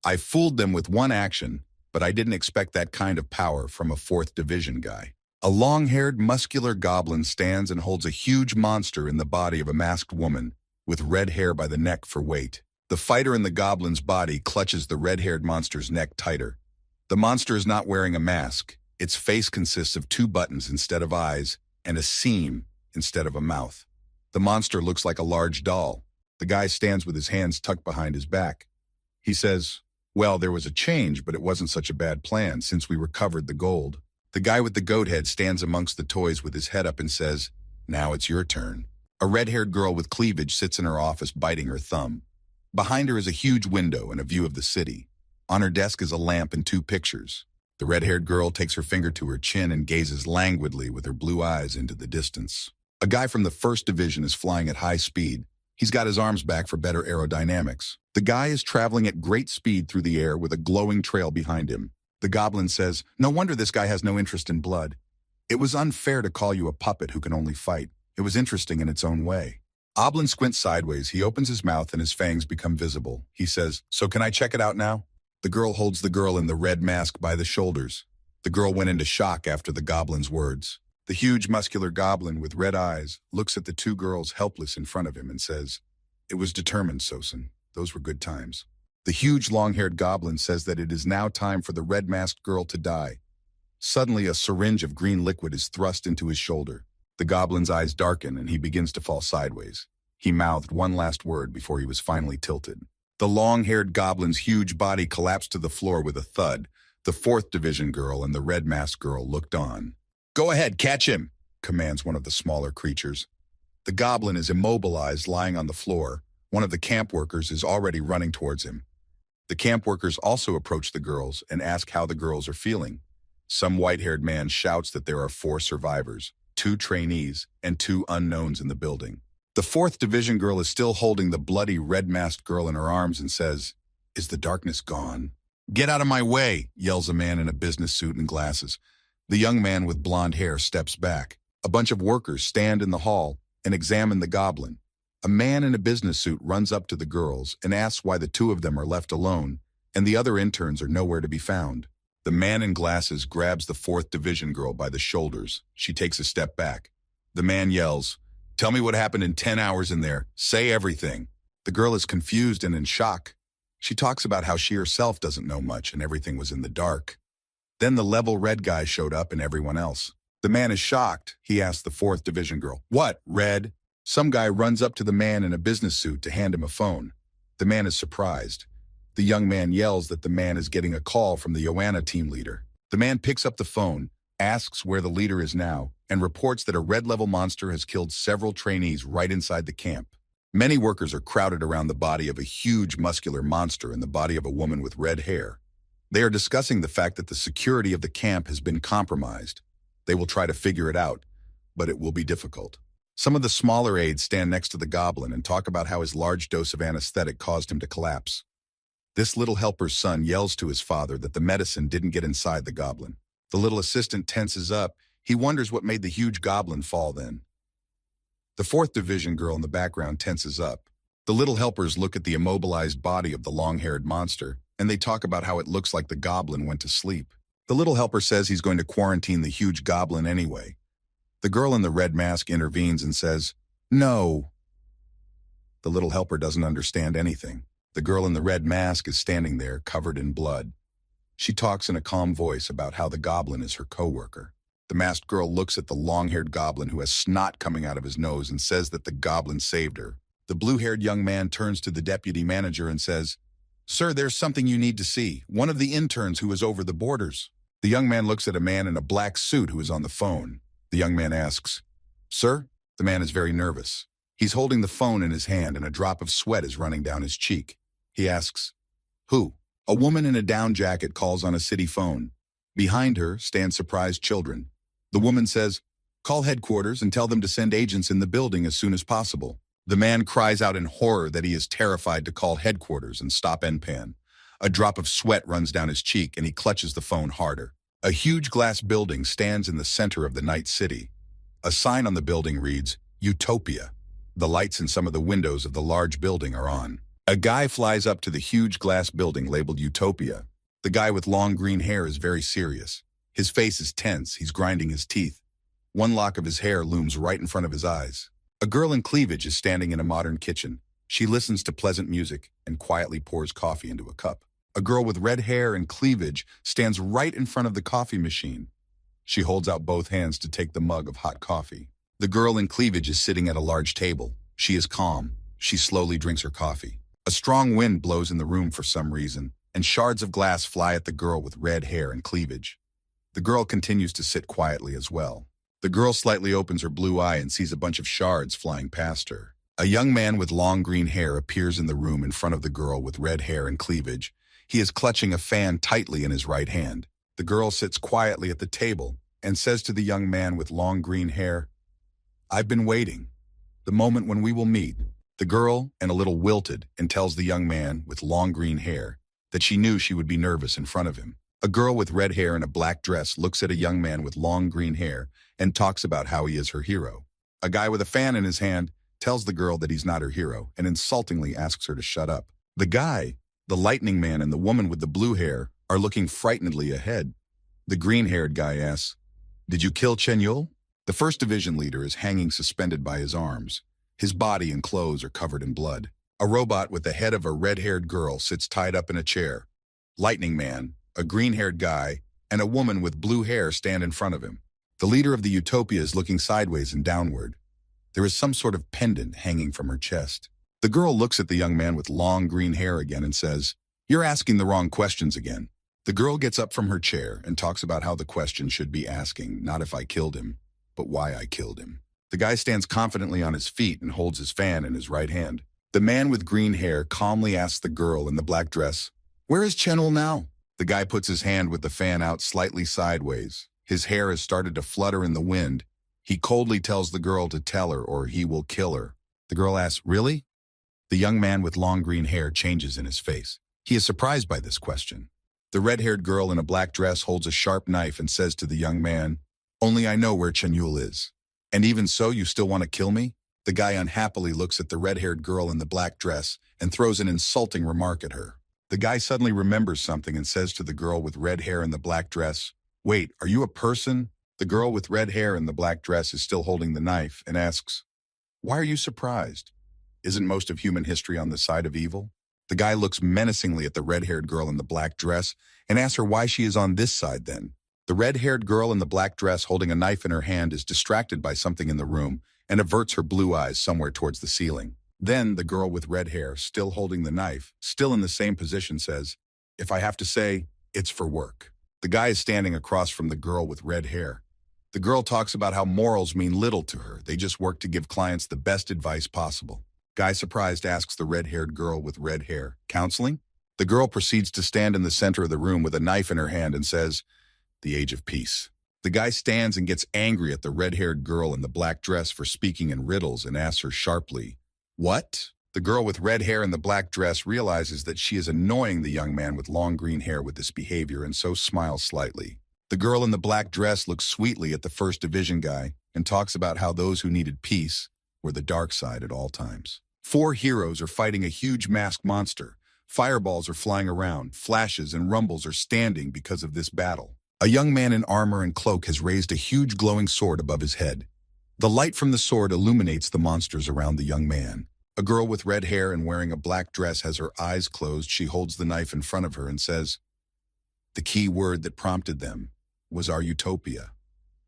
"I fooled them with one action, but I didn't expect that kind of power from a 4th Division guy." A long-haired, muscular goblin stands and holds a huge monster in the body of a masked woman with red hair by the neck for weight. The fighter in the goblin's body clutches the red-haired monster's neck tighter. The monster is not wearing a mask. Its face consists of 2 buttons instead of eyes and a seam instead of a mouth. The monster looks like a large doll. The guy stands with his hands tucked behind his back. He says, "Well, there was a change, but it wasn't such a bad plan since we recovered the gold." The guy with the goat head stands amongst the toys with his head up and says, "Now it's your turn." A red-haired girl with cleavage sits in her office biting her thumb. Behind her is a huge window and a view of the city. On her desk is a lamp and 2 pictures. The red-haired girl takes her finger to her chin and gazes languidly with her blue eyes into the distance. A guy from the 1st Division is flying at high speed. He's got his arms back for better aerodynamics. The guy is traveling at great speed through the air with a glowing trail behind him. The goblin says, "No wonder this guy has no interest in blood. It was unfair to call you a puppet who can only fight. It was interesting in its own way." Oblin squints sideways. He opens his mouth and his fangs become visible. He says, "So can I check it out now?" The girl holds the girl in the red mask by the shoulders. The girl went into shock after the goblin's words. The huge muscular goblin with red eyes looks at the 2 girls helpless in front of him and says, "It was determined, Sosen. Those were good times." The huge long-haired goblin says that it is now time for the red-masked girl to die. Suddenly, a syringe of green liquid is thrust into his shoulder. The goblin's eyes darken and he begins to fall sideways. He mouthed one last word before he was finally tilted. The long-haired goblin's huge body collapsed to the floor with a thud. The 4th Division girl and the red-masked girl looked on. "Go ahead, catch him," commands one of the smaller creatures. The goblin is immobilized, lying on the floor. One of the camp workers is already running towards him. The camp workers also approach the girls and ask how the girls are feeling. Some white-haired man shouts that there are 4 survivors, 2 trainees, and 2 unknowns in the building. The 4th Division girl is still holding the bloody red-masked girl in her arms and says, "Is the darkness gone?" "Get out of my way," yells a man in a business suit and glasses. The young man with blonde hair steps back. A bunch of workers stand in the hall and examine the goblin. A man in a business suit runs up to the girls and asks why the 2 of them are left alone, and the other interns are nowhere to be found. The man in glasses grabs the 4th Division girl by the shoulders. She takes a step back. The man yells, "Tell me what happened in 10 hours in there. Say everything." The girl is confused and in shock. She talks about how she herself doesn't know much and everything was in the dark. Then the level red guy showed up and everyone else. The man is shocked. He asks the 4th Division girl, "What, red?" Some guy runs up to the man in a business suit to hand him a phone. The man is surprised. The young man yells that the man is getting a call from the Joanna team leader. The man picks up the phone, asks where the leader is now, and reports that a red-level monster has killed several trainees right inside the camp. Many workers are crowded around the body of a huge muscular monster and the body of a woman with red hair. They are discussing the fact that the security of the camp has been compromised. They will try to figure it out, but it will be difficult. Some of the smaller aides stand next to the goblin and talk about how his large dose of anesthetic caused him to collapse. This little helper's son yells to his father that the medicine didn't get inside the goblin. The little assistant tenses up. He wonders what made the huge goblin fall then. The 4th Division girl in the background tenses up. The little helpers look at the immobilized body of the long-haired monster, and they talk about how it looks like the goblin went to sleep. The little helper says he's going to quarantine the huge goblin anyway. The girl in the red mask intervenes and says, "No." The little helper doesn't understand anything. The girl in the red mask is standing there, covered in blood. She talks in a calm voice about how the goblin is her co-worker. The masked girl looks at the long-haired goblin who has snot coming out of his nose and says that the goblin saved her. The blue-haired young man turns to the deputy manager and says, "Sir, there's something you need to see. One of the interns who is over the borders." The young man looks at a man in a black suit who is on the phone. The young man asks, "Sir?" The man is very nervous. He's holding the phone in his hand and a drop of sweat is running down his cheek. He asks, "Who?" A woman in a down jacket calls on a city phone. Behind her stand surprised children. The woman says, "Call headquarters and tell them to send agents in the building as soon as possible." The man cries out in horror that he is terrified to call headquarters and stop NPAN. A drop of sweat runs down his cheek and he clutches the phone harder. A huge glass building stands in the center of the night city. A sign on the building reads, "Utopia." The lights in some of the windows of the large building are on. A guy flies up to the huge glass building labeled Utopia. The guy with long green hair is very serious. His face is tense, he's grinding his teeth. One lock of his hair looms right in front of his eyes. A girl in cleavage is standing in a modern kitchen. She listens to pleasant music and quietly pours coffee into a cup. A girl with red hair and cleavage stands right in front of the coffee machine. She holds out both hands to take the mug of hot coffee. The girl in cleavage is sitting at a large table. She is calm. She slowly drinks her coffee. A strong wind blows in the room for some reason, and shards of glass fly at the girl with red hair and cleavage. The girl continues to sit quietly as well. The girl slightly opens her blue eye and sees a bunch of shards flying past her. A young man with long green hair appears in the room in front of the girl with red hair and cleavage. He is clutching a fan tightly in his right hand. The girl sits quietly at the table and says to the young man with long green hair, "I've been waiting. The moment when we will meet." The girl, and a little wilted, and tells the young man with long green hair that she knew she would be nervous in front of him. A girl with red hair and a black dress looks at a young man with long green hair and talks about how he is her hero. A guy with a fan in his hand tells the girl that he's not her hero and insultingly asks her to shut up. The guy, the lightning man, and the woman with the blue hair are looking frightenedly ahead. The green-haired guy asks, "Did you kill Chen Yul?" The 1st Division leader is hanging suspended by his arms. His body and clothes are covered in blood. A robot with the head of a red-haired girl sits tied up in a chair. Lightning Man, a green-haired guy, and a woman with blue hair stand in front of him. The leader of the utopia is looking sideways and downward. There is some sort of pendant hanging from her chest. The girl looks at the young man with long green hair again and says, "You're asking the wrong questions again." The girl gets up from her chair and talks about how the question should be asking, not if I killed him, but why I killed him. The guy stands confidently on his feet and holds his fan in his right hand. The man with green hair calmly asks the girl in the black dress, "Where is Chenul now?" The guy puts his hand with the fan out slightly sideways. His hair has started to flutter in the wind. He coldly tells the girl to tell her or he will kill her. The girl asks, "Really?" The young man with long green hair changes in his face. He is surprised by this question. The red-haired girl in a black dress holds a sharp knife and says to the young man, "Only I know where Chenul is. And even so, you still want to kill me?" The guy unhappily looks at the red-haired girl in the black dress and throws an insulting remark at her. The guy suddenly remembers something and says to the girl with red hair in the black dress, "Wait, are you a person?" The girl with red hair in the black dress is still holding the knife and asks, "Why are you surprised? Isn't most of human history on the side of evil?" The guy looks menacingly at the red-haired girl in the black dress and asks her why she is on this side then. The red-haired girl in the black dress holding a knife in her hand is distracted by something in the room and averts her blue eyes somewhere towards the ceiling. Then the girl with red hair, still holding the knife, still in the same position, says, "If I have to say, it's for work." The guy is standing across from the girl with red hair. The girl talks about how morals mean little to her. They just work to give clients the best advice possible. Guy, surprised, asks the red-haired girl with red hair, "Counseling?" The girl proceeds to stand in the center of the room with a knife in her hand and says, "The age of peace." The guy stands and gets angry at the red-haired girl in the black dress for speaking in riddles and asks her sharply, "What?" The girl with red hair in the black dress realizes that she is annoying the young man with long green hair with this behavior and so smiles slightly. The girl in the black dress looks sweetly at the First Division guy and talks about how those who needed peace were the dark side at all times. 4 heroes are fighting a huge masked monster. Fireballs are flying around, flashes and rumbles are standing because of this battle. A young man in armor and cloak has raised a huge glowing sword above his head. The light from the sword illuminates the monsters around the young man. A girl with red hair and wearing a black dress has her eyes closed. She holds the knife in front of her and says, "The key word that prompted them was our utopia.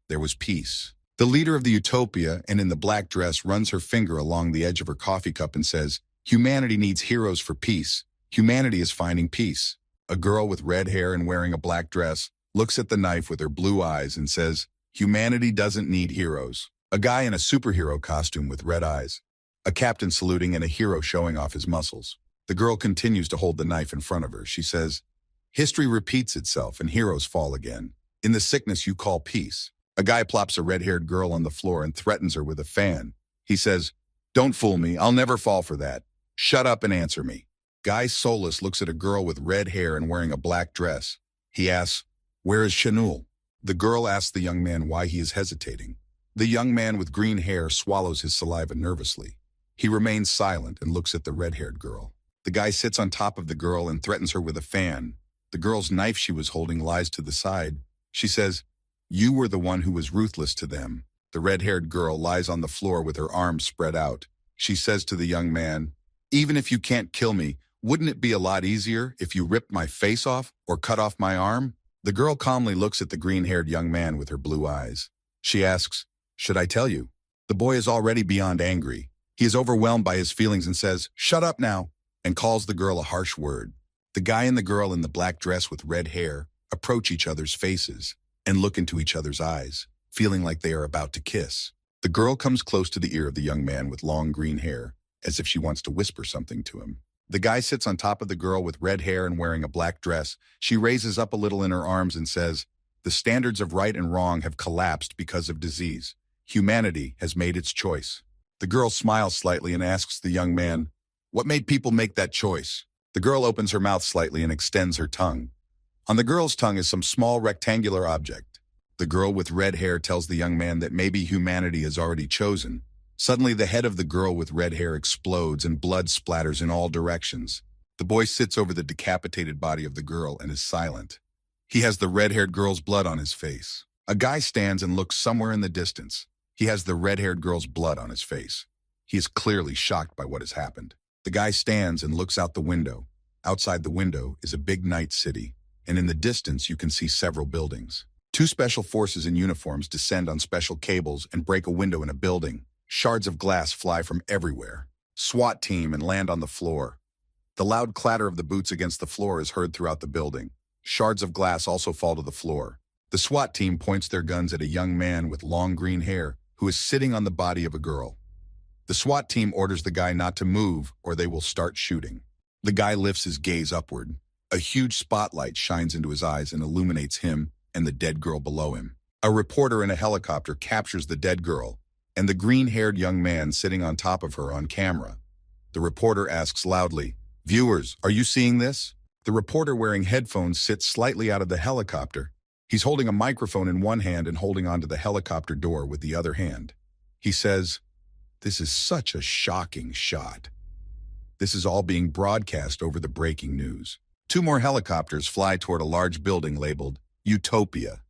There was peace." The leader of the utopia, and in the black dress, runs her finger along the edge of her coffee cup and says, "Humanity needs heroes for peace. Humanity is finding peace." A girl with red hair and wearing a black dress looks at the knife with her blue eyes and says, "Humanity doesn't need heroes." A guy in a superhero costume with red eyes. A captain saluting and a hero showing off his muscles. The girl continues to hold the knife in front of her. She says, "History repeats itself and heroes fall again. In the sickness you call peace." A guy plops a red-haired girl on the floor and threatens her with a fan. He says, "Don't fool me. I'll never fall for that. Shut up and answer me." Guy soulless looks at a girl with red hair and wearing a black dress. He asks, "Where is Chenul?" The girl asks the young man why he is hesitating. The young man with green hair swallows his saliva nervously. He remains silent and looks at the red-haired girl. The guy sits on top of the girl and threatens her with a fan. The girl's knife she was holding lies to the side. She says, "You were the one who was ruthless to them." The red-haired girl lies on the floor with her arms spread out. She says to the young man, "Even if you can't kill me, wouldn't it be a lot easier if you ripped my face off or cut off my arm?" The girl calmly looks at the green-haired young man with her blue eyes. She asks, "Should I tell you?" The boy is already beyond angry. He is overwhelmed by his feelings and says, "Shut up now," and calls the girl a harsh word. The guy and the girl in the black dress with red hair approach each other's faces and look into each other's eyes, feeling like they are about to kiss. The girl comes close to the ear of the young man with long green hair, as if she wants to whisper something to him. The guy sits on top of the girl with red hair and wearing a black dress. She raises up a little in her arms and says, "The standards of right and wrong have collapsed because of disease. Humanity has made its choice." The girl smiles slightly and asks the young man, "What made people make that choice?" The girl opens her mouth slightly and extends her tongue. On the girl's tongue is some small rectangular object. The girl with red hair tells the young man that maybe humanity has already chosen. Suddenly, the head of the girl with red hair explodes and blood splatters in all directions. The boy sits over the decapitated body of the girl and is silent. He has the red-haired girl's blood on his face. A guy stands and looks somewhere in the distance. He has the red-haired girl's blood on his face. He is clearly shocked by what has happened. The guy stands and looks out the window. Outside the window is a big night city, and in the distance you can see several buildings. Two special forces in uniforms descend on special cables and break a window in a building. Shards of glass fly from everywhere. SWAT team and land on the floor. The loud clatter of the boots against the floor is heard throughout the building. Shards of glass also fall to the floor. The SWAT team points their guns at a young man with long green hair who is sitting on the body of a girl. The SWAT team orders the guy not to move or they will start shooting. The guy lifts his gaze upward. A huge spotlight shines into his eyes and illuminates him and the dead girl below him. A reporter in a helicopter captures the dead girl and the green-haired young man sitting on top of her on camera. The reporter asks loudly, "Viewers, are you seeing this?" The reporter wearing headphones sits slightly out of the helicopter. He's holding a microphone in one hand and holding onto the helicopter door with the other hand. He says, "This is such a shocking shot. This is all being broadcast over the breaking news." Two more helicopters fly toward a large building labeled Utopia.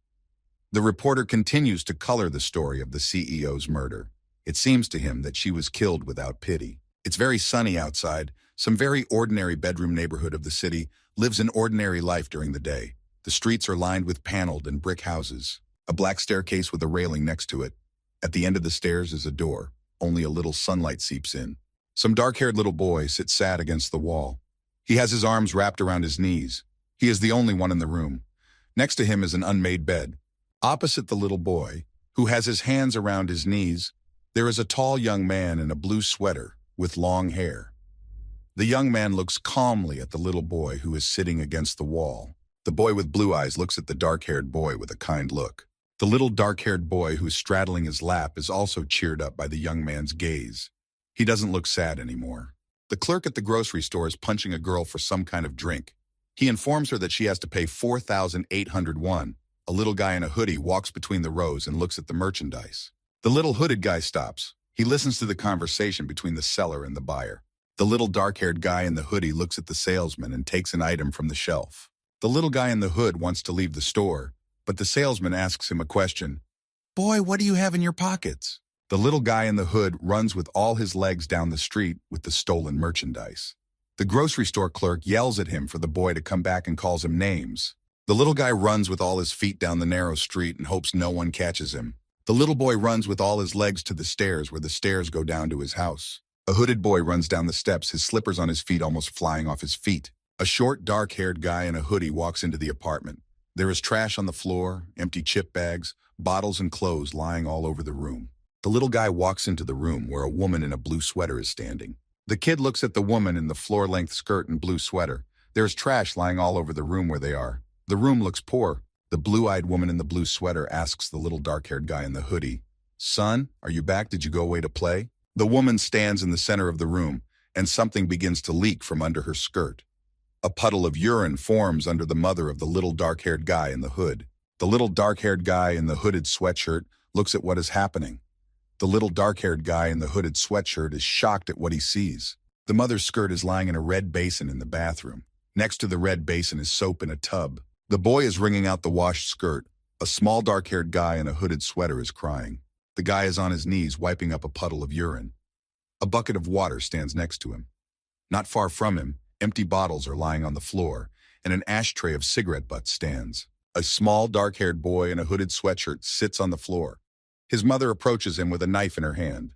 The reporter continues to color the story of the CEO's murder. It seems to him that she was killed without pity. It's very sunny outside. Some very ordinary bedroom neighborhood of the city lives an ordinary life during the day. The streets are lined with paneled and brick houses. A black staircase with a railing next to it. At the end of the stairs is a door. Only a little sunlight seeps in. Some dark-haired little boy sits sad against the wall. He has his arms wrapped around his knees. He is the only one in the room. Next to him is an unmade bed. Opposite the little boy, who has his hands around his knees, there is a tall young man in a blue sweater with long hair. The young man looks calmly at the little boy who is sitting against the wall. The boy with blue eyes looks at the dark-haired boy with a kind look. The little dark-haired boy who is straddling his lap is also cheered up by the young man's gaze. He doesn't look sad anymore. The clerk at the grocery store is punching a girl for some kind of drink. He informs her that she has to pay 4,800 won. A little guy in a hoodie walks between the rows and looks at the merchandise. The little hooded guy stops. He listens to the conversation between the seller and the buyer. The little dark-haired guy in the hoodie looks at the salesman and takes an item from the shelf. The little guy in the hood wants to leave the store, but the salesman asks him a question. "Boy, what do you have in your pockets?" The little guy in the hood runs with all his legs down the street with the stolen merchandise. The grocery store clerk yells at him for the boy to come back and calls him names. The little guy runs with all his feet down the narrow street and hopes no one catches him. The little boy runs with all his legs to the stairs where the stairs go down to his house. A hooded boy runs down the steps, his slippers on his feet almost flying off his feet. A short, dark-haired guy in a hoodie walks into the apartment. There is trash on the floor, empty chip bags, bottles and clothes lying all over the room. The little guy walks into the room where a woman in a blue sweater is standing. The kid looks at the woman in the floor-length skirt and blue sweater. There is trash lying all over the room where they are. The room looks poor. The blue-eyed woman in the blue sweater asks the little dark-haired guy in the hoodie, "Son, are you back? Did you go away to play?" The woman stands in the center of the room, and something begins to leak from under her skirt. A puddle of urine forms under the mother of the little dark-haired guy in the hood. The little dark-haired guy in the hooded sweatshirt looks at what is happening. The little dark-haired guy in the hooded sweatshirt is shocked at what he sees. The mother's skirt is lying in a red basin in the bathroom. Next to the red basin is soap in a tub. The boy is wringing out the washed skirt. A small dark-haired guy in a hooded sweater is crying. The guy is on his knees wiping up a puddle of urine. A bucket of water stands next to him. Not far from him, empty bottles are lying on the floor, and an ashtray of cigarette butts stands. A small dark-haired boy in a hooded sweatshirt sits on the floor. His mother approaches him with a knife in her hand.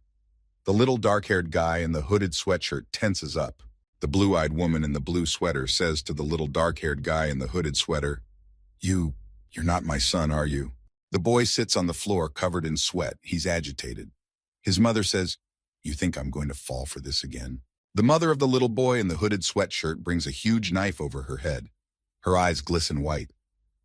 The little dark-haired guy in the hooded sweatshirt tenses up. The blue-eyed woman in the blue sweater says to the little dark-haired guy in the hooded sweater, You're not my son, are you?" The boy sits on the floor covered in sweat. He's agitated. His mother says, "You think I'm going to fall for this again?" The mother of the little boy in the hooded sweatshirt brings a huge knife over her head. Her eyes glisten white.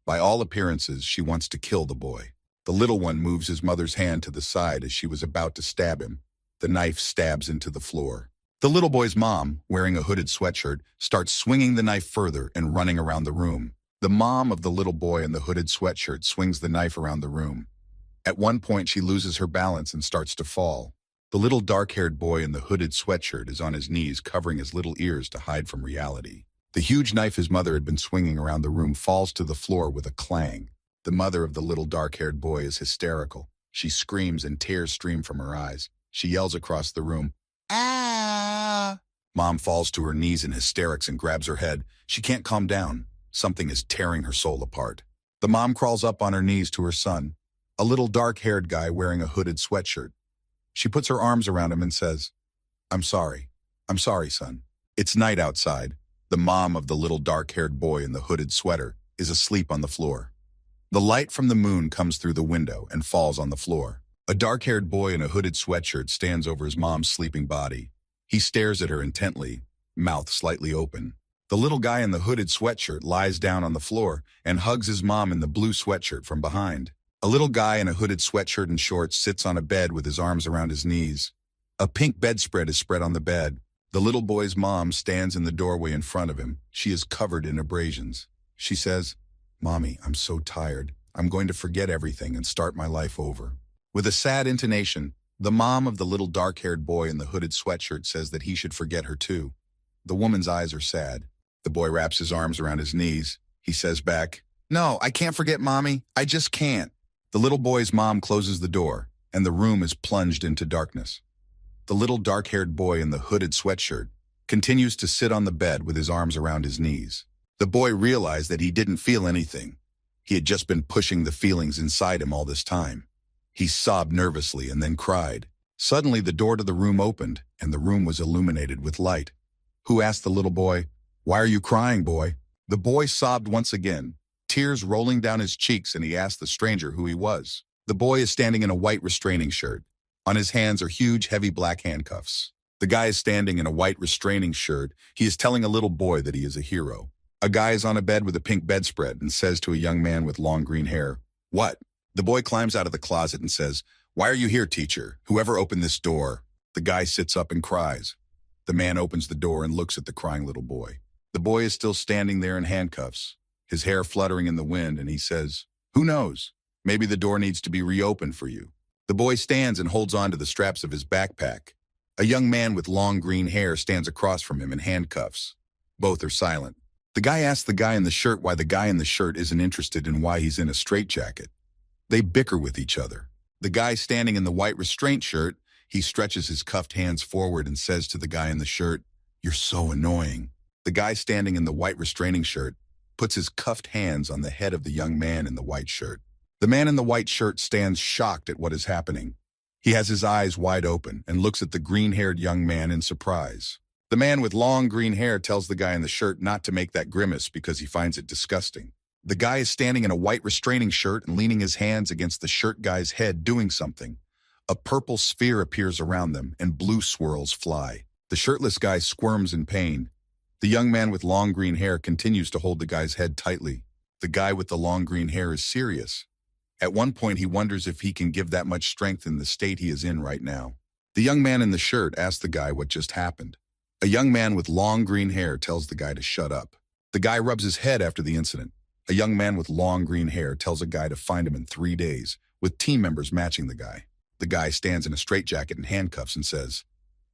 By all appearances, she wants to kill the boy. The little one moves his mother's hand to the side as she was about to stab him. The knife stabs into the floor. The little boy's mom, wearing a hooded sweatshirt, starts swinging the knife further and running around the room. The mom of the little boy in the hooded sweatshirt swings the knife around the room. At one point, she loses her balance and starts to fall. The little dark-haired boy in the hooded sweatshirt is on his knees, covering his little ears to hide from reality. The huge knife his mother had been swinging around the room falls to the floor with a clang. The mother of the little dark-haired boy is hysterical. She screams and tears stream from her eyes. She yells across the room, "Ah!" Mom falls to her knees in hysterics and grabs her head. She can't calm down. Something is tearing her soul apart. The mom crawls up on her knees to her son, a little dark-haired guy wearing a hooded sweatshirt. She puts her arms around him and says, I'm sorry. I'm sorry, son. It's night outside. The mom of the little dark-haired boy in the hooded sweater is asleep on the floor. The light from the moon comes through the window and falls on the floor. A dark-haired boy in a hooded sweatshirt stands over his mom's sleeping body. He stares at her intently, mouth slightly open. The little guy in the hooded sweatshirt lies down on the floor and hugs his mom in the blue sweatshirt from behind. A little guy in a hooded sweatshirt and shorts sits on a bed with his arms around his knees. A pink bedspread is spread on the bed. The little boy's mom stands in the doorway in front of him. She is covered in abrasions. She says, Mommy, I'm so tired. I'm going to forget everything and start my life over. With a sad intonation, the mom of the little dark-haired boy in the hooded sweatshirt says that he should forget her too. The woman's eyes are sad. The boy wraps his arms around his knees. He says back, No, I can't forget, Mommy. I just can't. The little boy's mom closes the door, and the room is plunged into darkness. The little dark-haired boy in the hooded sweatshirt continues to sit on the bed with his arms around his knees. The boy realized that he didn't feel anything. He had just been pushing the feelings inside him all this time. He sobbed nervously and then cried. Suddenly, the door to the room opened, and the room was illuminated with light. Who asked the little boy, Why are you crying, boy? The boy sobbed once again, tears rolling down his cheeks, and he asked the stranger who he was. The boy is standing in a white restraining shirt. On his hands are huge, heavy black handcuffs. The guy is standing in a white restraining shirt. He is telling a little boy that he is a hero. A guy is on a bed with a pink bedspread and says to a young man with long green hair, What? The boy climbs out of the closet and says, Why are you here, teacher? Whoever opened this door? The guy sits up and cries. The man opens the door and looks at the crying little boy. The boy is still standing there in handcuffs, his hair fluttering in the wind, and he says, Who knows? Maybe the door needs to be reopened for you. The boy stands and holds on to the straps of his backpack. A young man with long green hair stands across from him in handcuffs. Both are silent. The guy asks the guy in the shirt why the guy in the shirt isn't interested in why he's in a straitjacket. They bicker with each other. The guy standing in the white restraint shirt, he stretches his cuffed hands forward and says to the guy in the shirt, You're so annoying. The guy standing in the white restraining shirt puts his cuffed hands on the head of the young man in the white shirt. The man in the white shirt stands shocked at what is happening. He has his eyes wide open and looks at the green-haired young man in surprise. The man with long green hair tells the guy in the shirt not to make that grimace because he finds it disgusting. The guy is standing in a white restraining shirt and leaning his hands against the shirt guy's head doing something. A purple sphere appears around them and blue swirls fly. The shirtless guy squirms in pain. The young man with long green hair continues to hold the guy's head tightly. The guy with the long green hair is serious. At one point, he wonders if he can give that much strength in the state he is in right now. The young man in the shirt asks the guy what just happened. A young man with long green hair tells the guy to shut up. The guy rubs his head after the incident. A young man with long green hair tells a guy to find him in 3 days, with team members matching the guy. The guy stands in a straitjacket and handcuffs and says,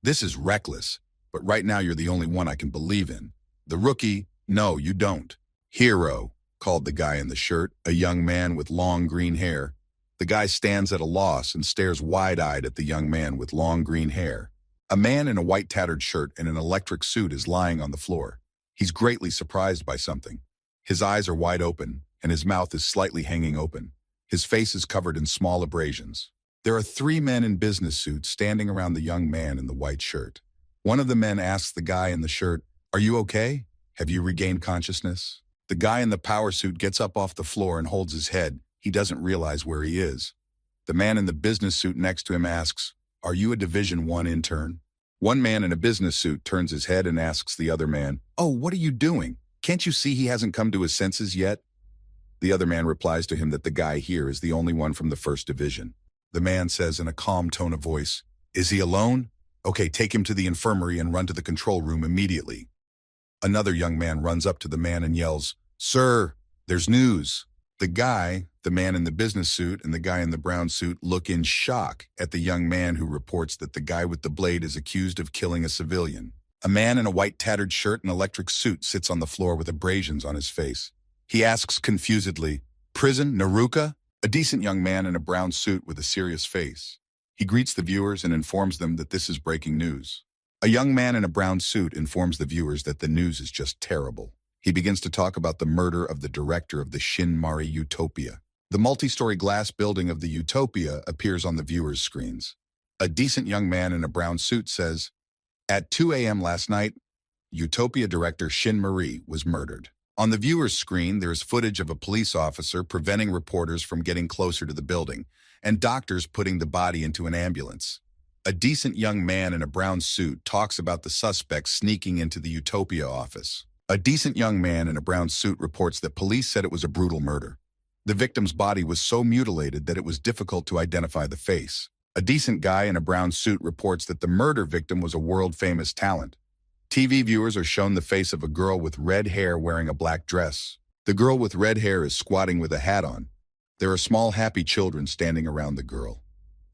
This is reckless, but right now you're the only one I can believe in. The rookie, no, you don't. Hero, called the guy in the shirt, a young man with long green hair. The guy stands at a loss and stares wide-eyed at the young man with long green hair. A man in a white tattered shirt and an electric suit is lying on the floor. He's greatly surprised by something. His eyes are wide open, and his mouth is slightly hanging open. His face is covered in small abrasions. There are 3 men in business suits standing around the young man in the white shirt. One of the men asks the guy in the shirt, Are you okay? Have you regained consciousness? The guy in the power suit gets up off the floor and holds his head. He doesn't realize where he is. The man in the business suit next to him asks, Are you a Division I intern? One man in a business suit turns his head and asks the other man, Oh, what are you doing? Can't you see he hasn't come to his senses yet? The other man replies to him that the guy here is the only one from the 1st Division. The man says in a calm tone of voice, Is he alone? Okay, take him to the infirmary and run to the control room immediately. Another young man runs up to the man and yells, Sir, there's news. The guy, the man in the business suit, and the guy in the brown suit look in shock at the young man who reports that the guy with the blade is accused of killing a civilian. A man in a white tattered shirt and electric suit sits on the floor with abrasions on his face. He asks confusedly, Prison, Naruka? A decent young man in a brown suit with a serious face. He greets the viewers and informs them that this is breaking news. A young man in a brown suit informs the viewers that the news is just terrible. He begins to talk about the murder of the director of the Shin Mari Utopia. The multi-story glass building of the Utopia appears on the viewer's screens. A decent young man in a brown suit says, "At 2 a.m. last night, Utopia director Shin Mari was murdered." On the viewer's screen, there is footage of a police officer preventing reporters from getting closer to the building, and doctors putting the body into an ambulance. A decent young man in a brown suit talks about the suspect sneaking into the Utopia office. A decent young man in a brown suit reports that police said it was a brutal murder. The victim's body was so mutilated that it was difficult to identify the face. A decent guy in a brown suit reports that the murder victim was a world-famous talent. TV viewers are shown the face of a girl with red hair wearing a black dress. The girl with red hair is squatting with a hat on. There are small happy children standing around the girl.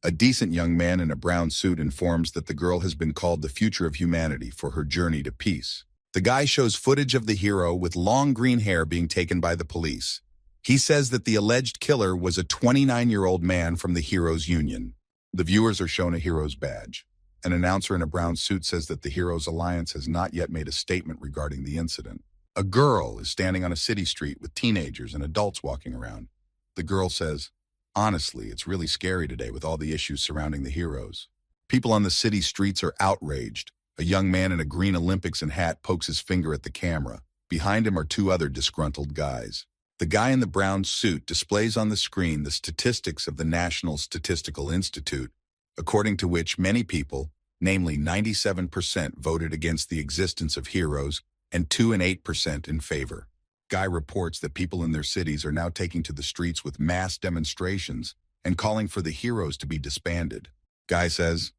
A decent young man in a brown suit informs that the girl has been called the future of humanity for her journey to peace. The guy shows footage of the hero with long green hair being taken by the police. He says that the alleged killer was a 29-year-old man from the Heroes Union. The viewers are shown a hero's badge. An announcer in a brown suit says that the Heroes Alliance has not yet made a statement regarding the incident. A girl is standing on a city street with teenagers and adults walking around. The girl says, "Honestly, it's really scary today with all the issues surrounding the heroes." People on the city streets are outraged. A young man in a green Olympics and hat pokes his finger at the camera. Behind him are two other disgruntled guys. The guy in the brown suit displays on the screen the statistics of the National Statistical Institute, according to which many people, namely 97%, voted against the existence of heroes and 2 and 8% in favor. Guy reports that people in their cities are now taking to the streets with mass demonstrations and calling for the heroes to be disbanded. Guy says,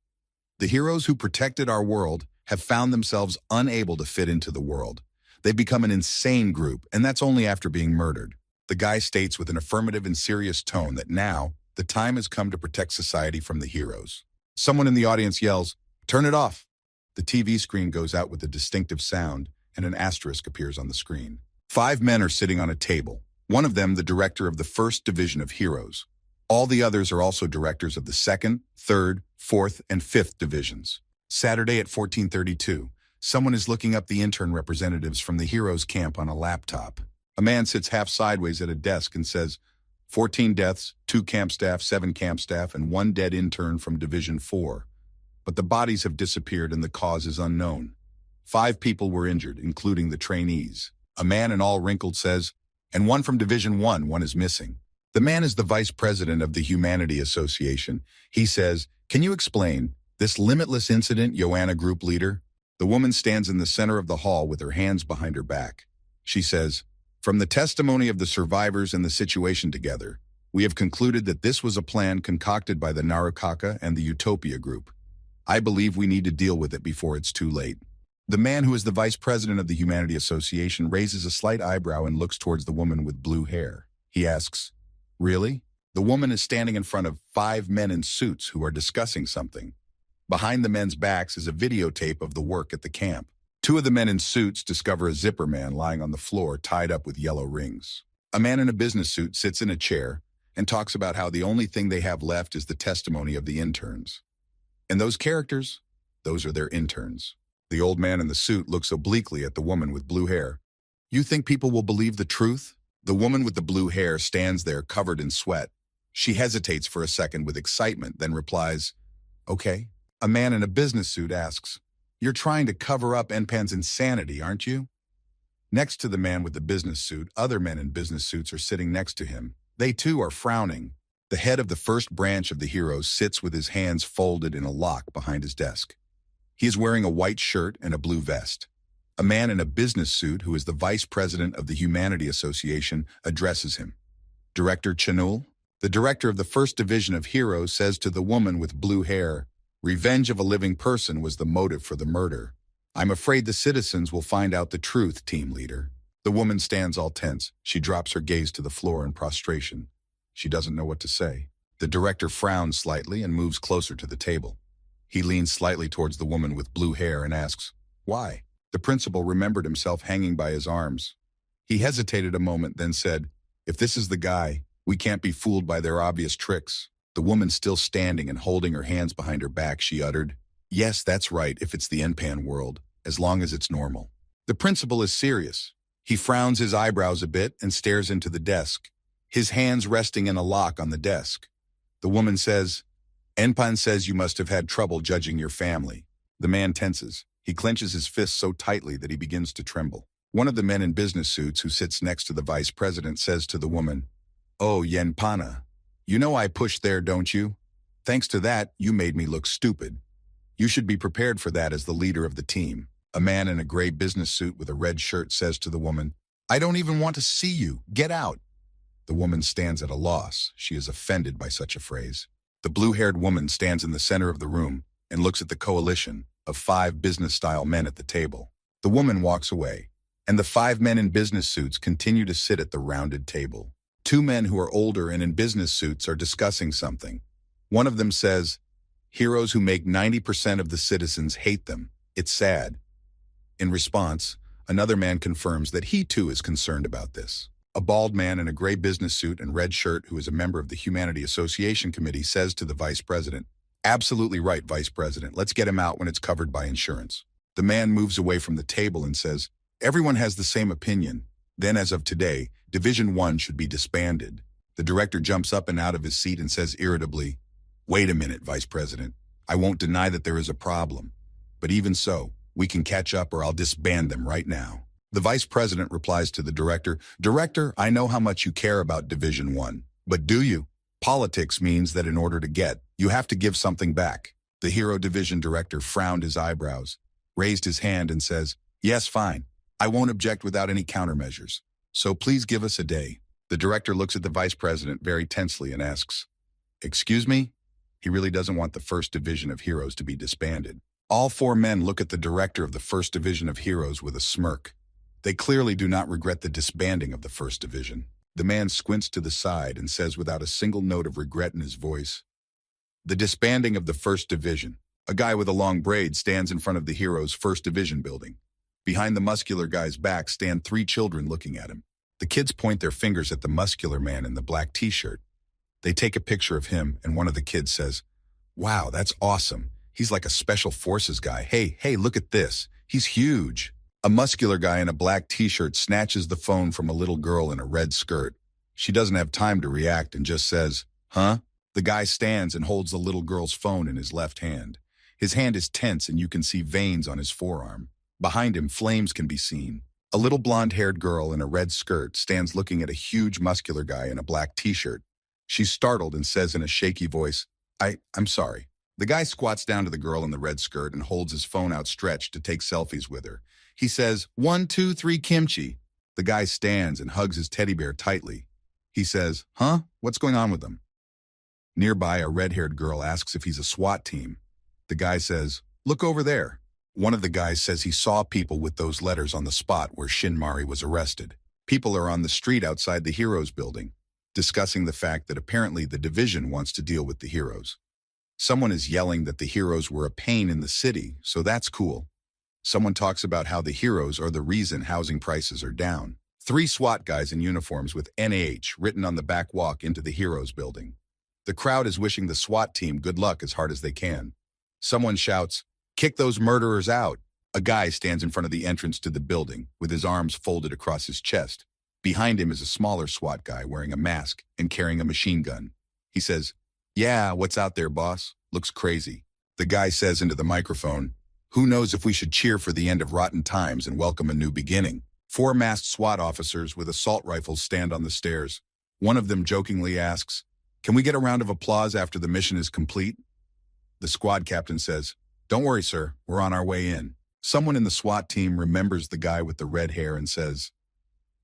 "The heroes who protected our world have found themselves unable to fit into the world. They've become an insane group, and that's only after being murdered." The guy states with an affirmative and serious tone that now, the time has come to protect society from the heroes. Someone in the audience yells, "Turn it off." The TV screen goes out with a distinctive sound, and an asterisk appears on the screen. 5 men are sitting on a table, one of them the director of the 1st Division of Heroes. All the others are also directors of the 2nd, 3rd, 4th, and 5th Divisions. Saturday at 14:32, someone is looking up the intern representatives from the Heroes camp on a laptop. A man sits half sideways at a desk and says, 14 deaths, 2 camp staff, 7 camp staff, and 1 dead intern from Division 4. But the bodies have disappeared and the cause is unknown. 5 people were injured, including the trainees. A man in all wrinkled says, "And 1 from Division 1, 1 is missing." The man is the vice president of the Humanity Association. He says, "Can you explain this limitless incident, Joanna group leader?" The woman stands in the center of the hall with her hands behind her back. She says, "From the testimony of the survivors and the situation together, we have concluded that this was a plan concocted by the Narukaka and the Utopia group. I believe we need to deal with it before it's too late." The man who is the vice president of the Humanity Association raises a slight eyebrow and looks towards the woman with blue hair. He asks, "Really?" The woman is standing in front of 5 men in suits who are discussing something. Behind the men's backs is a videotape of the work at the camp. 2 of the men in suits discover a zipper man lying on the floor tied up with yellow rings. A man in a business suit sits in a chair and talks about how the only thing they have left is the testimony of the interns. And those characters, those are their interns. The old man in the suit looks obliquely at the woman with blue hair. "You think people will believe the truth?" The woman with the blue hair stands there covered in sweat. She hesitates for a second with excitement, then replies, "Okay." A man in a business suit asks, "You're trying to cover up Enpan's insanity, aren't you?" Next to the man with the business suit, other men in business suits are sitting next to him. They too are frowning. The head of the 1st branch of the heroes sits with his hands folded in a lock behind his desk. He is wearing a white shirt and a blue vest. A man in a business suit, who is the vice president of the Humanity Association, addresses him. "Director Chanul?" The director of the 1st Division of Heroes says to the woman with blue hair, "Revenge of a living person was the motive for the murder. I'm afraid the citizens will find out the truth, team leader." The woman stands all tense. She drops her gaze to the floor in prostration. She doesn't know what to say. The director frowns slightly and moves closer to the table. He leans slightly towards the woman with blue hair and asks, "Why?" The principal remembered himself hanging by his arms. He hesitated a moment, then said, "If this is the guy, we can't be fooled by their obvious tricks." The woman still standing and holding her hands behind her back, she uttered, "Yes, that's right, if it's the Enpan world, as long as it's normal." The principal is serious. He frowns his eyebrows a bit and stares into the desk, his hands resting in a lock on the desk. The woman says, "Enpan says you must have had trouble judging your family." The man tenses. He clenches his fists so tightly that he begins to tremble. One of the men in business suits who sits next to the vice president says to the woman, "Oh, Yenpana, you know I pushed there, don't you? Thanks to that, you made me look stupid. You should be prepared for that as the leader of the team." A man in a gray business suit with a red shirt says to the woman, "I don't even want to see you. Get out." The woman stands at a loss. She is offended by such a phrase. The blue-haired woman stands in the center of the room and looks at the coalition of 5 business-style men at the table. The woman walks away, and the 5 men in business suits continue to sit at the rounded table. 2 men who are older and in business suits are discussing something. One of them says, "Heroes who make 90% of the citizens hate them. It's sad." In response, another man confirms that he too is concerned about this. A bald man in a gray business suit and red shirt who is a member of the Humanity Association Committee says to the vice president, "Absolutely right, Vice President. Let's get him out when it's covered by insurance." The man moves away from the table and says, "Everyone has the same opinion. Then as of today, Division 1 should be disbanded." The director jumps up and out of his seat and says irritably, "Wait a minute, Vice President. I won't deny that there is a problem. But even so, we can catch up or I'll disband them right now." The vice president replies to the director, "Director, I know how much you care about Division 1. But do you? Politics means that in order to get, you have to give something back." The Hero Division director frowned his eyebrows, raised his hand and says, "Yes, fine. I won't object without any countermeasures. So please give us a day." The director looks at the vice president very tensely and asks, "Excuse me?" He really doesn't want the First Division of Heroes to be disbanded. All 4 men look at the director of the First Division of Heroes with a smirk. They clearly do not regret the disbanding of the First Division. The man squints to the side and says without a single note of regret in his voice, "The disbanding of the First Division." A guy with a long braid stands in front of the Heroes' First Division building. Behind the muscular guy's back stand 3 children looking at him. The kids point their fingers at the muscular man in the black t-shirt. They take a picture of him and one of the kids says, "Wow, that's awesome. He's like a special forces guy. Hey, look at this. He's huge." A muscular guy in a black t-shirt snatches the phone from a little girl in a red skirt. She doesn't have time to react and just says, "Huh?" The guy stands and holds the little girl's phone in his left hand. His hand is tense and you can see veins on his forearm. Behind him, flames can be seen. A little blonde-haired girl in a red skirt stands looking at a huge muscular guy in a black t-shirt. She's startled and says in a shaky voice, I'm sorry." The guy squats down to the girl in the red skirt and holds his phone outstretched to take selfies with her. He says, "1, 2, 3, kimchi." The guy stands and hugs his teddy bear tightly. He says, "Huh? What's going on with them?" Nearby, a red-haired girl asks if he's a SWAT team. The guy says, "Look over there." One of the guys says he saw people with those letters on the spot where Shinmari was arrested. People are on the street outside the Heroes building, discussing the fact that apparently the division wants to deal with the Heroes. Someone is yelling that the Heroes were a pain in the city, so that's cool. Someone talks about how the Heroes are the reason housing prices are down. 3 SWAT guys in uniforms with NH written on the back walk into the Heroes building. The crowd is wishing the SWAT team good luck as hard as they can. Someone shouts, "Kick those murderers out." A guy stands in front of the entrance to the building with his arms folded across his chest. Behind him is a smaller SWAT guy wearing a mask and carrying a machine gun. He says, "Yeah, what's out there, boss? Looks crazy." The guy says into the microphone, "Who knows if we should cheer for the end of rotten times and welcome a new beginning." 4 masked SWAT officers with assault rifles stand on the stairs. One of them jokingly asks, "Can we get a round of applause after the mission is complete?" The squad captain says, "Don't worry, sir. We're on our way in." Someone in the SWAT team remembers the guy with the red hair and says,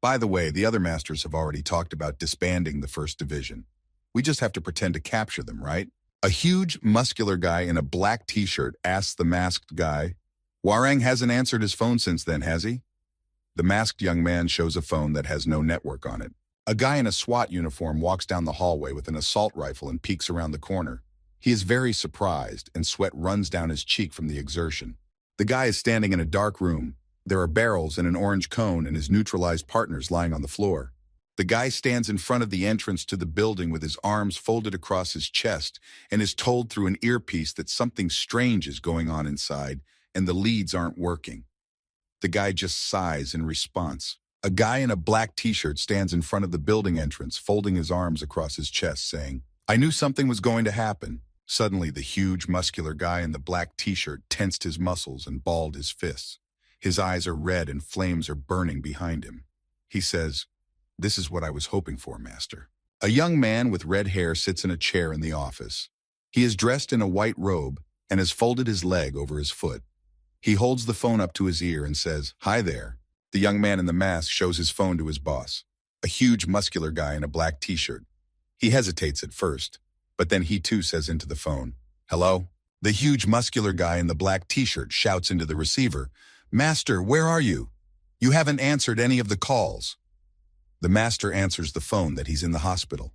"By the way, the other masters have already talked about disbanding the First Division. We just have to pretend to capture them, right?" A huge, muscular guy in a black t-shirt asks the masked guy, "Warang hasn't answered his phone since then, has he?" The masked young man shows a phone that has no network on it. A guy in a SWAT uniform walks down the hallway with an assault rifle and peeks around the corner. He is very surprised, and sweat runs down his cheek from the exertion. The guy is standing in a dark room. There are barrels and an orange cone and his neutralized partners lying on the floor. The guy stands in front of the entrance to the building with his arms folded across his chest and is told through an earpiece that something strange is going on inside and the leads aren't working. The guy just sighs in response. A guy in a black t-shirt stands in front of the building entrance, folding his arms across his chest, saying, "I knew something was going to happen." Suddenly, the huge, muscular guy in the black t-shirt tensed his muscles and balled his fists. His eyes are red and flames are burning behind him. He says, "This is what I was hoping for, Master." A young man with red hair sits in a chair in the office. He is dressed in a white robe and has folded his leg over his foot. He holds the phone up to his ear and says, "Hi there." The young man in the mask shows his phone to his boss, a huge muscular guy in a black t-shirt. He hesitates at first, but then he too says into the phone, "Hello?" The huge muscular guy in the black t-shirt shouts into the receiver, "Master, where are you? You haven't answered any of the calls." The master answers the phone that he's in the hospital.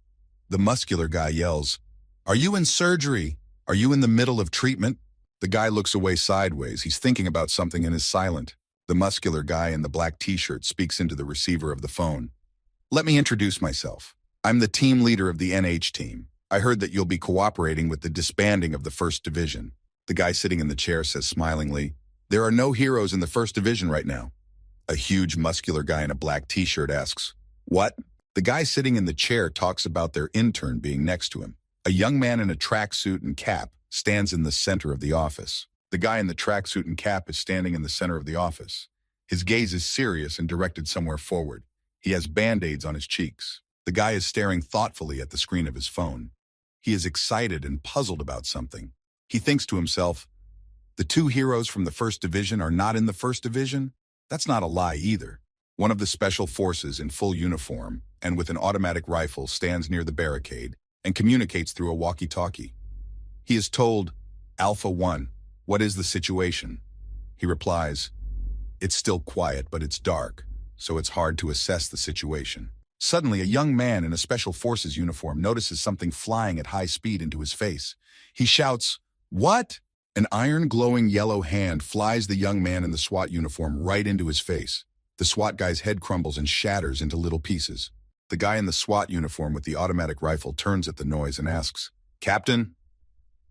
The muscular guy yells, "Are you in surgery? Are you in the middle of treatment?" The guy looks away sideways. He's thinking about something and is silent. The muscular guy in the black t-shirt speaks into the receiver of the phone. "Let me introduce myself. I'm the team leader of the NH team. I heard that you'll be cooperating with the disbanding of the First Division." The guy sitting in the chair says smilingly, "There are no heroes in the First Division right now." A huge muscular guy in a black t-shirt asks, "What?" The guy sitting in the chair talks about their intern being next to him. A young man in a tracksuit and cap stands in the center of the office. The guy in the tracksuit and cap is standing in the center of the office. His gaze is serious and directed somewhere forward. He has band-aids on his cheeks. The guy is staring thoughtfully at the screen of his phone. He is excited and puzzled about something. He thinks to himself, "The two heroes from the First Division are not in the First Division? That's not a lie either." One of the special forces in full uniform and with an automatic rifle stands near the barricade and communicates through a walkie-talkie. He is told, "Alpha 1, what is the situation?" He replies, "It's still quiet, but it's dark, so it's hard to assess the situation." Suddenly, a young man in a special forces uniform notices something flying at high speed into his face. He shouts, "What?" An iron glowing yellow hand flies the young man in the SWAT uniform right into his face. The SWAT guy's head crumbles and shatters into little pieces. The guy in the SWAT uniform with the automatic rifle turns at the noise and asks, "Captain?"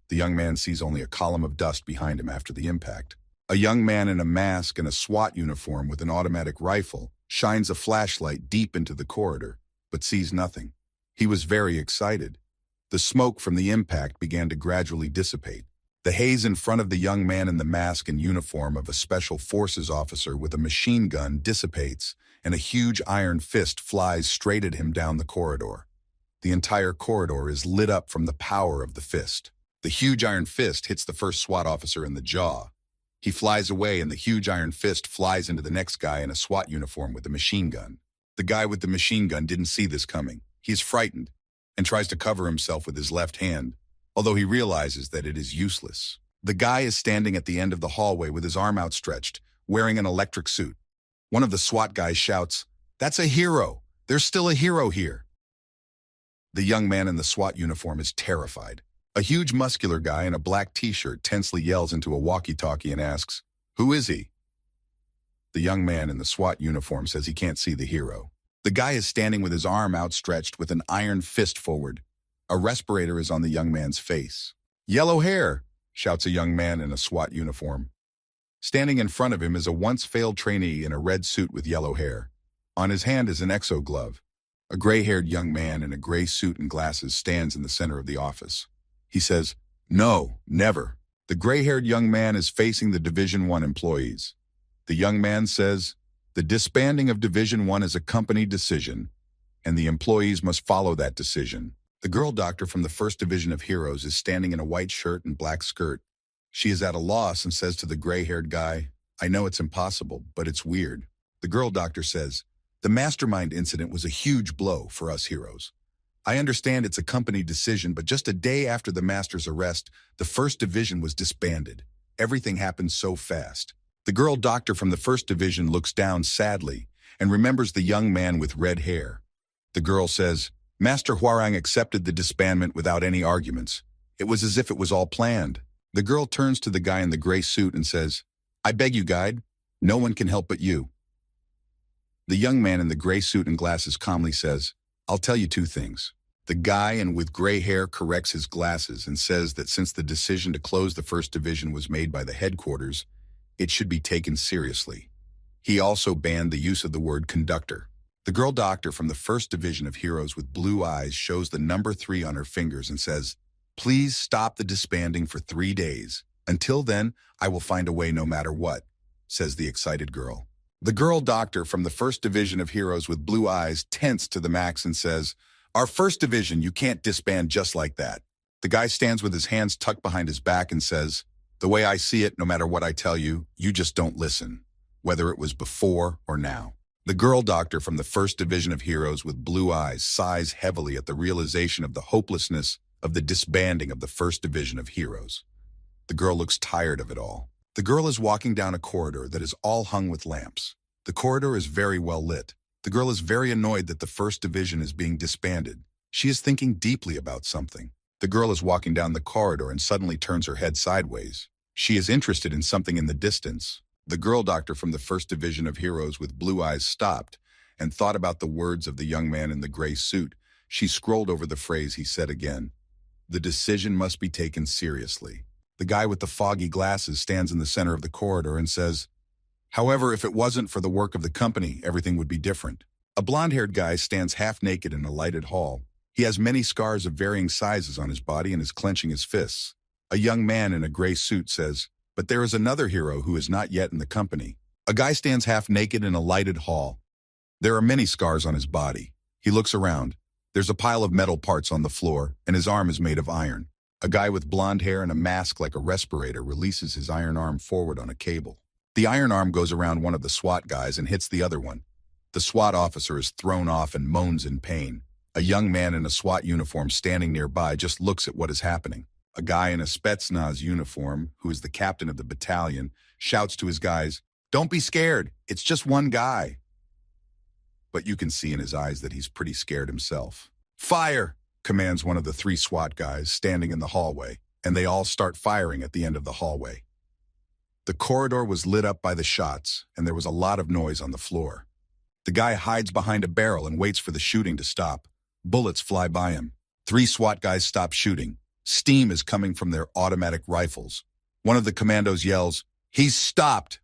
The young man sees only a column of dust behind him after the impact. A young man in a mask and a SWAT uniform with an automatic rifle shines a flashlight deep into the corridor, but sees nothing. He was very excited. The smoke from the impact began to gradually dissipate. The haze in front of the young man in the mask and uniform of a special forces officer with a machine gun dissipates, and a huge iron fist flies straight at him down the corridor. The entire corridor is lit up from the power of the fist. The huge iron fist hits the first SWAT officer in the jaw. He flies away, and the huge iron fist flies into the next guy in a SWAT uniform with a machine gun. The guy with the machine gun didn't see this coming. He is frightened and tries to cover himself with his left hand, although he realizes that it is useless. The guy is standing at the end of the hallway with his arm outstretched, wearing an electric suit. One of the SWAT guys shouts, "That's a hero! There's still a hero here!" The young man in the SWAT uniform is terrified. A huge muscular guy in a black t-shirt tensely yells into a walkie-talkie and asks, "Who is he?" The young man in the SWAT uniform says he can't see the hero. The guy is standing with his arm outstretched with an iron fist forward. A respirator is on the young man's face. "Yellow hair!" shouts a young man in a SWAT uniform. Standing in front of him is a once-failed trainee in a red suit with yellow hair. On his hand is an exo glove. A gray-haired young man in a gray suit and glasses stands in the center of the office. He says, "No, never." The gray-haired young man is facing the Division 1 employees. The young man says, "The disbanding of Division 1 is a company decision, and the employees must follow that decision." The girl doctor from the First Division of Heroes is standing in a white shirt and black skirt. She is at a loss and says to the gray-haired guy, "I know it's impossible, but it's weird." The girl doctor says, "The mastermind incident was a huge blow for us heroes. I understand it's a company decision, but just a day after the master's arrest, the First Division was disbanded. Everything happened so fast." The girl doctor from the First Division looks down sadly and remembers the young man with red hair. The girl says, "Master Hwarang accepted the disbandment without any arguments. It was as if it was all planned." The girl turns to the guy in the gray suit and says, "I beg you, guide. No one can help but you." The young man in the gray suit and glasses calmly says, "I'll tell you two things." The guy and with gray hair corrects his glasses and says that since the decision to close the First Division was made by the headquarters, it should be taken seriously. He also banned the use of the word conductor. The girl doctor from the first division of heroes with blue eyes shows the number 3 on her fingers and says, "Please stop the disbanding for 3 days. Until then, I will find a way no matter what," says the excited girl. The girl doctor from the first division of heroes with blue eyes tense to the max and says, "Our first division, you can't disband just like that." The guy stands with his hands tucked behind his back and says, "The way I see it, no matter what I tell you, you just don't listen, whether it was before or now." The girl doctor from the first division of heroes with blue eyes sighs heavily at the realization of the hopelessness of the disbanding of the first division of heroes. The girl looks tired of it all. The girl is walking down a corridor that is all hung with lamps. The corridor is very well lit. The girl is very annoyed that the first division is being disbanded. She is thinking deeply about something. The girl is walking down the corridor and suddenly turns her head sideways. She is interested in something in the distance. The girl doctor from the first division of heroes with blue eyes stopped and thought about the words of the young man in the gray suit. She scrolled over the phrase he said again. The decision must be taken seriously. The guy with the foggy glasses stands in the center of the corridor and says, "However, if it wasn't for the work of the company, everything would be different." A blonde-haired guy stands half naked in a lighted hall. He has many scars of varying sizes on his body and is clenching his fists. A young man in a gray suit says, "But there is another hero who is not yet in the company." A guy stands half naked in a lighted hall. There are many scars on his body. He looks around. There's a pile of metal parts on the floor, and his arm is made of iron. A guy with blonde hair and a mask like a respirator releases his iron arm forward on a cable. The iron arm goes around one of the SWAT guys and hits the other one. The SWAT officer is thrown off and moans in pain. A young man in a SWAT uniform standing nearby just looks at what is happening. A guy in a Spetsnaz uniform, who is the captain of the battalion, shouts to his guys, "Don't be scared, it's just one guy." But you can see in his eyes that he's pretty scared himself. "Fire!" commands one of the 3 SWAT guys standing in the hallway, and they all start firing at the end of the hallway. The corridor was lit up by the shots, and there was a lot of noise on the floor. The guy hides behind a barrel and waits for the shooting to stop. Bullets fly by him. 3 SWAT guys stop shooting. Steam is coming from their automatic rifles. One of the commandos yells, "He's stopped!"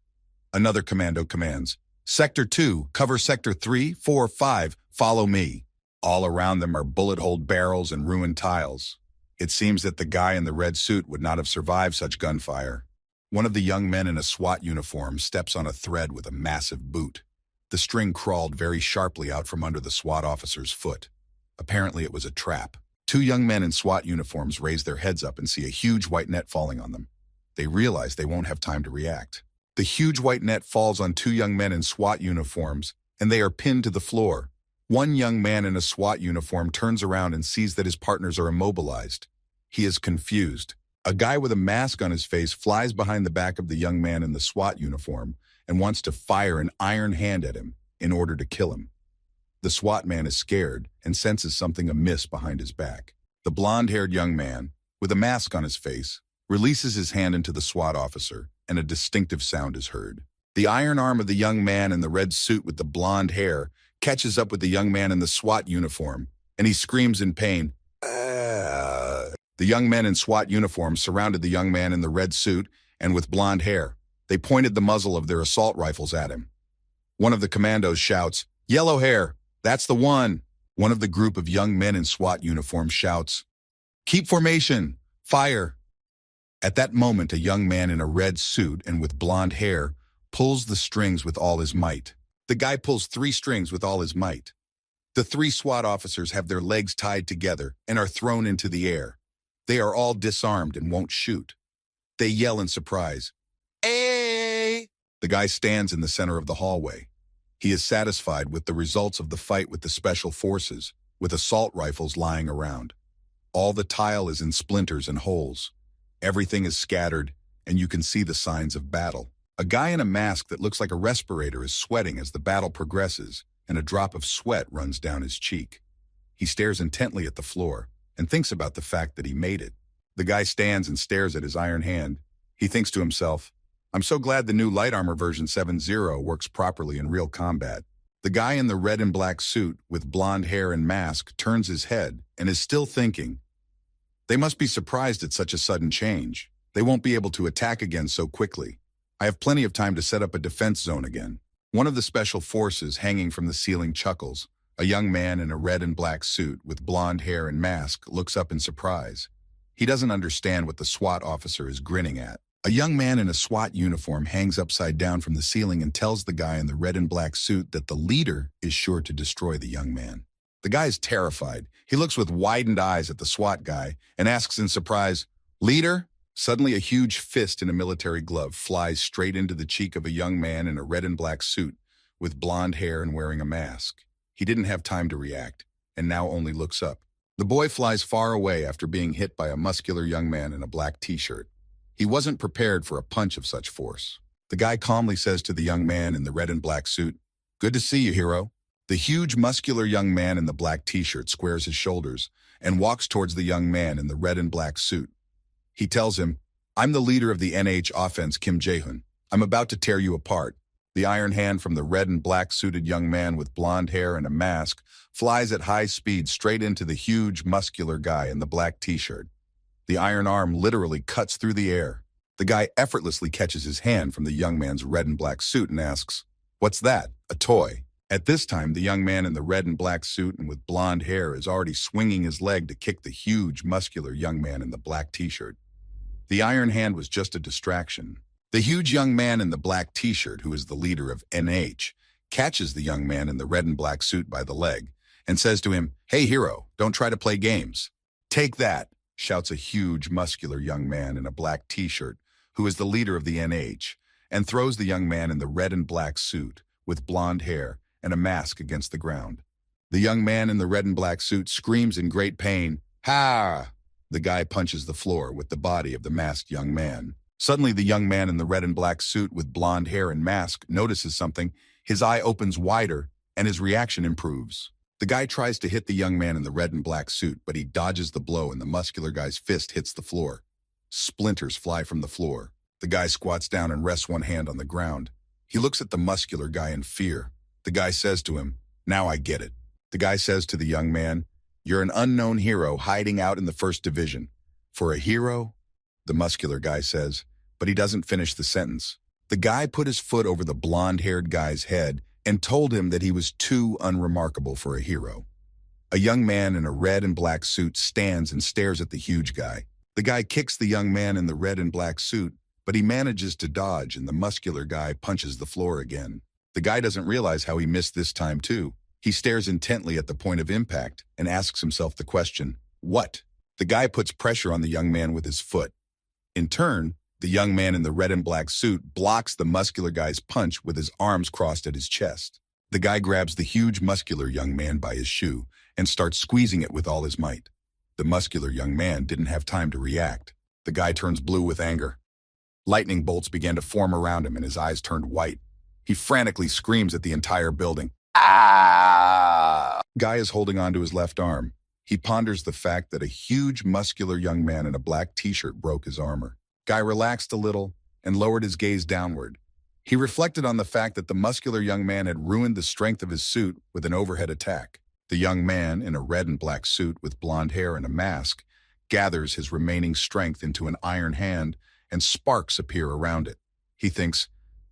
Another commando commands, "Sector 2, cover Sector 3, 4, 5, follow me." All around them are bullet-holed barrels and ruined tiles. It seems that the guy in the red suit would not have survived such gunfire. One of the young men in a SWAT uniform steps on a thread with a massive boot. The string crawled very sharply out from under the SWAT officer's foot. Apparently it was a trap. 2 young men in SWAT uniforms raise their heads up and see a huge white net falling on them. They realize they won't have time to react. The huge white net falls on 2 young men in SWAT uniforms, and they are pinned to the floor. One young man in a SWAT uniform turns around and sees that his partners are immobilized. He is confused. A guy with a mask on his face flies behind the back of the young man in the SWAT uniform and wants to fire an iron hand at him in order to kill him. The SWAT man is scared and senses something amiss behind his back. The blonde-haired young man, with a mask on his face, releases his hand into the SWAT officer, and a distinctive sound is heard. The iron arm of the young man in the red suit with the blonde hair catches up with the young man in the SWAT uniform, and he screams in pain. The young men in SWAT uniforms surrounded the young man in the red suit and with blonde hair. They pointed the muzzle of their assault rifles at him. One of the commandos shouts, "Yellow hair, that's the one." One of the group of young men in SWAT uniforms shouts, "Keep formation, fire." At that moment, a young man in a red suit and with blonde hair pulls the strings with all his might. The guy pulls 3 strings with all his might. The 3 SWAT officers have their legs tied together and are thrown into the air. They are all disarmed and won't shoot. They yell in surprise, "Hey!" The guy stands in the center of the hallway. He is satisfied with the results of the fight with the special forces, with assault rifles lying around. All the tile is in splinters and holes. Everything is scattered, and you can see the signs of battle. A guy in a mask that looks like a respirator is sweating as the battle progresses, and a drop of sweat runs down his cheek. He stares intently at the floor and thinks about the fact that he made it. The guy stands and stares at his iron hand. He thinks to himself, "I'm so glad the new light armor version 7.0 works properly in real combat." The guy in the red and black suit with blonde hair and mask turns his head and is still thinking, "They must be surprised at such a sudden change. They won't be able to attack again so quickly. I have plenty of time to set up a defense zone again." One of the special forces hanging from the ceiling chuckles. A young man in a red and black suit with blonde hair and mask looks up in surprise. He doesn't understand what the SWAT officer is grinning at. A young man in a SWAT uniform hangs upside down from the ceiling and tells the guy in the red and black suit that the leader is sure to destroy the young man. The guy is terrified. He looks with widened eyes at the SWAT guy and asks in surprise, "Leader?" Suddenly, a huge fist in a military glove flies straight into the cheek of a young man in a red and black suit with blonde hair and wearing a mask. He didn't have time to react, and now only looks up. The boy flies far away after being hit by a muscular young man in a black t-shirt. He wasn't prepared for a punch of such force. The guy calmly says to the young man in the red and black suit, "Good to see you, hero." The huge, muscular young man in the black t-shirt squares his shoulders and walks towards the young man in the red and black suit. He tells him, "I'm the leader of the NH offense, Kim Jae-hoon. I'm about to tear you apart." The iron hand from the red and black suited young man with blonde hair and a mask flies at high speed straight into the huge, muscular guy in the black t-shirt. The iron arm literally cuts through the air. The guy effortlessly catches his hand from the young man's red and black suit and asks, "What's that? A toy?" At this time, the young man in the red and black suit and with blonde hair is already swinging his leg to kick the huge, muscular young man in the black t-shirt. The iron hand was just a distraction. The huge young man in the black t-shirt, who is the leader of NH, catches the young man in the red and black suit by the leg and says to him, "Hey, hero, don't try to play games." "Take that," shouts a huge, muscular young man in a black t-shirt, who is the leader of the NH, and throws the young man in the red and black suit with blonde hair and a mask against the ground. The young man in the red and black suit screams in great pain, "Ha!" The guy punches the floor with the body of the masked young man. Suddenly, the young man in the red and black suit with blonde hair and mask notices something. His eye opens wider, and his reaction improves. The guy tries to hit the young man in the red and black suit, but he dodges the blow and the muscular guy's fist hits the floor. Splinters fly from the floor. The guy squats down and rests one hand on the ground. He looks at the muscular guy in fear. The guy says to him, "Now I get it." The guy says to the young man, "You're an unknown hero hiding out in the first division." "For a hero?" the muscular guy says, but he doesn't finish the sentence. The guy put his foot over the blonde-haired guy's head and told him that he was too unremarkable for a hero. A young man in a red and black suit stands and stares at the huge guy. The guy kicks the young man in the red and black suit, but he manages to dodge and the muscular guy punches the floor again. The guy doesn't realize how he missed this time too. He stares intently at the point of impact and asks himself the question, "What?" The guy puts pressure on the young man with his foot. In turn, the young man in the red and black suit blocks the muscular guy's punch with his arms crossed at his chest. The guy grabs the huge muscular young man by his shoe and starts squeezing it with all his might. The muscular young man didn't have time to react. The guy turns blue with anger. Lightning bolts began to form around him and his eyes turned white. He frantically screams at the entire building. "Ah!" Guy is holding onto his left arm. He ponders the fact that a huge muscular young man in a black t-shirt broke his armor. Guy relaxed a little and lowered his gaze downward. He reflected on the fact that the muscular young man had ruined the strength of his suit with an overhead attack. The young man in a red and black suit with blonde hair and a mask gathers his remaining strength into an iron hand and sparks appear around it. He thinks,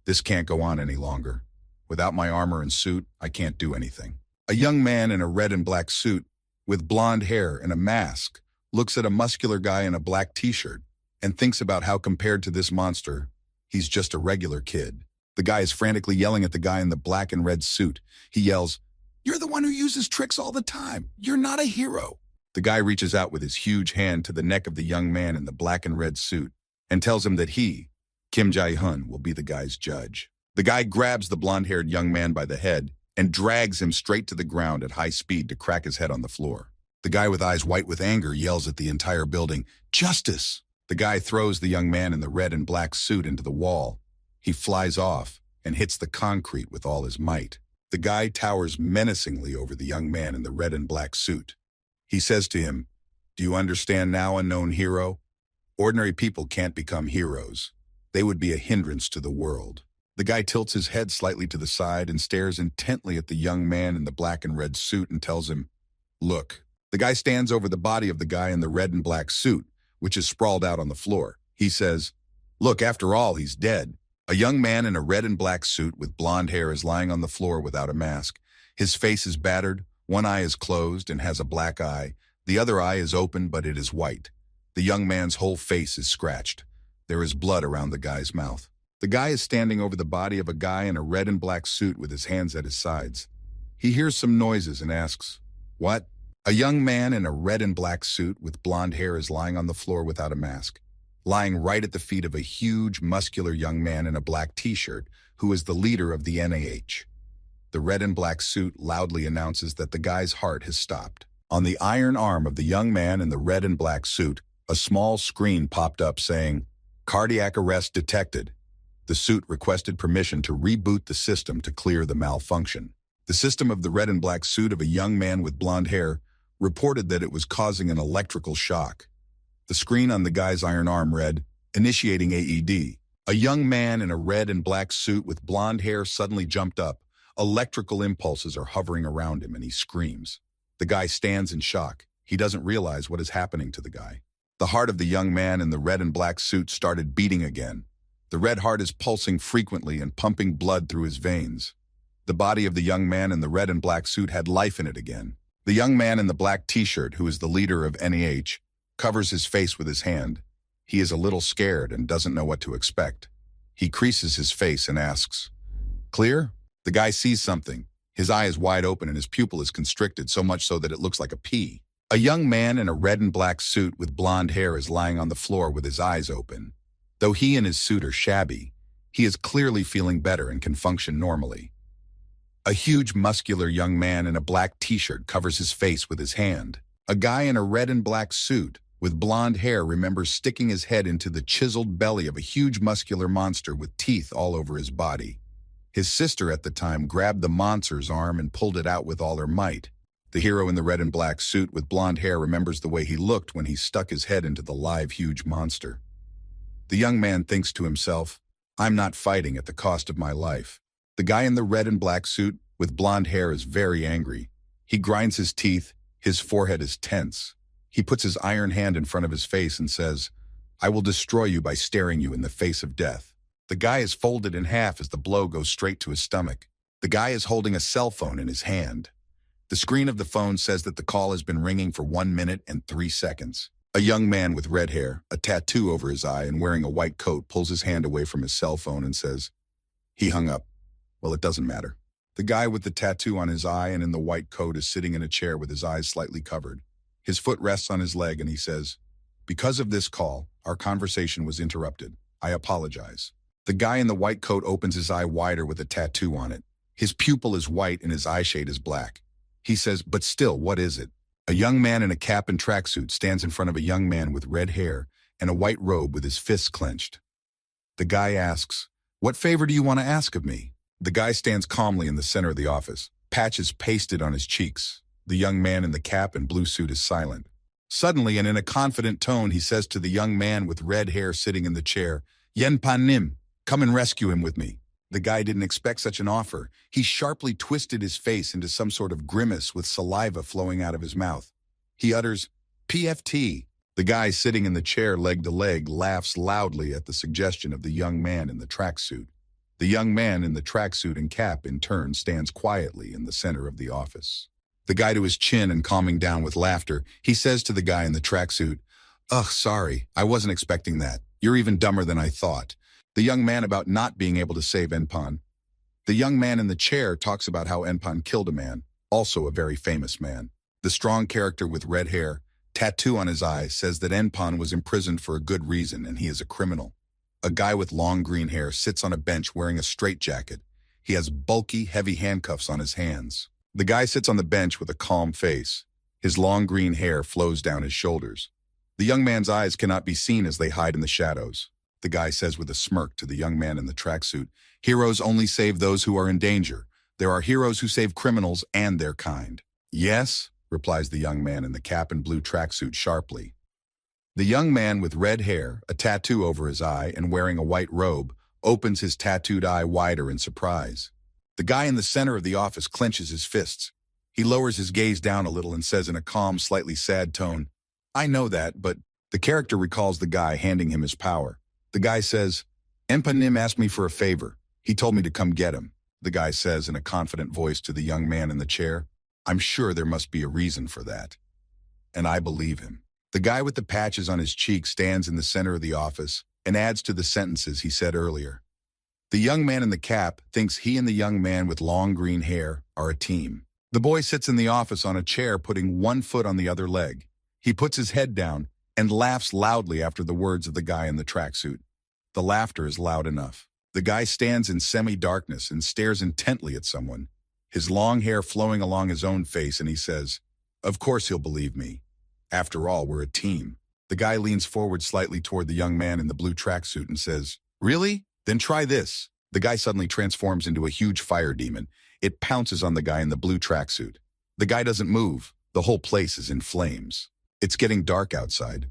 "This can't go on any longer. Without my armor and suit, I can't do anything." A young man in a red and black suit with blonde hair and a mask looks at a muscular guy in a black t-shirt and thinks about how compared to this monster, he's just a regular kid. The guy is frantically yelling at the guy in the black and red suit. He yells, "You're the one who uses tricks all the time. You're not a hero." The guy reaches out with his huge hand to the neck of the young man in the black and red suit and tells him that he, Kim Jae-hoon, will be the guy's judge. The guy grabs the blonde-haired young man by the head and drags him straight to the ground at high speed to crack his head on the floor. The guy with eyes white with anger yells at the entire building, "Justice!" The guy throws the young man in the red and black suit into the wall. He flies off and hits the concrete with all his might. The guy towers menacingly over the young man in the red and black suit. He says to him, "Do you understand now, unknown hero? Ordinary people can't become heroes. They would be a hindrance to the world." The guy tilts his head slightly to the side and stares intently at the young man in the black and red suit and tells him, "Look." The guy stands over the body of the guy in the red and black suit, which is sprawled out on the floor. He says, "Look, after all, he's dead. A young man in a red and black suit with blonde hair is lying on the floor without a mask. His face is battered, one eye is closed and has a black eye. The other eye is open, but it is white. The young man's whole face is scratched. There is blood around the guy's mouth. The guy is standing over the body of a guy in a red and black suit with his hands at his sides. He hears some noises and asks, "What?" A young man in a red and black suit with blonde hair is lying on the floor without a mask, lying right at the feet of a huge, muscular young man in a black t-shirt who is the leader of the NAH. The red and black suit loudly announces that the guy's heart has stopped. On the iron arm of the young man in the red and black suit, a small screen popped up saying, "Cardiac arrest detected." The suit requested permission to reboot the system to clear the malfunction. The system of the red and black suit of a young man with blonde hair reported that it was causing an electrical shock. The screen on the guy's iron arm read, "Initiating AED." A young man in a red and black suit with blonde hair suddenly jumped up. Electrical impulses are hovering around him and he screams. The guy stands in shock. He doesn't realize what is happening to the guy. The heart of the young man in the red and black suit started beating again. The red heart is pulsing frequently and pumping blood through his veins. The body of the young man in the red and black suit had life in it again. The young man in the black t-shirt, who is the leader of NEH, covers his face with his hand. He is a little scared and doesn't know what to expect. He creases his face and asks, "Clear?" The guy sees something. His eye is wide open and his pupil is constricted, so much so that it looks like a pea. A young man in a red and black suit with blonde hair is lying on the floor with his eyes open. Though he and his suit are shabby, he is clearly feeling better and can function normally. A huge, muscular young man in a black t-shirt covers his face with his hand. A guy in a red and black suit with blonde hair remembers sticking his head into the chiseled belly of a huge muscular monster with teeth all over his body. His sister at the time grabbed the monster's arm and pulled it out with all her might. The hero in the red and black suit with blonde hair remembers the way he looked when he stuck his head into the live, huge monster. The young man thinks to himself, "I'm not fighting at the cost of my life." The guy in the red and black suit with blonde hair is very angry. He grinds his teeth, his forehead is tense. He puts his iron hand in front of his face and says, "I will destroy you by staring you in the face of death." The guy is folded in half as the blow goes straight to his stomach. The guy is holding a cell phone in his hand. The screen of the phone says that the call has been ringing for 1 minute and 3 seconds. A young man with red hair, a tattoo over his eye, and wearing a white coat pulls his hand away from his cell phone and says, "He hung up." Well, it doesn't matter. The guy with the tattoo on his eye and in the white coat is sitting in a chair with his eyes slightly covered. His foot rests on his leg and he says, "Because of this call, our conversation was interrupted. I apologize." The guy in the white coat opens his eye wider with a tattoo on it. His pupil is white and his eye shade is black. He says, "But still, what is it?" A young man in a cap and tracksuit stands in front of a young man with red hair and a white robe with his fists clenched. The guy asks, "What favor do you want to ask of me?" The guy stands calmly in the center of the office, patches pasted on his cheeks. The young man in the cap and blue suit is silent. Suddenly, and in a confident tone, he says to the young man with red hair sitting in the chair, "Yen Pan Nim, come and rescue him with me." The guy didn't expect such an offer. He sharply twisted his face into some sort of grimace with saliva flowing out of his mouth. He utters, "PFT." The guy sitting in the chair leg to leg laughs loudly at the suggestion of the young man in the tracksuit. The young man in the tracksuit and cap in turn stands quietly in the center of the office. The guy to his chin and calming down with laughter, he says to the guy in the tracksuit, "Ugh, sorry, I wasn't expecting that. You're even dumber than I thought." The young man about not being able to save Enpan. The young man in the chair talks about how Enpan killed a man, also a very famous man. The strong character with red hair, tattoo on his eye, says that Enpan was imprisoned for a good reason and he is a criminal. A guy with long green hair sits on a bench wearing a straitjacket. He has bulky, heavy handcuffs on his hands. The guy sits on the bench with a calm face. His long green hair flows down his shoulders. The young man's eyes cannot be seen as they hide in the shadows. The guy says with a smirk to the young man in the tracksuit, "Heroes only save those who are in danger. There are heroes who save criminals and their kind." "Yes," replies the young man in the cap and blue tracksuit sharply. The young man with red hair, a tattoo over his eye, and wearing a white robe, opens his tattooed eye wider in surprise. The guy in the center of the office clenches his fists. He lowers his gaze down a little and says in a calm, slightly sad tone, "I know that, but..." The character recalls the guy handing him his power. The guy says, Empanim asked me for a favor. He told me to come get him, the guy says in a confident voice to the young man in the chair. I'm sure there must be a reason for that. And I believe him. The guy with the patches on his cheek stands in the center of the office and adds to the sentences he said earlier. The young man in the cap thinks he and the young man with long green hair are a team. The boy sits in the office on a chair, putting one foot on the other leg. He puts his head down and laughs loudly after the words of the guy in the tracksuit. The laughter is loud enough. The guy stands in semi-darkness and stares intently at someone, his long hair flowing along his own face, and he says, "Of course he'll believe me. After all, we're a team." The guy leans forward slightly toward the young man in the blue tracksuit and says, "Really? Then try this." The guy suddenly transforms into a huge fire demon. It pounces on the guy in the blue tracksuit. The guy doesn't move. The whole place is in flames. It's getting dark outside.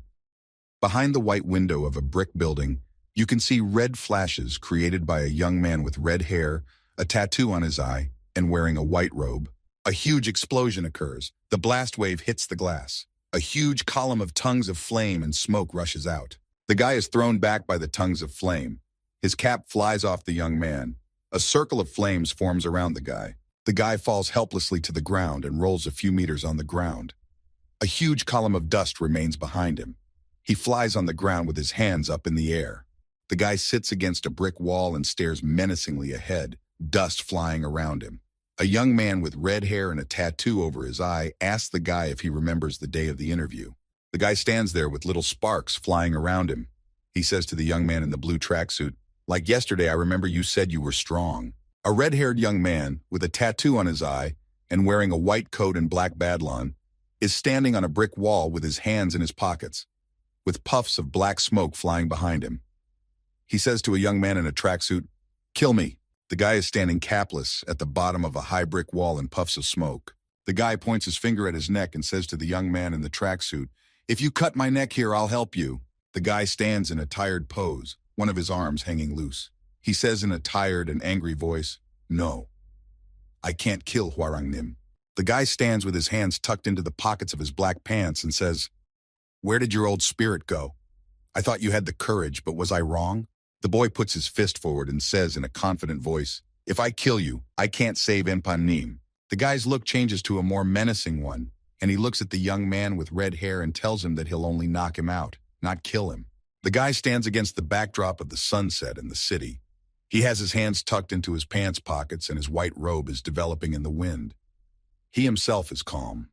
Behind the white window of a brick building, you can see red flashes created by a young man with red hair, a tattoo on his eye, and wearing a white robe. A huge explosion occurs. The blast wave hits the glass. A huge column of tongues of flame and smoke rushes out. The guy is thrown back by the tongues of flame. His cap flies off the young man. A circle of flames forms around the guy. The guy falls helplessly to the ground and rolls a few meters on the ground. A huge column of dust remains behind him. He flies on the ground with his hands up in the air. The guy sits against a brick wall and stares menacingly ahead, dust flying around him. A young man with red hair and a tattoo over his eye asks the guy if he remembers the day of the interview. The guy stands there with little sparks flying around him. He says to the young man in the blue tracksuit, "Like yesterday, I remember you said you were strong." A red-haired young man with a tattoo on his eye and wearing a white coat and black badlan is standing on a brick wall with his hands in his pockets, with puffs of black smoke flying behind him. He says to a young man in a tracksuit, "Kill me." The guy is standing capless at the bottom of a high brick wall in puffs of smoke. The guy points his finger at his neck and says to the young man in the tracksuit, "If you cut my neck here, I'll help you." The guy stands in a tired pose, one of his arms hanging loose. He says in a tired and angry voice, "No, I can't kill Hwarangnim." The guy stands with his hands tucked into the pockets of his black pants and says, "Where did your old spirit go? I thought you had the courage, but was I wrong?" The boy puts his fist forward and says in a confident voice, "If I kill you, I can't save Empanim." The guy's look changes to a more menacing one, and he looks at the young man with red hair and tells him that he'll only knock him out, not kill him. The guy stands against the backdrop of the sunset and the city. He has his hands tucked into his pants pockets and his white robe is developing in the wind. He himself is calm.